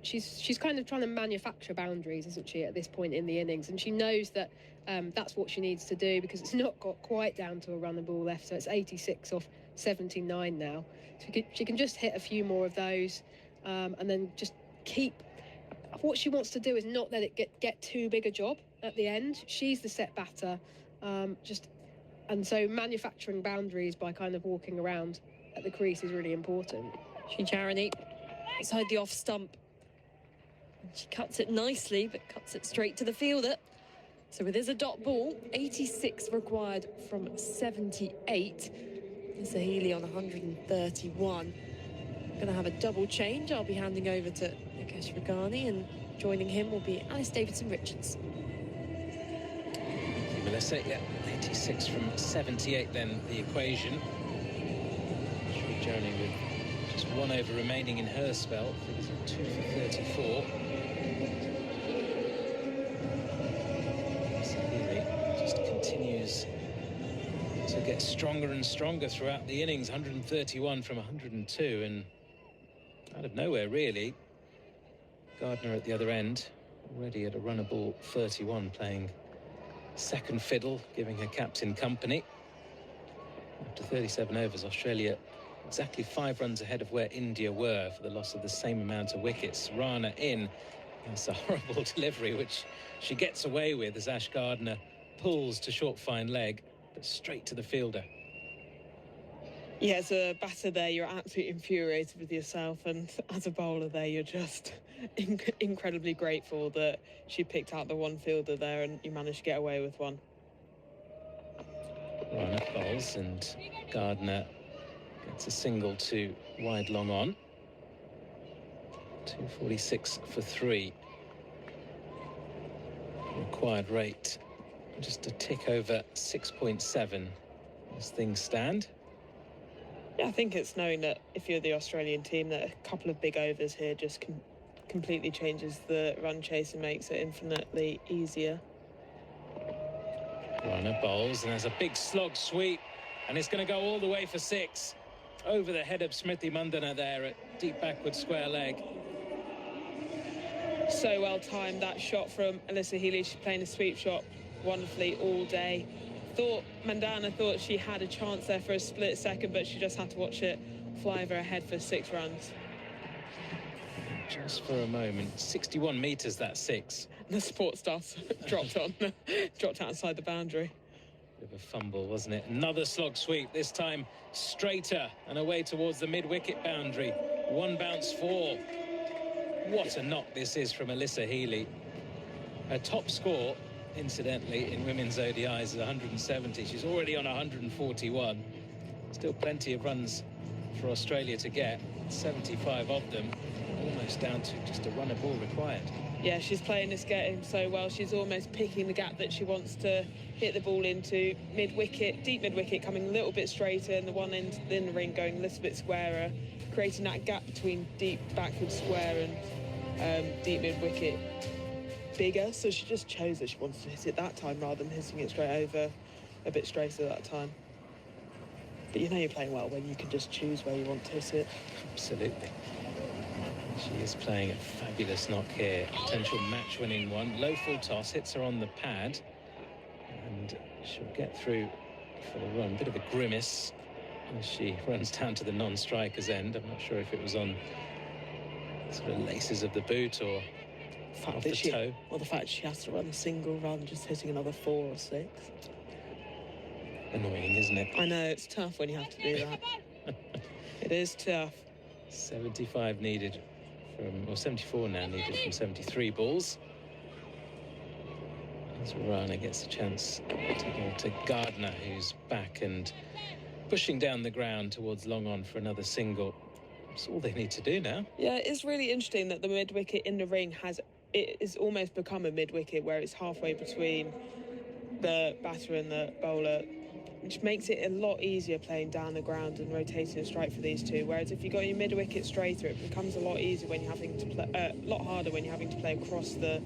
She's kind of trying to manufacture boundaries, isn't she, at this point in the innings? And she knows that that's what she needs to do, because it's not got quite down to a run and ball left. So it's 86 off 79 now. So she can just hit a few more of those, and then just keep. What she wants to do is not let it get too big a job at the end. She's the set batter, and so manufacturing boundaries by kind of walking around at the crease is really important. Sri Charani inside the off stump. She cuts it nicely, but cuts it straight to the fielder. So it is a dot ball, 86 required from 78. It's a Healy on 131. Going to have a double change. I'll be handing over to Nikesh Raghani, and joining him will be Alice Davidson-Richards. Melissa, yeah, 86 from 78 then the equation. Sri Charani with just 1 over remaining in her spell. Figures of 2 for 34. So Healy just continues to get stronger and stronger throughout the innings. 131 from 102, and out of nowhere really, Gardner at the other end, already at a run of ball 31, playing second fiddle, giving her captain company. After 37 overs, Australia exactly 5 runs ahead of where India were for the loss of the same amount of wickets. Rana in. That's a horrible delivery, which she gets away with as Ash Gardner pulls to short fine leg, but straight to the fielder. Yeah, as a batter there, you're absolutely infuriated with yourself, and as a bowler there, you're just incredibly grateful that she picked out the one fielder there and you managed to get away with one. Rana bowls, and Gardner gets a single to wide long on. 246 for 3. Required rate just a tick over 6.7 as things stand. Yeah, I think it's knowing that if you're the Australian team, that a couple of big overs here just completely changes the run chase and makes it infinitely easier. Runner bowls and has a big slog sweep, and it's going to go all the way for 6. Over the head of Smriti Mandana there at deep backward square leg. So well timed, that shot from Alyssa Healy. She's playing a sweep shot wonderfully all day. Mandana thought she had a chance there for a split second, but she just had to watch it fly over her head for 6 runs. Just for a moment. 61 metres, that 6. The sports stars dropped outside the boundary. Bit of a fumble, wasn't it? Another slog sweep, this time straighter and away towards the mid-wicket boundary. 1 bounce 4. What a knock this is from Alyssa Healy. Her top score, incidentally, in women's ODIs is 170. She's already on 141. Still plenty of runs for Australia to get. 75 of them, almost down to just a run a ball required. Yeah, she's playing this game so well. She's almost picking the gap that she wants to hit the ball into. Mid-wicket, deep mid-wicket, coming a little bit straighter, and the one end in the ring going a little bit squarer, creating that gap between deep backward square and deep mid-wicket bigger. So she just chose that she wants to hit it that time rather than hitting it straight over a bit straighter that time. But you know you're playing well when you can just choose where you want to hit it. Absolutely. She is playing a fabulous knock here. Potential match-winning one. Low full toss, hits her on the pad. And she'll get through for the run. Bit of a grimace as she runs down to the non-striker's end. I'm not sure if it was on sort of laces of the boot or off the toe. Well, the fact she has to run a single rather than just hitting another 4 or 6. Annoying, isn't it? I know, it's tough when you have to do that. It is tough. 75 needed from, or 74 now needed from 73 balls. As Rana gets a chance to go to Gardner, who's back and pushing down the ground towards long on for another single. That's all they need to do now. Yeah, it's really interesting that the mid-wicket in the ring it's almost become a mid-wicket where it's halfway between the batter and the bowler, which makes it a lot easier playing down the ground and rotating a strike for these two. Whereas if you got your mid-wicket straighter, it becomes a lot easier when you're having to play, a lot harder when you're having to play across the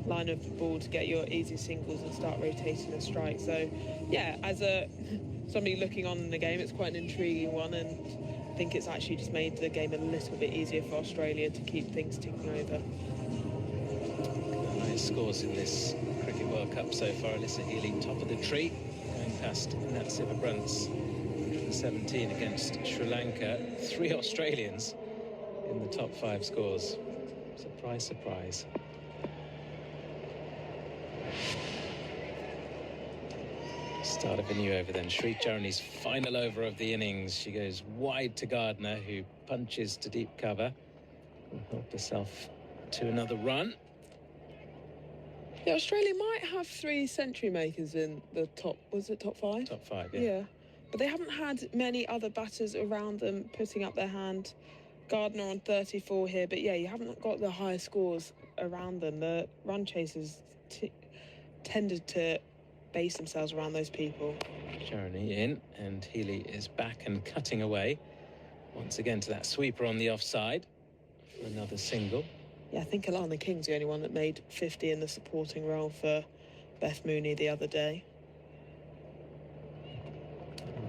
line of the ball to get your easy singles and start rotating a strike. So, yeah, as somebody looking on in the game, it's quite an intriguing one, and I think it's actually just made the game a little bit easier for Australia to keep things ticking over. Nice scores in this Cricket World Cup so far. Alyssa Healy, top of the tree, going past Nat Sivabrunt's 117 against Sri Lanka. 3 Australians in the top 5 scores. Surprise, surprise. Start of a new over then. Sri Charani's final over of the innings. She goes wide to Gardner, who punches to deep cover and helped herself to another run. Yeah, Australia might have 3 century makers in the top, was it top 5? Top 5, yeah. Yeah, but they haven't had many other batters around them putting up their hand. Gardner on 34 here, but yeah, you haven't got the higher scores around them. The run chasers tended to base themselves around those people. Charani in, and Healy is back and cutting away once again to that sweeper on the offside for another single. Yeah, I think Alana King's the only one that made 50 in the supporting role for Beth Mooney the other day.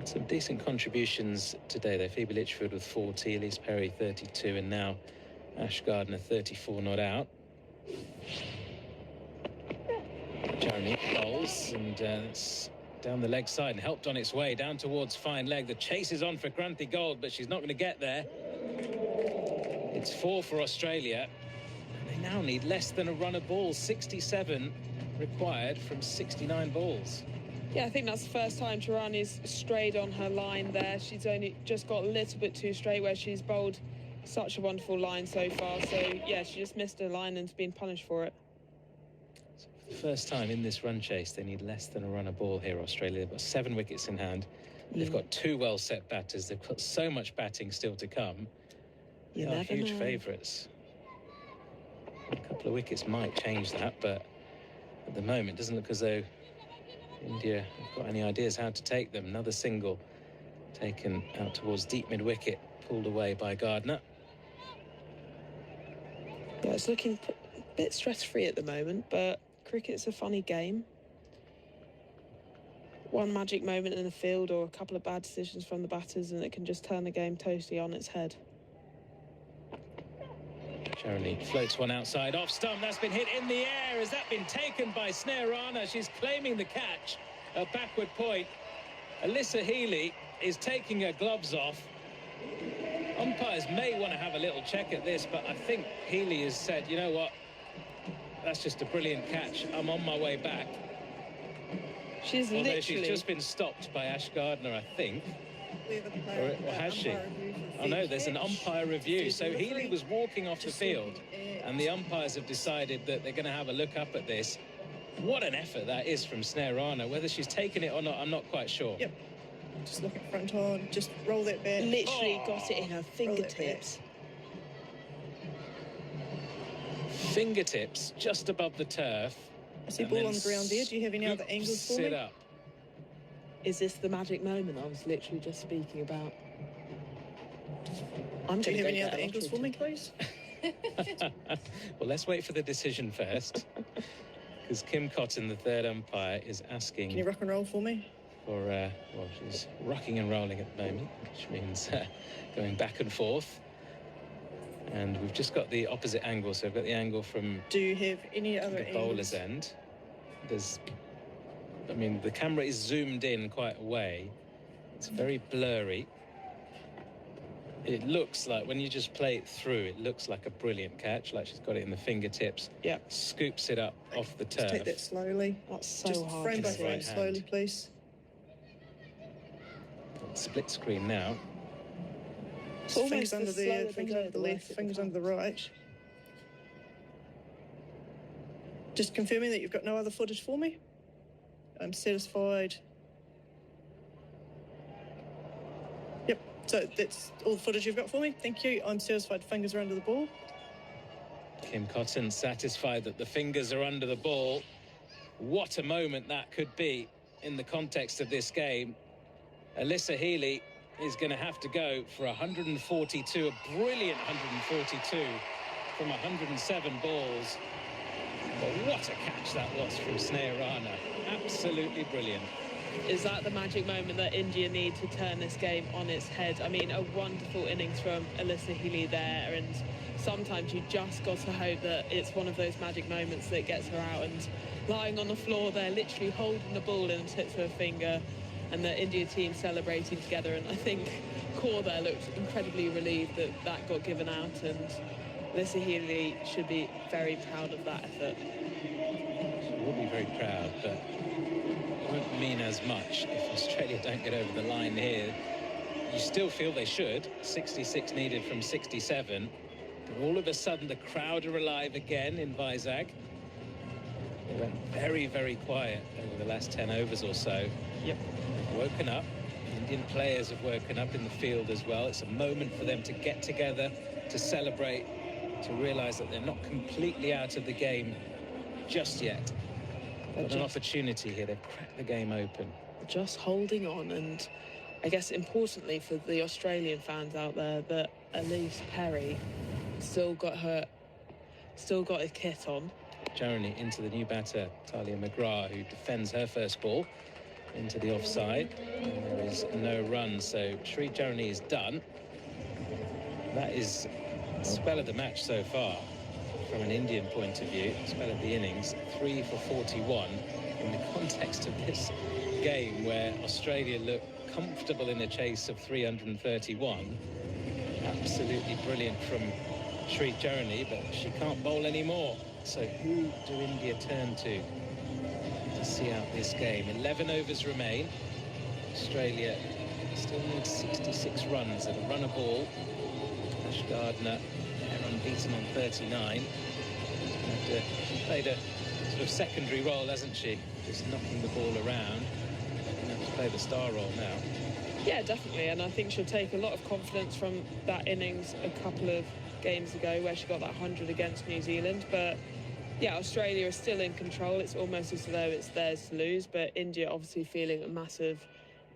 Some decent contributions today, though. Phoebe Litchfield with 40, Elise Perry 32, and now Ash Gardner 34 not out. Charani bowls, and it's down the leg side and helped on its way down towards fine leg. The chase is on for Kranti Gold, but she's not going to get there. It's 4 for Australia. And they now need less than a run a ball. 67 required from 69 balls. Yeah, I think that's the first time Charani's strayed on her line there. She's only just got a little bit too straight where she's bowled such a wonderful line so far. So, yeah, she just missed her line and's been punished for it. So for the first time in this run chase, they need less than a run a ball here, Australia. They've got 7 wickets in hand. They've got 2 well-set batters. They've got so much batting still to come. They are huge favourites. A couple of wickets might change that, but at the moment, it doesn't look as though India have got any ideas how to take them. Another single taken out towards deep mid-wicket, pulled away by Gardner. Yeah, it's looking a bit stress-free at the moment, but cricket's a funny game. one magic moment in the field or a couple of bad decisions from the batters, and it can just turn the game totally on its head. Charlie floats one outside off stump. That's been hit in the air. Has that been taken by Sneh Rana? She's claiming the catch. A backward point. Alyssa Healy is taking her gloves off. Umpires may want to have a little check at this, but I think Healy has said, you know what, that's just a brilliant catch. I'm on my way back. Although she's just been stopped by Ash Gardner, I think. Or has she? Oh no, there's an umpire review. So Healy was walking off the field, and the umpires have decided that they're going to have a look up at this. What an effort that is from Sneh Rana. Whether she's taken it or not, I'm not quite sure. Yep. Just look at front on, just roll it back. Literally got it in her fingertips. Fingertips just above the turf. I see ball on the ground there. Do you have any other angles for me? Sit up. Is this the magic moment I was literally just speaking about? Do you have any other angles for me, please? Well, let's wait for the decision first. Because Kim Cotton, the third umpire, is asking... Can you rock and roll for me? For, well, she's rocking and rolling at the moment, which means going back and forth. And we've just got the opposite angle, so I've got the angle from... Do you have any other the bowler's end. There's... I mean, the camera is zoomed in quite a way. It's very blurry. It looks like, when you just play it through, it looks like a brilliant catch, like she's got it in the fingertips. Yeah. Scoops it up off the turf. Just take that slowly. That's so just hard. Frame by frame, slowly, please. Split screen now. Fingers under the fingers under the left, fingers under the right. Just confirming that you've got no other footage for me. I'm satisfied. Yep, so that's all the footage you've got for me. Thank you. I'm satisfied fingers are under the ball. Kim Cotton satisfied that the fingers are under the ball. What a moment that could be in the context of this game. Alyssa Healy is going to have to go for 142, a brilliant 142 from 107 balls. But what a catch that was from Sneh Rana. Absolutely brilliant. Is that the magic moment that India need to turn this game on its head? I mean, a wonderful innings from Alyssa Healy there, and sometimes you just got to hope that it's one of those magic moments that gets her out, and lying on the floor there, literally holding the ball in the tips of her finger, and the India team celebrating together. And I think Kaur there looked incredibly relieved that that got given out, and Alyssa Healy should be very proud of that effort. She will be very proud, but it won't mean as much if Australia don't get over the line here. You still feel they should. 66 needed from 67. But all of a sudden, the crowd are alive again in Vizag. They went very, very quiet over the last 10 overs or so. Yep. They've woken up. Indian players have woken up in the field as well. It's a moment for them to get together, to celebrate, to realise that they're not completely out of the game just yet. But an opportunity here. They've cracked the game open. Just holding on, and I guess importantly for the Australian fans out there, that Elise Perry still got his kit on. Jeremy into the new batter, Talia McGrath, who defends her first ball into the offside. And there is no run, so Sri Jarani is done. That is the spell of the match so far from an Indian point of view. Spell of the innings, 3 for 41 in the context of this game where Australia look comfortable in a chase of 331. Absolutely brilliant from Sri Jarani, but she can't bowl anymore. So who do India turn to see out this game? 11 overs remain. Australia still needs 66 runs at a run a ball. Ash Gardner unbeaten on 39. She played a sort of secondary role, hasn't she? Just knocking the ball around. She's going to have to play the star role now. Yeah, definitely, and I think she'll take a lot of confidence from that innings a couple of games ago where she got that 100 against New Zealand. But yeah, Australia is still in control. It's almost as though it's theirs to lose, but India obviously feeling a massive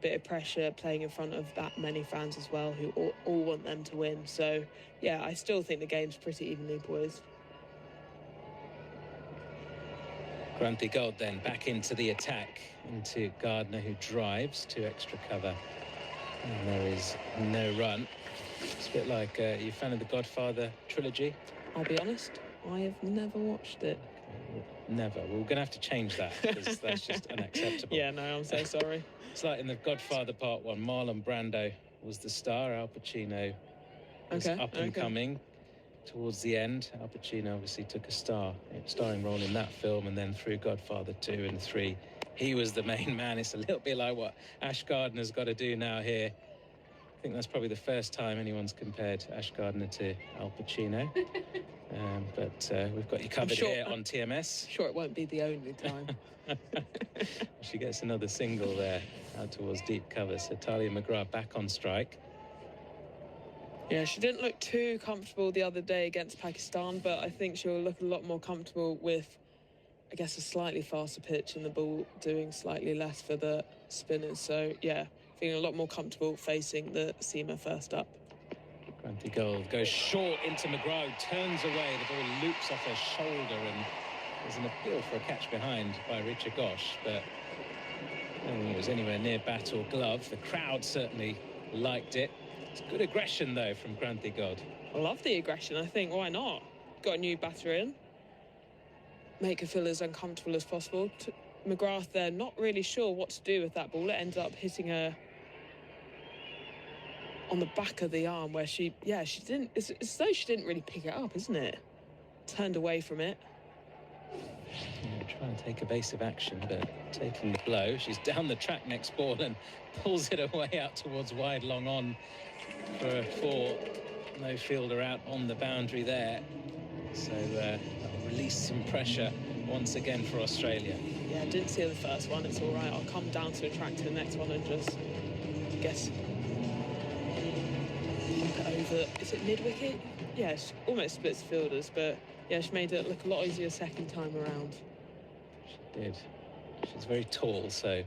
bit of pressure playing in front of that many fans as well, who all want them to win. So yeah, I still think the game's pretty evenly poised. Granthi Gold then back into the attack, into Gardner, who drives to extra cover. And there is no run. It's a bit like, you a fan of the Godfather trilogy? I'll be honest, I have never watched it. Never. Well, we're going to have to change that, because that's just unacceptable. Yeah, no, I'm so sorry. It's like in the Godfather Part 1, Marlon Brando was the star, Al Pacino was up and coming. Towards the end, Al Pacino obviously took a starring role in that film, and then through Godfather 2 and 3, he was the main man. It's a little bit like what Ash Gardner's got to do now here. I think that's probably the first time anyone's compared Ash Gardner to Al Pacino. But we've got you covered here on TMS. Sure, it won't be the only time. She gets another single there out towards deep cover. So Talia McGrath back on strike. Yeah, she didn't look too comfortable the other day against Pakistan, but I think she'll look a lot more comfortable with, I guess, a slightly faster pitch and the ball doing slightly less for the spinners. So, yeah, feeling a lot more comfortable facing the seamer first up. Granthi Gold goes short into McGrath, turns away. The ball loops off her shoulder, and there's an appeal for a catch behind by Richard Gosh, but I don't think it was anywhere near bat or glove. The crowd certainly liked it. It's good aggression, though, from Granthi Gold. I love the aggression. I think, why not? Got a new batter in. Make her feel as uncomfortable as possible. McGrath there, not really sure what to do with that ball. It ended up hitting her on the back of the arm, where she didn't, it's as though she didn't really pick it up, isn't it? Turned away from it. Yeah, trying to take evasive action, but taking the blow. She's down the track next ball and pulls it away out towards wide, long on for a 4. No fielder out on the boundary there. So that'll release some pressure once again for Australia. Yeah, didn't see the first one. It's all right. I'll come down to the track to the next one and just, I guess, look it over. Is it mid-wicket? Yeah, she almost splits the fielders, but yeah, she made it look a lot easier second time around. She did. She's very tall, so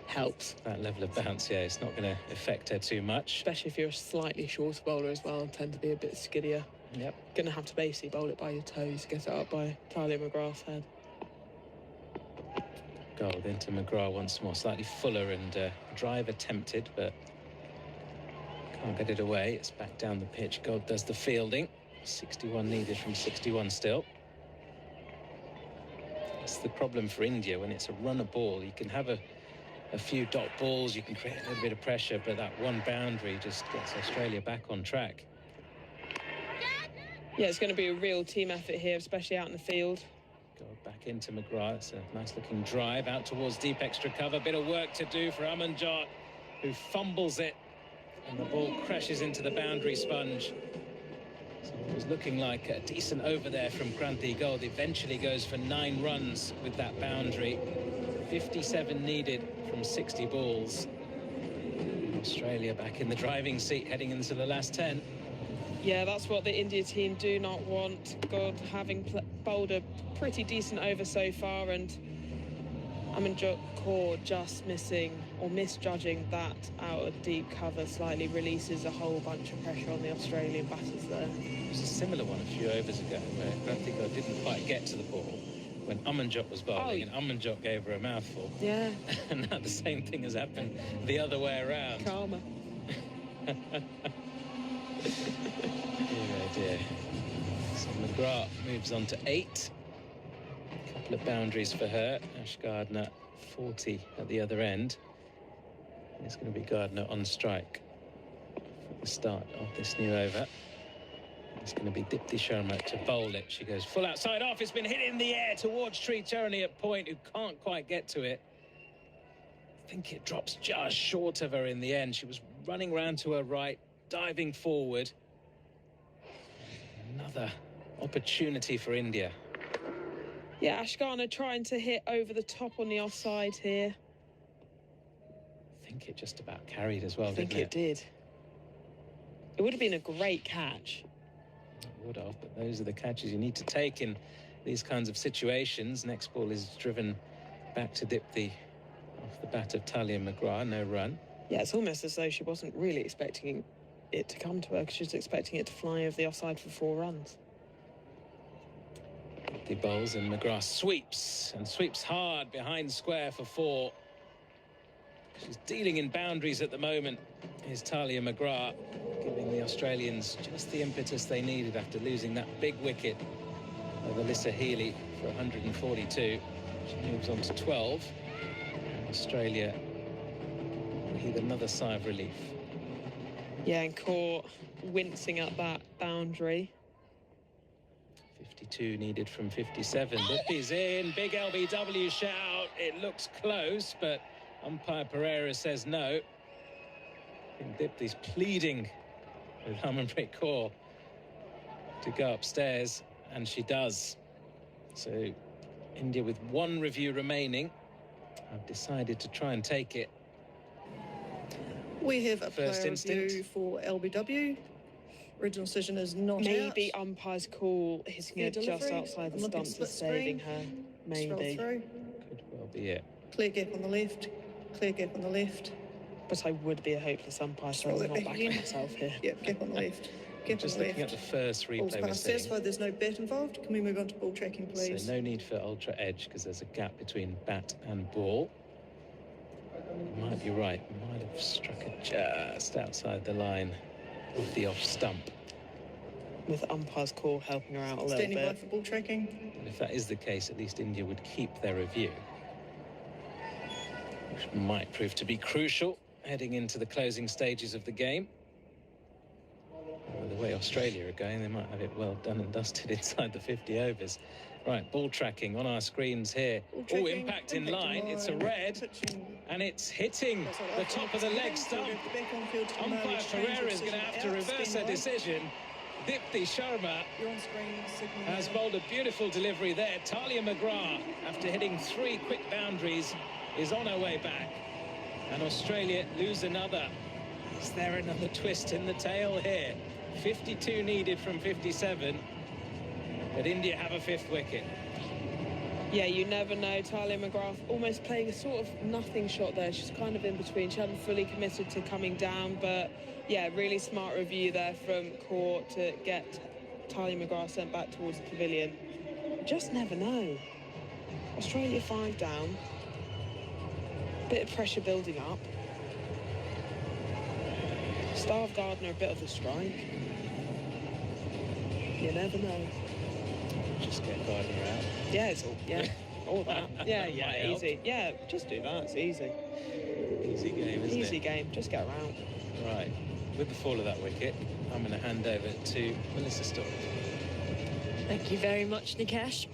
helps. That level of bounce, yeah, it's not going to affect her too much. Especially if you're a slightly shorter bowler as well, tend to be a bit skiddier. Yep. Going to have to basically bowl it by your toes, get it up by Talia McGrath's head. Gold into McGrath once more, slightly fuller, and drive attempted, but can't get it away. It's back down the pitch. Gold does the fielding. 61 needed from 61 still. It's the problem for India when it's a runner ball. You can have a few dot balls, you can create a little bit of pressure, but that one boundary just gets Australia back on track. Yeah, it's going to be a real team effort here, especially out in the field. Gold back into McGrath. It's a nice looking drive out towards deep extra cover. Bit of work to do for Amanjot, who fumbles it, and the ball crashes into the boundary sponge. So it was looking like a decent over there from Granthi Gold. Eventually goes for 9 runs with that boundary. 57 needed from 60 balls. Australia back in the driving seat heading into the last 10. Yeah, that's what the India team do not want. God, having bowled a pretty decent over so far, and Amanjot Kaur just missing or misjudging that out of deep cover slightly releases a whole bunch of pressure on the Australian batters there. It was a similar one a few overs ago where Granthi Gold didn't quite get to the ball when Amanjot was bowling, and Amanjot gave her a mouthful. Yeah. And now the same thing has happened the other way around. Karma. Oh dear. So McGrath moves on to 8. A couple of boundaries for her. Ash Gardner 40 at the other end. It's going to be Gardner on strike for the start of this new over. It's going to be Dipti Sharma to bowl it. She goes full outside off. It's been hit in the air towards Charani at point, who can't quite get to it. I think it drops just short of her in the end. She was running round to her right, diving forward. Another opportunity for India. Yeah, Ash Gardner trying to hit over the top on the offside here. I think it just about carried as well, didn't it? I think it did. It would have been a great catch. It would have, but those are the catches you need to take in these kinds of situations. Next ball is driven back to Dipti off the bat of Talia McGrath, no run. Yeah, it's almost as though she wasn't really expecting it to come to her, because she was expecting it to fly over the offside for 4 runs. The bowls and McGrath sweeps, and sweeps hard behind square for 4. She's dealing in boundaries at the moment. Here's Talia McGrath, giving the Australians just the impetus they needed after losing that big wicket of Alyssa Healy for 142. She moves on to 12. Australia heave another sigh of relief. Yeah, and Court wincing at that boundary. 52 needed from 57. Lippi's in, big LBW shout. It looks close, but umpire Pereira says no. I think Dipti's pleading with Harmanpreet Kaur to go upstairs, and she does. So India, with 1 review remaining, have decided to try and take it. We have a First player instinct. review for LBW. Original decision is not Maybe out. umpire's call hitting her Clear just delivery. outside the I'm looking stumps is split saving screen. her. Scroll Maybe. through. Could well be it. Clear gap on the left. Clear gap on the left. But I would be a hopeless umpire, so Scroll I'm it not back backing again. myself here. Yep, gap on the left. Gap Just on the looking left. at the first Ball's replay we're passed. seeing. Satisfied there's no bat involved. Can we move on to ball tracking, please? So no need for ultra edge because there's a gap between bat and ball. You might be right. Might have struck it just outside the line of the off stump. With umpire's call helping her out a little Standing by bit. for ball tracking. And if that is the case, at least India would keep their review, which might prove to be crucial heading into the closing stages of the game. Well, the way Australia are going, they might have it well done and dusted inside the 50 overs. Right, ball tracking on our screens here. Oh, impact in line. It's a red, and it's hitting the top of the leg stump. Umpire Pereira is going to have to reverse her decision. Dipti Sharma has bowled a beautiful delivery there. Talia McGrath, after hitting 3 quick boundaries, is on her way back. And Australia lose another. Is there another twist in the tail here? 52 needed from 57. But India have a 5th wicket. Yeah, you never know. Talia McGrath almost playing a sort of nothing shot there. She's kind of in between. She hadn't fully committed to coming down, but yeah, really smart review there from Court to get Talia McGrath sent back towards the pavilion. Just never know. Australia 5 down. Bit of pressure building up. Starve Gardner a bit of the strike. You never know. Just get Gardner out. Yeah, it's all, yeah, all that. Yeah, yeah, Might help. easy. Yeah, just do that. It's easy. Easy game, isn't it? Easy game. Just get around. Right. With the fall of that wicket, I'm going to hand over to Melissa Stork. Thank you very much, Nikesh.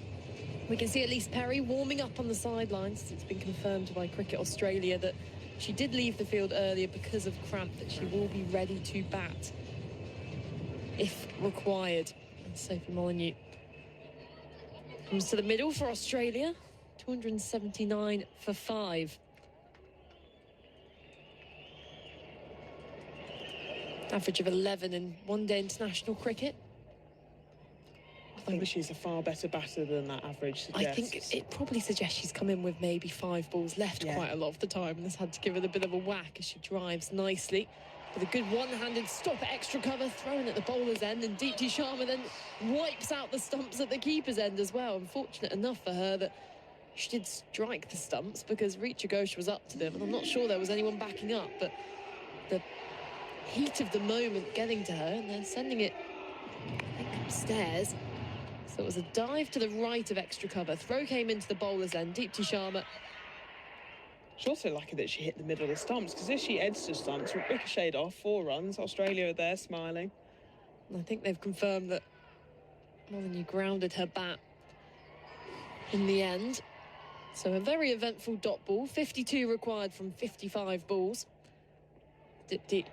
We can see Elise Perry warming up on the sidelines. It's been confirmed by Cricket Australia that she did leave the field earlier because of cramp, that she will be ready to bat if required. And Sophie Molyneux comes to the middle for Australia. 279 for 5. Average of 11 in one-day international cricket. I think she's a far better batter than that average suggests. I think it probably suggests she's come in with maybe 5 balls left quite a lot of the time, and has had to give it a bit of a whack as she drives nicely. With a good one-handed stop at extra cover, thrown at the bowler's end, and Deepti Sharma then wipes out the stumps at the keeper's end as well. Unfortunate enough for her that she did strike the stumps because Richa Ghosh was up to them, and I'm not sure there was anyone backing up, but the heat of the moment getting to her, and they're sending it, I think, upstairs. So it was a dive to the right of extra cover. Throw came into the bowler's end. Deepti Sharma. She's also lucky that she hit the middle of the stumps, because if she edged the stumps, ricocheted off, 4 runs. Australia are there smiling. And I think they've confirmed that Molyneux grounded her bat in the end. So a very eventful dot ball. 52 required from 55 balls. Dipti,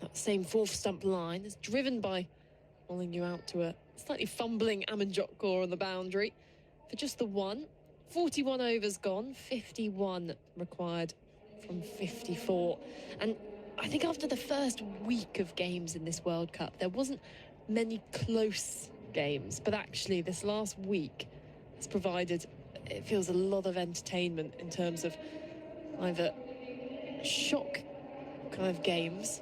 that same 4th stump line is driven by Molyneux out to a slightly fumbling Amanjot Kaur on the boundary for just the 1. 41 overs gone, 51 required from 54. And I think after the first week of games in this World Cup, there wasn't many close games, but actually this last week has provided, it feels, a lot of entertainment in terms of either shock kind of games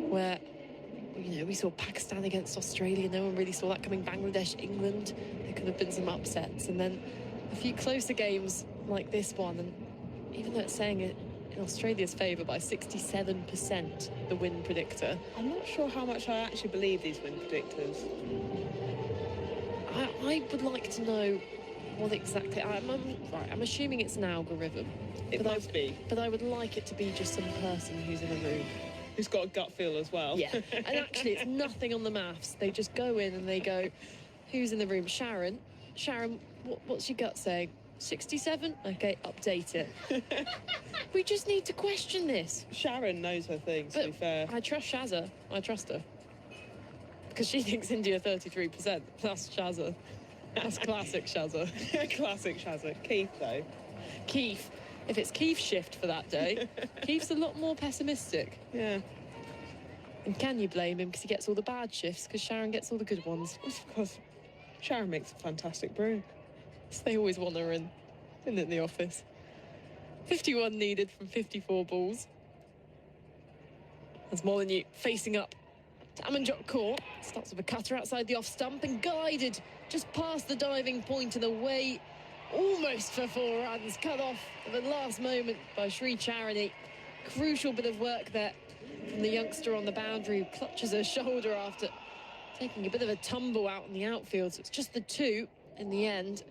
where we saw Pakistan against Australia. No one really saw that coming. Bangladesh, England. There could have been some upsets. And then a few closer games like this one. And even though it's saying it in Australia's favour by 67%, the win predictor. I'm not sure how much I actually believe these win predictors. I would like to know what exactly... I'm assuming it's an algorithm. It must be. But I would like it to be just some person who's in a room. Who's got a gut feel as well. Yeah, and actually it's nothing on the maths. They just go in and they go, who's in the room? Sharon, what's your gut saying? 67? Okay, update it. We just need to question this. Sharon knows her things, to be fair. I trust Shazza. I trust her. Because she thinks India 33%. That's Shazza. That's classic Shazza. Classic Shazza. Keith, though. Keith. If it's Keith's shift for that day, Keith's a lot more pessimistic. Yeah. And can you blame him because he gets all the bad shifts because Sharon gets all the good ones? Of course. Sharon makes a fantastic brew. So they always want her in the office. 51 needed from 54 balls. As Molyneux facing up to Amanjot Kaur. Starts with a cutter outside the off stump and guided just past the diving point and away. Almost for 4 runs, cut off at the last moment by Sri Charity. Crucial bit of work there from the youngster on the boundary who clutches her shoulder after taking a bit of a tumble out in the outfield. So it's just the 2 in the end.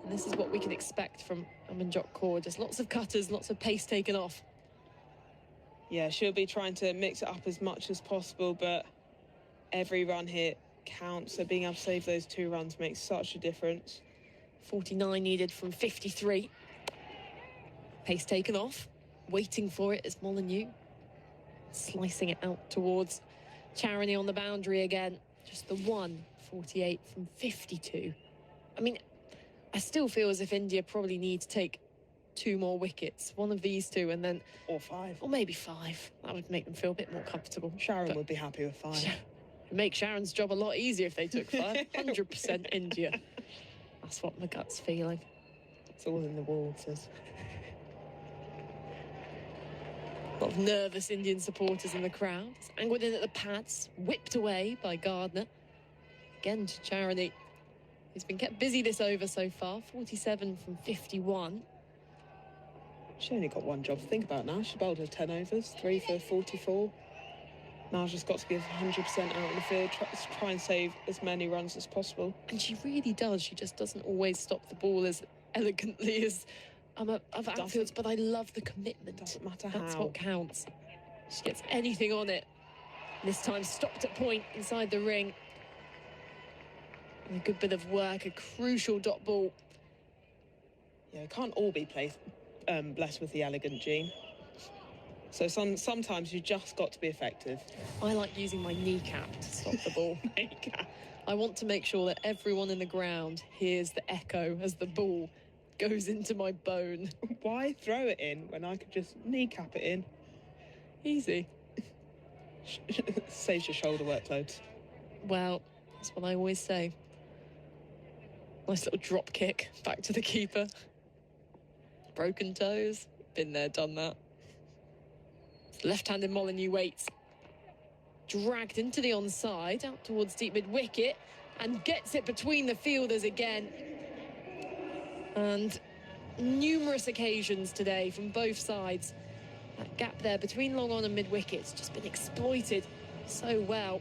And this is what we can expect from Amanjot Kaur. Just lots of cutters, lots of pace taken off. Yeah, she'll be trying to mix it up as much as possible, but every run here counts. So being able to save those 2 runs makes such a difference. 49 needed from 53. Pace taken off. Waiting for it is Molyneux. Slicing it out towards Charity on the boundary again. Just the 1. 48 from 52. I mean, I still feel as if India probably need to take 2 more wickets. One of these 2 and then... Or 5. Or maybe 5. That would make them feel a bit more comfortable. Sharon would be happy with 5. Make Sharon's job a lot easier if they took 5. 100% India. That's what my gut's feeling. It's all in the walters. A lot of nervous Indian supporters in the crowd. It's angled in at the pads, whipped away by Gardner. Again to Charity. He's been kept busy this over so far. 47 from 51. She only got 1 job to think about now. She bowled her 10 overs, 3 for 44. Now she's got to give 100% out in the field, try and save as many runs as possible. And she really does. She just doesn't always stop the ball as elegantly as other outfields, but I love the commitment. Doesn't matter how. That's what counts. She gets anything on it. This time stopped at point inside the ring. And a good bit of work, a crucial dot ball. Yeah, it can't all be blessed with the elegant gene. So sometimes you just got to be effective. I like using my kneecap to stop the ball. Kneecap. I want to make sure that everyone in the ground hears the echo as the ball goes into my bone. Why throw it in when I could just kneecap it in? Easy. Saves your shoulder workloads. Well, that's what I always say. Nice little drop kick back to the keeper. Broken toes. Been there, done that. Left-handed Molyneux waits. Dragged into the onside, out towards deep mid-wicket, and gets it between the fielders again. And numerous occasions today from both sides. That gap there between long on and mid-wicket's just been exploited so well.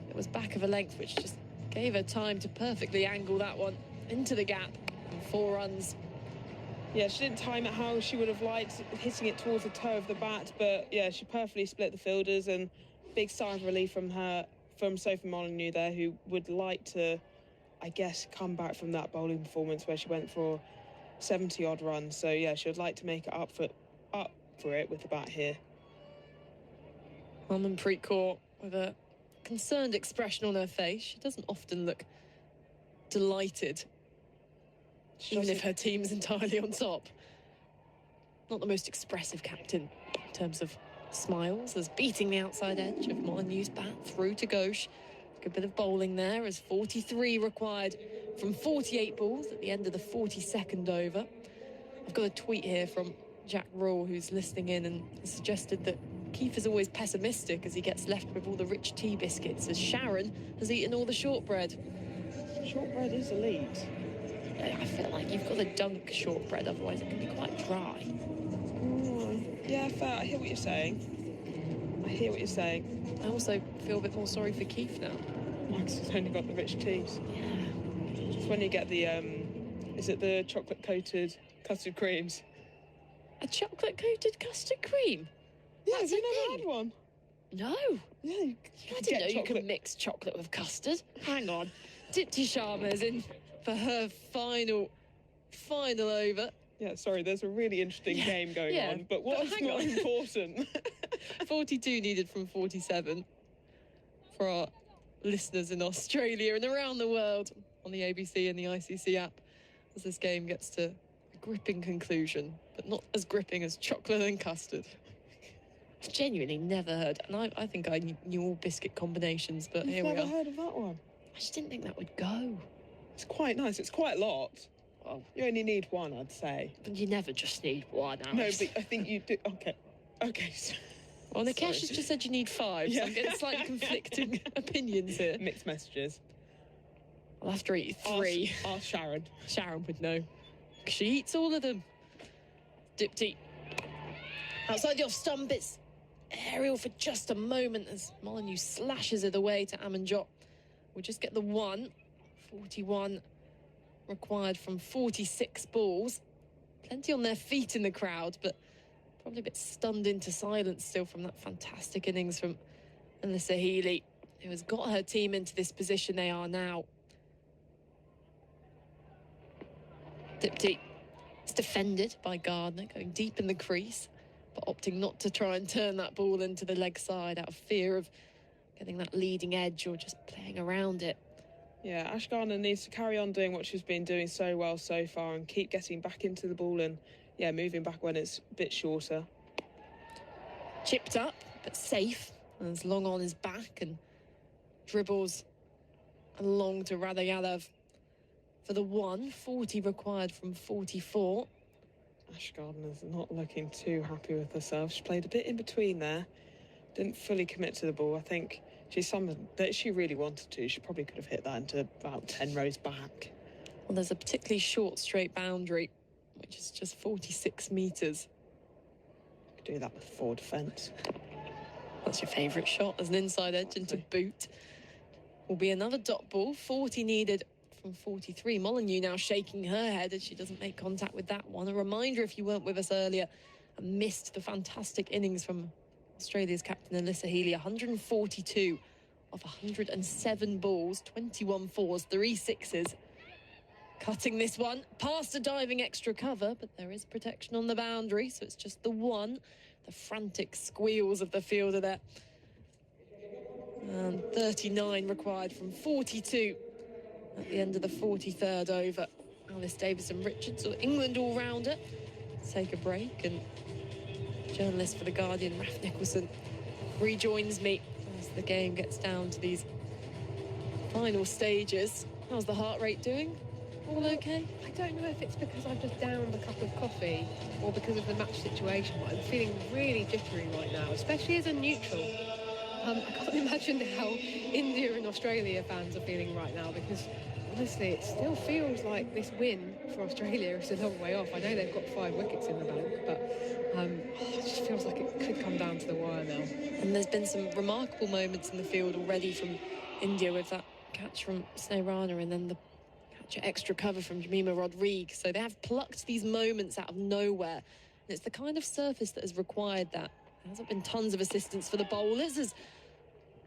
It was back of a length, which just gave her time to perfectly angle that one into the gap. And 4 runs. Yeah, she didn't time it how she would have liked, hitting it towards the toe of the bat, but yeah, she perfectly split the fielders, and big sigh of relief from Sophie Molyneux there, who would like to, I guess, come back from that bowling performance where she went for 70-odd runs. So yeah, she would like to make it up for it with the bat here. Harmanpreet Kaur with a concerned expression on her face. She doesn't often look delighted, even if her team's entirely on top. Not the most expressive captain in terms of smiles, as beating the outside edge of Molyneux's bat through to Ghosh. Good bit of bowling there, as 43 required from 48 balls at the end of the 42nd over. I've got a tweet here from Jack Rule, who's listening in, and suggested that Keith is always pessimistic as he gets left with all the rich tea biscuits, as Sharon has eaten all the shortbread. Shortbread is elite. I feel like you've got to dunk shortbread, otherwise it can be quite dry. Yeah, fair. I hear what you're saying. I also feel a bit more sorry for Keith now. Max has only got the rich teas. Yeah. It's when you get the, is it the chocolate-coated custard creams? A chocolate-coated custard cream? Yeah, have you never had one? No. Yeah, I didn't know you could mix chocolate with custard. Hang on. Dipti Sharma's in for her final over. Yeah, sorry, there's a really interesting game going on, but what's more important? 42 needed from 47 for our listeners in Australia and around the world on the ABC and the ICC app as this game gets to a gripping conclusion, but not as gripping as chocolate and custard. I've genuinely never heard, and I think I knew all biscuit combinations, but here we are. You've never heard of that one? I just didn't think that would go. It's quite nice. It's quite a lot. Well, you only need one, I'd say. But you never just need one, Alice. No, but I think you do. Okay. Well, Nikesh has just said you need 5, so I'm getting slightly conflicting opinions here. Mixed messages. I'll have to eat 3. Ask Sharon. Sharon would know. She eats all of them. Dipti. Outside the off stump, it's aerial for just a moment as Molyneux slashes it away to Amanjot. We'll just get the 1. 41 required from 46 balls. Plenty on their feet in the crowd, but probably a bit stunned into silence still from that fantastic innings from Alyssa Healy, who has got her team into this position they are now. Dipti is defended by Gardner, going deep in the crease, but opting not to try and turn that ball into the leg side out of fear of getting that leading edge or just playing around it. Yeah, Ash Gardner needs to carry on doing what she's been doing so well so far and keep getting back into the ball and, yeah, moving back when it's a bit shorter. Chipped up, but safe, as Long on his back and dribbles along to Radha for the 1. 40 required from 44. Ash Gardner's not looking too happy with herself. She played a bit in between there. Didn't fully commit to the ball. I think she's someone that she really wanted to. She probably could have hit that into about 10 rows back. Well, there's a particularly short straight boundary, which is just 46 metres. Could do that with 4 defence. That's your favourite shot as an inside edge into boot. Will be another dot ball. 40 needed from 43. Molyneux now shaking her head as she doesn't make contact with that one. A reminder, if you weren't with us earlier and missed the fantastic innings from Australia's captain Alyssa Healy, 142 off 107 balls, 21 fours, 3 sixes. Cutting this one past a diving extra cover, but there is protection on the boundary, so it's just the 1. The frantic squeals of the fielder there. And 39 required from 42 at the end of the 43rd over. Alice Davison-Richards, or England all-rounder, take a break, and journalist for The Guardian, Raf Nicholson, rejoins me as the game gets down to these final stages. How's the heart rate doing? All okay? I don't know if it's because I've just downed a cup of coffee or because of the match situation, but I'm feeling really jittery right now, especially as a neutral. I can't imagine how India and Australia fans are feeling right now, because honestly, it still feels like this win for Australia is a long way off. I know they've got 5 wickets in the bank, but it just feels like it could come down to the wire now. And there's been some remarkable moments in the field already from India with that catch from Sneh Rana and then the catch at extra cover from Jemima Rodriguez. So they have plucked these moments out of nowhere. And it's the kind of surface that has required that. There hasn't been tons of assistance for the bowlers as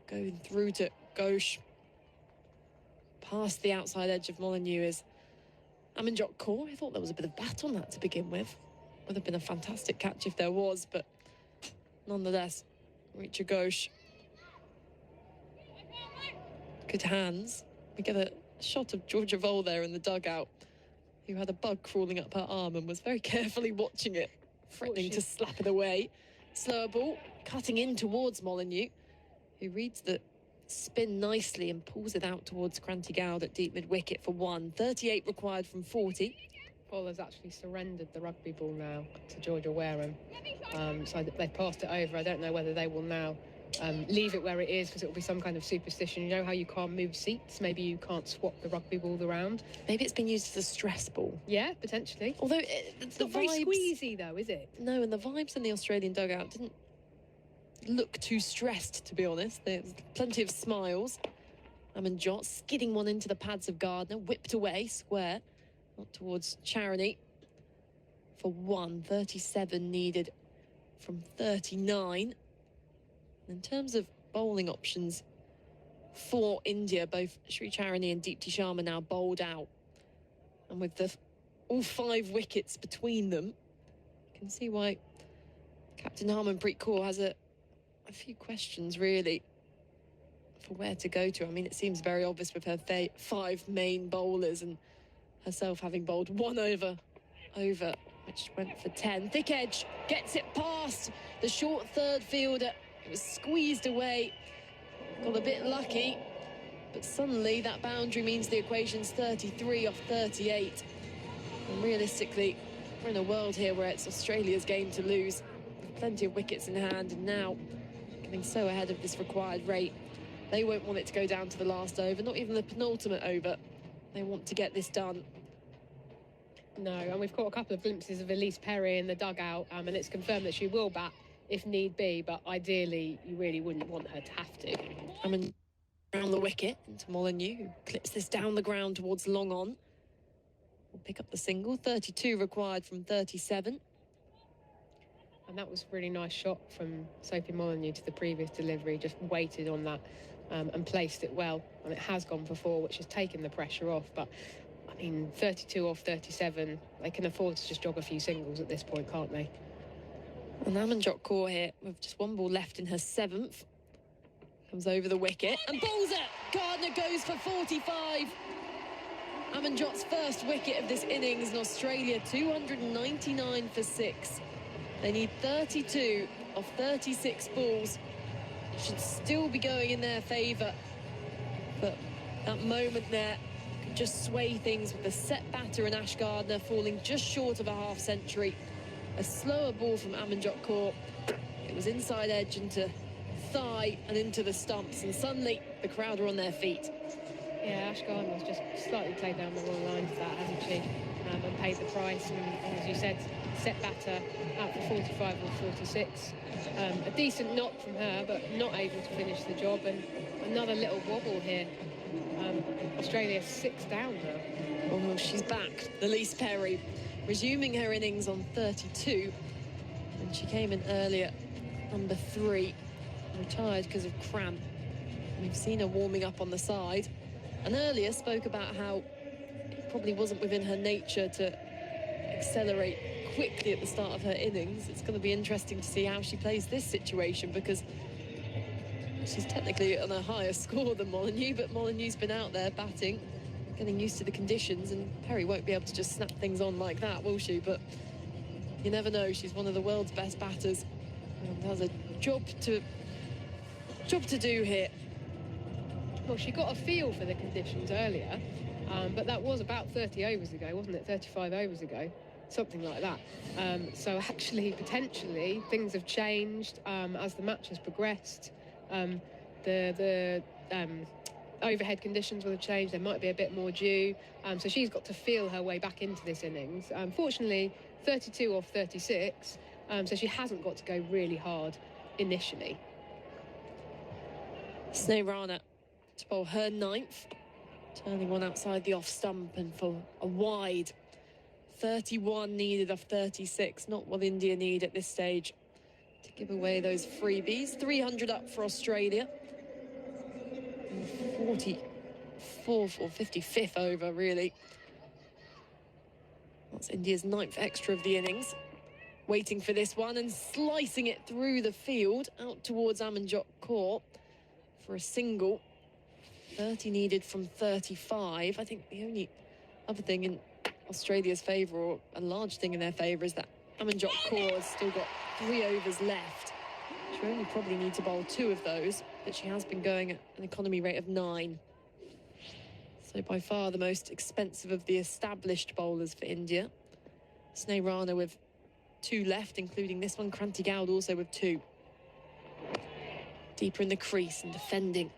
going through to Ghosh. Past the outside edge of Molyneux is Amanjot Kaur. I thought there was a bit of bat on that to begin with. Would have been a fantastic catch if there was, but nonetheless, Richa Ghosh. Good hands. We get a shot of Georgia Vole there in the dugout, who had a bug crawling up her arm and was very carefully watching it, threatening to slap it away. Slower ball, cutting in towards Molyneux, who reads the spin nicely and pulls it out towards Kranti Goud at deep mid-wicket for 1. 38 required from 40. ball has actually surrendered the rugby ball now to Georgia Wareham. So they've passed it over. I don't know whether they will now leave it where it is, because it will be some kind of superstition. You know how you can't move seats? Maybe you can't swap the rugby ball around. Maybe it's been used as a stress ball. Yeah, potentially. Although it's not very squeezy, though, is it? No, and the vibes in the Australian dugout didn't look too stressed, to be honest. There's plenty of smiles. Jot skidding one into the pads of Gardner, whipped away, square, not towards Charity. For 1:37 needed from 39. In terms of bowling options for India, both Sri Charani and Deepti Sharma now bowled out. And with all 5 wickets between them, you can see why Captain Harmanpreet Kaur has a few questions, really, for where to go to. I mean, it seems very obvious with her 5 main bowlers and herself having bowled 1 over, which went for 10. Thick edge, gets it past the short third fielder. It was squeezed away, got a bit lucky, but suddenly that boundary means the equation's 33 off 38. And realistically, we're in a world here where it's Australia's game to lose, with plenty of wickets in hand, and now getting so ahead of this required rate. They won't want it to go down to the last over, not even the penultimate over. They want to get this done. No, and we've caught a couple of glimpses of Elise Perry in the dugout, and it's confirmed that she will bat if need be, but ideally you really wouldn't want her to have to. Around the wicket into Molyneux, who clips this down the ground towards long on. Will pick up the single. 32 required from 37. And that was a really nice shot from Sophie Molyneux to the previous delivery, just waited on that and placed it well, and it has gone for 4, which has taken the pressure off. But I mean, 32 off 37, they can afford to just jog a few singles at this point, can't they? And Amanjot Kaur here with just 1 ball left in her 7th. Comes over the wicket and bowls it. Gardner goes for 45. Amanjot's first wicket of this innings in Australia, 299 for 6. They need 32 of 36 balls. It should still be going in their favour. But that moment there could just sway things with the set batter and Ash Gardner falling just short of a half century. A slower ball from Amanjot Kaur. It was inside edge into thigh and into the stumps, and suddenly the crowd are on their feet. Yeah, Ash Gardner's just slightly played down the wrong line for that, hasn't she? And paid the price, and as you said, set batter out for 45 or 46. A decent knock from her, but not able to finish the job, and another little wobble here. Australia's 6 down now. Oh, she's back. Elise Perry resuming her innings on 32, and she came in earlier, number 3, retired because of cramp. We've seen her warming up on the side, and earlier spoke about how it probably wasn't within her nature to accelerate quickly at the start of her innings. It's going to be interesting to see how she plays this situation, because she's technically on a higher score than Molyneux, but Molyneux's been out there batting, getting used to the conditions, and Perry won't be able to just snap things on like that, will she? But you never know. She's one of the world's best batters and has a job to do here. Well, she got a feel for the conditions earlier, but that was about 30 overs ago, wasn't it? 35 overs ago, something like that. So actually, potentially, things have changed as the match has progressed. The overhead conditions will have changed. There might be a bit more dew. So she's got to feel her way back into this innings. Fortunately, 32 off 36, so she hasn't got to go really hard initially. Sneh Rana to bowl her 9th, turning one outside the off stump and for a wide. 31 needed off 36, not what India need at this stage to give away those freebies. 300 up for Australia. 44th or 55th over, really. That's India's 9th extra of the innings. Waiting for this one and slicing it through the field out towards Amanjot Kaur for a single. 30 needed from 35. I think the only other thing in Australia's favour, or a large thing in their favour, is that Amanjot Kaur has still got 3 overs left. She only probably need to bowl 2 of those, but she has been going at an economy rate of 9. So by far the most expensive of the established bowlers for India. Rana with 2 left, including this one. Kranti Goud also with 2. Deeper in the crease and defending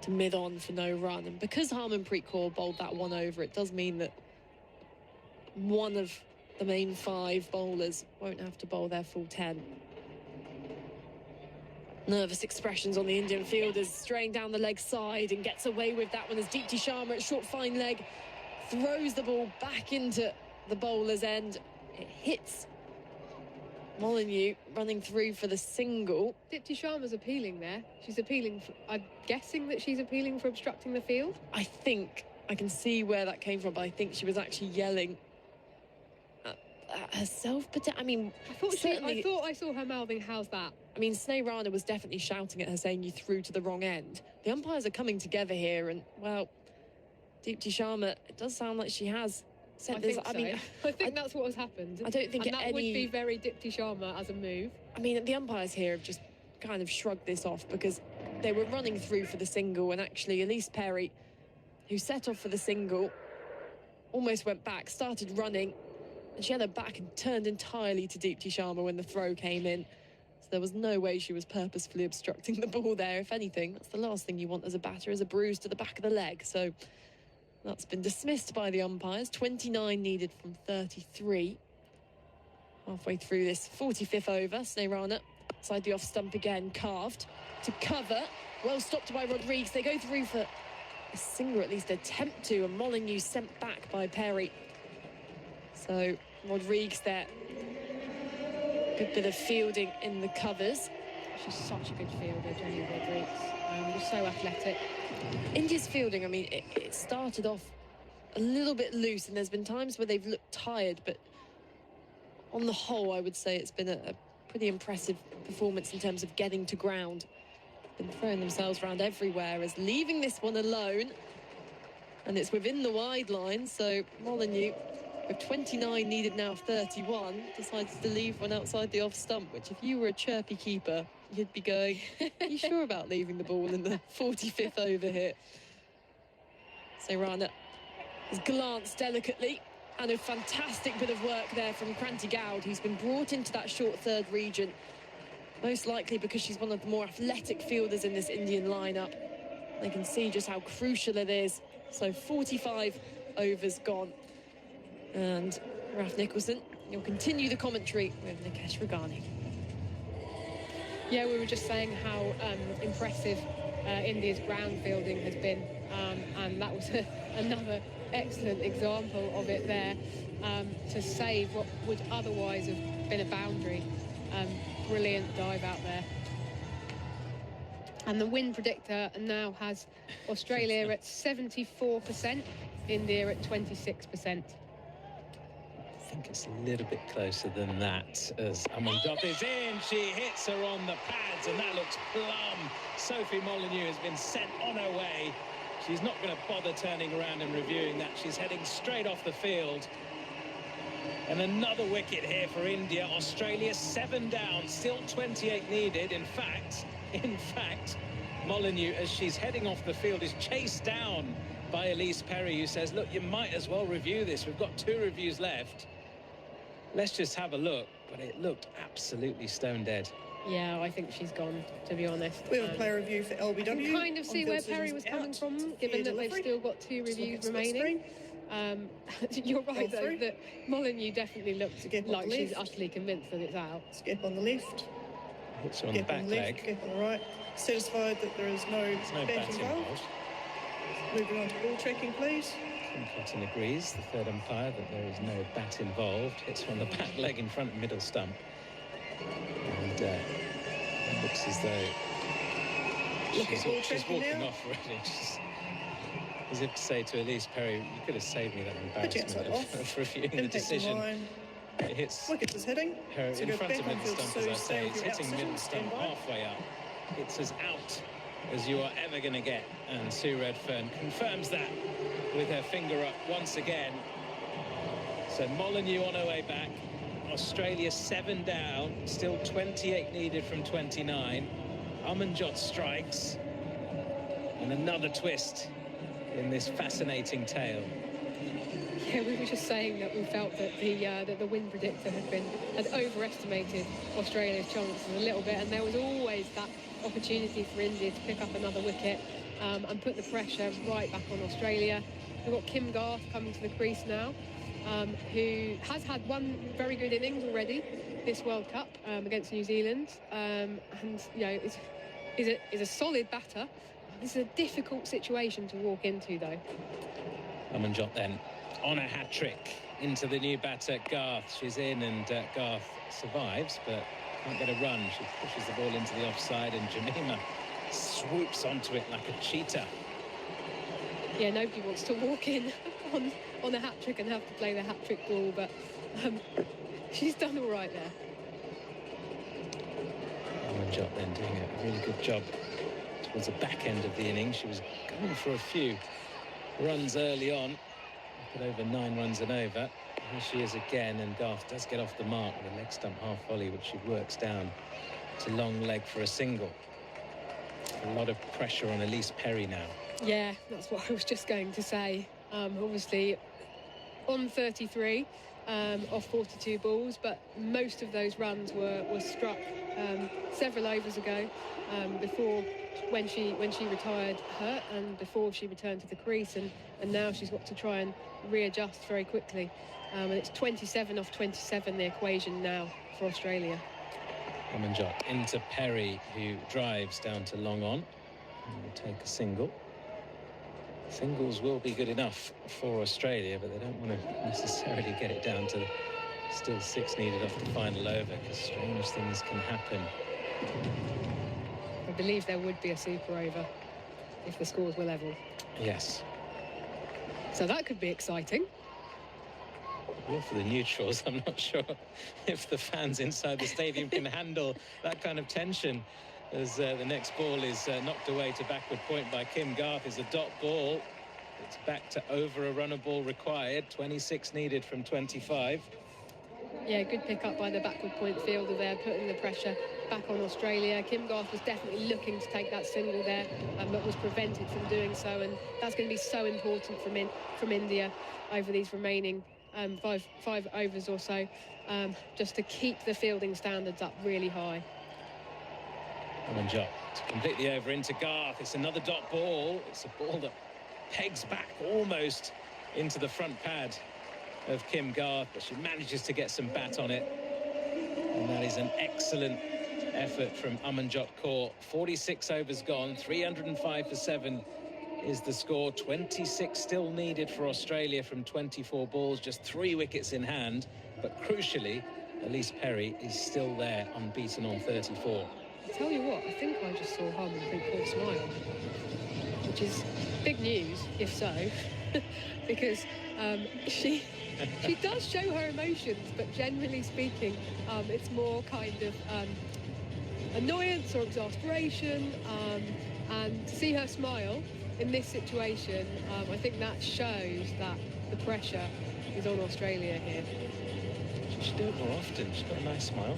to mid-on for no run. And because Harmanpreet Kaur bowled that one over, it does mean that one of the main 5 bowlers won't have to bowl their full 10. Nervous expressions on the Indian fielders, straying down the leg side, and gets away with that one as Deepti Sharma at short fine leg throws the ball back into the bowler's end. It hits Molyneux running through for the single. Deepti Sharma's appealing there. She's appealing for, I'm guessing that she's appealing for obstructing the field. I think I can see where that came from, but I think she was actually yelling at herself. But I mean, I thought I saw her mouthing, "How's that?" I mean, Rana was definitely shouting at her, saying you threw to the wrong end. The umpires are coming together here, and well, Deepti Sharma, it does sound like she has said this. I think that's what has happened. I don't think that would be very Deepti Sharma as a move. I mean, the umpires here have just kind of shrugged this off because they were running through for the single, and actually Elise Perry, who set off for the single, almost went back, started running, and she had her back and turned entirely to Deepti Sharma when the throw came in. So there was no way she was purposefully obstructing the ball there. If anything, that's the last thing you want as a batter, is a bruise to the back of the leg. So that's been dismissed by the umpires. 29 needed from 33. Halfway through this 45th over, Rana side the off stump again, carved to cover. Well stopped by Rodrigues. They go through for a single, at least attempt to, and Molyneux sent back by Perry. So Rodrigues there. Good bit of fielding in the covers. She's such a good fielder, Jenny Rodrigues. Just so athletic. India's fielding, I mean, it started off a little bit loose, and there's been times where they've looked tired, but on the whole, I would say it's been a pretty impressive performance in terms of getting to ground. Been throwing themselves around everywhere, as leaving this one alone, and it's within the wide line. So Molyneux, with 29 needed now 31, decides to leave one outside the off stump, which if you were a chirpy keeper, you'd be going, are you sure about leaving the ball in the 45th over here? So Rana has glanced delicately, and a fantastic bit of work there from Kranti Goud, who's been brought into that short third region, most likely because she's one of the more athletic fielders in this Indian lineup. They can see just how crucial it is. So 45 overs gone. And Raf Nicholson, you'll continue the commentary with Nikesh Ragani. Yeah, we were just saying how impressive India's ground fielding has been, and that was another excellent example of it there, to save what would otherwise have been a boundary. Brilliant dive out there. And the win predictor now has Australia at 74%, India at 26%. I think it's a little bit closer than that, as Amanjot is in. She hits her on the pads, and that looks plumb. Sophie Molyneux has been sent on her way. She's not going to bother turning around and reviewing that. She's heading straight off the field. And another wicket here for India. Australia 7 down, still 28 needed. In fact, Molyneux, as she's heading off the field, is chased down by Elise Perry, who says, look, you might as well review this. We've got 2 reviews left. Let's just have a look. But it looked absolutely stone dead. Yeah, I think she's gone, to be honest. We have a player review for LBW. I can kind of see where Perry was coming from, given that they've still got 2 reviews remaining. You're right, though, that Molyneux definitely looks like she's utterly convinced that it's out. Skip on the left. Hits her on the back leg. Skip on the right. Satisfied that there is no bat involved. Moving on to ball checking, please. Cotton agrees, the third umpire, that there is no bat involved. Hits her on the back leg in front of middle stump. And it looks as though she's walking off already. As if to say to Elise Perry, you could have saved me that embarrassment of reviewing the decision. It hits her in front of middle stump, as I say. It's hitting middle stump halfway up. It's as out as you are ever going to get. And Sue Redfern confirms that with her finger up once again. So Molyneux on her way back. Australia 7 down, still 28 needed from 29. Amanjot strikes. And another twist in this fascinating tale. Yeah, we were just saying that we felt that the wind predictor had overestimated Australia's chances a little bit, and there was always that opportunity for India to pick up another wicket and put the pressure right back on Australia. We've got Kim Garth coming to the crease now, who has had one very good innings already this World Cup against New Zealand, and is a solid batter. This is a difficult situation to walk into, though. Amanjot then on a hat-trick into the new batter, Garth. She's in, and Garth survives, but can't get a run. She pushes the ball into the offside, and Jemima swoops onto it like a cheetah. Yeah, nobody wants to walk in on a hat-trick and have to play the hat-trick ball, but she's done all right there. Amanjot then doing a really good job towards the back end of the innings. She was going for a few runs early on, over 9 runs and over. Here she is again, and Garth does get off the mark with a leg stump half volley, which she works down to long leg for a single. A lot of pressure on Elise Perry now. Yeah, that's what I was just going to say. Obviously on 33 off 42 balls, but most of those runs were struck several overs ago, before when she retired hurt and before she returned to the crease, and now she's got to try and readjust very quickly. And it's 27 off 27, the equation now for Australia. Amanjot into Perry, who drives down to long on and will take a single. Singles will be good enough for Australia, but they don't want to necessarily get it down to still 6 needed off the final over, because strange things can happen. I believe there would be a super over if the scores were level. Yes. So that could be exciting. Well, for the neutrals, I'm not sure if the fans inside the stadium can handle that kind of tension, as the next ball is knocked away to backward point by Kim Garth. Is a dot ball. It's back to over a runner ball required. 26 needed from 25. Yeah, good pick up by the backward point fielder there, putting the pressure back on Australia. Kim Garth was definitely looking to take that single there, but was prevented from doing so, and that's going to be so important from India over these remaining five overs or so, just to keep the fielding standards up really high. Amanjot completely over into Garth. It's another dot ball. It's a ball that pegs back almost into the front pad of Kim Garth, but she manages to get some bat on it, and that is an excellent effort from Amanjot Kaur. 46 overs gone, 305 for 7 is the score. 26 still needed for Australia from 24 balls, just 3 wickets in hand, but crucially Elise Perry is still there, unbeaten on 34. I tell you what, I think I just saw Harmanpreet Kaur smile, which is big news, if so, because she does show her emotions, but generally speaking, it's more kind of annoyance or exasperation, and to see her smile in this situation, I think that shows that the pressure is on Australia here. She should do it more often. She's got a nice smile.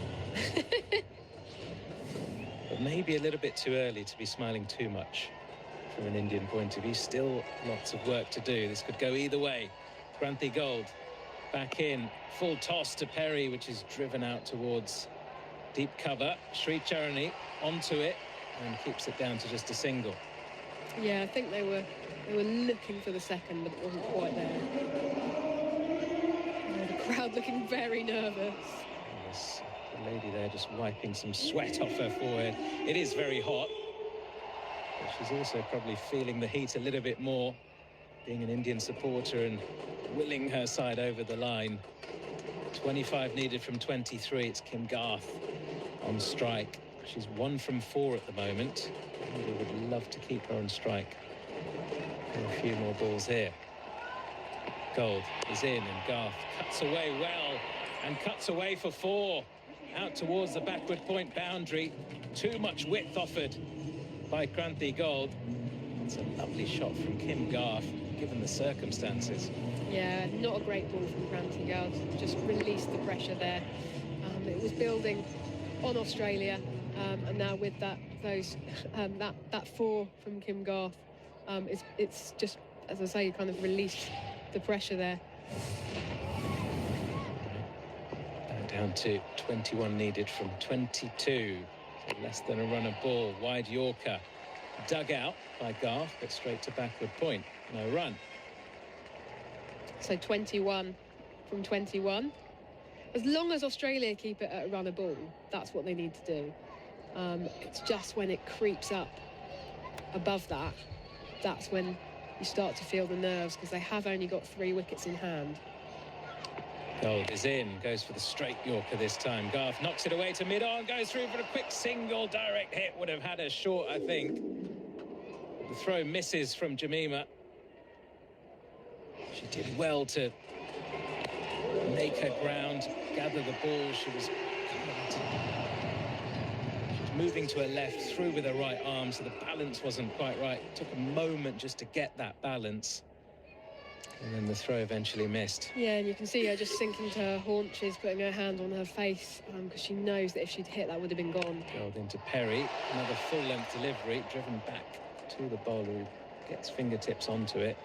But maybe a little bit too early to be smiling too much from an Indian point of view. Still lots of work to do. This could go either way. Granthi Gold back in. Full toss to Perry, which is driven out towards deep cover. Sri Charani onto it and keeps it down to just a single. Yeah, I think they were looking for the second, but it wasn't quite there. Oh, the crowd looking very nervous. Yes, the lady there just wiping some sweat off her forehead. It is very hot, but she's also probably feeling the heat a little bit more, being an Indian supporter and willing her side over the line. 25 needed from 23. It's Kim Garth on strike. She's 1 from 4 at the moment. We would love to keep her on strike for a few more balls here. Gold is in, and Garth cuts away well, and cuts away for 4 out towards the backward point boundary. Too much width offered by Granthi Gold. It's a lovely shot from Kim Garth given the circumstances. Yeah, not a great ball from Granthi Gold. Just released the pressure there. It was building on Australia, and now with that 4 from Kim Garth, it's just, as I say, kind of released the pressure there Back down to 21 needed from 22. So less than a run of ball. Wide Yorker. Dug out by Garth, but straight to backward point. No run. So 21 from 21. As long as Australia keep it at a run of ball, that's what they need to do. It's just when it creeps up above that, that's when you start to feel the nerves, because they have only got 3 wickets in hand. Gold is in, goes for the straight Yorker this time. Garth knocks it away to mid-on, goes through for a quick single. Direct hit would have had her short, I think. The throw misses from Jemima. She did well to make her ground, gather the ball. She was moving to her left, through with her right arm, so the balance wasn't quite right. It took a moment just to get that balance. And then the throw eventually missed. Yeah, and you can see her just sinking to her haunches, putting her hand on her face, because she knows that if she'd hit, that would have been gone. Gold into Perry. Another full-length delivery, driven back to the bowler, who gets fingertips onto it.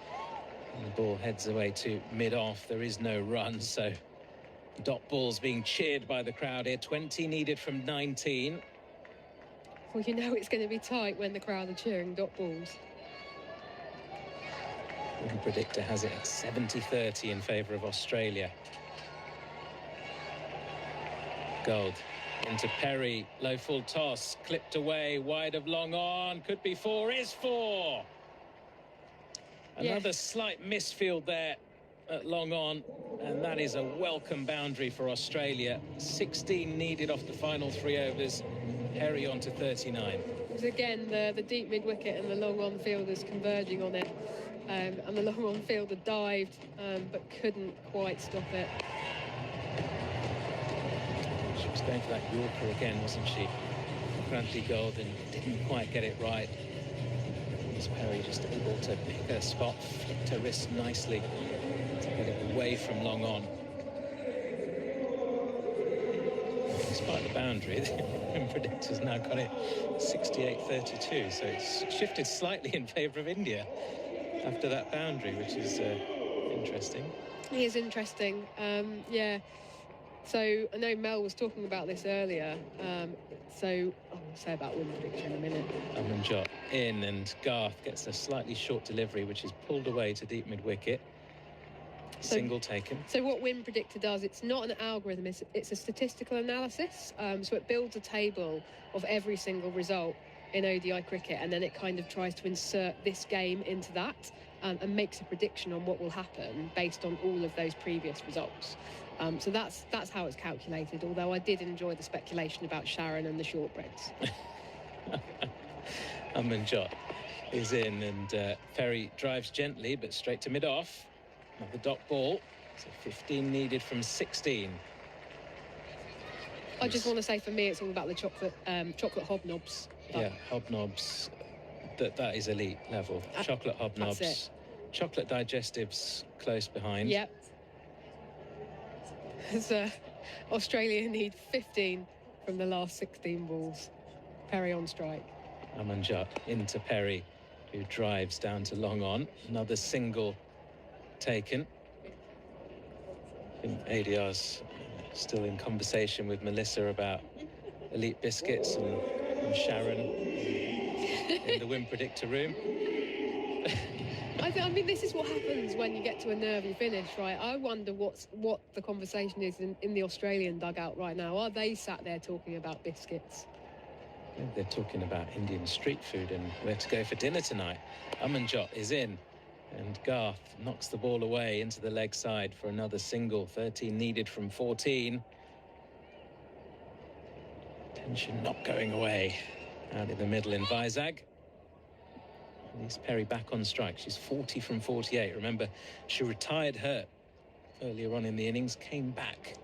And the ball heads away to mid-off. There is no run, so dot balls being cheered by the crowd here. 20 needed from 19. Well, you know it's going to be tight when the crowd are cheering dot balls. The predictor has it at 70-30 in favour of Australia. Gold into Perry, low full toss, clipped away, wide of long on, could be 4, is 4. Another slight misfield there at long on, and that is a welcome boundary for Australia. 16 needed off the final 3 overs. Perry on to 39. It was again the deep mid-wicket and the long-on fielders converging on it. And the long-on fielder dived, but couldn't quite stop it. She was going for that Yorker again, wasn't she? Grantley Gold, and didn't quite get it right. Was Perry just able to pick her spot, flicked her wrist nicely to get it away from long on. Despite the boundary, the predictor's now got it 68-32, so it's shifted slightly in favour of India after that boundary, which is interesting. It is interesting, yeah. So I know Mel was talking about this earlier, so I'll say about win prediction in a minute. Amanjot in, and Garth gets a slightly short delivery, which is pulled away to deep mid-wicket. Single taken. So what Win Predictor does, it's not an algorithm, it's a statistical analysis. So it builds a table of every single result in ODI cricket, and then it kind of tries to insert this game into that, and makes a prediction on what will happen based on all of those previous results. So that's how it's calculated, although I did enjoy the speculation about Sharon and the shortbreads. Amanjot is in, and Perry drives gently but straight to mid-off. Another dot ball, so 15 needed from 16. I just want to say, for me, it's all about the chocolate hobnobs. Yeah, hobnobs, that is elite level. Chocolate hobnobs. That's it. Chocolate digestives close behind. Yep. So Australia need 15 from the last 16 balls. Perry on strike. Amanjot into Perry, who drives down to long on. Another single taken. I think ADR's still in conversation with Melissa about elite biscuits and Sharon in the Win Predictor room. I mean, this is what happens when you get to a nervy finish, right? I wonder what the conversation is in the Australian dugout right now. Are they sat there talking about biscuits? They're talking about Indian street food and where to go for dinner tonight. Amanjot is in, and Garth knocks the ball away into the leg side for another single. 13 needed from 14. Tension not going away. Out in the middle in Vizag. At least Perry back on strike. She's 40 from 48. Remember, she retired hurt earlier on in the innings, came back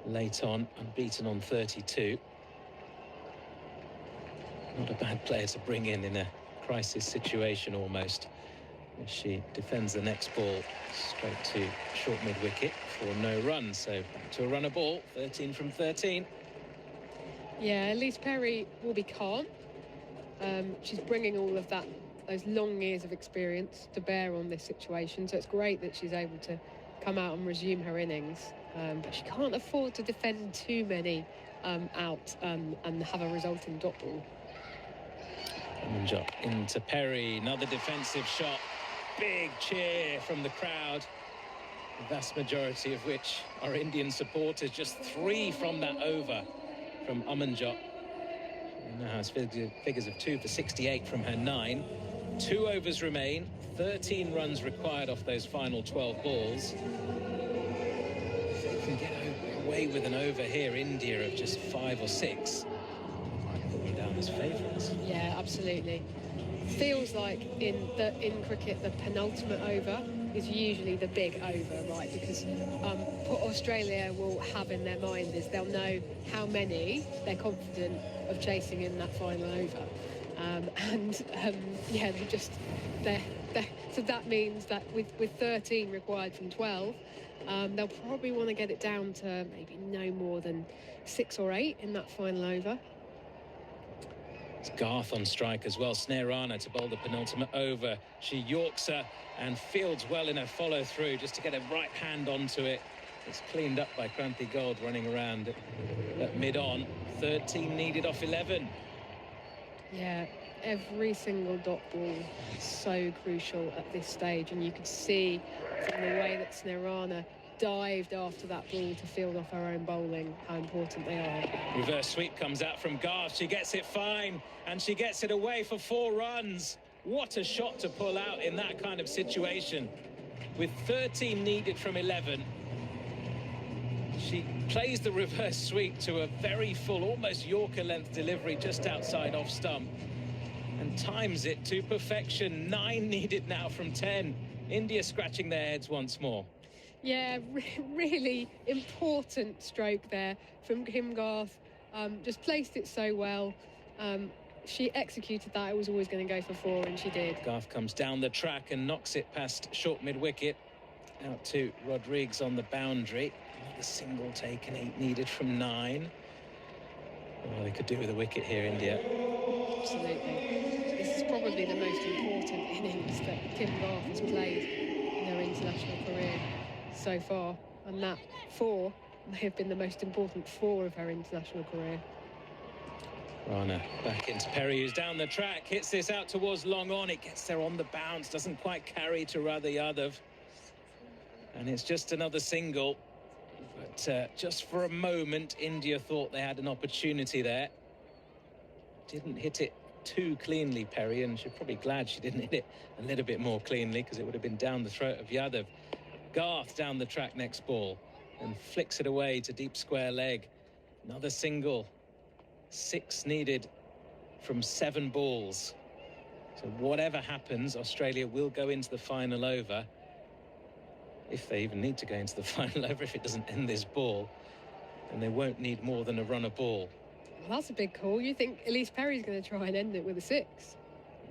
late on, unbeaten on 32. Not a bad player to bring in a crisis situation almost. As she defends the next ball straight to short mid-wicket for no run. So back to a runner ball, 13 from 13. Yeah, at least Perry will be calm. She's bringing all of those long years of experience to bear on this situation. So it's great that she's able to come out and resume her innings. But she can't afford to defend too many out and have a resulting dot ball. Amanjot into Perry, another defensive shot. Big cheer from the crowd, the vast majority of which are Indian supporters. Just 3 from that over from Amanjot. She now has figures of 2 for 68 from her 9. 2 overs remain, 13 runs required off those final 12 balls. If they can get away with an over here, India of just 5 or 6, I'd put them down as favourites. Yeah, absolutely. Feels like in cricket the penultimate over is usually the big over, right? Because what Australia will have in their mind is they'll know how many they're confident of chasing in that final over. Yeah, so that means that with 13 required from 12, they'll probably want to get it down to maybe no more than 6 or 8 in that final over. It's Garth on strike as well. Sneerana to bowl the penultimate over. She yorks her and fields well in her follow through just to get a right hand onto it. It's cleaned up by Kranti Gold running around at mid-on. 13 needed off 11. Yeah, every single dot ball is so crucial at this stage, and you could see from the way that Sneerana dived after that ball to field off her own bowling how important they are. Reverse sweep comes out from Garth. She gets it fine, and she gets it away for 4 runs. What a shot to pull out in that kind of situation. With 13 needed from 11, she plays the reverse sweep to a very full, almost Yorker length delivery just outside off stump, and times it to perfection. 9 needed now from 10. India scratching their heads once more. Yeah, really important stroke there from Kim Garth. Just placed it so well. She executed that. It was always going to go for 4, and she did. Garth comes down the track and knocks it past short mid-wicket. Out to Rodrigues on the boundary. Another single taken, 8 needed from 9. Well, they could do with a wicket here, India. Absolutely. This is probably the most important innings that Kim Garth has played in her international career so far, and that 4 may have been the most important 4 of her international career. Rana back into Perry, who's down the track, hits this out towards long on. It gets there on the bounce, doesn't quite carry to Radha Yadav, and it's just another single. But just for a moment, India thought they had an opportunity there. Didn't hit it too cleanly, Perry, and she's probably glad she didn't hit it a little bit more cleanly, because it would have been down the throat of Yadav. Garth down the track next ball and flicks it away to deep square leg. Another single. 6 needed from 7 balls. So whatever happens, Australia will go into the final over, if they even need to go into the final over, if it doesn't end this ball, and they won't need more than a run a ball. Well, that's a big call. You think Elise Perry's going to try and end it with a 6?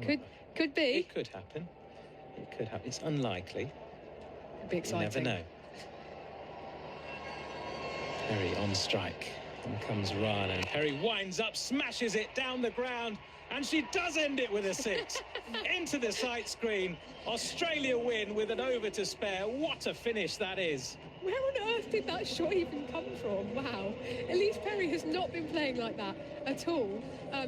Could be. It could happen. It could happen. It's unlikely. It'd be exciting. You never know. Perry on strike. And comes Rana, and Perry winds up, smashes it down the ground, and she does end it with a 6. Into the sight screen. Australia win with an over to spare. What a finish that is. Where on earth did that shot even come from? Wow. Elise Perry has not been playing like that at all.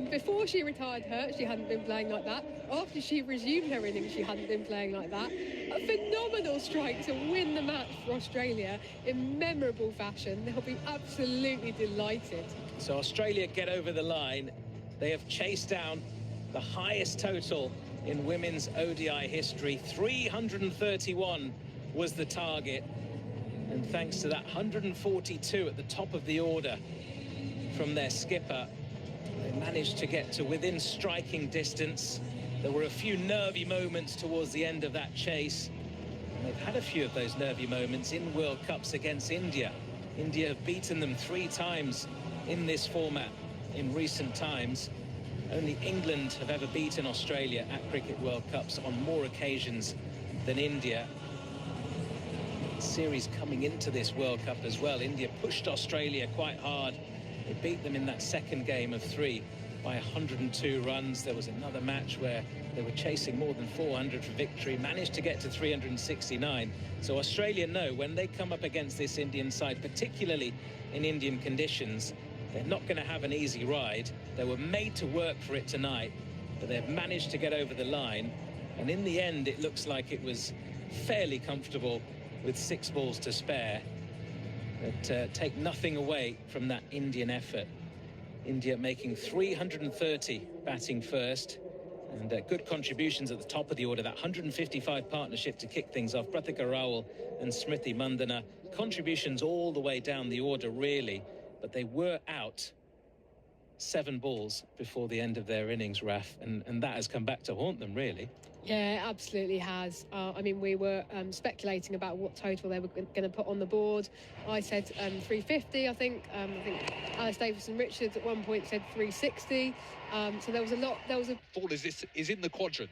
Before she retired hurt, she hadn't been playing like that. After she resumed her innings, she hadn't been playing like that. A phenomenal strike to win the match for Australia in memorable fashion. They'll be absolutely delighted. So Australia get over the line. They have chased down the highest total in women's ODI history. 331 was the target. And thanks to that 142 at the top of the order from their skipper, they managed to get to within striking distance. There were a few nervy moments towards the end of that chase. And they've had a few of those nervy moments in World Cups against India. India have beaten them 3 times in this format in recent times. Only England have ever beaten Australia at Cricket World Cups on more occasions than India. Series coming into this World Cup as well, India pushed Australia quite hard. They beat them in that second game of 3 by 102 runs. There was another match where They were chasing more than 400 for victory, managed to get to 369. So Australia know when they come up against this Indian side, particularly in Indian conditions, they're not going to have an easy ride. They were made to work for it tonight, but they've managed to get over the line. And in the end, it looks like it was fairly comfortable with 6 balls to spare. But take nothing away from that Indian effort. India making 330 batting first. And good contributions at the top of the order. That 155 partnership to kick things off. Pratika Rawal and Smriti Mandana. Contributions all the way down the order, really. But they were out 7 balls before the end of their innings, Raf. And that has come back to haunt them, really. Yeah, it absolutely has. I mean, we were speculating about what total they were going to put on the board. I said 350, I think. I think Alice Davison-Richards at one point said 360. So there was a lot. There was a ball is in the quadrant.